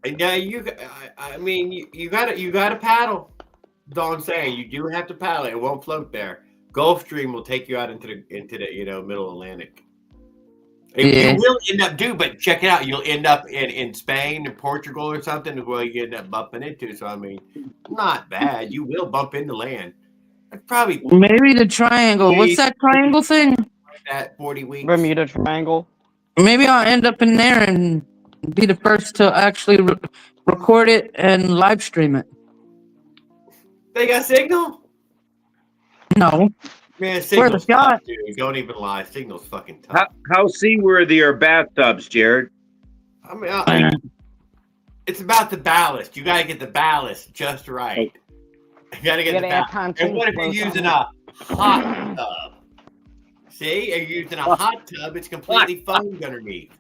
And I mean, you got to paddle. That's all I'm saying. You do have to paddle. It won't float there. Gulfstream will take you out into the middle Atlantic. You will end up but check it out. You'll end up in Spain and Portugal or something where you end up bumping into. So I mean, not bad. You will bump into land. Probably maybe the triangle. What's that triangle thing? That 40 weeks. Bermuda Triangle. Maybe I'll end up in there and be the first to actually record it, and live stream it. They got signal? No, Man, where the signal's tough, shot? dude. Don't even lie. Signal's fucking tough. How seaworthy are bathtubs, Jared? I mean, it's about the ballast. You got to get the ballast just right. You got to get the gotta add ballast. And pontoon what if you're floats on using it. a hot tub? See, you're using a hot tub. It's completely foamed underneath.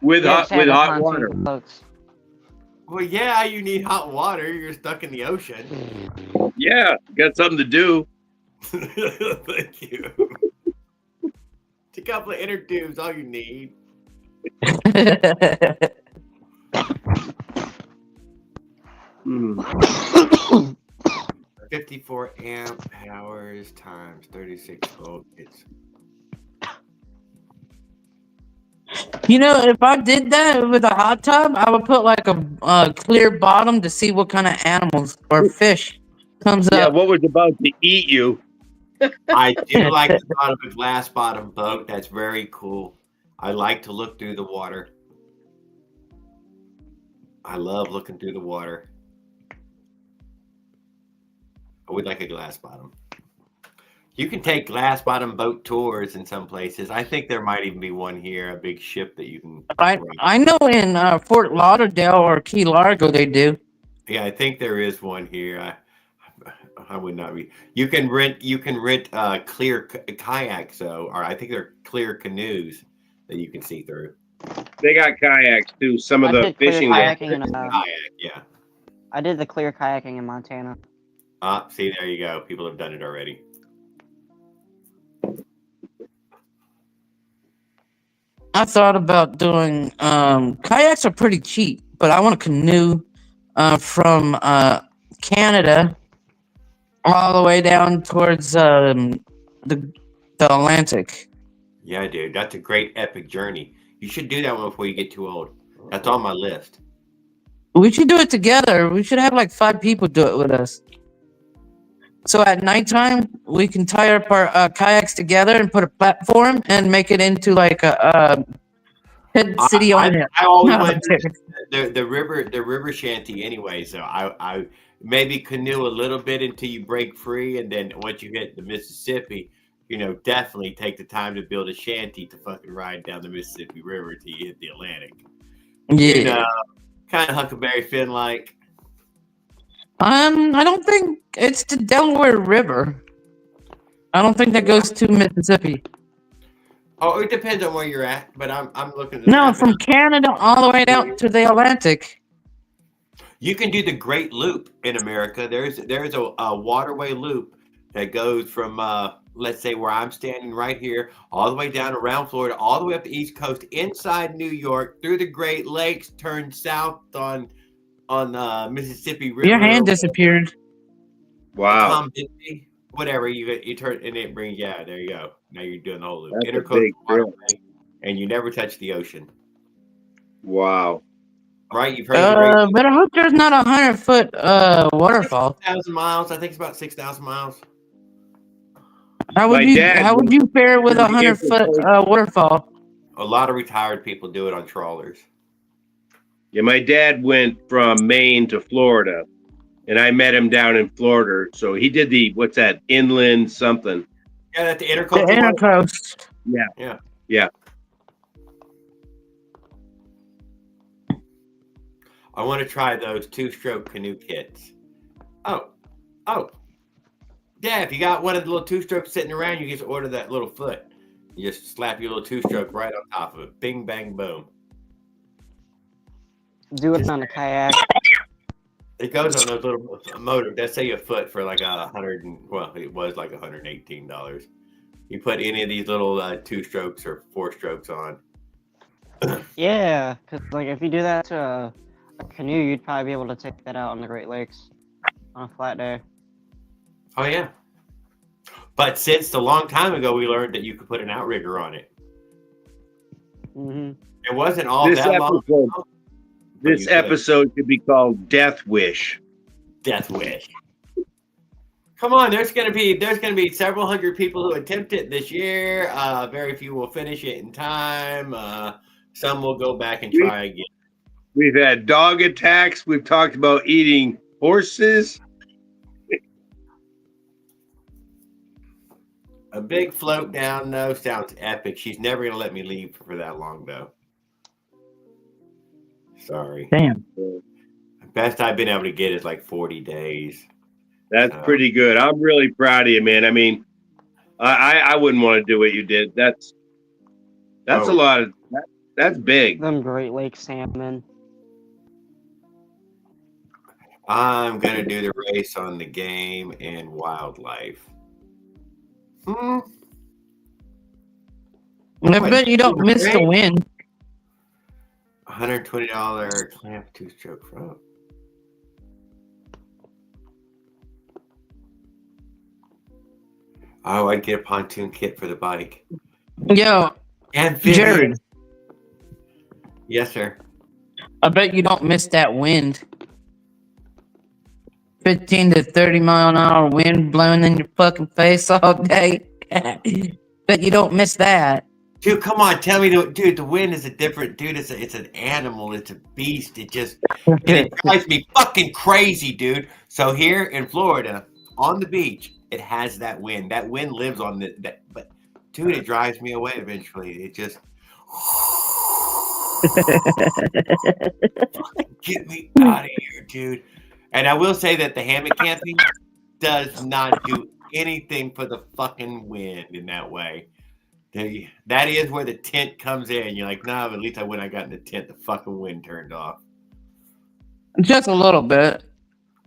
With Yeah, hot just add the pontoon water. floats. Well, yeah, you need hot water. You're stuck in the ocean. Yeah, got something to do. Thank you. It's a couple of inner tubes, all you need. 54 amp hours times 36 volt. It's You know, if I did that with a hot tub, I would put like a clear bottom to see what kind of animals or fish comes Yeah, up. what was about to eat you? I do like the thought of a glass bottom boat. That's very cool. I like to look through the water. I love looking through the water. I would like a glass bottom. You can take glass bottom boat tours in some places. I think there might even be one here, a big ship that you can. I know in Fort Lauderdale or Key Largo they do. Yeah, I think there is one here. I would not be. You can rent clear kayaks though, or I think they're clear canoes that you can see through. They got kayaks too. Some of I the did clear fishing. kayaking in Kayak, yeah. I did the clear kayaking in Montana. See, there you go. People have done it already. I thought about doing kayaks are pretty cheap, but I want a canoe from Canada all the way down towards the Atlantic. Yeah, dude, that's a great epic journey. You should do that one before you get too old. That's on my list. We should do it together. We should have like 5 people do it with us. So at nighttime, we can tie up our kayaks together and put a platform and make it into like a head city on it. I always went to the river shanty anyway. So I maybe canoe a little bit until you break free, and then once you hit the Mississippi, definitely take the time to build a shanty to fucking ride down the Mississippi River till you hit the Atlantic. Yeah. Kind of Huckleberry Finn like. I don't think it's the Delaware River. I don't think that goes to Mississippi. Oh, it depends on where you're at, but I'm looking at No, from Canada all the way down to the Atlantic. You can do the Great Loop in America. There's a waterway loop that goes from let's say where I'm standing right here, all the way down around Florida, all the way up the East Coast, inside New York, through the Great Lakes, turn south on Mississippi River. Your hand disappeared. Wow. Whatever you turn and it brings there you go. Now you're doing the whole loop. That's a Intercoastal big waterway, and you never touch the ocean. Wow. Right? You've heard of the Great But I hope there's not 100-foot waterfall. 6,000 miles. I think it's about 6,000 miles. How would you fare with 100-foot waterfall? A lot of retired people do it on trawlers. Yeah, my dad went from Maine to Florida, and I met him down in Florida. So he did what's that, inland something. Yeah, that's the intercoastal. The intercoast. Yeah. I want to try those 2-stroke canoe kits. Oh. Yeah, if you got one of the little 2-strokes sitting around, you just order that little foot. You just slap your little 2-stroke right on top of it. Bing, bang, boom. Do it on a kayak. It goes on those little motor. Let's say a foot for like it was like $118. You put any of these little 2-strokes or 4-strokes on. Yeah, because like if you do that to a canoe, you'd probably be able to take that out on the Great Lakes on a flat day. Oh yeah. But since a long time ago, we learned that you could put an outrigger on it. Mm-hmm. It wasn't all that long ago. This episode could be called Death Wish. Death Wish. Come on, there's gonna be several hundred people who attempt it this year. Very few will finish it in time. Some will go back and try again. We've had dog attacks. We've talked about eating horses. A big float down though sounds epic. She's never gonna let me leave for that long though. Sorry. Damn. Best I've been able to get is like 40 days. That's pretty good. I'm really proud of you, man. I mean, I wouldn't want to do what you did. That's a lot of that's big. Them Great Lakes salmon. I'm gonna do the race on the game and wildlife. I bet you don't miss the wind. $120 clamp 2-stroke front. Oh, I'd get a pontoon kit for the bike. Yo, Jared. Yes, sir. I bet you don't miss that wind. 15 to 30 mile an hour wind blowing in your fucking face all day. Bet you don't miss that. Dude, come on, tell me, dude. The wind is a different, dude. It's an animal. It's a beast. It drives me fucking crazy, dude. So here in Florida, on the beach, it has that wind. That wind lives on that. But dude, it drives me away eventually. It just get me out of here, dude. And I will say that the hammock camping does not do anything for the fucking wind in that way. That is where the tent comes in. You're like, nah, but at least when I got in the tent, the fucking wind turned off. Just a little bit.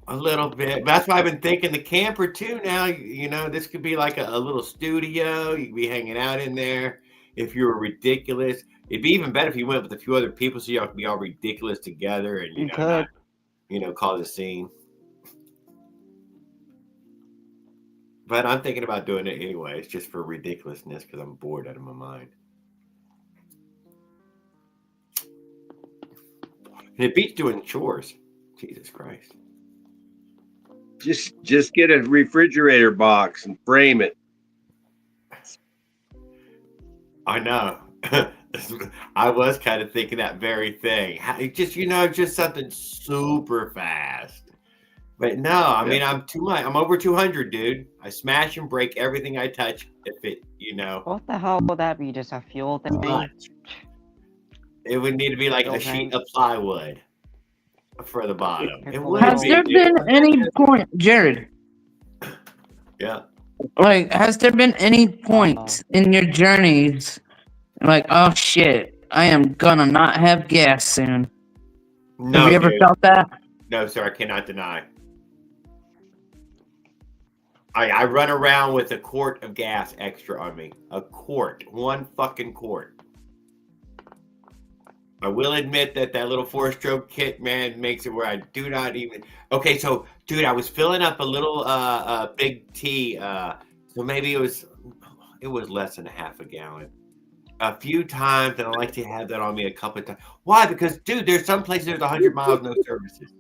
A little bit. That's why I've been thinking the camper too now. You know, this could be like a little studio. You could be hanging out in there. If you were ridiculous, it'd be even better if you went with a few other people so y'all could be all ridiculous together and you know, not, cause a scene. But I'm thinking about doing it anyways, just for ridiculousness, because I'm bored out of my mind. And it beats doing chores. Jesus Christ. Just get a refrigerator box and frame it. I know. I was kind of thinking that very thing. Just something super fast. But no, I mean, I'm over 200, dude. I smash and break everything I touch. If it, What the hell would that be? Just a fuel thing? It would need to be like a sheet of plywood for the bottom. Has there been any point, Jared? Yeah. Like, has there been any point in your journeys, like, oh shit, I am gonna not have gas soon? No, have you ever felt that? No, sir, I cannot deny. I run around with a quart of gas extra on me. A quart. One fucking quart. I will admit that little 4-stroke kit, man, makes it where I do not even... Okay, so, dude, I was filling up a little big tea. So maybe it was less than a half a gallon. A few times, and I like to have that on me a couple of times. Why? Because, dude, there's some places there's 100 miles, no services.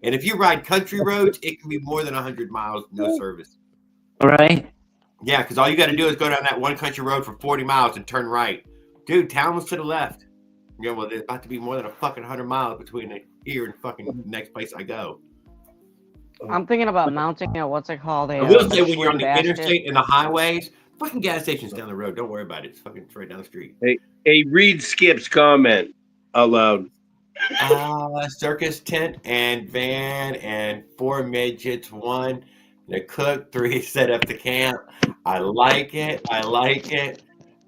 And if you ride country roads, it can be more than 100 miles, no service. Right. Yeah, because all you got to do is go down that one country road for 40 miles and turn right. Dude, town was to the left. Yeah, well, there's about to be more than a fucking 100 miles between here and fucking next place I go. I'm thinking about mounting a, what's it called? I will say when you're on the interstate and the highways, fucking gas station's down the road. Don't worry about it. It's fucking right down the street. Hey, read Skip's comment aloud. Circus tent and van and 4 midgets, 1 the cook, 3 set up the camp. I like it.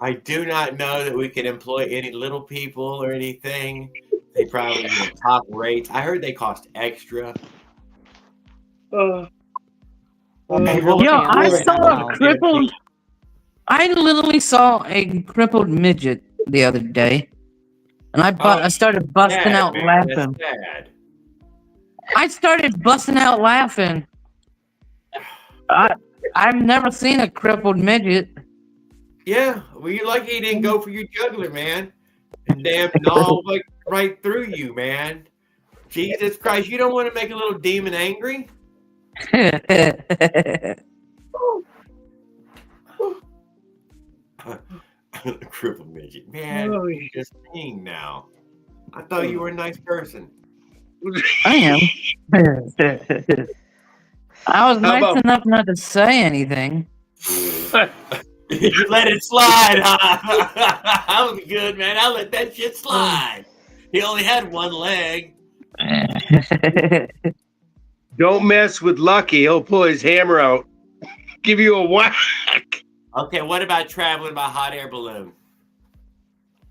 I do not know that we can employ any little people or anything. They probably top rates. I heard they cost extra. I literally saw a crippled midget the other day, and I started busting out laughing. I started busting out laughing. I've never seen a crippled midget. Yeah, well, you're lucky he didn't go for your jugular, man. And damn, all like right through you, man. Jesus Christ, you don't want to make a little demon angry? Crippled midget, man. You're just saying now. I thought you were a nice person. I am. I was nice about- enough not to say anything. You let it slide, huh? I was good, man. I let that shit slide. He only had one leg. Don't mess with Lucky. He'll pull his hammer out, give you a whack. Okay, what about traveling by hot air balloon?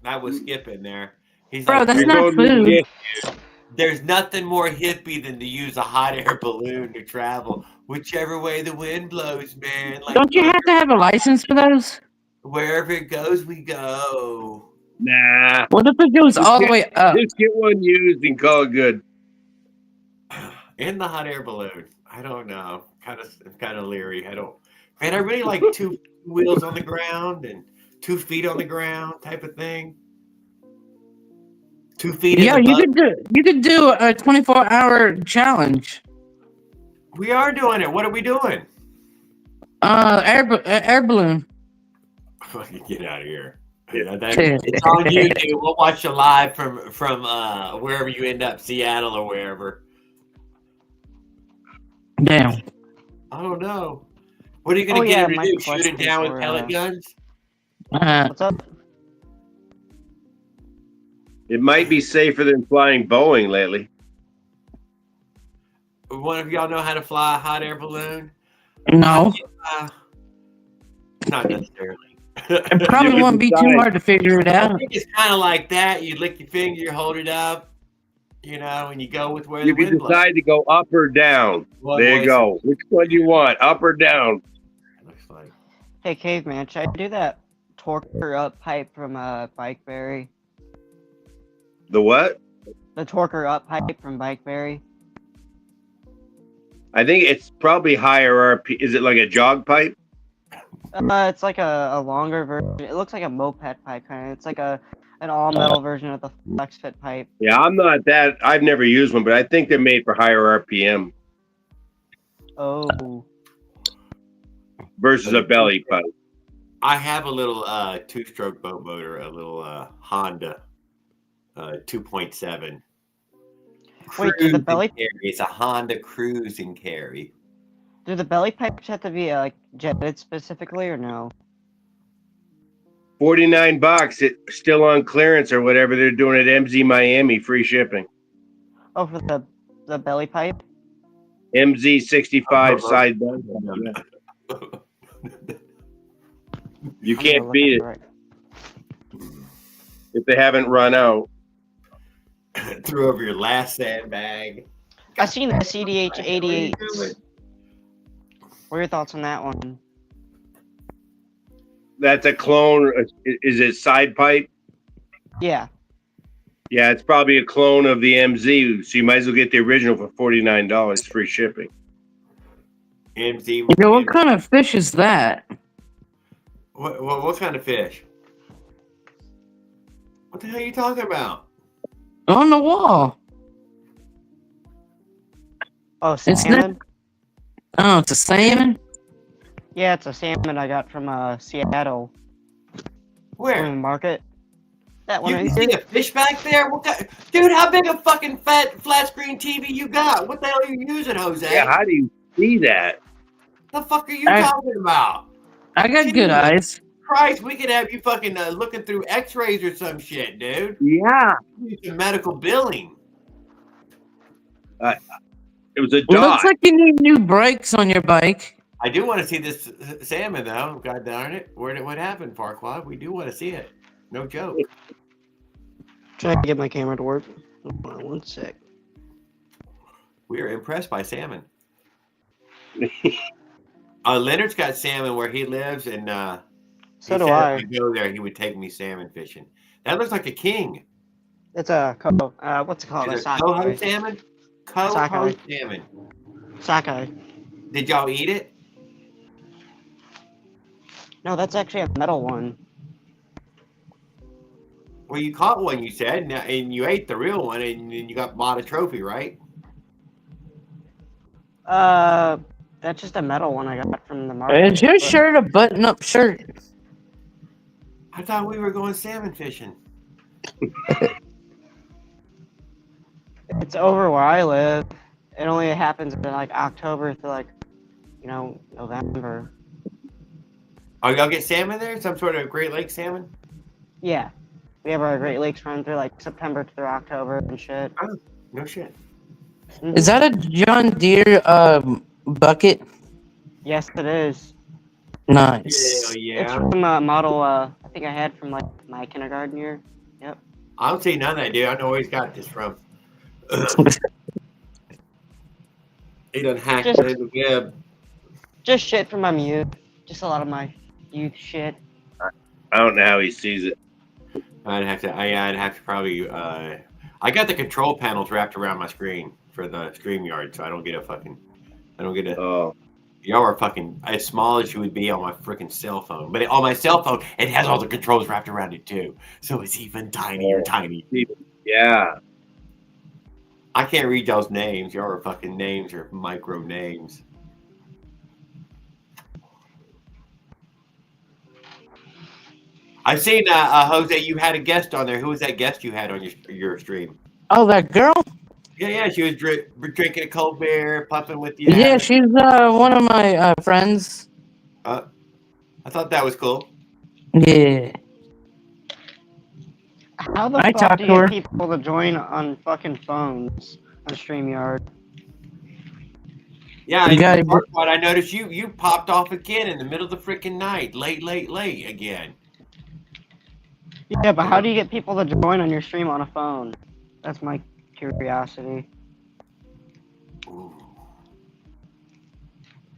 That was skipping there. He's Bro, like, that's You're not going to food. there's nothing more hippie than to use a hot air balloon to travel, whichever way the wind blows, man. Like, Don't you have to have a license for those? wherever it goes, we go. Nah. What if it goes all the way up? Just get one used and call it good. In the hot air balloon, I don't know. I'm kind of leery. I don't. Man, I really like 2 wheels on the ground and 2 feet on the ground type of thing. 2 feet Yeah, in the butt. you could do a 24-hour challenge. We are doing it. What are we doing? Air balloon. Fucking get out of here. It's on YouTube. We'll watch you live from wherever you end up, Seattle or wherever. Damn. I don't know. What are you gonna get him to do? Shoot it down with pellet guns? What's up? It might be safer than flying Boeing lately. One of y'all know how to fly a hot air balloon? No. Not necessarily. It probably wouldn't be too hard to figure it I out. think it's kind of like that. You lick your finger, you hold it up, and you go with where You the can wind blows. decide to go up or down. There you go. Which one do you want, up or down? Looks like. Hey, caveman, should I do that torquer up pipe from Bikeberry? The what? The torquer up pipe from Bikeberry. I think it's probably higher RP. Is it like a jog pipe? It's like a longer version. It looks like a moped pipe kind of. It's like an all metal version of the flex fit pipe. Yeah, I'm not that. I've never used one, but I think they're made for higher RPM Oh. versus a belly pipe. I have a little 2-stroke boat motor, a little Honda 2.7. Wait, do the Cruise belly and carry. It's a Honda cruise and carry. do the belly pipes have to be like jetted specifically or no? $49. It's still on clearance or whatever they're doing at MZ Miami. Free shipping. Oh, for the belly pipe. MZ 65 side belly. You I'm gonna can't look beat it up if they haven't run out. Threw over your last sandbag. I seen the CDH What are you 88. doing? What are your thoughts on that one? That's a clone. Is it side pipe? Yeah. Yeah, it's probably a clone of the MZ. So you might as well get the original for $49 free shipping. MZ. Yeah, what kind of fish is that? What kind of fish? What the hell are you talking about? On the wall. Oh, It's salmon. Oh, it's a salmon? Yeah, it's a salmon I got from Seattle Where? Salmon Market. That one You right can see there. a fish back there? Dude, how big a fucking flat screen TV you got? What the hell are you using, Jose? Yeah, how do you see that? The fuck are you I- talking about? I got good Jesus eyes. Christ, we could have you fucking looking through X-rays or some shit, dude. Yeah. You need some medical billing. It was a It looks dot. like you need new brakes on your bike. I do want to see this salmon, though. God darn it! What happened, Farquaad? We do want to see it. No joke. Try to get my camera to work. Hold on one sec. We are impressed by salmon. Leonard's got salmon where he lives, and So he do said I. if I go there, he would take me salmon fishing. That looks like a king. It's a what's it called? Is A it coho sockeye. salmon? Coho Sockeye. salmon. Sockeye. Did y'all eat it? No, that's actually a metal one. Well, you caught one, you said, and you ate the real one, and you bought a trophy, right? That's just a metal one I got from the market. Is your but- shirt a button-up shirt? I thought we were going salmon fishing. It's over where I live. It only happens in like October to like, November. Oh, y'all get salmon there? Some sort of Great Lake salmon? Yeah. We have our Great Lakes run through like September through October and shit. Oh, no shit. Is that a John Deere bucket? Yes, it is. Nice. Hell It's yeah. from a model I think I had from like my kindergarten year. Yep. I don't see none of that, dude. I know where he's got this from. He done hacked Just- into the web. Just shit from my youth. Just a lot of my youth shit. I don't know how he sees it. I'd have to probably. I got the control panels wrapped around my screen for the StreamYard, so I don't get a. Oh, Y'all are fucking as small as you would be on my freaking cell phone, but on my cell phone, it has all the controls wrapped around it too, so it's even tinier, tiny. yeah. I can't read y'all's names. Y'all are fucking names or micro names. I've seen Jose. You had a guest on there. Who was that guest you had on your stream? Oh, that girl? Yeah. She was drinking a cold beer, puffing with you. Yeah, she's one of my friends. I thought that was cool. Yeah. How the I fuck talked do to you her. get people to join on fucking phones on StreamYard? Yeah, You and gotta- the part what I noticed you popped off again in the middle of the freaking night, late again. Yeah, but how do you get people to join on your stream on a phone? That's my curiosity. Ooh.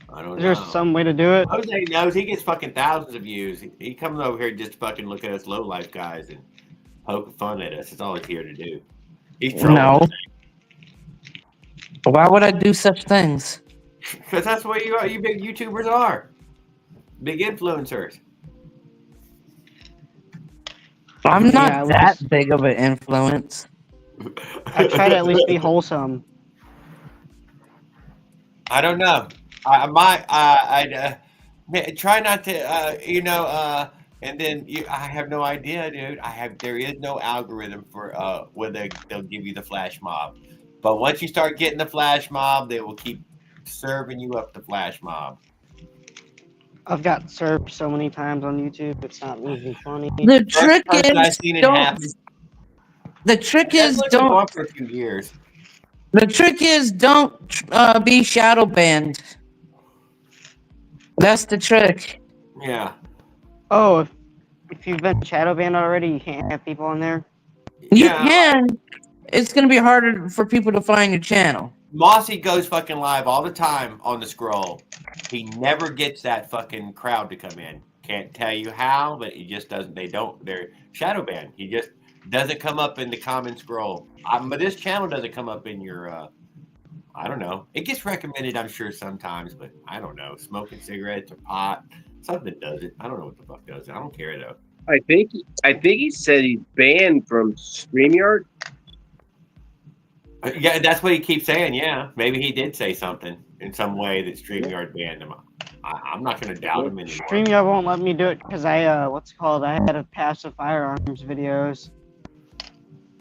I don't Is there know. some way to do it? Jose knows he gets fucking thousands of views. He comes over here just to fucking look at us low life guys and poke fun at us. That's all he's here to do. He's trolling No. us. Why would I do such things? Because that's what you big YouTubers are. Big influencers. I'm not Yeah, that big of an influence. I try to at least be wholesome. I don't know. I try not to, and then I have no idea, dude. There is no algorithm for whether they'll give you the flash mob, but once you start getting the flash mob, they will keep serving you up the flash mob. I've got served so many times on YouTube, it's not even funny. The trick First person I've is seen it don't. happen. The trick That's is only been don't. going for a few years. The trick is don't be shadow banned. That's the trick. Yeah. Oh, if you've been shadow banned already, you can't have people on there. You Yeah. can. It's gonna be harder for people to find your channel. Mossy goes fucking live all the time on the scroll. He never gets that fucking crowd to come in. Can't tell you how, but he just doesn't. They're shadow banned. He just doesn't come up in the common scroll. But this channel doesn't come up in your. I don't know. It gets recommended, I'm sure, sometimes, but I don't know. Smoking cigarettes or pot, something does it. I don't know what the fuck does it. I don't care though. I think he said he's banned from StreamYard. Yeah, that's what he keeps saying. Yeah, maybe he did say something in some way that StreamYard banned him. I'm not going to doubt him anymore. StreamYard won't let me do it because I I had to pass the firearms videos.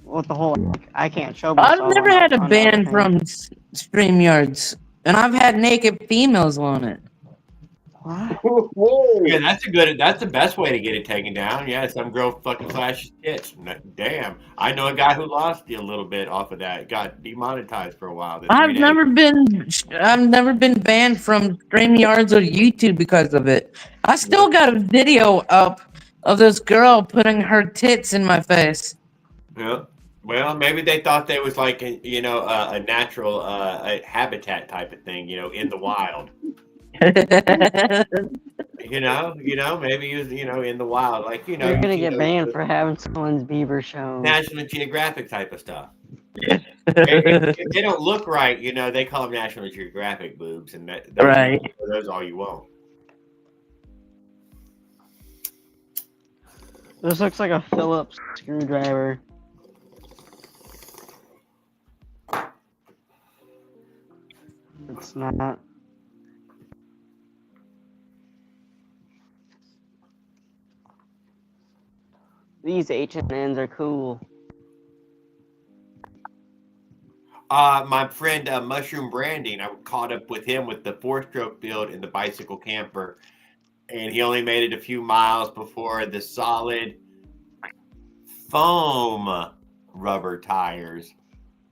With the whole, I can't show myself. I've never had a on ban everything. from StreamYards, and I've had naked females on it. What? Yeah, that's the best way to get it taken down. Yeah, some girl fucking flashes tits. Damn, I know a guy who lost a little bit off of that. Got demonetized for a while. I've never been banned from StreamYards or YouTube because of it. I still got a video up of this girl putting her tits in my face. Yeah. Well, maybe they thought they was like a natural a habitat type of thing, in the wild. Maybe he was, in the wild, like You're gonna get banned for having someone's beaver shown. National Geographic type of stuff. if they don't look right, they call them National Geographic boobs, and Right. Those all you want. This looks like a Phillips screwdriver. It's not. These H&Ns are cool. My friend Mushroom Branding, I caught up with him with the 4-stroke build in the bicycle camper, and he only made it a few miles before the solid foam rubber tires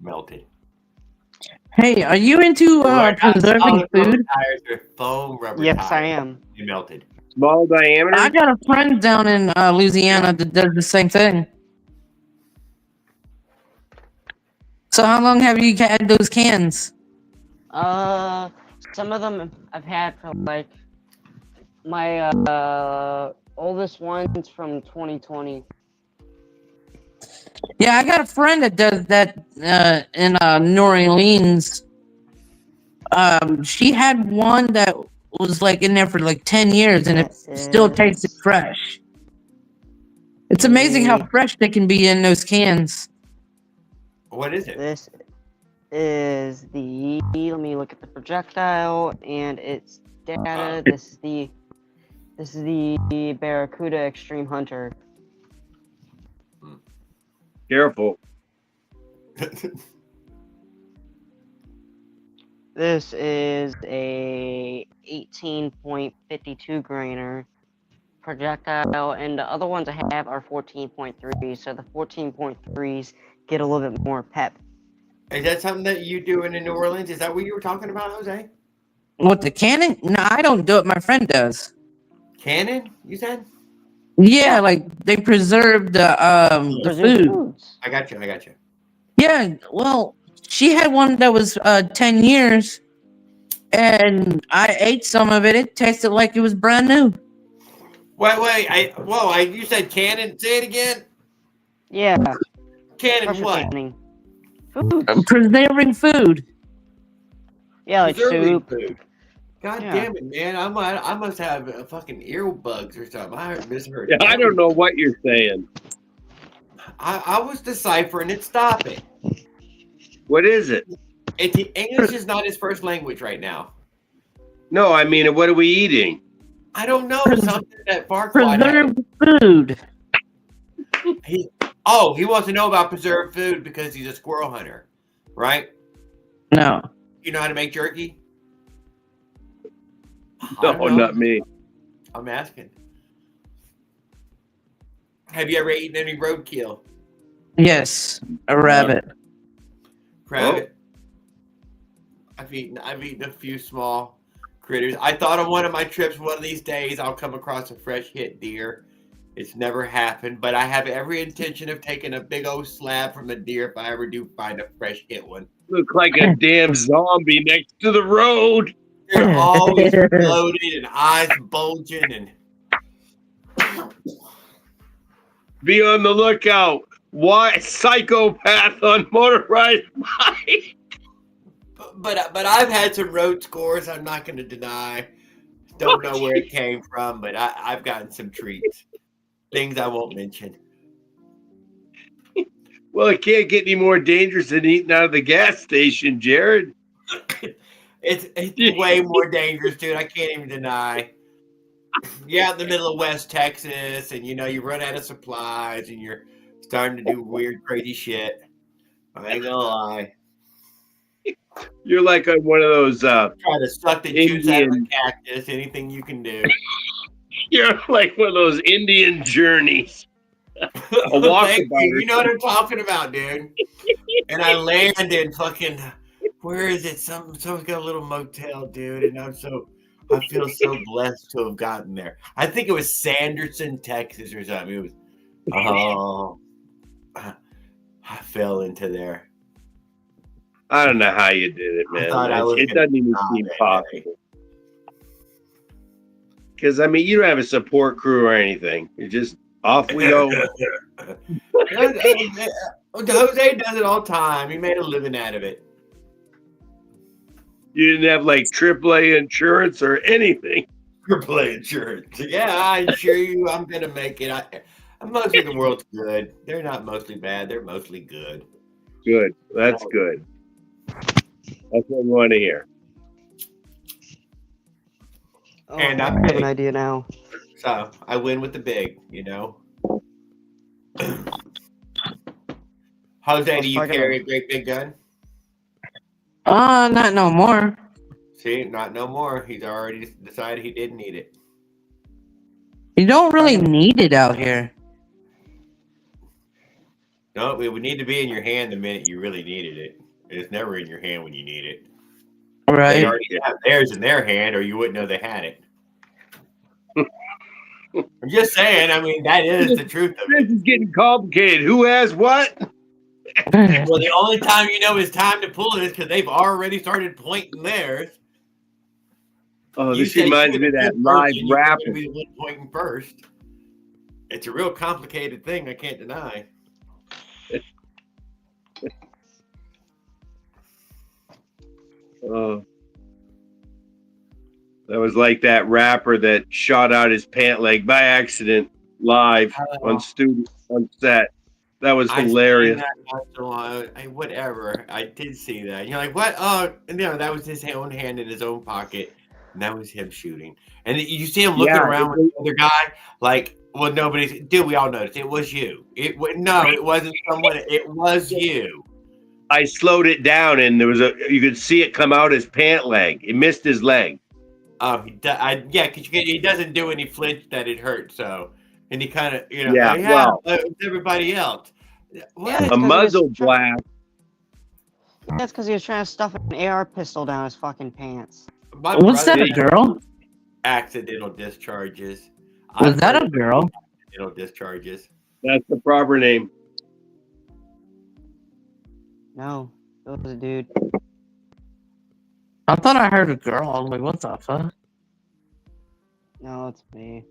melted. Hey, are you into Not preserving solid rubber food? tires, they're foam rubber Yes, tires. I am. They melted. Small diameter. I got a friend down in Louisiana that does the same thing. So how long have you had those cans? Some of them I've had for like my oldest one's from 2020. Yeah, I got a friend that does that in New Orleans. She had one that was like in there for like 10 years and it still tasted fresh. It's amazing how fresh they can be in those cans. What is it? This is the, let me look at the projectile, and it's data. This is the Barracuda Extreme Hunter. Careful. This is a 18.52 grainer projectile, and the other ones I have are 14.3, so the 14.3s get a little bit more pep. Is that something that you do in New Orleans? Is that what you were talking about, Jose? What, the cannon? No, I don't do it. My friend does. Cannon, you said? Yeah, like they preserve the Preserved food. foods. I got you. Yeah, well, she had one that was 10 years, and I ate some of it. It tasted like it was brand new. Wait, you said cannon? Say it again. Yeah. Cannon Pressure what? canning. Foods. Preserving food. Yeah, like Preserving soup. food. God Yeah. damn it, man! I must have fucking earbugs or something. I misheard. Yeah, I don't know what you're saying. I was deciphering it. Stop it. What is it? English is not his first language right now. No, I mean, what are we eating? I don't know. Something that Farquaad had. Preserved food. He wants to know about preserved food because he's a squirrel hunter, right? No. You know how to make jerky? No, not me. I'm asking. Have you ever eaten any roadkill? Yes, a rabbit. Rabbit. I've eaten a few small critters. I thought on one of my trips, one of these days, I'll come across a fresh hit deer. It's never happened, but I have every intention of taking a big old slab from a deer if I ever do find a fresh hit one. Look like a damn zombie next to the road. They're always bloated and eyes bulging and. Be on the lookout. Why psychopath on motorized bike? But I've had some road scores. I'm not going to deny. Don't know where it came from, but I've gotten some treats. Things I won't mention. Well, it can't get any more dangerous than eating out of the gas station, Jared. It's way more dangerous, dude. I can't even deny. You're out in the middle of West Texas, and you run out of supplies, and you're starting to do weird, crazy shit. I ain't gonna lie. You're like on one of those Try to suck the juice out of a cactus. Anything you can do. You're like one of those Indian journeys. You know what I'm talking about, dude. And I land in fucking. Where is it? Someone's got a little motel, dude, and I feel so blessed to have gotten there. I think it was Sanderson, Texas, or something. It was. I fell into there. I don't know how you did it, man. It doesn't even seem possible. Because, I mean, you don't have a support crew or anything. You're just off we go. Jose does it all the time. He made a living out of it. You didn't have, like, AAA insurance or anything. AAA insurance. Yeah, I assure you I'm going to make it. Most of the world's good. They're not mostly bad. They're mostly good. Good. That's good. That's what we want to hear. And I have an idea now. So I win with the big, Jose, do you carry a great big gun? Not no more. See, not no more. He's already decided he didn't need it. You don't really need it out here. No, it would need to be in your hand the minute you really needed it. It's never in your hand when you need it. They Right? already have theirs in their hand, or you wouldn't know they had it. I'm just saying. I mean, that is the truth of This it. is getting complicated. Who has what? Well, the only time you know it's time to pull it is because they've already started pointing theirs. Oh, You this say reminds shoot me of it that first, live and you're rap. going to be the one pointing first. It's a real complicated thing. I can't deny. That was like that rapper that shot out his pant leg by accident live on set. That was hilarious. Whatever. I did see that. You're like, what? Oh, no, that was his own hand in his own pocket. And that was him shooting. And you see him looking around with the other guy, like, well, nobody's. Dude, we all noticed. It was you. It wasn't someone. It was you. I slowed it down, and you could see it come out his pant leg. It missed his leg. Oh, because he doesn't do any flinch that it hurts. So, and he kind of, everybody else. What? A muzzle blast. That's because he was trying to stuff an AR pistol down his fucking pants. Was that a girl? Accidental discharges. Was that a girl? Accidental discharges. That's the proper name. No, it was a dude. I thought I heard a girl. I was like, what the fuck? No, it's me.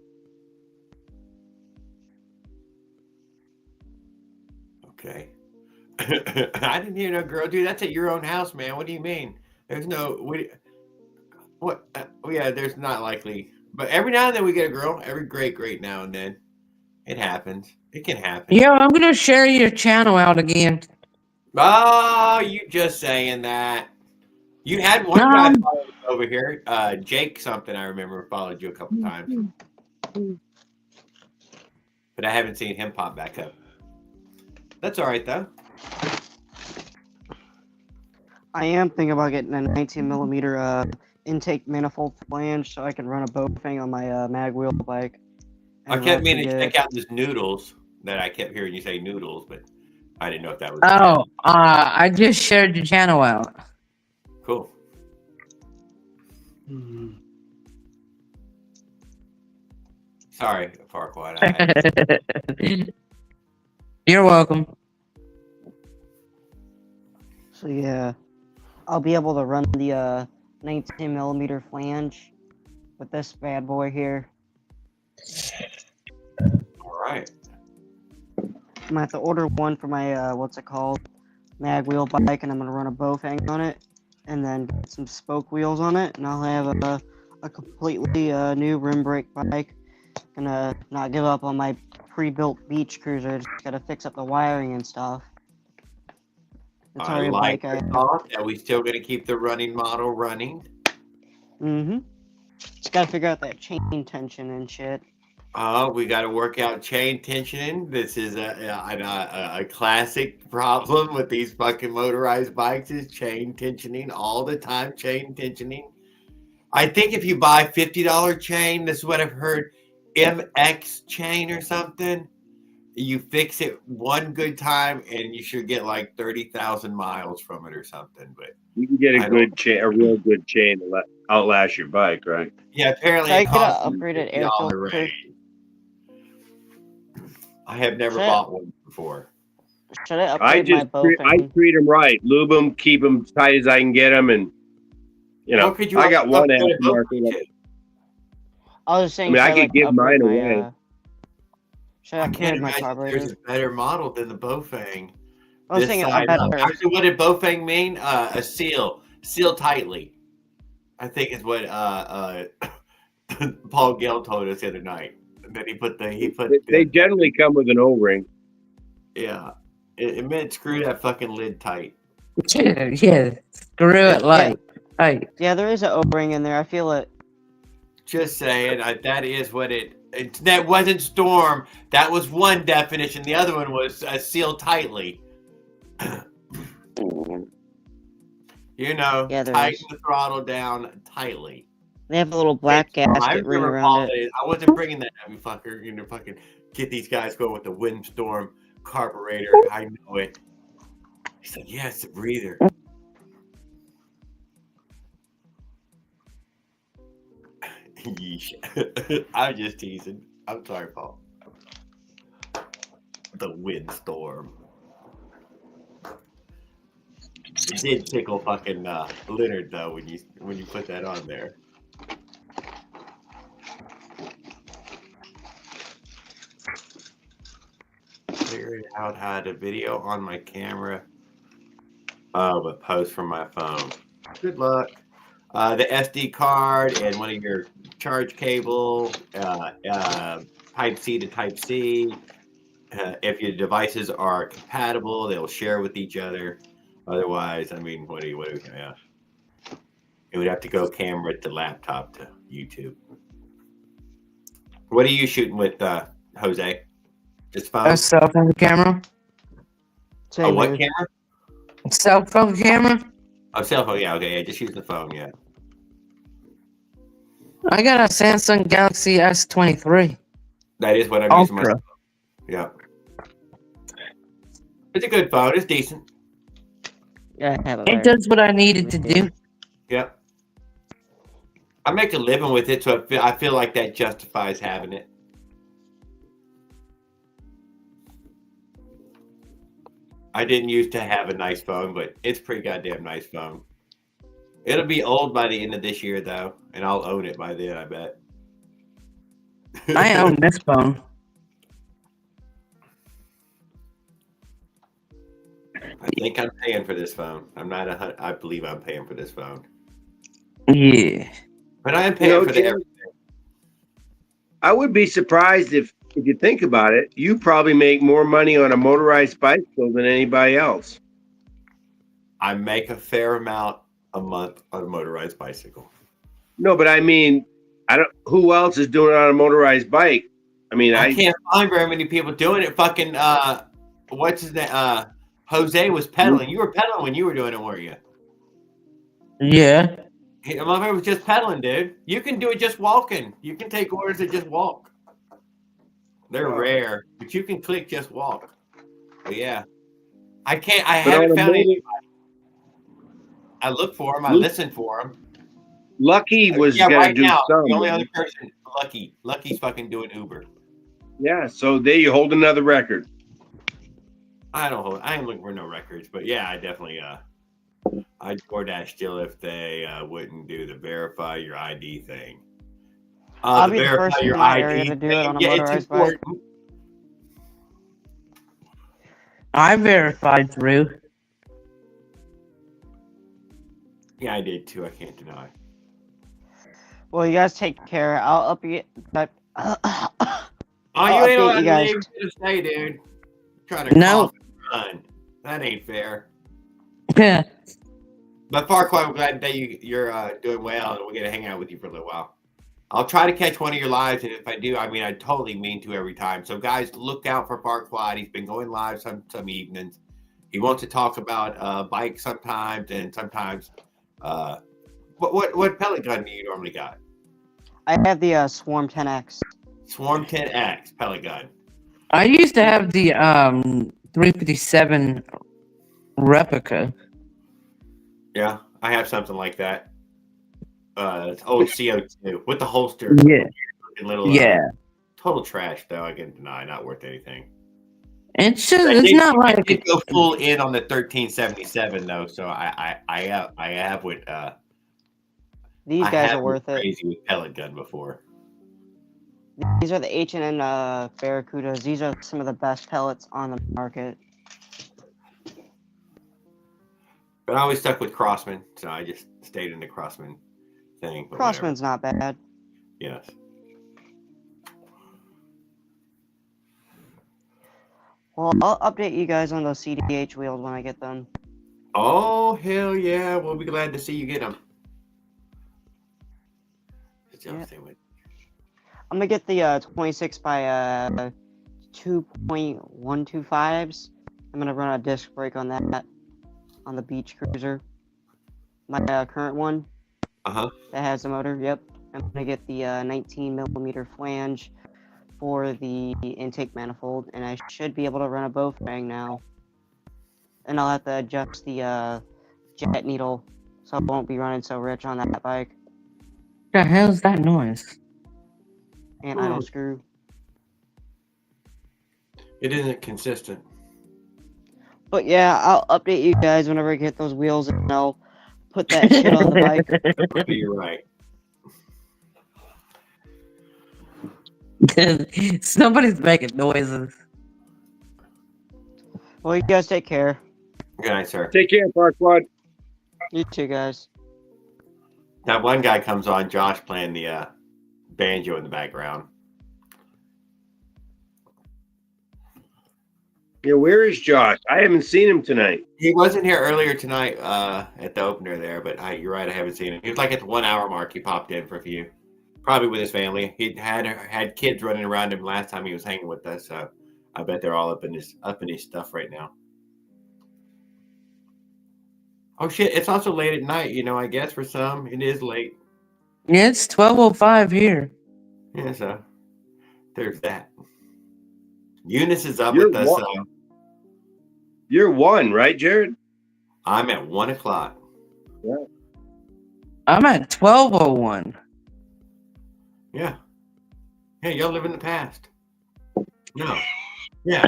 Okay. I didn't hear no girl, dude. That's at your own house, man. What do you mean? There's no what? Yeah, there's not likely. But every now and then we get a girl. Every great now and then, it happens. It can happen. Yeah, I'm gonna share your channel out again. Oh, you just saying that. You had one guy follow over here, Jake something. I remember followed you a couple times, but I haven't seen him pop back up. That's all right though. I am thinking about getting a 19mm intake manifold flange so I can run a Bowfang on my mag wheel bike. I kept meaning to check out this noodles that I kept hearing you say noodles, but I didn't know if that was. Oh, I just shared your channel out. Cool. Sorry, Farquaad. You're welcome. So yeah, I'll be able to run the 19mm flange with this bad boy here. All right. I'm gonna have to order one for my mag wheel bike, and I'm gonna run a Bowfang on it, and then get some spoke wheels on it, and I'll have a completely new rim brake bike. Gonna not give up on my pre-built beach cruiser. Just gotta fix up the wiring and stuff. It's I already like a the thought that we still gonna keep the running model running. Just gotta figure out that chain tension and shit. We got to work out chain tensioning. This is a classic problem with these fucking motorized bikes is chain tensioning all the time. Chain tensioning. I think if you buy $50 chain, this is what I've heard, MX chain or something. You fix it one good time, and you should get like 30,000 miles from it or something. But you can get a real good chain to outlast your bike, right? Yeah, apparently I it get costs an upgraded air filter. I have never bought one before. Should I upgrade my Bowfang? I treat them right, lube them, keep them tight as I can get them, and I got one aftermarket. I was saying, I could give mine away. Should I upgrade my carburetor? There's a better model than the Bowfang. I was thinking a better. Actually, what did Bowfang mean? A seal tightly. I think is what Paul Gale told us the other night. That they generally come with an O-ring. Yeah, it meant screw that fucking lid tight. Yeah, screw it light. Yeah, there is an O-ring in there. I feel it. Just saying, that is what that wasn't storm. That was one definition. The other one was seal tightly. You know, Yeah, there tighten is. the throttle down tightly. They have a little black I gasket ring remember around Paul it. days. I wasn't bringing that heavy fucker. You know, fucking get these guys going with the windstorm carburetor. I know it. He's like, yeah, it's a breather. Yeesh. I'm just teasing. I'm sorry, Paul. The windstorm. It did tickle fucking Leonard though when you put that on there. Figured out how to video on my camera. Oh, but post from my phone. Good luck. The SD card and one of your charge cable, Type C to Type C. If your devices are compatible, they'll share with each other. Otherwise, I mean, yeah. It would have to go camera to laptop to YouTube. What are you shooting with, Jose? Just phone? A cell phone camera. Oh, what camera? Cell phone camera. Oh, cell phone. Yeah, okay. Yeah, just use the phone. Yeah. I got a Samsung Galaxy S23. That is what I'm using myself. Yeah. It's a good phone. It's decent. Yeah, I have It does what I needed to do. Yep. I make a living with it, so I feel like that justifies having it. I didn't used to have a nice phone, but it's a pretty goddamn nice phone. It'll be old by the end of this year, though, and I'll own it by then, I bet. I own this phone. I think I'm paying for this phone. I believe I'm paying for this phone. Yeah. But I am paying for everything. I would be surprised if you think about it, you probably make more money on a motorized bicycle than anybody else. I make a fair amount a month on a motorized bicycle. No, but I mean, who else is doing it on a motorized bike? I mean, I can't find very many people doing it. Fucking what's his name? Jose was pedaling. You were pedaling when you were doing it, weren't you? Yeah. The motherfucker was just pedaling, dude. You can do it just walking. You can take orders that just walk. They're rare, but you can click just walk. But yeah, I haven't found anybody. I look for them. I listen for them. Lucky was gonna do some. The only other person, Lucky's fucking doing Uber. Yeah, so there you hold another record. I ain't looking for no records, but yeah, I definitely I'd DoorDash still if they wouldn't do the verify your ID thing. I'll be the first in my area to do it on a motorized bike. I verified through. Yeah, I did too. I can't deny. Well, you guys take care. I'll update. Oh, you ain't allowed to leave to stay, dude. Trying to cough and run. That ain't fair. Yeah. But Farquaad, I'm glad that you're doing well, and we're gonna hang out with you for a little while. I'll try to catch one of your lives, and if I do, I mean, I totally mean to every time. So, guys, look out for Farquaad. He's been going live some evenings. He wants to talk about bikes sometimes, and sometimes. What pellet gun do you normally got? I have the Swarm 10X. Swarm 10X pellet gun. I used to have the 357 replica. Yeah, I have something like that. It's old CO2 with the holster. Yeah. Little, total trash, though. I can deny, not worth anything. It's not like I did go full in on the 1377 though, so I have with these guys are worth it. Crazy with pellet gun before. These are the H&N Barracudas. These are some of the best pellets on the market. But I always stuck with Crossman, so I just stayed in the Crossman thing. Crossman's not bad. Yes. Well, I'll update you guys on those CDH wheels when I get them. Oh, hell yeah. We'll be glad to see you get them. Yep. I'm going to get the 26 by 2.125s. I'm going to run a disc brake on that on the beach cruiser. my current one Uh-huh. that has a motor. Yep. I'm gonna get the 19 millimeter flange for the intake manifold, and I should be able to run a bowfang now. And I'll have to adjust the jet needle, so I won't be running so rich on that bike. The hell's that noise? And idle screw. It isn't consistent. But yeah, I'll update you guys whenever I get those wheels, and I'll put that shit on the bike. You're right. Somebody's making noises. Well, you guys take care. Good night, sir. Take care, Farquad. You too, guys. That one guy comes on, Josh playing the banjo in the background. Yeah, where is Josh? I haven't seen him tonight. He wasn't here earlier tonight at the opener there, but you're right, I haven't seen him. He was like at the 1 hour mark. He popped in for a few, probably with his family. He had kids running around him last time he was hanging with us, so I bet they're all up in his stuff right now. Oh shit! It's also late at night, I guess for some it is late. Yeah, it's 12:05 here. Yeah, so there's that. Eunice is up You're with us. one. You're one, right, Jared? I'm at 1 o'clock. Yeah. I'm at 12:01. Yeah. Hey, y'all live in the past. No. Yeah.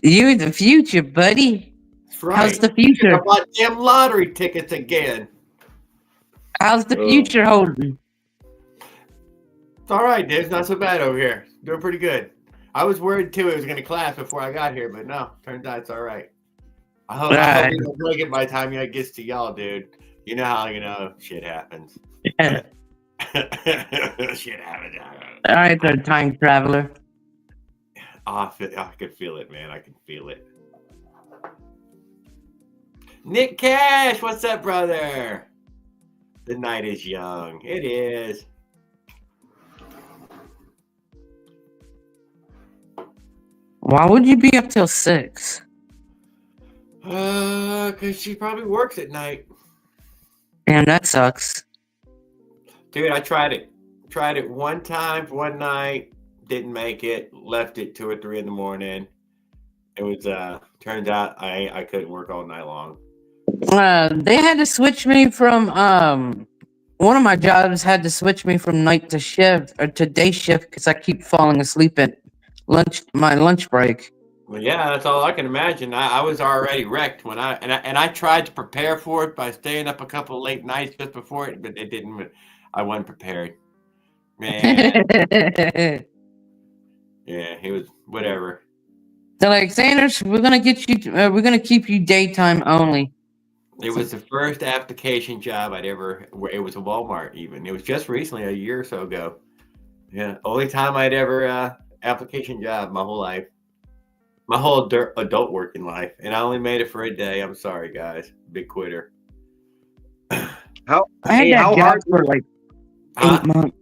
You in the future, buddy. That's right. How's the future? I bought damn lottery tickets again. How's the future holding? It's all right, dude. It's not so bad over here. Doing pretty good. I was worried too it was going to collapse before I got here, but no, turns out it's all right. I hope you don't break it by the time it gets to y'all, dude. You know how shit happens. Yeah. Shit happens. All right, there, time traveler. I can feel it, man. I can feel it. Nick Cash, what's up, brother? The night is young. It is. Why would you be up till 6? Because she probably works at night. Damn, that sucks. Dude, I tried it. Tried it one time for one night. Didn't make it. Left it 2 or 3 in the morning. It was, turns out I couldn't work all night long. They had to switch me from, one of my jobs had to switch me from night to shift, or to day shift, because I keep falling asleep at my lunch break. Well, yeah, that's all I can imagine. I was already wrecked when I tried to prepare for it by staying up a couple of late nights just before it, but it didn't. I wasn't prepared. Man, yeah, it was whatever. They're like, Sanders, we're gonna get you. We're gonna keep you daytime only. It was the first application job I'd ever. It was a Walmart. Even it was just recently, a year or so ago. Yeah, only time I'd ever application job my whole life, my whole adult working life, and I only made it for a day. I'm sorry, guys. Big quitter. How I had that job hard for like 8 months.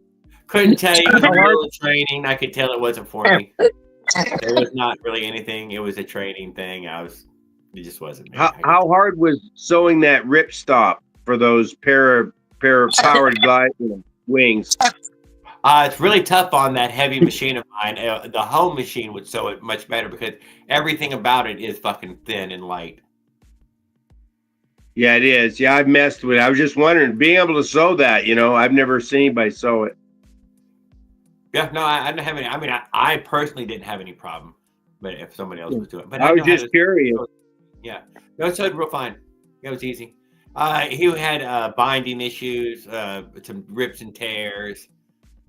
Couldn't tell you. It was a real training. I could tell it wasn't for me. It was not really anything. It was a training thing. It just wasn't me. How hard was sewing that ripstop for those pair of powered glide wings? It's really tough on that heavy machine of mine. The home machine would sew it much better because everything about it is fucking thin and light. Yeah, it is. Yeah, I've messed with it. I was just wondering, being able to sew that, I've never seen anybody sew it. Yeah, no, I don't have any. I mean, I personally didn't have any problem, but if somebody else was doing it. But I was just curious. Yeah, no, it sewed real fine. It was easy. He had binding issues, some rips and tears,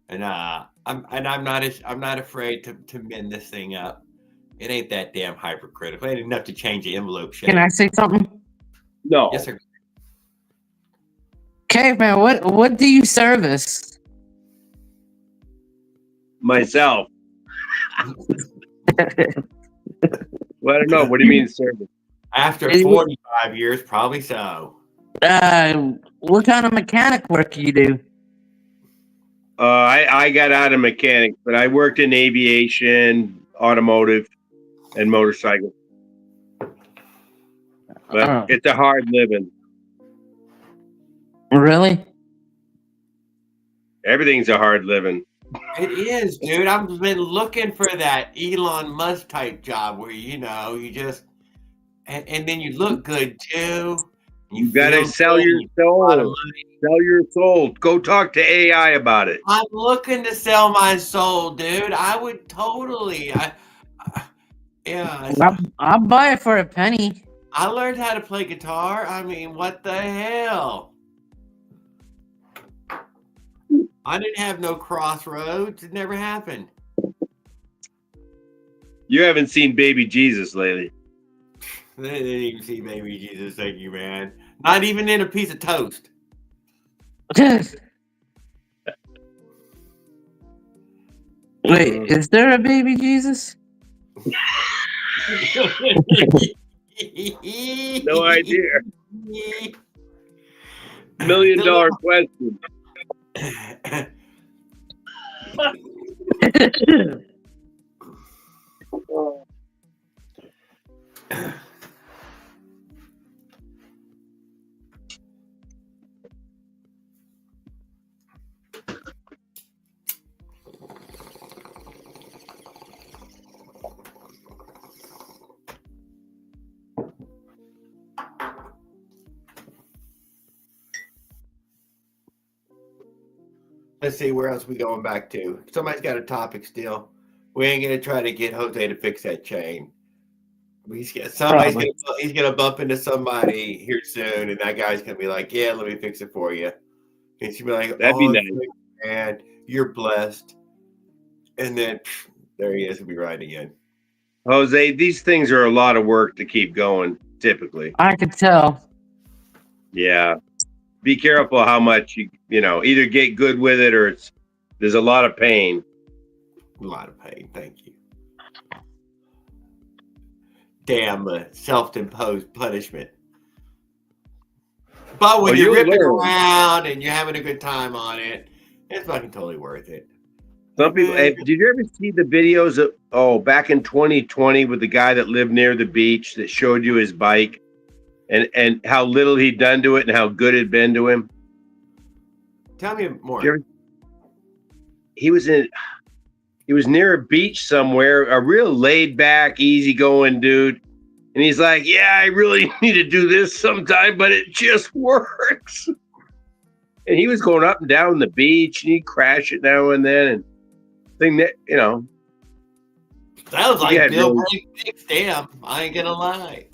and I'm not afraid to mend this thing up. It ain't that damn hypercritical. It ain't enough to change the envelope shape. Can I say something? No. Yes, sir. Caveman, what do you service? Myself. Well, I don't know. What do you mean service? After 45 years, probably so. What kind of mechanic work do you do? I got out of mechanics, but I worked in aviation, automotive, and motorcycle. But it's a hard living. Really? Everything's a hard living. It is, dude. I've been looking for that Elon Musk type job where you just and then you look good too. You gotta feel sell good, your you make a lot of soul. money. Sell your soul. Go talk to AI about it. I'm looking to sell my soul, dude. I would totally. Yeah. I'll buy it for a penny. I learned how to play guitar. I mean, what the hell? I didn't have no crossroads. It never happened. You haven't seen Baby Jesus lately. They didn't even see Baby Jesus. Thank you, man. Not even in a piece of toast. Wait, is there a baby Jesus? No idea. $1 million question. Let's see, where else we going back to? Somebody's got a topic still. We ain't gonna try to get Jose to fix that chain. He's gonna bump into somebody here soon, and that guy's gonna be like, "Yeah, let me fix it for you." And she'll be like, That'd be nice. Man, you're blessed." And then there he is. He'll be right again. Jose, these things are a lot of work to keep going, typically. I could tell. Yeah. Be careful how much you either get good with it or there's a lot of pain. A lot of pain. Thank you. Damn, self-imposed punishment. But when you're ripping around and you're having a good time on it, it's fucking totally worth it. Some people, did you ever see the videos of back in 2020 with the guy that lived near the beach that showed you his bike and how little he'd done to it and how good it'd been to him? Tell me more. He was near a beach somewhere, a real laid back, easygoing dude. And he's like, "Yeah, I really need to do this sometime, but it just works." And he was going up and down the beach and he'd crash it now and then and thing that, Sounds like Bill Big Stam. I ain't gonna lie.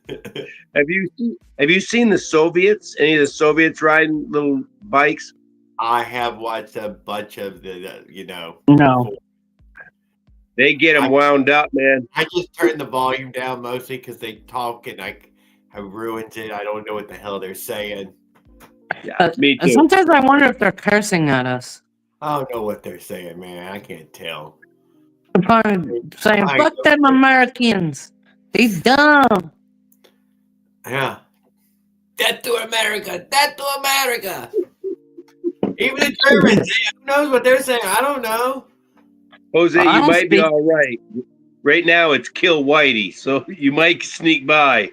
Have you seen the Soviets? Any of the Soviets riding little bikes? I have watched a bunch of the No. They get them wound up, man. I just turn the volume down mostly because they talk and I ruins it. I don't know what the hell they're saying. Yeah, me too. Sometimes I wonder if they're cursing at us. I don't know what they're saying, man. I can't tell. They're probably saying, "Fuck them Americans. They dumb." Yeah. Death to America. Death to America. Even the Germans, who knows what they're saying? I don't know. Jose, you might be all right. Right now, it's kill Whitey, so you might sneak by.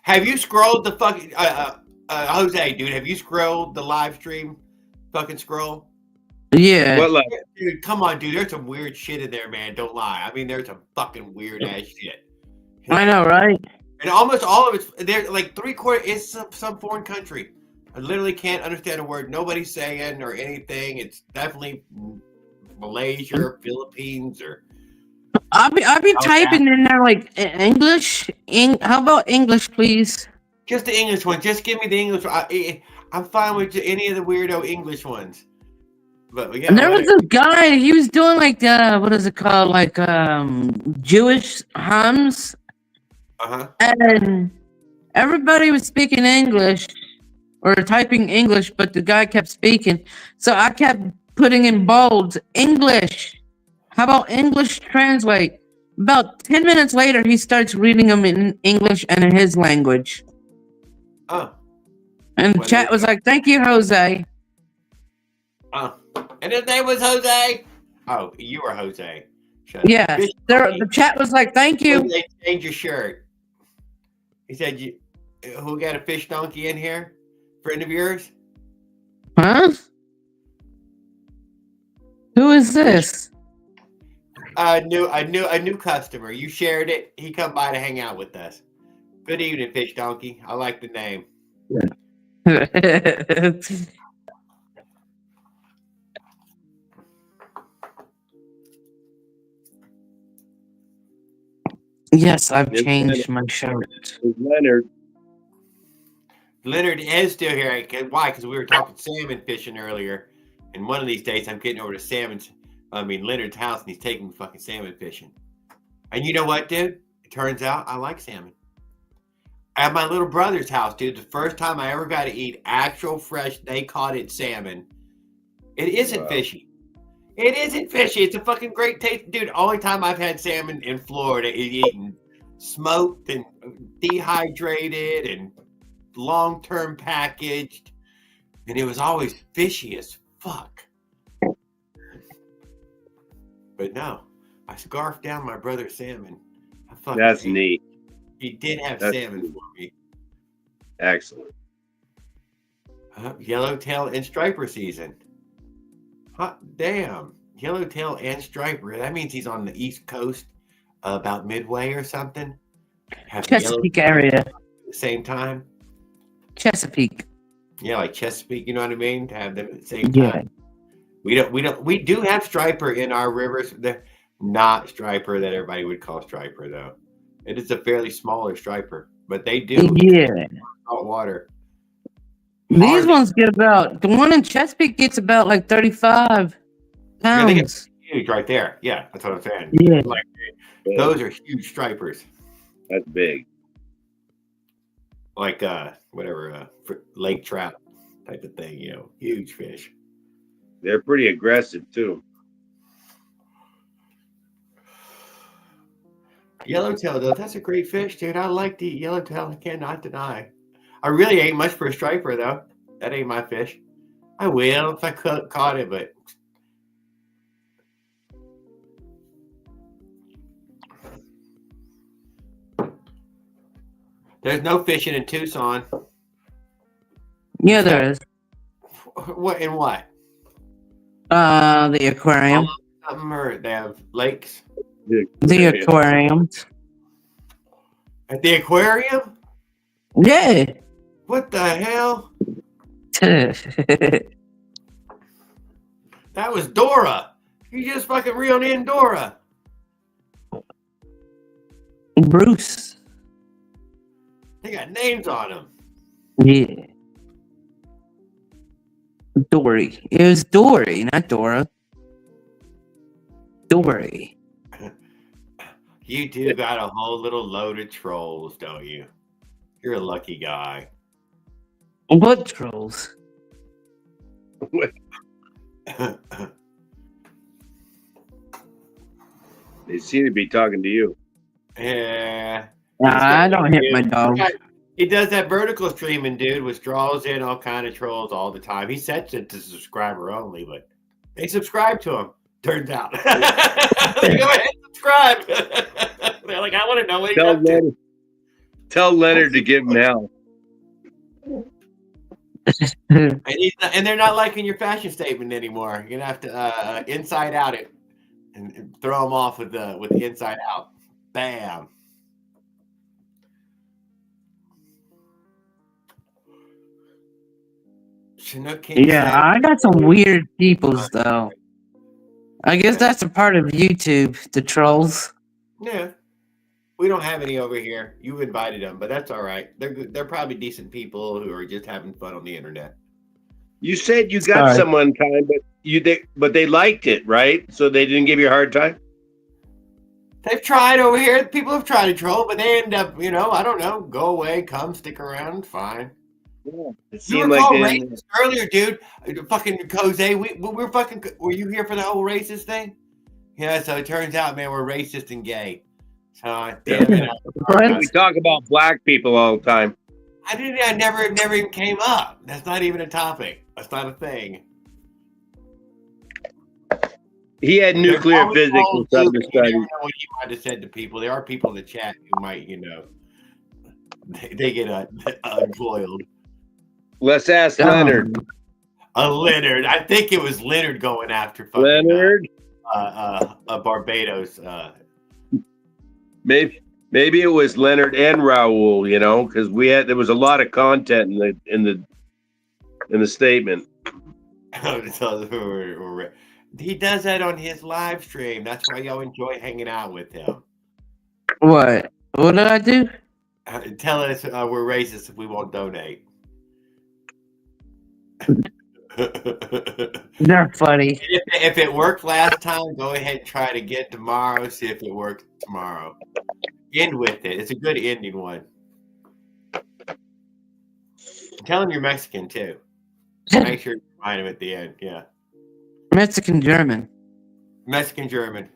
Have you scrolled the fucking Jose, dude? Have you scrolled the live stream? Fucking scroll. Yeah. What dude, come on, dude. There's some weird shit in there, man. Don't lie. I mean, there's some fucking weird ass shit. I know, right? And almost all of it's there. Like 3/4 is some foreign country. I literally can't understand a word nobody's saying or anything. It's definitely Malaysia or Philippines or. I'll be typing in there like English. How about English, please? Just the English one. Just give me the English. I'm fine with any of the weirdo English ones. But yeah, and there was this guy. He was doing like what is it called? Like Jewish hymns. And everybody was speaking English or typing English, but the guy kept speaking. So I kept putting in bold English. How about English translate? About 10 minutes later, he starts reading them in English and in his language. Oh. And the chat was like, "Thank you, Jose." Oh. And his name was Jose? Oh, you were Jose. Yeah. The chat was like, "Thank you." They changed your shirt. He said, "Who got a fish donkey in here? Friend of yours?" Huh? Who is this? A new customer. You shared it. He come by to hang out with us. Good evening, fish donkey. I like the name. Yes, I've There's changed my shirt. Leonard. Leonard is still here. Why? Because we were talking salmon fishing earlier, and one of these days I'm getting over to Leonard's house, and he's taking me fucking salmon fishing. And you know what, dude? It turns out I like salmon. At my little brother's house, dude, the first time I ever got to eat actual fresh, they caught it salmon. It isn't fishy. It isn't fishy. It's a fucking great taste. Dude, only time I've had salmon in Florida is eaten smoked and dehydrated and long-term packaged. And it was always fishy as fuck. But no, I scarfed down my brother's salmon. That's neat. He did have salmon for me. Excellent. Yellowtail and striper season. Hot damn. Yellowtail and striper. That means he's on the East Coast about midway or something. Chesapeake area. At the same time. Chesapeake. Yeah, like Chesapeake, you know what I mean? To have them at the same time. We do have striper in our rivers. They're not striper that everybody would call striper though. It is a fairly smaller striper, but they do salt water. These ones get about, the one in Chesapeake gets about like 35 pounds. Yeah, they get huge right there. Yeah, that's what I'm saying. Yeah. Like, those are huge stripers. That's big. Like lake trout type of thing, huge fish. They're pretty aggressive too. Yellowtail, though, that's a great fish, dude. I like the yellowtail. I cannot deny. I really ain't much for a striper, though. That ain't my fish. I will if I caught it, but there's no fishing in Tucson. Yeah, there is. What in what? The aquarium. Or they have lakes. The aquariums. At the aquarium? Yeah. What the hell? Bruce. That was Dora. You just fucking reeled in Dora. They got names on them. Yeah. Dory. It was Dory, not Dora. Dory. You do got a whole little load of trolls, don't you? You're a lucky guy. What trolls? They seem to be talking to you. Yeah. I don't hit my dog. He does that vertical streaming, dude, which draws in all kind of trolls all the time. He sets it to subscriber only, but they subscribe to him. Turns out, they go ahead and subscribe. They're like, I want to know what he's up to. Tell Leonard to give him hell. And they're not liking your fashion statement anymore. You're gonna have to inside out it and throw them off with the inside out. Bam. Yeah, I got some weird peoples though. I guess that's a part of YouTube, the trolls. Yeah, we don't have any over here. You've invited them, but that's all right. They're probably decent people who are just having fun on the internet. You said you got some one time, but they liked it, right? So they didn't give you a hard time. They've tried over here. People have tried to troll, but they end up, I don't know, go away, come, stick around, fine. Yeah, you were like called racist earlier, dude. Fucking Jose, we're fucking. Were you here for the whole racist thing? Yeah. So it turns out, man, we're racist and gay. So damn it. We talk about black people all the time. I never even came up. That's not even a topic. That's not a thing. He had nuclear physics and stuff to study. You know what he might have said to people. There are people in the chat who might, they get uncoiled. Let's ask Leonard. Leonard. I think it was Leonard going after fucking Leonard. Barbados. Maybe it was Leonard and Raul, because there was a lot of content in the statement. He does that on his live stream. That's why y'all enjoy hanging out with him. What? What did I do? Tell us we're racist if we won't donate. They're funny. If it worked last time, go ahead and try it again tomorrow. See if it works tomorrow. End with it. It's a good ending one. Tell him you're Mexican too. Make sure you remind him at the end. Yeah. Mexican German. Mexican German.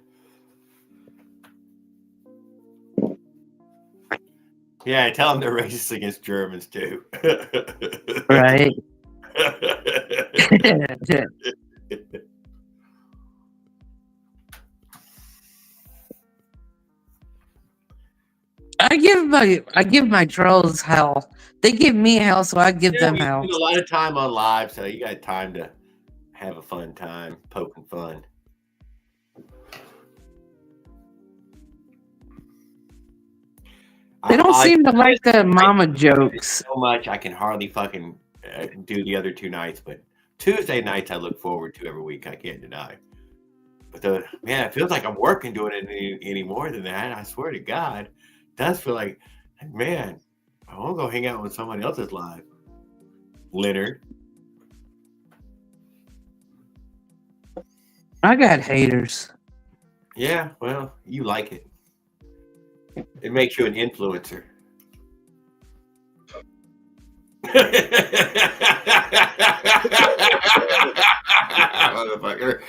Yeah, tell them they're racist against Germans too. Right. I give my trolls hell. They give me hell, so I give them hell. You spend a lot of time on live, so you got time to have a fun time, poking fun. They don't seem to like the mama jokes so much. I can hardly fucking do the other two nights, but Tuesday nights I look forward to every week. I can't deny. But it feels like I'm working doing it any more than that. I swear to God, it does feel like, man, I want to go hang out with somebody else's live. Leonard. I got haters. Yeah, well, you like it. It makes you an influencer. Motherfucker.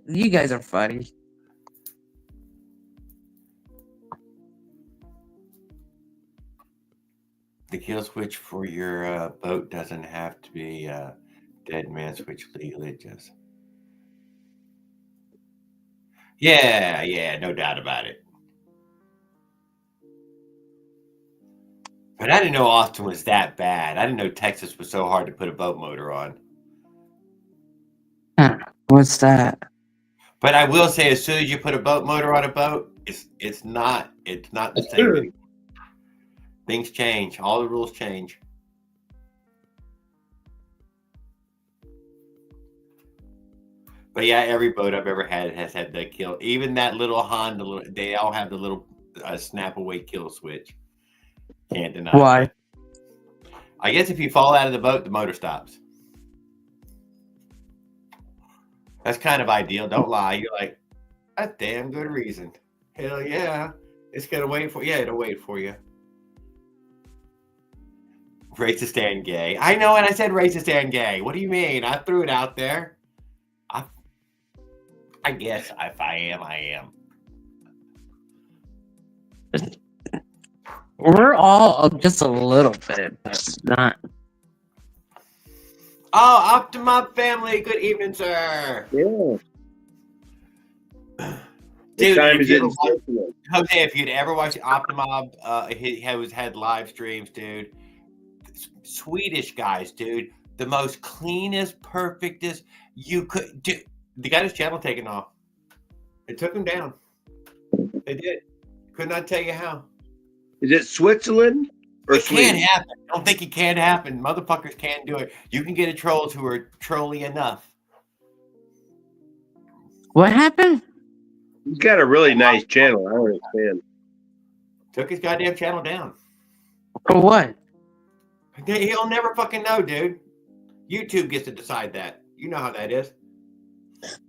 You guys are funny. The kill switch for your boat doesn't have to be dead man switch legally. Just yeah, no doubt about it. But I didn't know Austin was that bad. I didn't know Texas was so hard to put a boat motor on. What's that? But I will say, as soon as you put a boat motor on a boat, it's not the same anymore. Things change. All the rules change. But yeah, every boat I've ever had has had that kill. Even that little Honda, they all have the little snap away kill switch. Can't deny. Why? It. I guess if you fall out of the boat, the motor stops. That's kind of ideal. Don't lie. You're like, a damn good reason. Hell yeah. It's going to wait for you. Yeah, it'll wait for you. Racist and gay. I know, and I said racist and gay. What do you mean? I threw it out there. I guess if I am, I am. We're all just a little bit, but not. Oh, Optima family. Good evening, sir. Yeah. Dude, Jose, if you'd ever watched Optima, he had live streams, dude. Swedish guys, dude. The most cleanest, perfectest you could do. They got his channel taken off. It took him down. They did. Could not tell you how. Is it Switzerland or It Sweden? can't happen. Don't think it can't happen. Motherfuckers can't do it. You can get a trolls who are trolly enough. What happened? He's got a really nice channel. I don't understand. Took his goddamn channel down. For what? He'll never fucking know, dude. YouTube gets to decide that. You know how that is.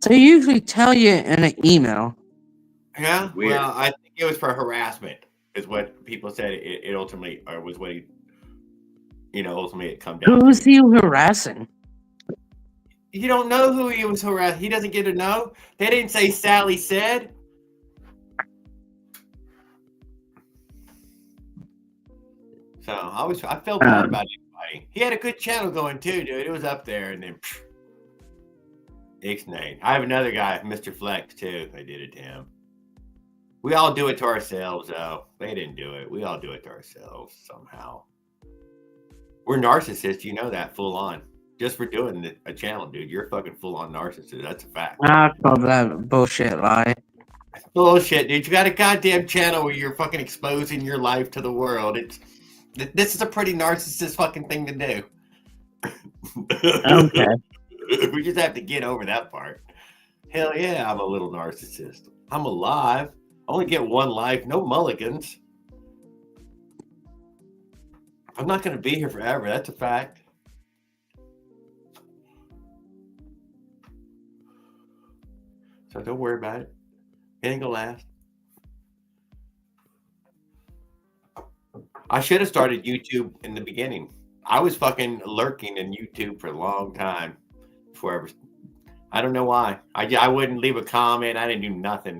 They usually tell you in an email. Yeah? Weird. Well, I think it was for harassment, is what people said it ultimately, or was what ultimately it come down. Who's he harassing? You don't know who he was harassing. He doesn't get to know. They didn't say Sally said. So I felt bad about He had a good channel going too, dude. It was up there, and then Ixnay. I have another guy, Mr. Flex, too. I did it to him. We all do it to ourselves, though. They didn't do it. We all do it to ourselves somehow. We're narcissists, you know that, full on. Just for doing a channel, dude. You're a fucking full on narcissist. That's a fact. I call that bullshit lie. Bullshit, dude. You got a goddamn channel where you're fucking exposing your life to the world. This is a pretty narcissist fucking thing to do. Okay. We just have to get over that part. Hell yeah, I'm a little narcissist. I'm alive. I only get one life, no mulligans. I'm not going to be here forever. That's a fact. So don't worry about it. It ain't going to last. I should have started YouTube in the beginning. I was fucking lurking in YouTube for a long time before I ever. I don't know why. I wouldn't leave a comment. I didn't do nothing.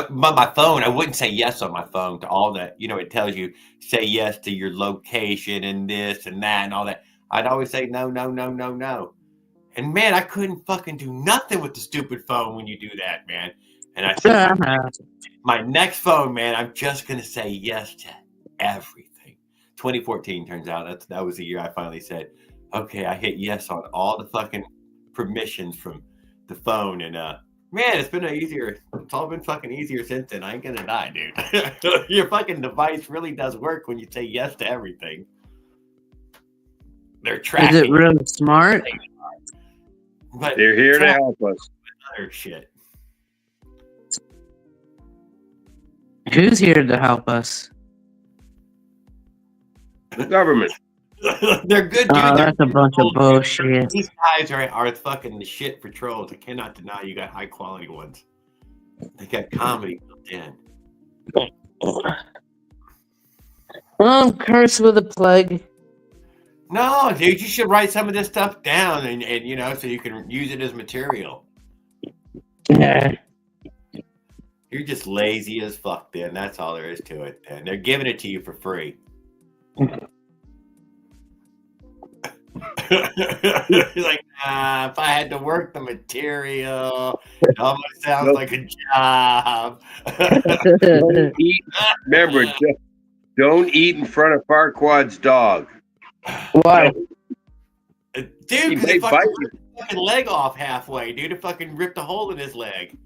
My phone, I wouldn't say yes on my phone to all that. You know, it tells you say yes to your location and this and that and all that. I'd always say no, no, no, no, no. And man, I couldn't fucking do nothing with the stupid phone when you do that, man. And I said, my next phone, man, I'm just going to say yes to everything. 2014 turns out that was the year I finally said, okay, I hit yes on all the fucking permissions from the phone, and man, it's been it's all been fucking easier since then. I ain't gonna die, dude. Your fucking device really does work when you say yes to everything. They're tracking. Is it really smart? But they're here to help us. Other shit. Who's here to help us? The government. They're good, dude. That's a bunch of bullshit. These guys are fucking the shit for trolls. I cannot deny you got high quality ones. They got comedy built in. I'm cursed with a plague. No, dude, you should write some of this stuff down and you know, so you can use it as material. Yeah. You're just lazy as fuck, then. That's all there is to it. And they're giving it to you for free. He's like, if I had to work the material, it almost sounds like a job. Don't eat. Remember, don't eat in front of Farquaad's dog. Why? Dude, because he fucking ripped his fucking leg off halfway. Dude, it fucking ripped a hole in his leg.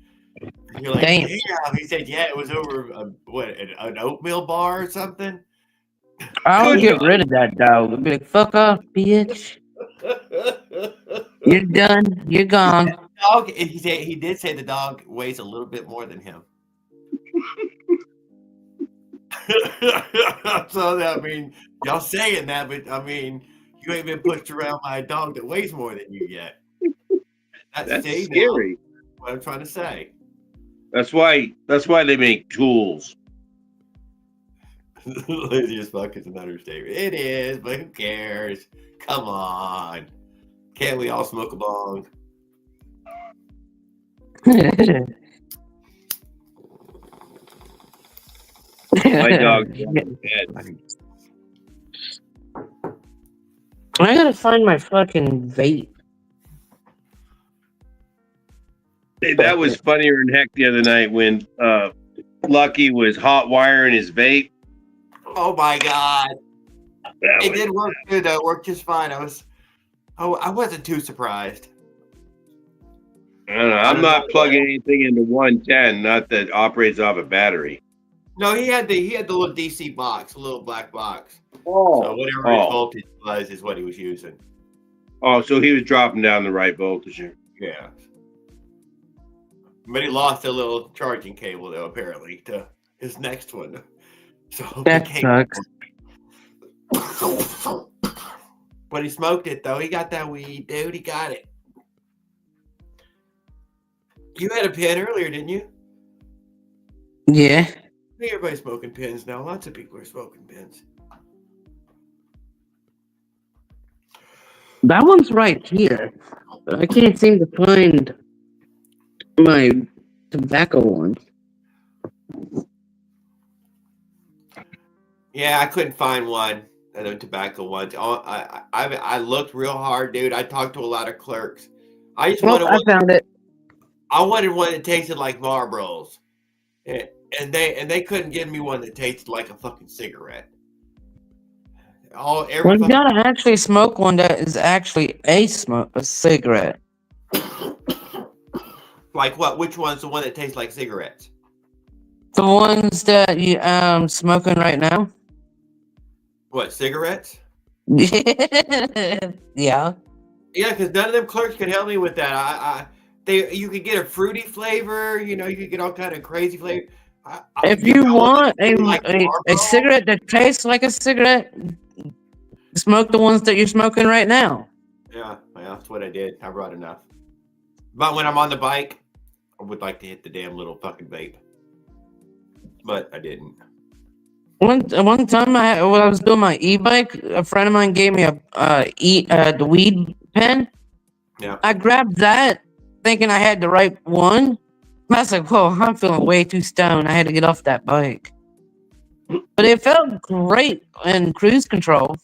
And you're like, damn. He said, yeah, it was over an oatmeal bar or something. I'll get rid of that dog. I'll be like, fuck off, bitch. You're done. You're gone. Dog, he did say the dog weighs a little bit more than him. So, I mean, y'all saying that, but I mean, you ain't been pushed around by a dog that weighs more than you yet. That's scary. What I'm trying to say. That's why they make tools. Lazy as fuck is an understatement. It is, but who cares? Come on. Can't we all smoke a bong? My dog's dead. I gotta find my fucking vape. Hey, that was funnier than heck the other night when Lucky was hot wiring his vape. Oh my god! It did work good though. It worked just fine. I wasn't too surprised. I don't know. I'm not plugging anything into 110, not that operates off a battery. No, he had the little DC box, a little black box. Oh, so whatever his voltage was is what he was using. Oh, so he was dropping down the right voltage. Yeah. But he lost a little charging cable though, apparently, to his next one. So that sucks. But he smoked it though. He got that weed, dude. He got it. You had a pen earlier, didn't you? Yeah. I think everybody's smoking pens now. Lots of people are smoking pens. That one's right here. But I can't seem to find my tobacco one. Yeah, I couldn't find one. the tobacco ones. Oh, I looked real hard, dude. I talked to a lot of clerks. I just Nope, wanted I one. found it. I wanted one that tasted like Marlboros, and they couldn't give me one that tasted like a fucking cigarette. Every Well, you fucking gotta actually smoke one that is actually a cigarette. like what? Which one's the one that tastes like cigarettes? The ones that you smoking right now. What, cigarettes? Yeah. Yeah, because none of them clerks could help me with that. You could get a fruity flavor. You know, you could get all kind of crazy flavor. If you y'all want want something like a Marlboro? cigarette that tastes like a cigarette, smoke the ones that you're smoking right now. Yeah, well, that's what I did. I brought enough. But when I'm on the bike, I would like to hit the damn little fucking vape. But I didn't. One time, when I was doing my e-bike, a friend of mine gave me the weed pen. Yeah. I grabbed that, thinking I had the right one. I was like, "Whoa, I'm feeling way too stoned. I had to get off that bike." But it felt great in cruise control.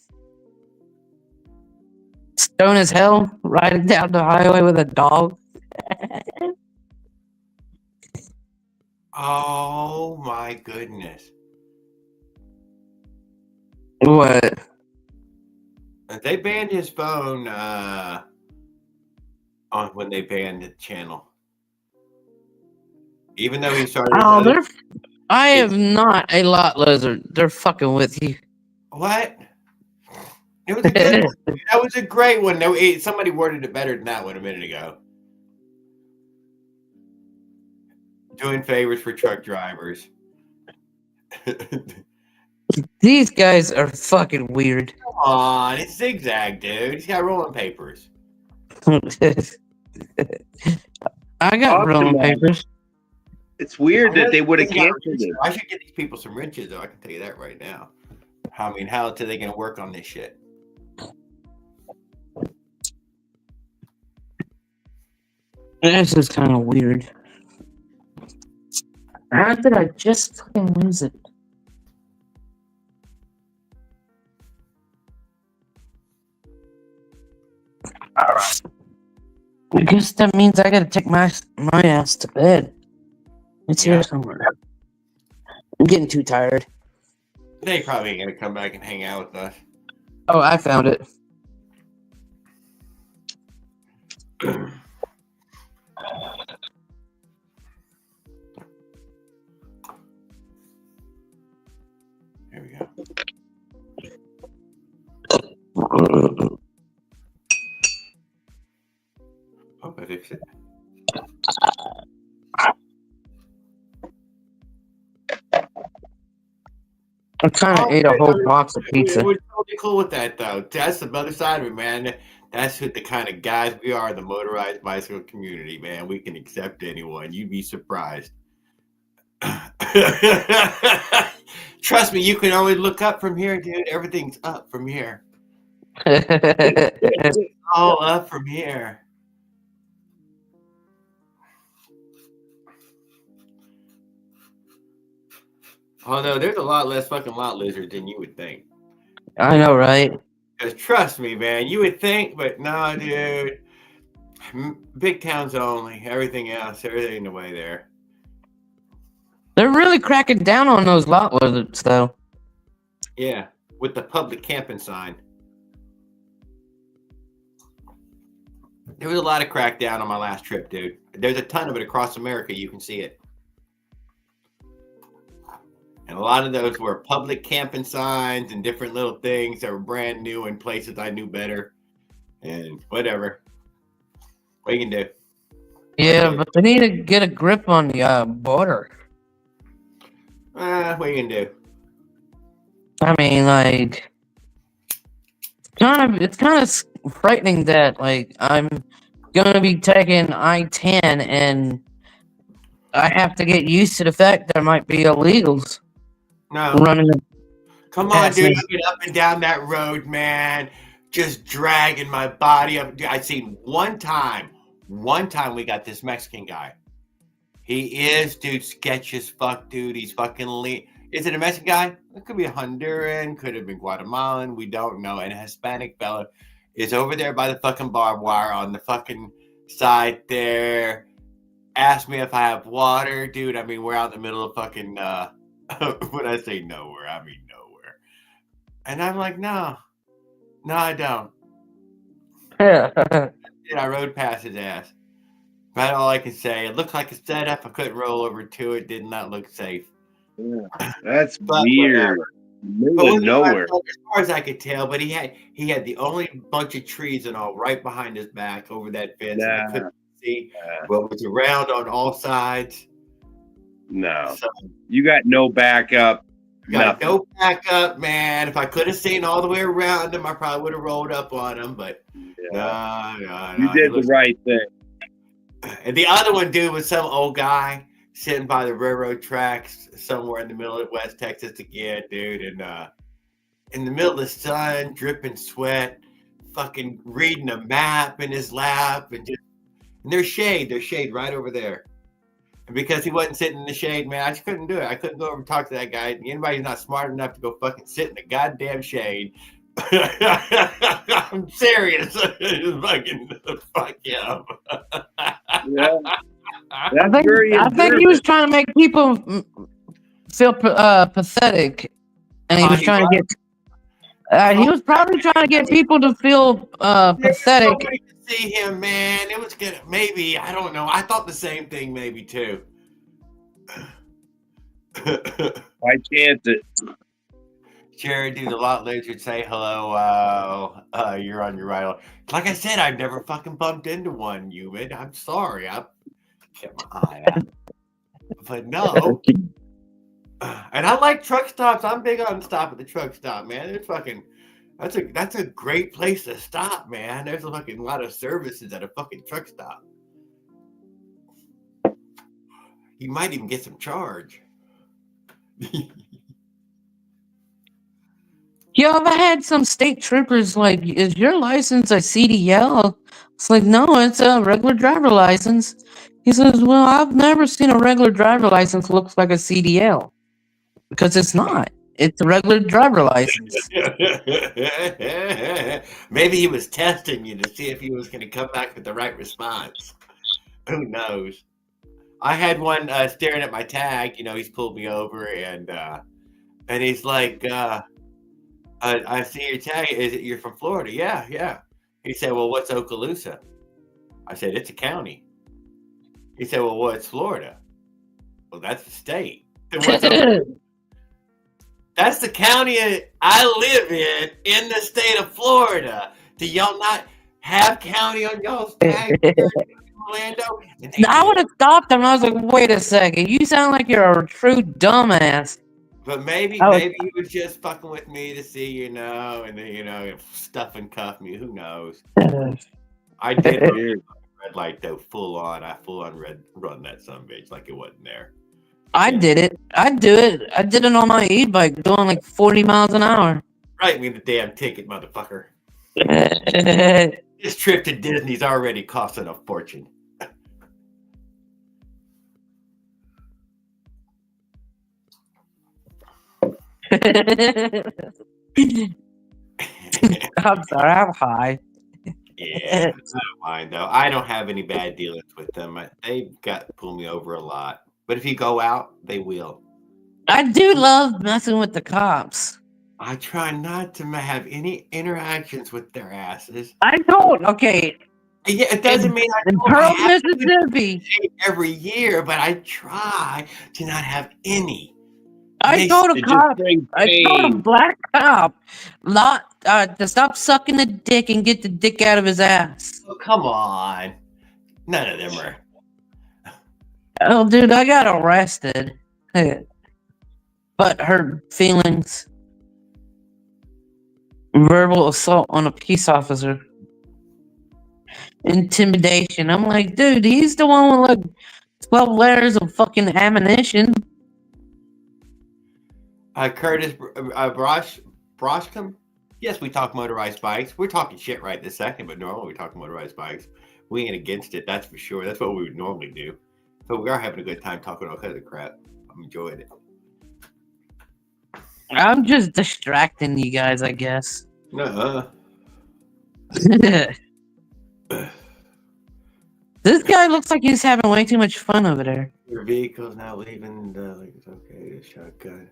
Stone as hell, riding down the highway with a dog. Oh my goodness. What? They banned his phone on when they banned the channel. Even though he started Oh, I am not a lot lizard. They're fucking with you. What? It was a good one. That was a great one. No, somebody worded it better than that one a minute ago. Doing favors for truck drivers. These guys are fucking weird. Come on, it's zigzag, dude. He's got rolling papers. I got rolling Optimal. papers. It's weird that they would have canceled it. I should get these people some wrenches, though. I can tell you that right now. I mean, how are they going to work on this shit? This is kind of weird. How did I just fucking lose it? Alright. I guess that means I gotta take my ass to bed. It's here somewhere. I'm getting too tired. They probably ain't going to come back and hang out with us. Oh, I found it. Here we go. Oh, I fixed it. I kind of ate a whole box of pizza. We're totally cool with that, though. That's the other side of it, man. That's the kind of guys we are in the motorized bicycle community, man. We can accept anyone. You'd be surprised. Trust me, you can only look up from here, dude. Everything's up from here. All up from here. Although there's a lot less fucking lot lizards than you would think. I know, right? Because trust me, man, you would think, but no, dude. Big towns only. Everything else, everything the way there. They're really cracking down on those lot lizards, though. Yeah, with the public camping sign. There was a lot of crackdown on my last trip, dude. There's a ton of it across America. You can see it. And a lot of those were public camping signs and different little things that were brand new in places I knew better. And whatever. What you can do. Yeah, but they need to get a grip on the border. What you can do. I mean, like, it's kind of frightening that, like, I'm gonna be taking I-10 and I have to get used to the fact there might be illegals running. Come on, dude. I get up and down that road, man. Just dragging my body up. I seen one time we got this Mexican guy. He is, dude, sketch as fuck, dude. He's fucking lean. Is it a Mexican guy? It could be a Honduran, could have been Guatemalan. We don't know. And a Hispanic fella is over there by the fucking barbed wire on the fucking side there. Asked me if I have water, dude. I mean, we're out in the middle of fucking, when I say nowhere, I mean nowhere. And I'm like, no, I don't. And I rode past his ass. That's all I can say. It looked like a setup. I couldn't roll over to it. Did not look safe. Yeah, that's But weird. Middle of nowhere. As far as I could tell, but he had the only bunch of trees and all right behind his back over that fence. And I couldn't see what was around on all sides. No, So, you got no backup. got no backup, man. If I could have seen all the way around him, I probably would have rolled up on him. But no. You did the right thing. And the other one, dude, was some old guy sitting by the railroad tracks somewhere in the middle of West Texas again, dude. And in the middle of the sun, dripping sweat, fucking reading a map in his lap. And there's shade. There's shade right over there. And because he wasn't sitting in the shade, man, I just couldn't do it. I couldn't go over and talk to that guy. Anybody's not smart enough to go fucking sit in the goddamn shade. I'm serious. Fucking fuck him. Yeah. I think he was trying to make people feel pathetic, and he was trying to get. He was probably trying to get people to feel pathetic. Nobody could see him, man. It was good. Maybe, I don't know. I thought the same thing, maybe too. Why can't it? Jared, dude, the lot lizard say hello. You're on your right. Like I said, I've never fucking bumped into one human. I'm sorry. I kept my eye out. But no. And I like truck stops. I'm big on stop at the truck stop, man. It's fucking that's a great place to stop, man. There's a fucking lot of services at a fucking truck stop. You might even get some charge. Yo, I've had some state troopers like, is your license a CDL? It's like, no, it's a regular driver license. He says, well, I've never seen a regular driver license looks like a CDL. Because it's not. It's a regular driver license. Maybe he was testing you to see if he was going to come back with the right response. Who knows? I had one staring at my tag. You know, he's pulled me over and he's like, I see your tag. You're from Florida? Yeah. He said, well, what's Okaloosa? I said, it's a county. He said, well, what's Florida? Well, that's the state. Then what's Okaloosa? That's the county I live in the state of Florida. Do y'all not have county on y'all's tag in Orlando? I would have stopped him. I was like, wait a second. You sound like you're a true dumbass. But maybe he was just fucking with me to see, you know, and then, stuff and cuff me. Who knows? I did red light though, full on. I full on run that sumbitch like it wasn't there. I did it. I do it. I did it on my e-bike, doing like 40 miles an hour. Write me the damn ticket, motherfucker. This trip to Disney's already costing a fortune. I'm sorry, I'm high. Yeah, I don't mind though. I don't have any bad dealings with them. They've got to pull me over a lot. But if you go out, they will. I do love messing with the cops. I try not to have any interactions with their asses. Okay. Yeah, it doesn't mean I in don't Pearl, have Mississippi every year, but I try to not have any. I told a black cop to stop sucking the dick and get the dick out of his ass. Oh, come on. None of them are. Oh, dude, I got arrested. But hurt feelings. Verbal assault on a peace officer. Intimidation. I'm like, dude, he's the one with like 12 layers of fucking ammunition. Curtis Broshcom? Yes, we talk motorized bikes. We're talking shit right this second, but normally we talk motorized bikes. We ain't against it, that's for sure. That's what we would normally do. But we are having a good time talking all kinds of crap. I'm enjoying it. I'm just distracting you guys, I guess. This guy looks like he's having way too much fun over there. Your vehicle's now leaving. Like it's okay. Shotgun.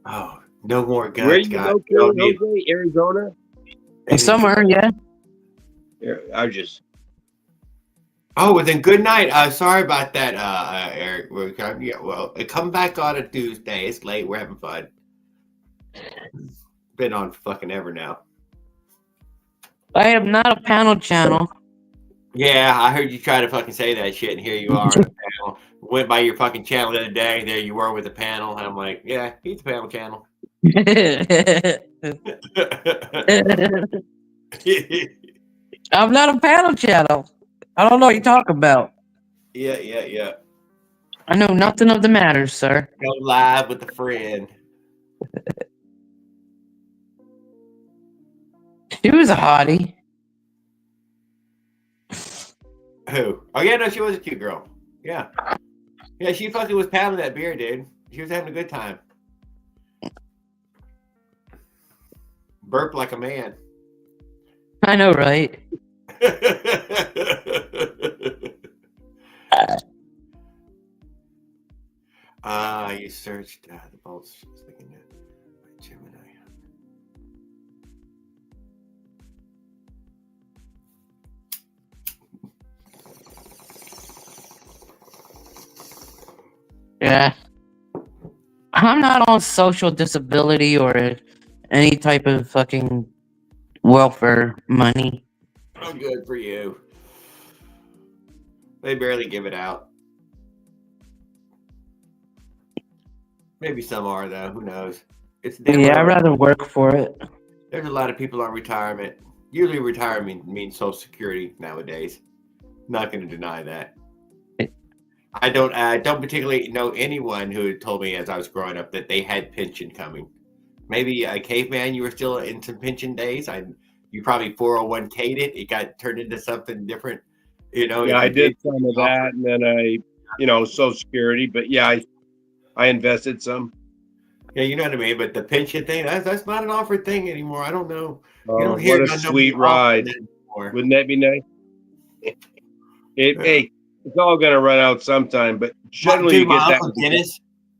Oh, no more guns. Where are you located, Jose? Arizona? Somewhere, yeah. I just. Oh, well then, good night. Sorry about that, Eric. Come back on a Tuesday. It's late. We're having fun. Been on fucking ever now. I am not a panel channel. Yeah, I heard you try to fucking say that shit, and here you are on the panel. Went by your fucking channel the other day. There you were with the panel, and I'm like, yeah, he's the panel channel. I'm not a panel channel. I don't know what you're talking about. Yeah. I know nothing of the matter, sir. Go live with a friend. She was a hottie. Who? Oh yeah, no, she was a cute girl. Yeah, she fucking was pounding that beer, dude. She was having a good time. Burp like a man. I know, right? You searched the bolts. I was thinking that Gemini. Yeah. I'm not on social disability or any type of fucking welfare money. Oh, good for you. They barely give it out. Maybe some are, though. Who knows? Yeah, I'd rather work for it. There's a lot of people on retirement. Usually retirement means Social Security nowadays. Not going to deny that. I don't particularly know anyone who had told me as I was growing up that they had pension coming. Maybe a caveman, you were still in some pension days. You probably 401k'd it. It got turned into something different. Yeah, I did some of that, and then Social Security. But yeah, I invested some. Yeah, you know what I mean. But the pension thing, that's not an offered thing anymore. I don't know. Oh, what a sweet ride! Wouldn't that be nice? Hey, it's all gonna run out sometime, but generally you get my that. Uncle Dennis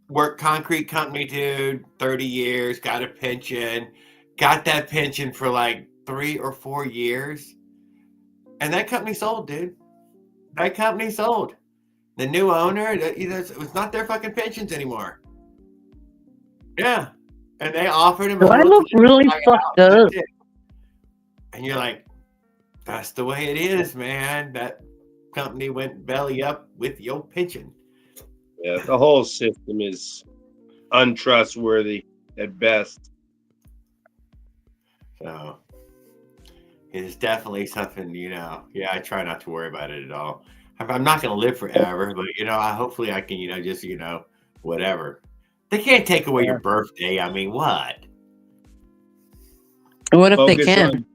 worked concrete company, dude. 30 years, got a pension, got that pension for like 3 or 4 years, and that company sold, dude. That company sold. The new owner, it's not their fucking pensions anymore. Yeah, and they offered him. Do I look really fucked up? And you're like, that's the way it is, man. That company went belly up with your pension. Yeah, the whole system is untrustworthy at best. So it's definitely something, yeah, I try not to worry about it at all. I'm not going to live forever, but, hopefully I can, just, whatever. They can't take away your birthday. I mean, what? What if they can?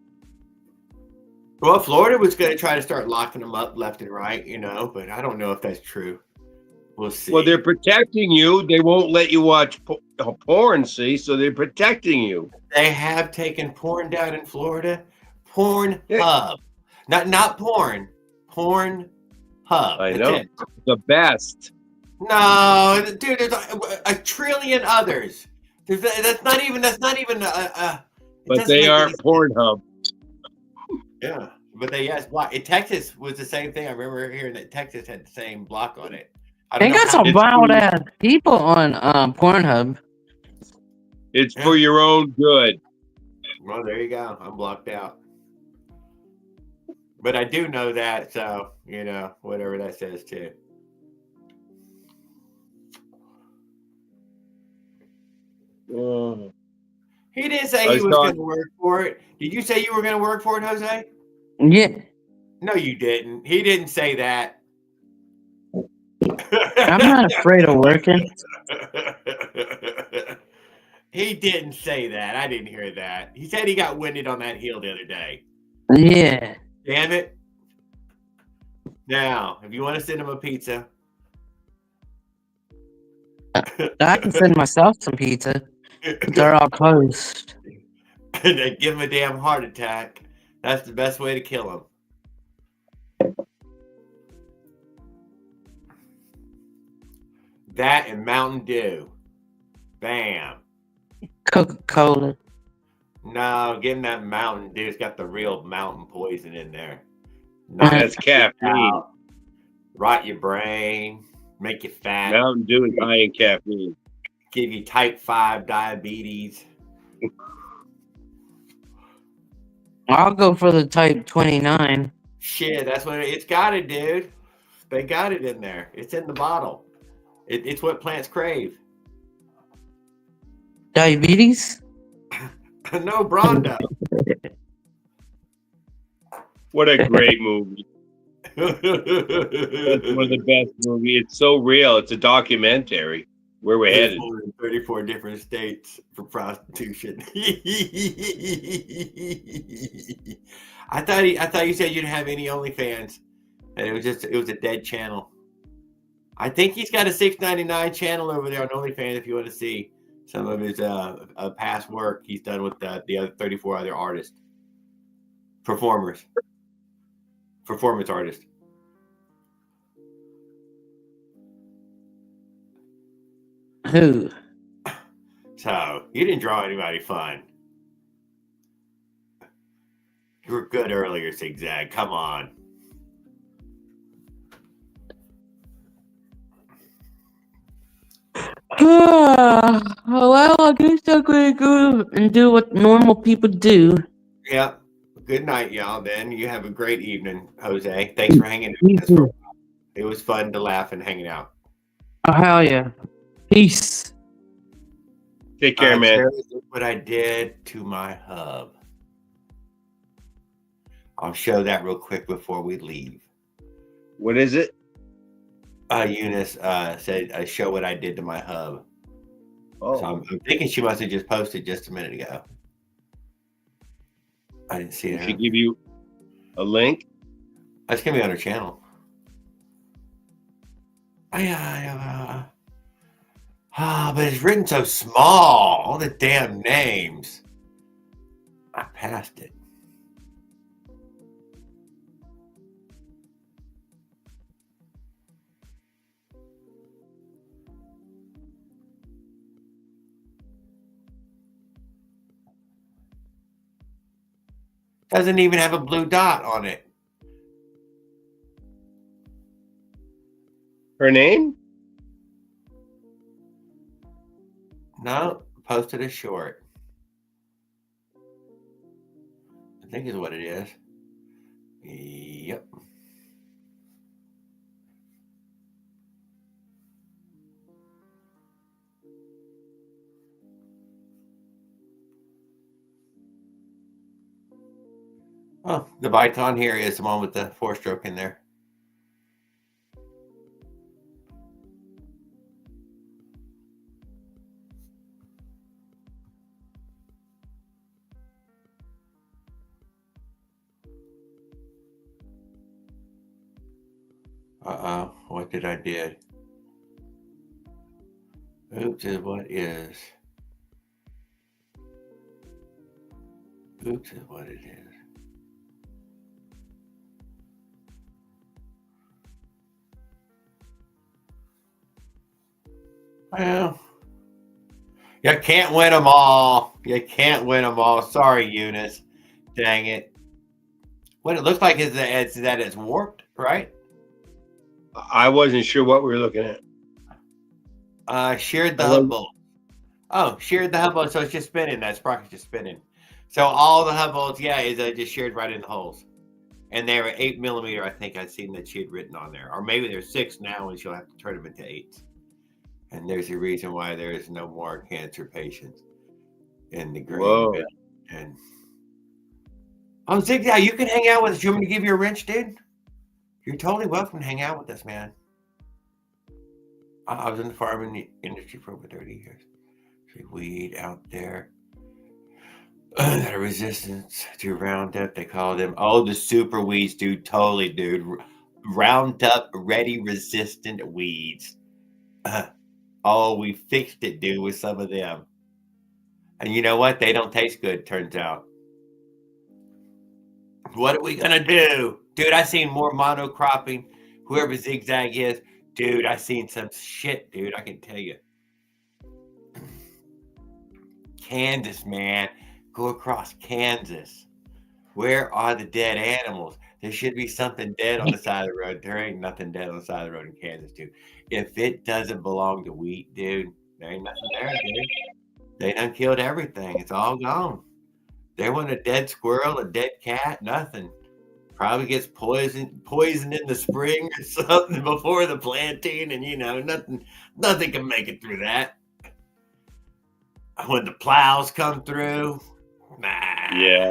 Well, Florida was going to try to start locking them up left and right, but I don't know if that's true. We'll see. Well, they're protecting you. They won't let you watch porn, see? So they're protecting you. They have taken porn down in Florida. Porn Hub. Not porn. Porn Hub. I know. The best. No, dude, there's a trillion others. That's not even but they aren't Pornhub. Yeah, but in Texas was the same thing. I remember hearing that Texas had the same block on it. They got some wild ass people on Pornhub. It's for your own good. Well, there you go. I'm blocked out. But I do know that, so whatever that says too. He didn't say he was going to work for it. Did you say you were going to work for it, Jose? Yeah. No, you didn't. He didn't say that. I'm not afraid of working. He didn't say that. I didn't hear that. He said he got winded on that hill the other day. Yeah. Damn it. Now, if you want to send him a pizza, I can send myself some pizza, but they're all closed. And they give him a damn heart attack. That's the best way to kill him. That and Mountain Dew. Bam. Coca-Cola. No, give him that Mountain Dew. It's got the real mountain poison in there. That's caffeine. Rot your brain. Make you fat. Mountain Dew is high in caffeine. Give you type 5 diabetes. I'll go for the type 29. Shit, that's what it's got it, dude. They got it in there. It's in the bottle. It's what plants crave. Diabetes? No, Brondo. What a great movie. That's one of the best movies. It's so real. It's a documentary. Where we're headed. 34 different states for prostitution. I thought you said you didn't have any OnlyFans, and it was a dead channel. I think he's got a $6.99 channel over there on OnlyFans if you want to see some of his past work he's done with the other 34 other artists, performance artists. Who? So you didn't draw anybody fun. You were good earlier, Zigzag. Come on. Well, I guess I'm gonna go and do what normal people do. Yep. Good night, y'all. Then you have a great evening, Jose. Thanks for hanging out with us for a while. It was fun to laugh and hanging out. Oh, hell yeah. Peace. Take care, man. Look what I did to my hub. I'll show that real quick before we leave. What is it? Eunice said, show what I did to my hub. Oh. So I'm thinking she must have just posted just a minute ago. I didn't see it. She give you a link? That's going to be on her channel. But it's written so small. All the damn names. I passed it. Doesn't even have a blue dot on it. Her name? No, posted a short. I think is what it is. Yep. Oh, the Byton here is the one with the 4-stroke in there. Uh-oh, what did I do? Oops, is what is. Oops, is what it is. Well, you can't win them all. You can't win them all. Sorry, Eunice. Dang it. What it looks like is that it's warped, right? I wasn't sure what we were looking at. Shared the hub bolt. Oh, shared the hub bolt. So it's just spinning. That sprocket's just spinning. So all the hub bolts, yeah, is just shared right in the holes. And they were 8mm, I think I'd seen that she had written on there. Or maybe they're 6 now and she'll have to turn them into 8s. And there's a reason why there is no more cancer patients in the green belt. And Zigzag, you can hang out with us. You want me to give you a wrench, dude? You're totally welcome to hang out with us, man. I was in the farming industry for over 30 years. So weed out there. That are resistance to Roundup. They call them, the super weeds, dude. Totally, dude. Roundup ready resistant weeds. Oh, we fixed it, dude, with some of them. And you know what? They don't taste good, turns out. What are we gonna do? Dude, I seen more monocropping. Whoever Zigzag is, dude, I seen some shit, dude. I can tell you. Kansas, man. Go across Kansas. Where are the dead animals? There should be something dead on the side of the road. There ain't nothing dead on the side of the road in Kansas, dude. If it doesn't belong to wheat, dude, there ain't nothing there, dude. They done killed everything. It's all gone. There wasn't a dead squirrel, a dead cat, nothing. Probably gets poisoned in the spring or something before the planting, and nothing can make it through that. When the plows come through, nah. Yeah.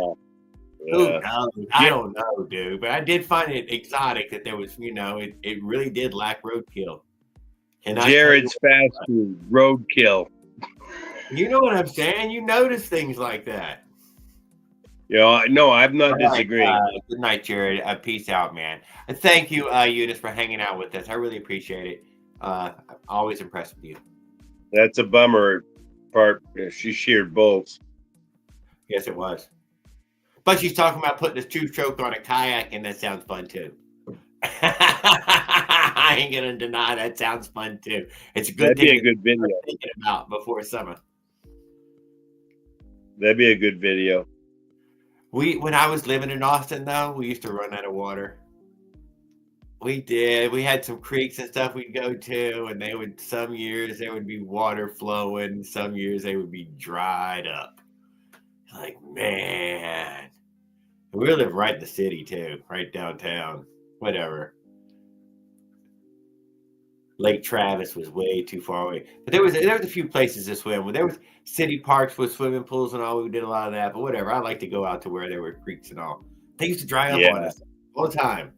Who knows? I don't know, dude. But I did find it exotic that there was, it really did lack roadkill. Jared's fast food, roadkill. You know what I'm saying? You notice things like that. Yeah, no, I'm not disagreeing. Good night, Jared. Peace out, man. And thank you, Eunice, for hanging out with us. I really appreciate it. I'm always impressed with you. That's a bummer part. She sheared bulls. Yes, it was. But she's talking about putting a two-stroke on a kayak, and that sounds fun, too. I ain't going to deny that sounds fun, too. It's a good That'd be a good video. Thinking about before summer. That'd be a good video. When I was living in Austin, though, we used to run out of water. We did. We had some creeks and stuff we'd go to, and some years there would be water flowing. Some years they would be dried up. Like, man. We live right in the city, too. Right downtown. Whatever. Lake Travis was way too far away. But there was a few places to swim. There was city parks with swimming pools and all. We did a lot of that. But whatever. I like to go out to where there were creeks and all. They used to dry up on us all the time.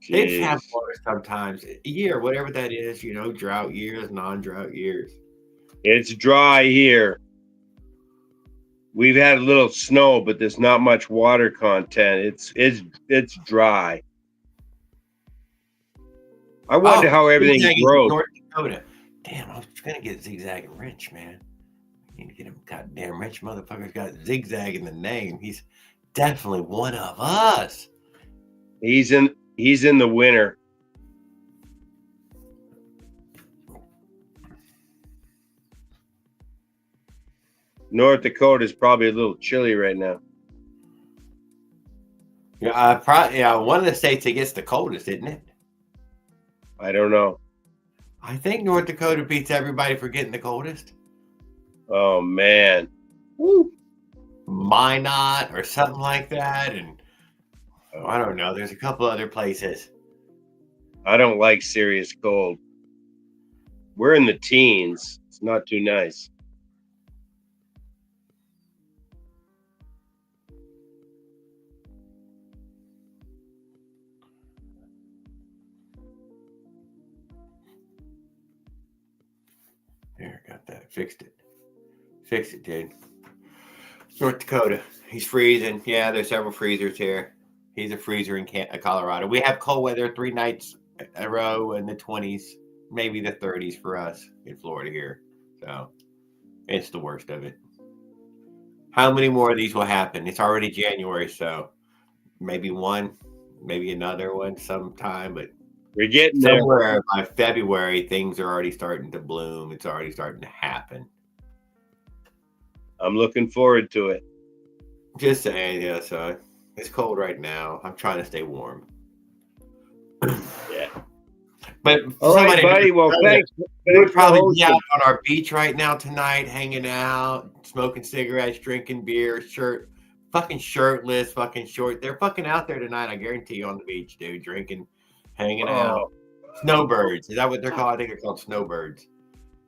They'd have water sometimes. A year, whatever that is, drought years, non-drought years. It's dry here. We've had a little snow, but there's not much water content. It's dry. I wonder how everything grows. North Dakota. Damn, I was gonna get Zigzag and Wrench, man. I need to get him. Goddamn Wrench motherfucker's got Zigzag in the name. He's definitely one of us. He's in the winter. North Dakota is probably a little chilly right now. Yeah, one of the states that gets the coldest, isn't it? I don't know. I think North Dakota beats everybody for getting the coldest. Oh man. Woo. Minot or something like that, and I don't know. There's a couple other places. I don't like serious cold. We're in the teens. It's not too nice. There, got that. Fixed it. Fix it, dude. North Dakota. He's freezing. Yeah, there's several freezers here. He's a freezer in Colorado. We have cold weather 3 nights in a row in the 20s, maybe the 30s for us in Florida here. So it's the worst of it. How many more of these will happen? It's already January, so maybe one, maybe another one sometime, but we're getting somewhere by February, things are already starting to bloom. It's already starting to happen. I'm looking forward to it. Just saying, yeah. So it's cold right now. I'm trying to stay warm. Yeah. But all right, buddy. Well, thanks. We would probably be out on our beach right now tonight, hanging out, smoking cigarettes, drinking beer, fucking shirtless, fucking short. They're fucking out there tonight. I guarantee you on the beach, dude, drinking. Hanging out. Snowbirds. Is that what they're called? I think they're called snowbirds.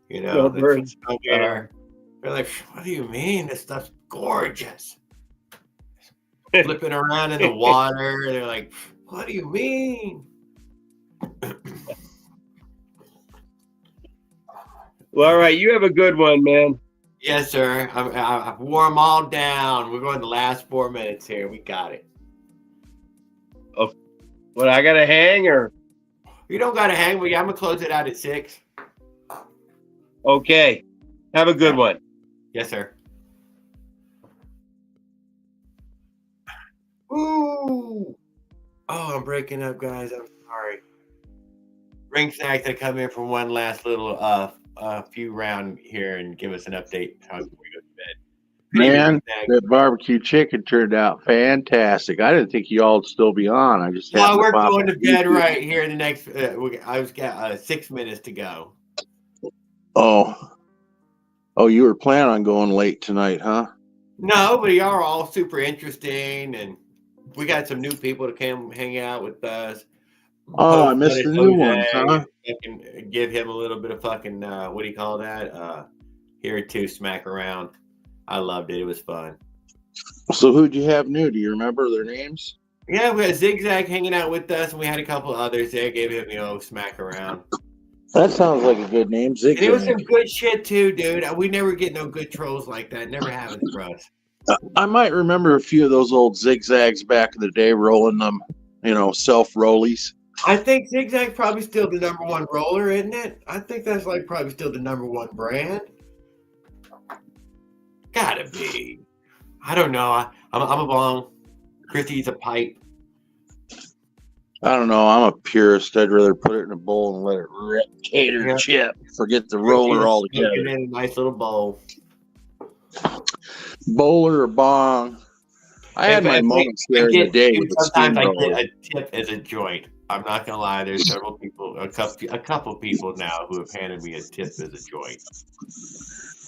Snowbirds. They're like, what do you mean? This stuff's gorgeous. Flipping around in the water. They're like, what do you mean? Well, all right. You have a good one, man. Yes, sir. I wore them all down. We're going the last 4 minutes here. We got it. Well, I got to hang or? You don't got to hang, but I'm going to close it out at 6. Okay. Have a good Yeah. one. Yes, sir. Ooh. Oh, I'm breaking up, guys. I'm sorry. Ring Snack to come in for one last little few round here and give us an update before we go to bed. Good evening, Man, Ring Snack. that barbecue chicken turned out fantastic. I didn't think you all would still be on. I just Well, happened we're to pop going to on bed YouTube. right here in the next. I was got 6 minutes to go. Oh, you were planning on going late tonight, huh? No, but y'all are all super interesting, and we got some new people to come hang out with us. Oh, I Poke missed fun the at new Jose ones, huh? and fucking give him a little bit of fucking what do you call that? Here to smack around. I loved it. It was fun. So who'd you have new? Do you remember their names? Yeah, we had Zigzag hanging out with us, and we had a couple others there. Gave him smack around. That sounds like a good name, And it was Zigzag. some good shit too, dude. We never get no good trolls like that. Never happens for us. I might remember a few of those old Zigzags back in the day, rolling them, self-rollies. I think Zigzag probably still the number one roller, isn't it? I think that's like probably still the number one brand. Gotta be. I don't know. I'm a bong. Christy's a pipe. I don't know. I'm a purist. I'd rather put it in a bowl and let it rip, cater, Yeah. chip. Forget the roller altogether. Smoking in a nice little bowl. Bowler or bong. I had my moments there in the day with the Sometimes I steamroller. get a tip as a joint. I'm not gonna lie. There's several people, a couple people now who have handed me a tip as a joint.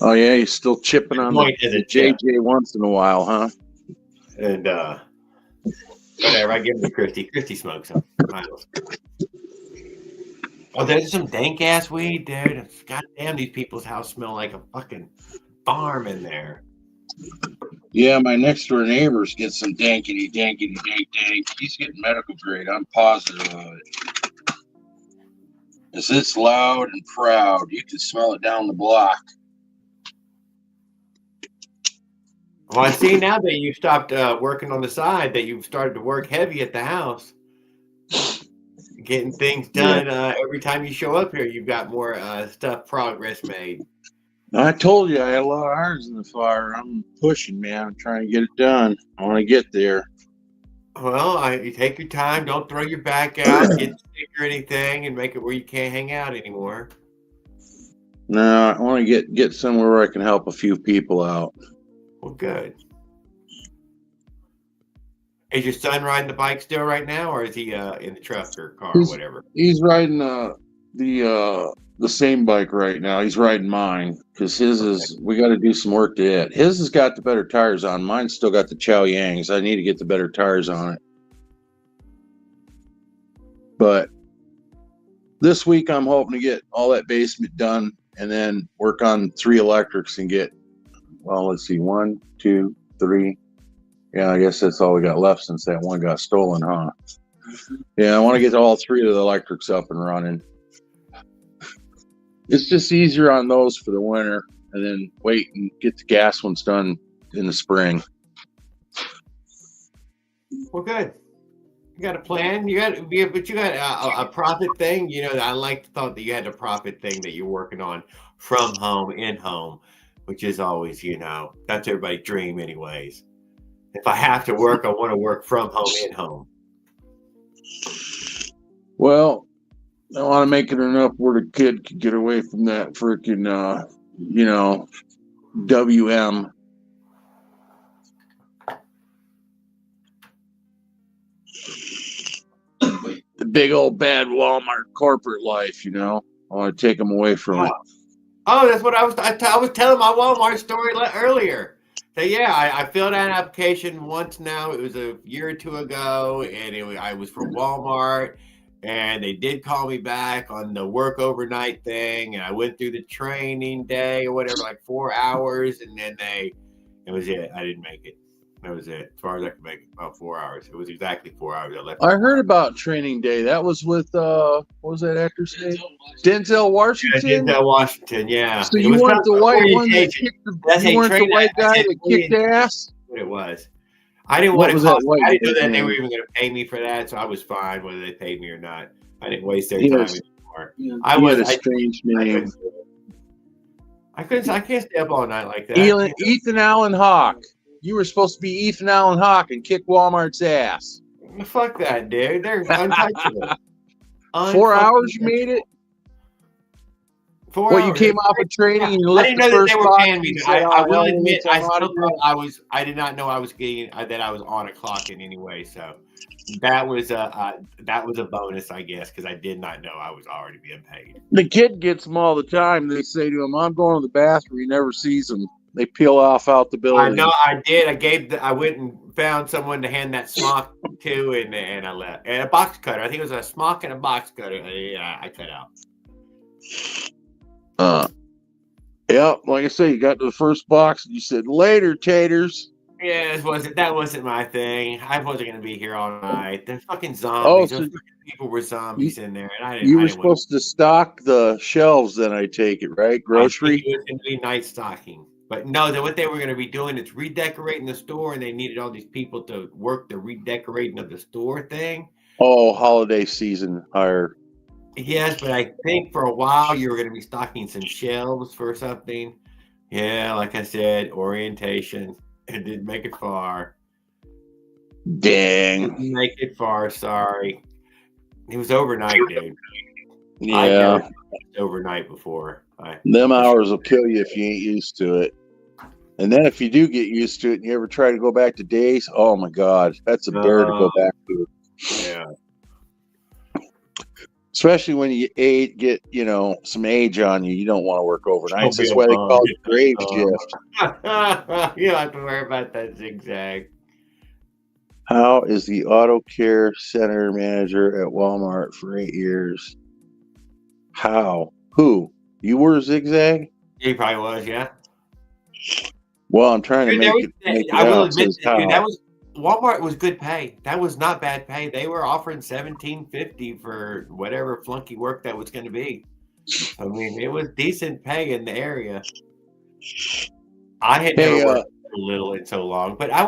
Oh yeah, you're still chipping on Joint as the a tip. JJ once in a while, huh? And whatever, I give them to Christy. Christy smokes them. Oh, there's some dank ass weed, dude. God damn, these people's house smell like a fucking farm in there. Yeah, my next door neighbors get some dankity dank. He's getting medical grade. I'm positive of it. Because it's loud and proud. You can smell it down the block. Well, I see now that you stopped working on the side, that you've started to work heavy at the house. Getting things done every time you show up here. You've got more progress made. I told you I had a lot of irons in the fire. I'm pushing, man. I'm trying to get it done. I want to get there. Well, you take your time. Don't throw your back out, get sick or anything, and make it where you can't hang out anymore. No, I want to get somewhere where I can help a few people out. Well, good. Is your son riding the bike still right now, or is he in the truck or car or whatever? He's riding the same bike right now. He's riding mine because his is. We got to do some work to it. His has got the better tires on. Mine's still got the Chow Yangs. I need to get the better tires on it. But this week I'm hoping to get all that basement done and then work on 3 electrics and get. Well, let's see, 1, 2, 3. Yeah, I guess that's all we got left since that one got stolen, huh? Yeah, I want to get all 3 of the electrics up and running. It's just easier on those for the winter and then wait and get the gas ones done in the spring. Well, good. You got a plan. You got a profit thing. I like the thought that you had a profit thing that you're working on from home, in home, which is always, that's everybody's dream anyways. If I have to work, I want to work from home, in home. Well, I want to make it enough where the kid can get away from that freaking, WM. The big old bad Walmart corporate life, I want to take them away from it. Oh, that's what I was telling my Walmart story earlier. So yeah, I filled out an application once now. It was a year or 2 ago, and I was for Walmart, and they did call me back on the work overnight thing, and I went through the training day or whatever, like 4 hours, and then it was it. I didn't make it. That was it. As far as I could make it, about 4 hours. It was exactly 4 hours. I left. I heard about training day. That was with what was that actor's name? Denzel Washington. Yeah, Denzel Washington. Yeah. So you weren't the white one that kicked you weren't the white guy that kicked ass. What it was. I didn't want to. I didn't know that they were even going to pay me for that, so I was fine whether they paid me or not. I didn't waste their time anymore. I was a strange name. I can't stay up all night like that. Ethan Allen Hawk. You were supposed to be Ethan Allen Hawk and kick Walmart's ass. Fuck that, dude. They're untouchable. 4 hours you made it? 4 Well, hours. you came off of training and you I looked didn't the know that first they were box paying me. and you said, I "Oh, will hell, admit, it's I an still autograph." thought I did not know I was getting that I was on a clock in any way. So that was a bonus, I guess, because I did not know I was already being paid. The kid gets them all the time. They say to him, "I'm going to the bathroom." He never sees them. They peel off out the building. I know I did. I went and found someone to hand that smock to, and I left. And a box cutter. I think it was a smock and a box cutter. Yeah, I cut out. Yeah, like I say, you got to the first box and you said, "Later, taters." Yeah, that wasn't my thing. I wasn't gonna be here all night. They're fucking zombies. So Those fucking people were zombies in there, and I you were didn't want supposed to stock the shelves, then I take it, right? I think Grocery. it was gonna be night stocking. But no, what they were gonna be doing is redecorating the store, and they needed all these people to work the redecorating of the store thing. Oh, holiday season hire. Yes, but I think for a while you were gonna be stocking some shelves for something. Yeah, like I said, orientation. It didn't make it far. Dang. Didn't make it far. Sorry. It was overnight, dude. I've Yeah. never done it overnight before. Them hours will kill you if you ain't used to it. And then if you do get used to it and you ever try to go back to days, oh my God, that's a bear to go back to. Yeah. Especially when you get some age on you, you don't want to work overnight. Don't be That's a why they bum. call it grave shift. You don't have to worry about that zigzag. How is the auto care center manager at Walmart for 8 years? How? Who? You were Zigzag? He probably was, yeah. Well, I'm trying to make it I will out. admit, Says how. dude, that was Walmart was good pay. That was not bad pay. They were offering $17.50 for whatever flunky work that was going to be. I mean, it was decent pay in the area. I had never worked so little and so long, but I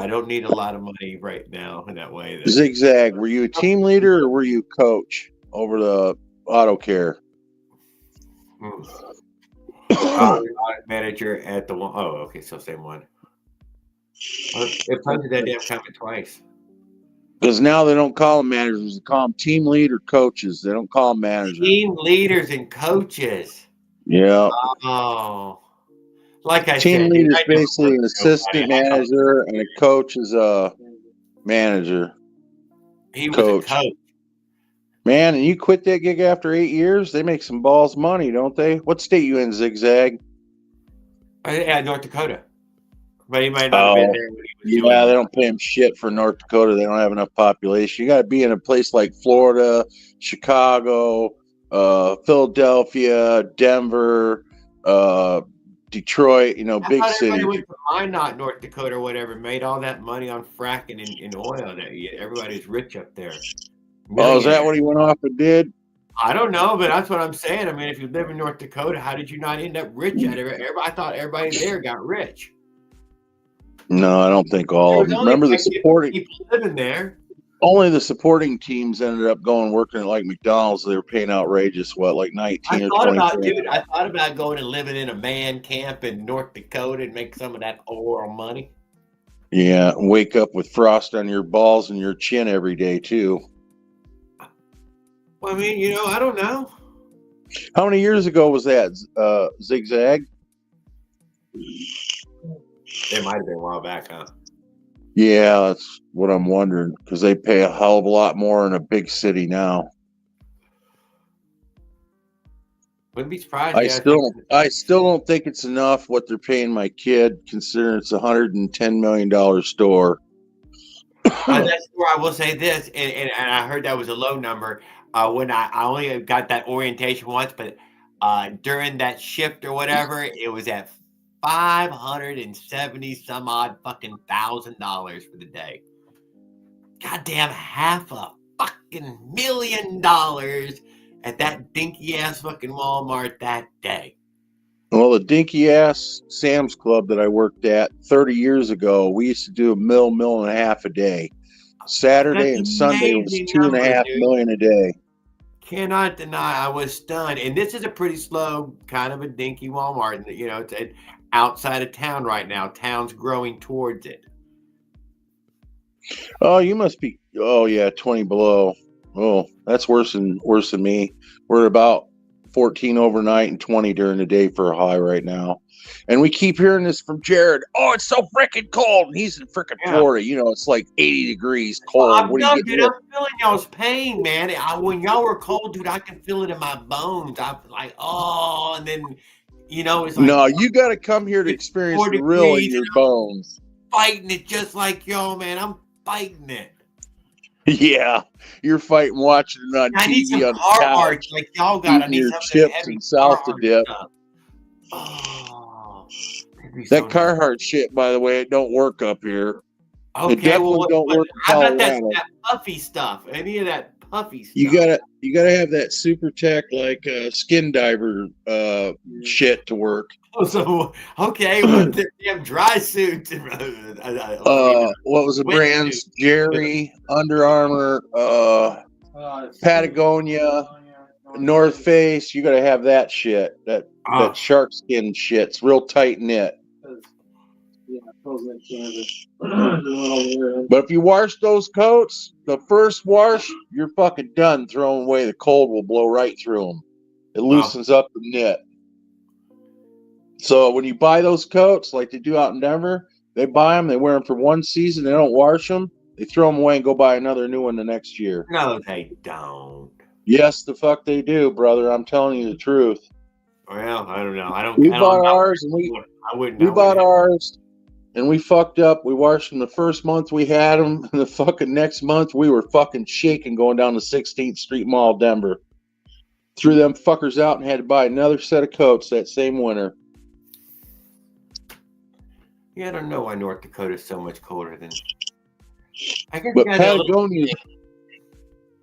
don't need a lot of money right now in that way. Zigzag, were you a team leader or were you coach over the auto care? I was audit manager at the one. Oh, okay, so same one. It posted that damn comment twice. Because now they don't call them managers; they call them team leader coaches. They don't call them managers. Team leaders and coaches. Yeah. Oh, like I team said, leader is basically an assistant manager, and a coach is a manager. He was a coach. Man, and you quit that gig after 8 years? They make some balls money, don't they? What state you in, Zigzag? Yeah, North Dakota. But he might not have been there when he was doing they don't pay him shit for North Dakota. They don't have enough population. You got to be in a place like Florida, Chicago, Philadelphia, Denver, Detroit, big cities. Went to Minot, North Dakota, or whatever, made all that money on fracking in oil. Everybody's rich up there. Oh, is that what he went off and did? I don't know, but that's what I'm saying. I mean, if you live in North Dakota, how did you not end up rich out of it? I thought everybody there got rich. No, I don't think all of them. Remember the supporting people living there. Only the supporting teams ended up going working at like McDonald's. They were paying outrageous, like 19 or 20. I thought about going and living in a man camp in North Dakota and make some of that oil money. Yeah, and wake up with frost on your balls and your chin every day too. Well, I mean, I don't know. How many years ago was that, Zigzag? It might have been a while back, huh? Yeah, that's what I'm wondering, because they pay a hell of a lot more in a big city now. Wouldn't be surprised. I still don't think it's enough what they're paying my kid, considering it's $110 million store. That's where I will say this, and I heard that was a low number. When I only got that orientation once, but during that shift or whatever, it was at $570 some odd fucking $1,000 for the day. Goddamn, $500,000 at that dinky ass fucking Walmart that day. Well, the dinky ass Sam's Club that I worked at 30 years ago, we used to do a mill and a half a day. Saturday and Sunday was $2.5 million a day. Cannot deny I was stunned. And this is a pretty slow, kind of a dinky Walmart. You know, it's outside of town right now. Town's growing towards it. Oh, you must be. Oh yeah, 20 below. Oh, that's worse than me. We're about 14 overnight and 20 during the day for a high right now. And we keep hearing this from Jared. Oh, it's so freaking cold. And he's in freaking Florida. You know, it's like 80 degrees cold. Well, what do you get? dude, I'm feeling y'all's pain, man. When y'all were cold, dude, I can feel it in my bones. I'm like, oh, and then, you know, it's like. No, you got to come here to experience the real in your bones. Fighting it just like y'all, man. I'm fighting it. Yeah, you're fighting watching it on TV on the couch, like y'all got. I need your some chips and salsa dip. Oh, that Carhartt shit, by the way, it don't work up here. Okay, it definitely don't work in Colorado. How about that puffy stuff? Any of that puffy stuff? You gotta have that super tech like skin diver shit to work. So okay, what the damn dry suits? What was the brands? Suit. Jerry, Under Armour, Patagonia, North Face. You gotta have that shit. That shark skin shit's real tight knit. But if you wash those coats, the first wash, you're fucking done throwing away. The cold will blow right through them. It loosens up the knit. So when you buy those coats, like they do out in Denver, they buy them, they wear them for one season, they don't wash them, they throw them away and go buy another new one the next year. No, they don't. Yes, the fuck they do, brother. I'm telling you the truth. Well, I don't know. We bought ours, and we bought ours, and we fucked up. We washed them the first month we had them, and the fucking next month we were fucking shaking going down the 16th Street Mall, Denver. Threw them fuckers out and had to buy another set of coats that same winter. Yeah, I don't know why North Dakota is so much colder than. I guess but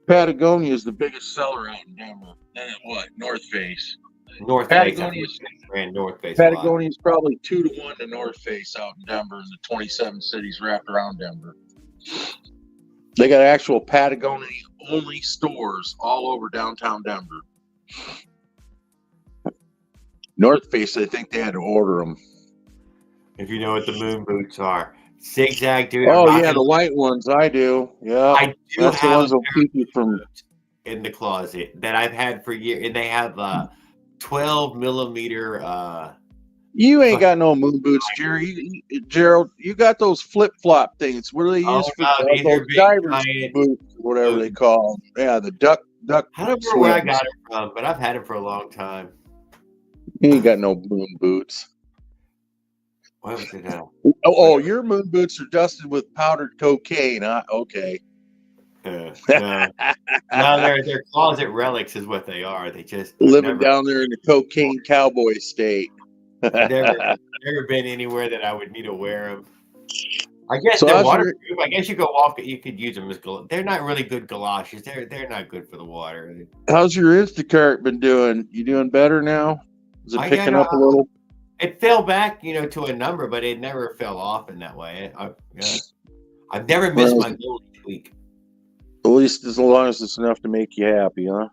Patagonia is the biggest seller out in Denver. Then what? North Face. North Patagonia is probably 2-1 to North Face out in Denver, and the 27 cities wrapped around Denver. They got actual Patagonia only stores all over downtown Denver. North Face, I think they had to order them. If you know what the moon boots are. Zigzag, dude. Oh, yeah, the white ones. I do. Yeah. I do That's have the ones that keep you from in the closet that I've had for years. And they have 12 millimeter. You ain't got no moon boots, Jerry. Gerald, you got those flip-flop things. What do they use for those divers boots, whatever they call them? Yeah, the duck. I don't know where I got it from, but I've had it for a long time. You ain't got no moon boots. What was it now? Oh, your moon boots are dusted with powdered cocaine, huh? Okay. No, they're closet relics is what they are. They just living down there in the cocaine cowboy state. never been anywhere that I would need to wear them. I guess they're waterproof. I guess you go walk. You could use them as they're not really good galoshes. They're not good for the water. How's your Instacart been doing? You doing better now? Is it picking up a little? It fell back, to a number, but it never fell off in that way. I've never missed my goal each week. At least as long as it's enough to make you happy, huh?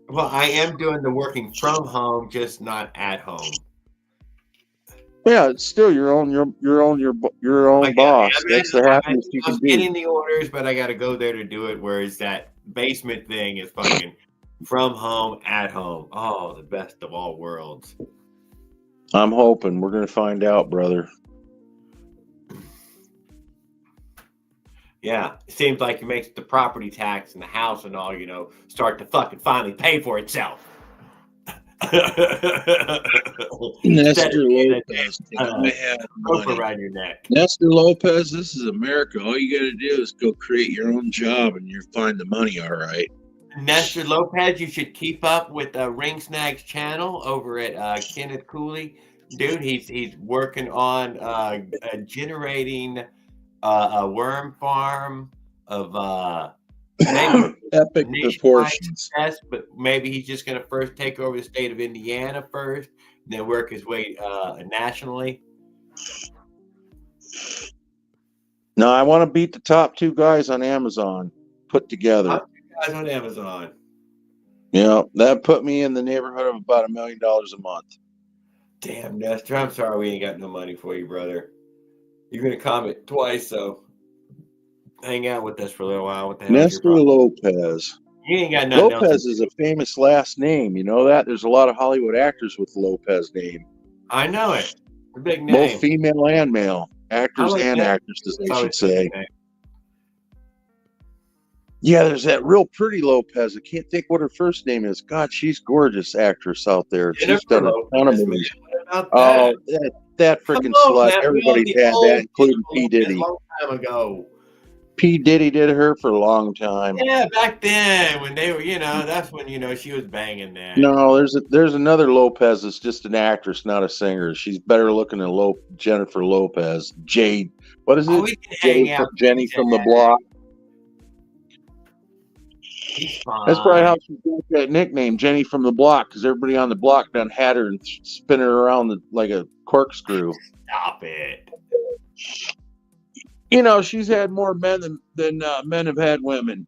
Well, I am doing the working from home, just not at home. Yeah, it's still your own boss. That's the happiest you can be. I'm getting the orders, but I got to go there to do it. Whereas that basement thing is fucking from home, at home. Oh, the best of all worlds. I'm hoping. We're going to find out, brother. Yeah, it seems like it makes the property tax and the house and all, start to fucking finally pay for itself. Nestor Lopez. Around your neck. Nestor Lopez, this is America. All you got to do is go create your own job and you'll find the money, all right. Nestor Lopez, you should keep up with Ring Snags channel over at Kenneth Cooley. Dude, he's working on generating a worm farm of epic proportions. Success, but maybe he's just going to first take over the state of Indiana first, then work his way nationally. No, I want to beat the top 2 guys on Amazon put together. Guys on Amazon. Yeah, that put me in the neighborhood of about $1 million a month. Damn, Nestor. I'm sorry we ain't got no money for you, brother. You're gonna comment twice, so hang out with us for a little while. What the hell's your Nestor problem? Lopez. You ain't got nothing else. Lopez is a famous last name. You know that? There's a lot of Hollywood actors with Lopez name. I know it. A big name. Both female and male. Actors like and that. actresses, I should Always a say. big name. Yeah, there's that real pretty Lopez. I can't think what her first name is. God, she's gorgeous actress out there. She's Jennifer done a ton of Lopez, man. movies. What about Oh, that? that Come freaking on, slut. man. We Everybody's all had the that, old including Jennifer P. Lopez Diddy. a long time ago. P. Diddy did her for a long time. Yeah, back then when they were, that's when she was banging that. No, there's another Lopez that's just an actress, not a singer. She's better looking than Jennifer Lopez. Jade. What is it? We can hang out. Jenny from the block. He's fine. That's probably how she got that nickname, Jenny from the block, because everybody on the block done had her and spin her around like a corkscrew. Stop it. She's had more men than men have had women.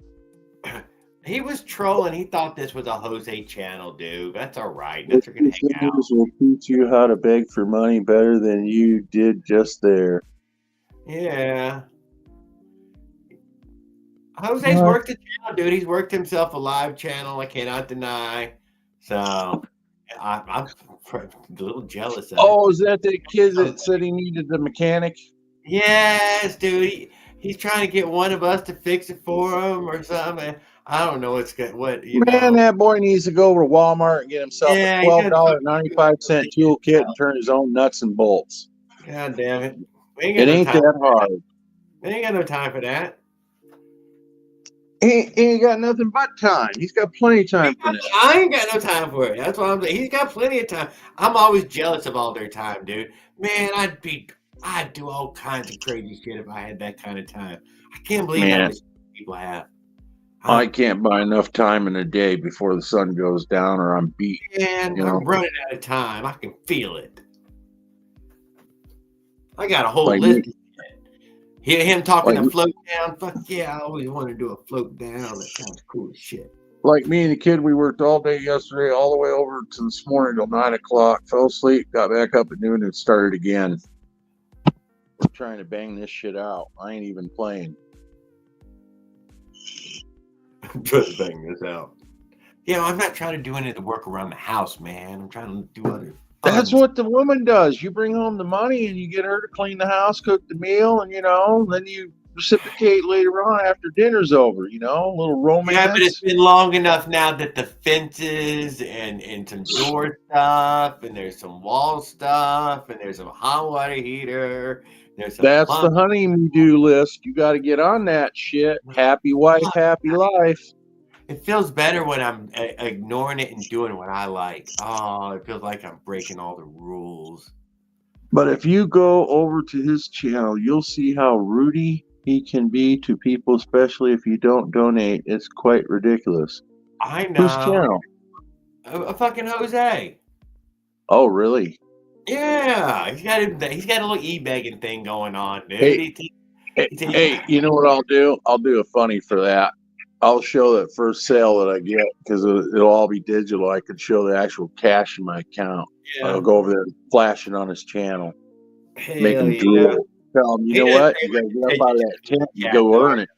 He was trolling. He thought this was a Jose channel, dude. That's all right. That's we're gonna hang out. Will teach you how to beg for money better than you did just there. Yeah. Jose's worked the channel, dude. He's worked himself a live channel. I cannot deny. So I'm a little jealous of it. Oh, is that the kid that said he needed the mechanic? Yes, dude. He's trying to get one of us to fix it for him or something. I don't know what's good. Man, that boy needs to go over to Walmart and get himself a $12.95 toolkit and turn his own nuts and bolts. God damn it. It ain't that hard. We ain't got no time for that. He ain't got nothing but time. He's got plenty of time for this. I ain't got no time for it. That's what I'm saying. He's got plenty of time. I'm always jealous of all their time, dude. Man, I'd do all kinds of crazy shit if I had that kind of time. I can't believe how much people have. I can't buy enough time in a day before the sun goes down or I'm beat. Man, I'm running out of time. I can feel it. I got a whole list of shit. Hear him talking to float down. Fuck yeah, I always want to do a float down. That sounds cool as shit. Like me and the kid, we worked all day yesterday, all the way over to this morning till 9 o'clock. Fell asleep, got back up at noon and started again. I'm trying to bang this shit out. I ain't even playing. I'm trying to bang this out. I'm not trying to do any of the work around the house, man. I'm trying to do other. That's what the woman does. You bring home the money and you get her to clean the house, cook the meal, and then you reciprocate later on after dinner's over, a little romance. Yeah, but it's been long enough now that the fences and some door stuff, and there's some wall stuff, and there's some hot water heater. That's the honeydew list. You got to get on that shit. Happy wife, happy life. It feels better when I'm ignoring it and doing what I like. Oh, it feels like I'm breaking all the rules. But if you go over to his channel, you'll see how rude he can be to people, especially if you don't donate. It's quite ridiculous. I know. Whose channel? A fucking Jose. Oh, really? Yeah, he's got a little e-begging thing going on, dude. Hey, you know what I'll do? I'll do a funny for that. I'll show that first sale that I get because it'll all be digital. I can show the actual cash in my account. Yeah. I'll go over there and flash it on his channel. Make him drool. Tell him, you know what? You got to get up out of that tent and go earn it.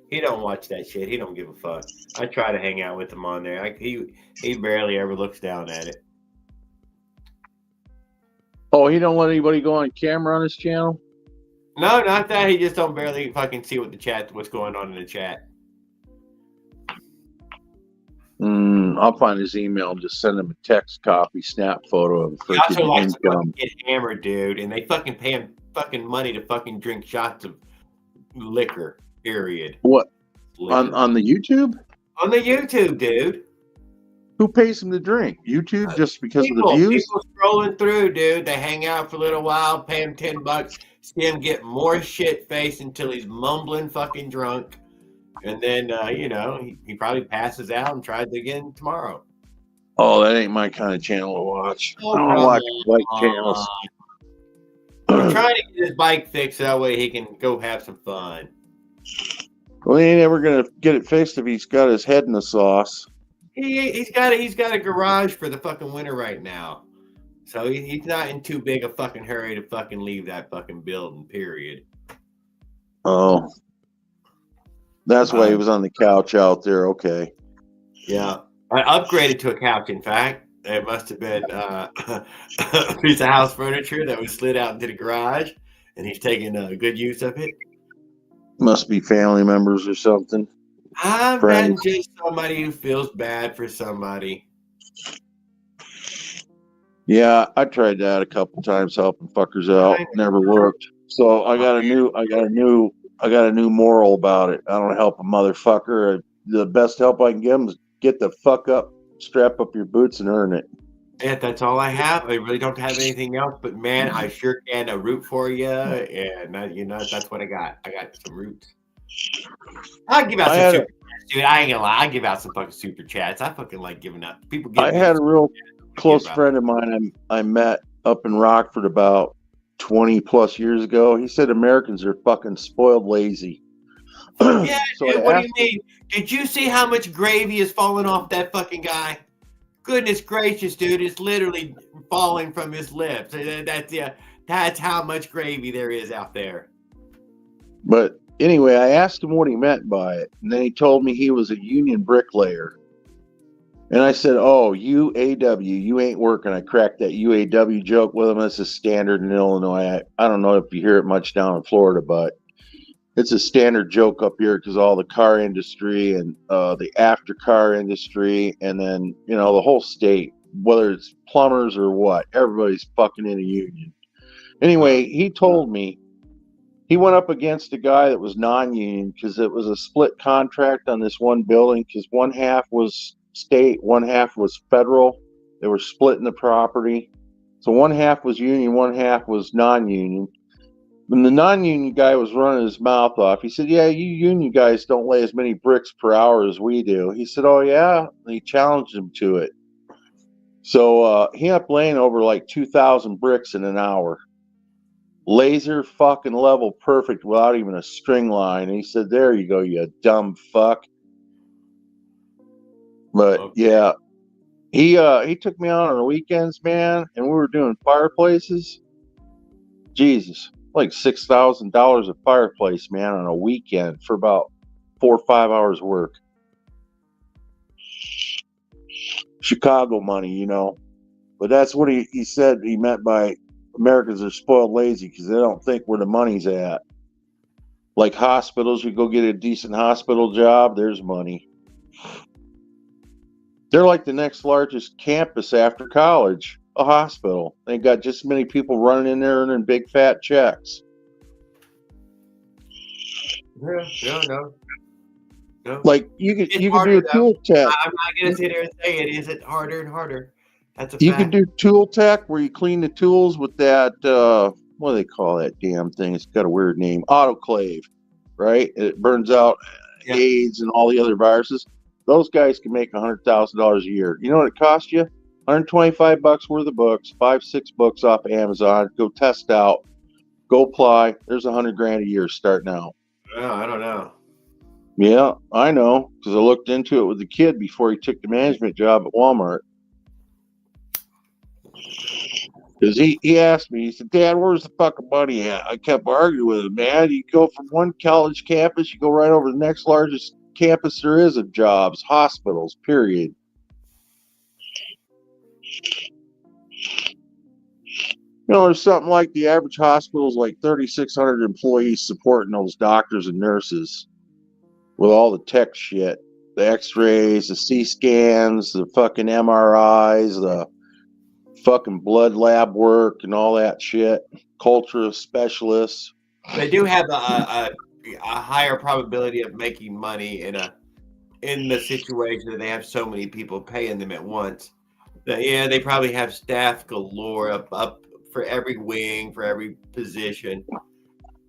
He don't watch that shit. He don't give a fuck. I try to hang out with him on there. He barely ever looks down at it. Oh, he don't let anybody go on camera on his channel? No, not that. He just don't barely fucking see what's going on in the chat. I'll find his email and just send him a text copy, snap photo of freaking also likes to get hammered, dude, and they fucking pay him fucking money to fucking drink shots of liquor. Period. What? Liquor. On the YouTube? On the YouTube, dude. Who pays him to drink? YouTube, just because of the views? People scrolling through, dude. They hang out for a little while, pay him $10, see him get more shit faced until he's mumbling fucking drunk. And then, he probably passes out and tries again tomorrow. Oh, that ain't my kind of channel to watch. I don't watch bike channels. I'm trying to get his bike fixed. That way he can go have some fun. Well, he ain't ever going to get it fixed if he's got his head in the sauce. He's got a garage for the fucking winter right now, so he's not in too big a fucking hurry to fucking leave that fucking building. Period. Oh, that's why he was on the couch out there. Okay. Yeah, I upgraded to a couch. In fact, it must have been a piece of house furniture that was slid out into the garage, and he's taking good use of it. Must be family members or something. I've Friends. been just somebody who feels bad for somebody. Yeah, I tried that a couple times, helping fuckers out. Never worked. So I got a new moral about it. I don't help a motherfucker. The best help I can give him is get the fuck up, strap up your boots, and earn it. Yeah, that's all I have. I really don't have anything else. But man, I sure can root for you, and that's what I got. I got some roots. I'll give out some super chats, dude. I ain't gonna lie. I give out some fucking super chats. I fucking like giving up. People give. I had a real close friend of mine I met up in Rockford about 20 plus years ago. He said Americans are fucking spoiled lazy. Yeah, so dude, what do you mean? Did you see how much gravy is falling off that fucking guy? Goodness gracious, dude! It's literally falling from his lips. That's how much gravy there is out there. But anyway, I asked him what he meant by it, and then he told me he was a union bricklayer. And I said, "Oh, UAW, you ain't working." I cracked that UAW joke with him. That's a standard in Illinois. I don't know if you hear it much down in Florida, but it's a standard joke up here because all the car industry and the after car industry, and then the whole state, whether it's plumbers or what, everybody's fucking in a union. Anyway, he told me he went up against a guy that was non-union because it was a split contract on this one building because one half was state, one half was federal. They were splitting the property. So one half was union, one half was non-union. When the non-union guy was running his mouth off, he said, "Yeah, you union guys don't lay as many bricks per hour as we do." He said, "Oh, yeah?" And he challenged him to it. So he ended up laying over like 2,000 bricks in an hour. Laser fucking level perfect without even a string line. And he said, "There you go, you dumb fuck." But yeah, he took me out on the weekends, man, and we were doing fireplaces. Jesus, like $6,000 a fireplace, man, on a weekend for about 4 or 5 hours work. Chicago money, But that's what he said he meant by Americans are spoiled lazy because they don't think where the money's at. Like hospitals, you go get a decent hospital job, there's money. They're like the next largest campus after college, a hospital. They got just as many people running in there earning big fat checks. Yeah, no. Like you could do a tool tech. I'm not gonna sit here and say it isn't harder and harder. That's a fact. You can do tool tech where you clean the tools with that what do they call that damn thing? It's got a weird name. Autoclave, right? It burns out AIDS and all the other viruses. Those guys can make $100,000 a year. You know what it costs you? $125 worth of books, 5-6 books off Amazon. Go test out. Go apply. There's $100,000 a year starting out. Oh, I don't know. Yeah, I know because I looked into it with the kid before he took the management job at Walmart. Because he asked me, he said, "Dad, where's the fucking money at?" I kept arguing with him, man. You go from one college campus, you go right over to the next largest campus there is of jobs, hospitals, period. There's something like the average hospital is like 3,600 employees supporting those doctors and nurses with all the tech shit, the x-rays, the C-scans, the fucking MRIs, the fucking blood lab work and all that shit, culture specialists. They do have a higher probability of making money in the situation that they have so many people paying them at once. Yeah, they probably have staff galore up for every wing, for every position.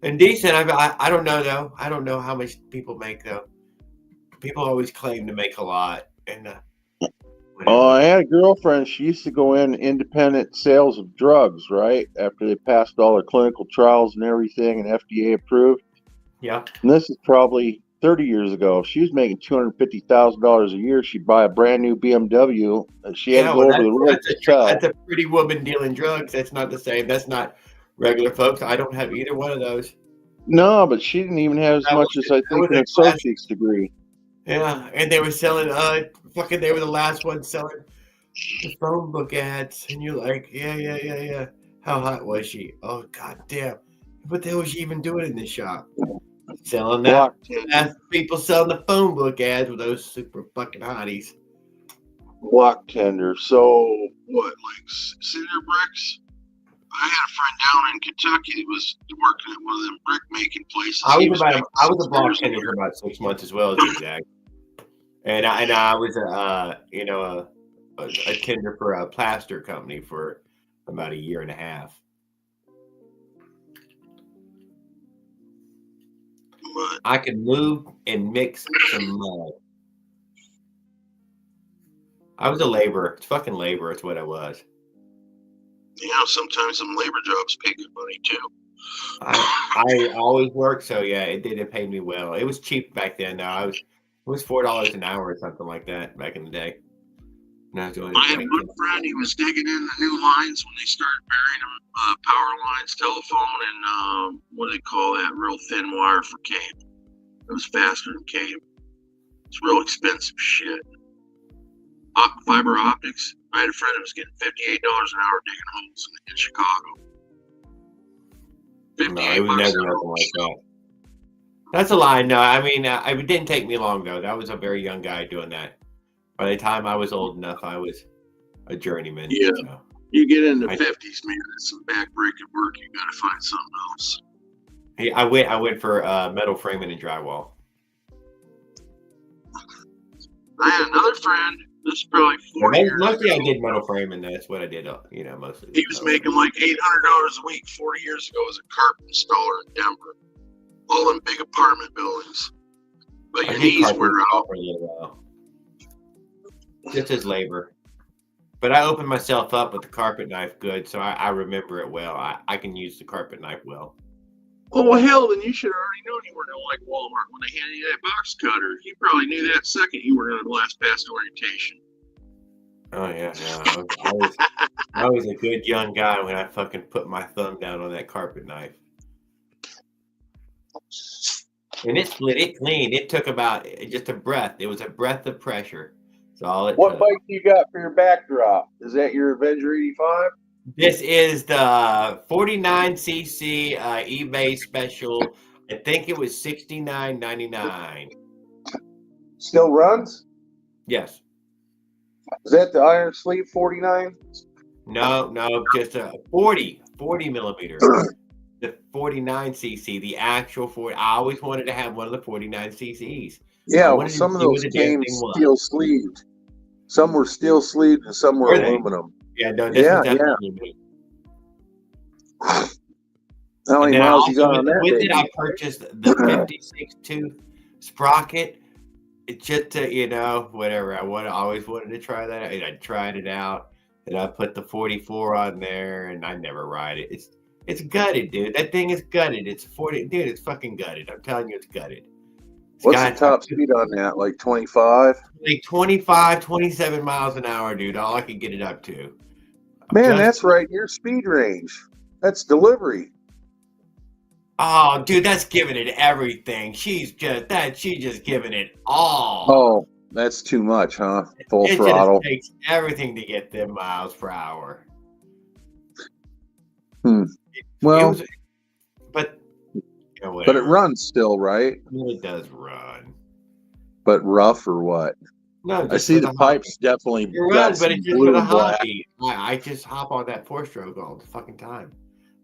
And decent. I don't know though. I don't know how much people make though. People always claim to make a lot, and I had a girlfriend. She used to go in independent sales of drugs, right? After they passed all their clinical trials and everything and FDA approved. Yeah. And this is probably 30 years ago. She was making $250,000 a year. She'd buy a brand new BMW. And she had to go over the road to sell. That's a pretty woman dealing drugs. That's not the same. That's not regular folks. I don't have either one of those. No, but she didn't even have as much as I think an associate's degree. Yeah, and they were selling. They were the last ones selling the phone book ads, and you're like, yeah. How hot was she? Oh, god damn! What the hell was she even doing in this shop? Selling that. People selling the phone book ads with those super fucking hotties. Block tender. So what? Like cinder bricks? I had a friend down in Kentucky that was working at one of them brick making places. I was a block tender for about 6 months as well, Zigzag. And I was a tender for a plaster company for about a year and a half. I could move and mix some mud. I was a laborer. It's fucking labor. It's what I was. Yeah, sometimes some labor jobs pay good money too. I always worked, so yeah, it didn't pay me well. It was cheap back then, though. It was $4 an hour or something like that back in the day. I had one friend. He was digging in the new lines when they started burying them, power lines, telephone, and what do they call that? Real thin wire for cable. It was faster than cable. It's real expensive shit. Fiber optics. I had a friend that was getting $58 an hour digging holes in Chicago. No, it was never nothing like that. That's a lie. No, I mean, it didn't take me long, though. I was a very young guy doing that. By the time I was old enough, I was a journeyman. Yeah. So. You get in the 50s, man, that's some back-breaking work. You got to find something else. Hey, I went for metal framing and drywall. I had another friend. This is probably 40 years mostly ago. I did metal framing. That's what I did, mostly. He was making like $800 a week 40 years ago as a carpet installer in Denver. All in big apartment buildings. But your knees wear out. For a little while. Just as labor. But I opened myself up with the carpet knife good, so I remember it well. I can use the carpet knife well. Oh, well, hell, then you should have already known you weren't like Walmart when they handed you that box cutter. You probably knew that second you were in the last past orientation. Oh, yeah. I was a good young guy when I fucking put my thumb down on that carpet knife. And it split it clean. It took about just a breath. It was a breath of pressure. That's all it took. What bike do you got for your backdrop? Is that your Avenger 85? This is the 49cc eBay special. I think it was $69.99. Still runs? Yes. Is that the iron sleeve 49? No, just a 40 millimeter. The 49cc, the actual 40. I always wanted to have one of the 49cc's. Yeah, well, some of those came steel sleeved. Some were steel sleeved and some were aluminum. Yeah, no, this was definitely me. How many miles you got on that? With it, I purchased the 56 tooth sprocket. Just to, whatever. I always wanted to try that. And I tried it out. And I put the 44 on there, and I never ride it. It's gutted, dude. That thing is gutted. It's 40. Dude, it's fucking gutted. I'm telling you, it's gutted. What's the top speed on that? Like 25? Like 25, 27 miles an hour, dude. All I could get it up to. Man, that's right in your speed range. That's delivery. Oh, dude, that's giving it everything. She's just giving it all. Oh, that's too much, huh? Full throttle. It takes everything to get them miles per hour. Well, but it runs still, right? I mean, it does run. But rough or what? No, I see the pipes definitely. It runs, but it's just for the hobby. I just hop on that 4-stroke all the fucking time.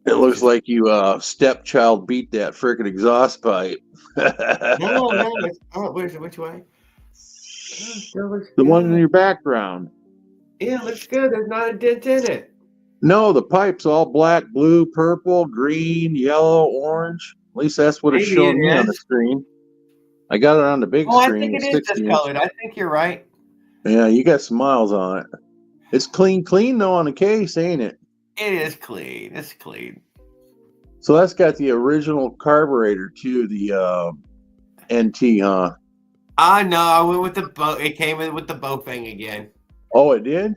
It looks like you stepchild beat that freaking exhaust pipe. No. Which way? The one in your background. Yeah, it looks good. There's not a dent in it. No, the pipe's all black, blue, purple, green, yellow, orange. At least that's what it's showing me on the screen. I got it on the big screen. I think it is discolored. I think you're right. Yeah, you got some miles on it. It's clean though on the case, ain't it? It is clean. It's clean. So that's got the original carburetor too. The NT, huh? No, I went with the bow. It came in with the Bofang again. Oh, it did?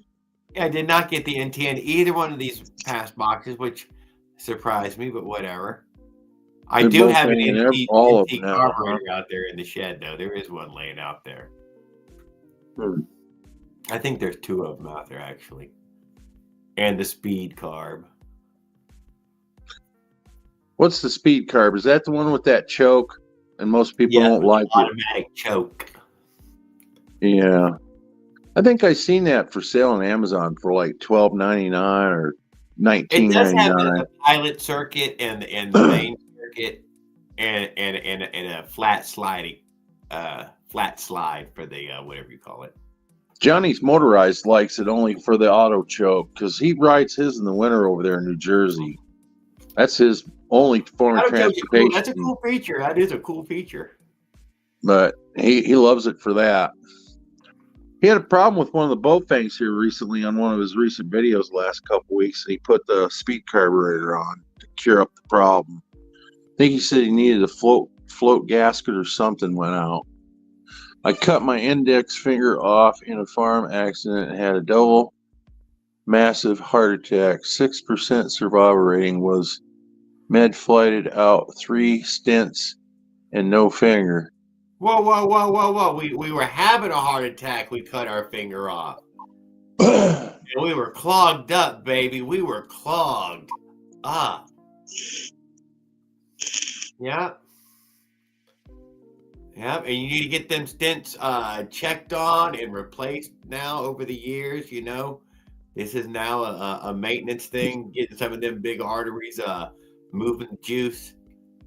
Yeah, I did not get the NT in either one of these past boxes, which surprised me, but whatever. I They're do both have an hanging NT, all of NT them now, carburetor out there in the shed, though. There is one laying out there. I think there's 2 of them out there, actually. And the speed carb. What's the speed carb? Is that the one with that choke? And most people don't like it. Automatic choke. Yeah. I think I seen that for sale on Amazon for like $12.99 or It does have $19.99. the pilot circuit and the main circuit and a flat slide for the whatever you call it. Johnny's Motorized likes it only for the auto choke because he rides his in the winter over there in New Jersey. That's his only form of transportation. That's a cool feature. That is a cool feature. But he loves it for that. He had a problem with one of the Bofangs here recently on one of his recent videos the last couple weeks, and he put the speed carburetor on to cure up the problem. I think he said he needed a float gasket or something went out. I cut my index finger off in a farm accident and had a double massive heart attack. 6% survival rating, was med flighted out, 3 stents and no finger. Whoa. We were having a heart attack. We cut our finger off. And we were clogged up, baby. We were clogged up. Yeah. Yeah, and you need to get them stents checked on and replaced now over the years, you know. This is now a maintenance thing, getting some of them big arteries moving juice.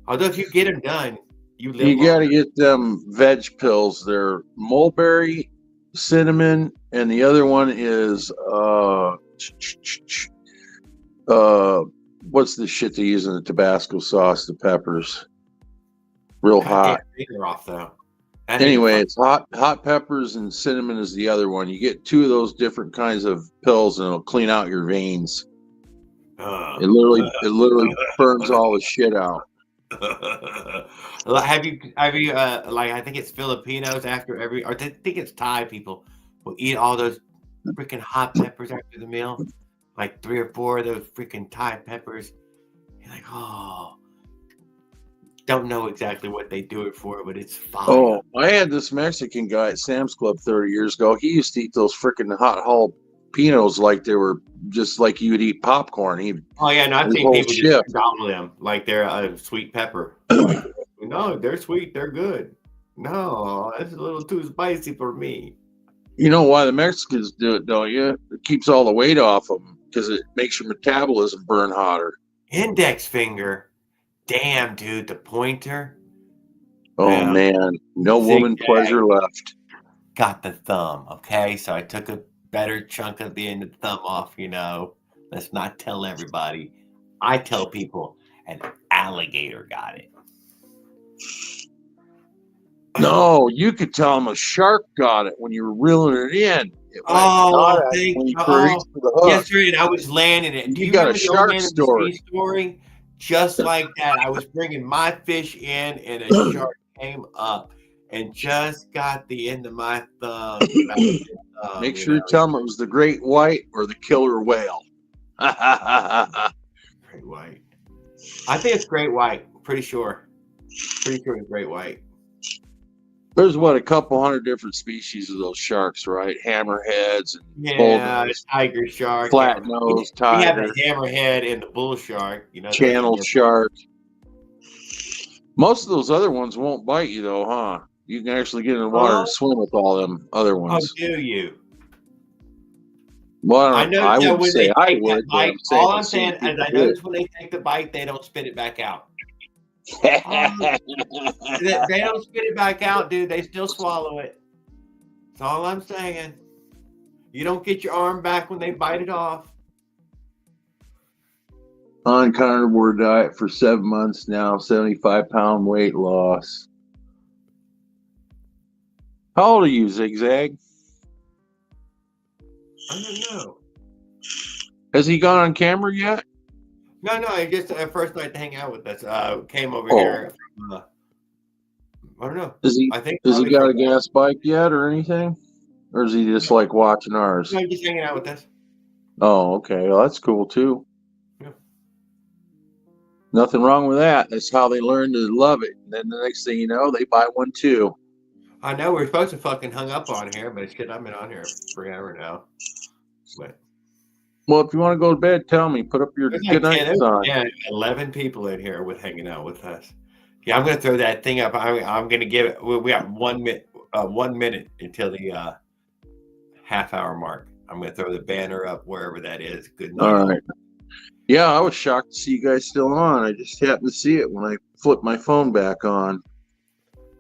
Although if you get them done, you got to get them veg pills. They're mulberry, cinnamon, and the other one is what's the shit they use in the Tabasco sauce, the peppers. Real hot. Finger off though. Anyway, it's hot peppers and cinnamon is the other one. You get 2 of those different kinds of pills and it'll clean out your veins. It literally burns all the shit out. Have you like, I think it's Filipinos or I think it's Thai people will eat all those freaking hot peppers after the meal, like 3 or 4 of those freaking Thai peppers. You're like, oh, don't know exactly what they do it for, but it's fine. Oh, I had this Mexican guy at Sam's Club 30 years ago. He used to eat those freaking hot jalapenos like they were just like you would eat popcorn. I've seen people just gobble them like they're a sweet pepper. Like, no, they're sweet, they're good. No, that's a little too spicy for me. You know why the Mexicans do it, don't you? It keeps all the weight off them because it makes your metabolism burn hotter. Index finger. Damn, dude, the pointer. Oh, man. No woman pleasure left. Got the thumb, okay? So I took a better chunk of the end of the thumb off, you know. Let's not tell everybody. I tell people an alligator got it. No, you could tell them a shark got it when you were reeling it in. Yes, right. I was landing it. Do you got remember a shark story? Just like that. I was bringing my fish in, and a shark came up and just got the end of my thumb. Make sure you tell them it was the great white or the killer whale. Great white. I think it's great white. Pretty sure it's great white. There's a couple hundred different species of those sharks, right? Hammerheads and tiger shark, flat nose tiger. We have the hammerhead and the bull shark, you know. Channel shark. Most of those other ones won't bite you though, huh? You can actually get in the water and swim with all them other ones. Oh, do you? Well, I know. I would say I would. All I'm saying is I notice when they take the bite, they don't spit it back out. They don't spit it back out, dude. They still swallow it. That's all I'm saying. You don't get your arm back when they bite it off. On carnivore diet for 7 months now, 75-pound weight loss. How old are you, Zigzag? I don't know. Has he gone on camera yet? No. He just first night to hang out with us. Came over here. I don't know. Does he I think got probably a for- gas bike yet or anything? Or is he just like watching ours? No, just hanging out with us. Oh, okay. Well, that's cool too. Yeah. Nothing wrong with that. That's how they learn to love it. And then the next thing you know, they buy one too. I know we're supposed to fucking hung up on here, but shit, I've been on here forever now. But Well, if you want to go to bed, tell me. Put up your there's good like night 10, sign. yeah, 11 people in here with hanging out with us. Yeah, I'm gonna throw that thing up. I'm gonna give it. We got 1 minute. 1 minute until the half-hour mark. I'm gonna throw the banner up wherever that is. Good night. All right. Yeah, I was shocked to see you guys still on. I just happened to see it when I flipped my phone back on.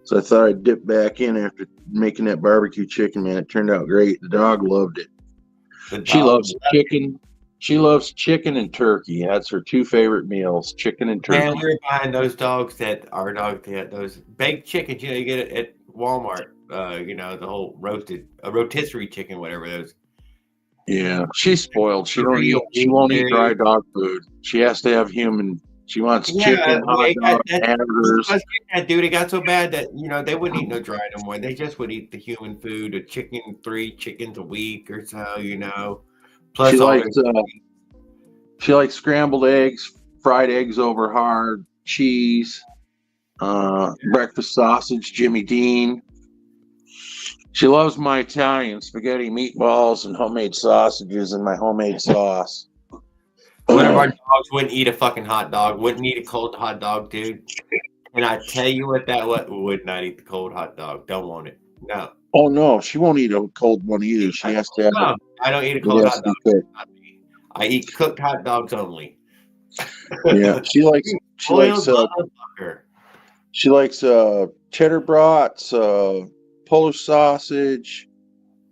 So I thought I'd dip back in after making that barbecue chicken, man. It turned out great. The dog loved it. She loves chicken. She loves chicken and turkey. That's her two favorite meals, chicken and turkey. Man, we were buying those dogs that our dog had those baked chickens. You get it at Walmart. The whole rotisserie chicken, whatever those. Yeah, she's spoiled. She won't eat dry dog food. She has to have human. She wants chicken, hot dog, hamburgers. That dude, it got so bad that they wouldn't eat no dry no more. They just would eat the human food, a chicken, 3 chickens a week or so. Plus, she likes scrambled eggs, fried eggs over hard, cheese, breakfast sausage, Jimmy Dean. She loves my Italian spaghetti meatballs and homemade sausages and my homemade sauce. One of our dogs wouldn't eat a fucking hot dog, wouldn't eat a cold hot dog, dude. And I tell you what, would not eat the cold hot dog. Don't want it. No. Oh, no. She won't eat a cold one either. She has to have No, I don't eat a cold hot dog. I eat cooked hot dogs only. Yeah. She likes cheddar brats, Polish sausage,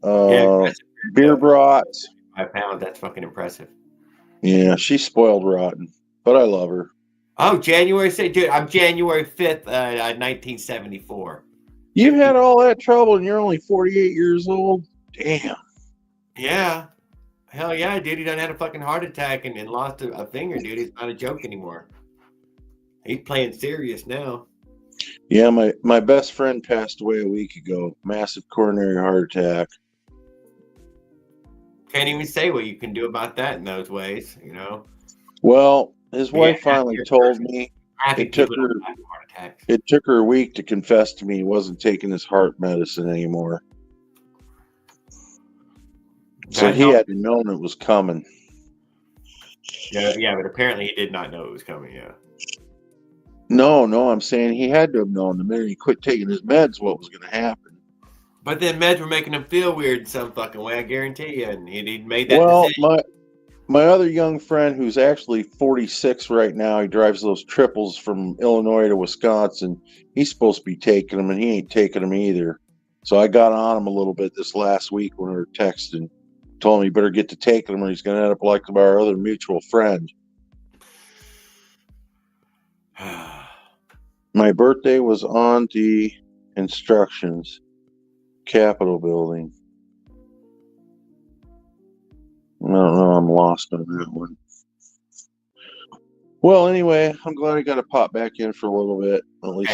beer brats. 5 pounds, that's fucking impressive. Yeah, she's spoiled rotten, but I love her. Oh, January 6th, dude, I'm January 5th, 1974. You've had all that trouble and you're only 48 years old? Damn. Yeah. Hell yeah, dude. He done had a fucking heart attack and lost a finger, dude. He's not a joke anymore. He's playing serious now. Yeah, my best friend passed away a week ago. Massive coronary heart attack. Can't even say what you can do about that in those ways, Well, his wife finally told me it took her a week to confess to me he wasn't taking his heart medicine anymore. So he had known it was coming. Yeah, but apparently he did not know it was coming, yeah. No, I'm saying he had to have known the minute he quit taking his meds what was going to happen. But then meds were making him feel weird in some fucking way, I guarantee you. And he made that decision. My other young friend who's actually 46 right now, he drives those triples from Illinois to Wisconsin. He's supposed to be taking them, and he ain't taking them either. So I got on him a little bit this last week when we were texting. Told him he better get to taking them or he's going to end up like our other mutual friend. My birthday was on the instructions. Capitol building. I don't know. I'm lost on that one. Well, anyway, I'm glad I got to pop back in for a little bit. At least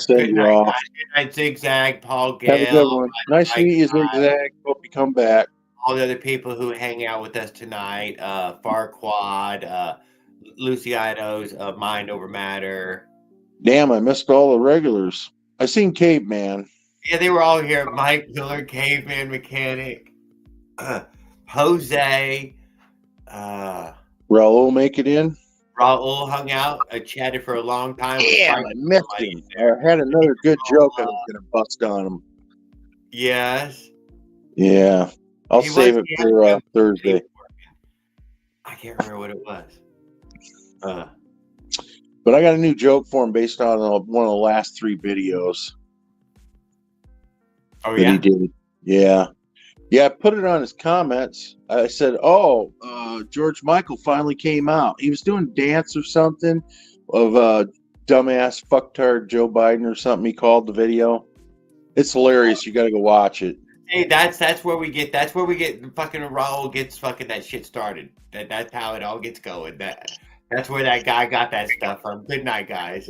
send you off. Good night, Zigzag, Paul Gale. Have a good one. Nice to meet you, Zigzag. Hope you come back. All the other people who hang out with us tonight, Farquad, Luciano's Mind Over Matter. Damn, I missed all the regulars. I seen Caveman. Yeah, they were all here. Mike Miller, Caveman Mechanic, Jose. Raul make it in? Raul hung out, chatted for a long time. Yeah, I missed him. I had another good joke I was going to bust on him. Yes. Yeah. I'll save it for Thursday. I can't remember what it was. But I got a new joke for him based on one of the last 3 videos. Oh, yeah? He did. Yeah. Yeah, I put it on his comments. I said, George Michael finally came out. He was doing a dance or something of dumbass fucktard Joe Biden or something he called the video. It's hilarious. You got to go watch it. Hey, that's where we get fucking Raul gets fucking that shit started. That's how it all gets going. That's where that guy got that stuff from. Good night, guys.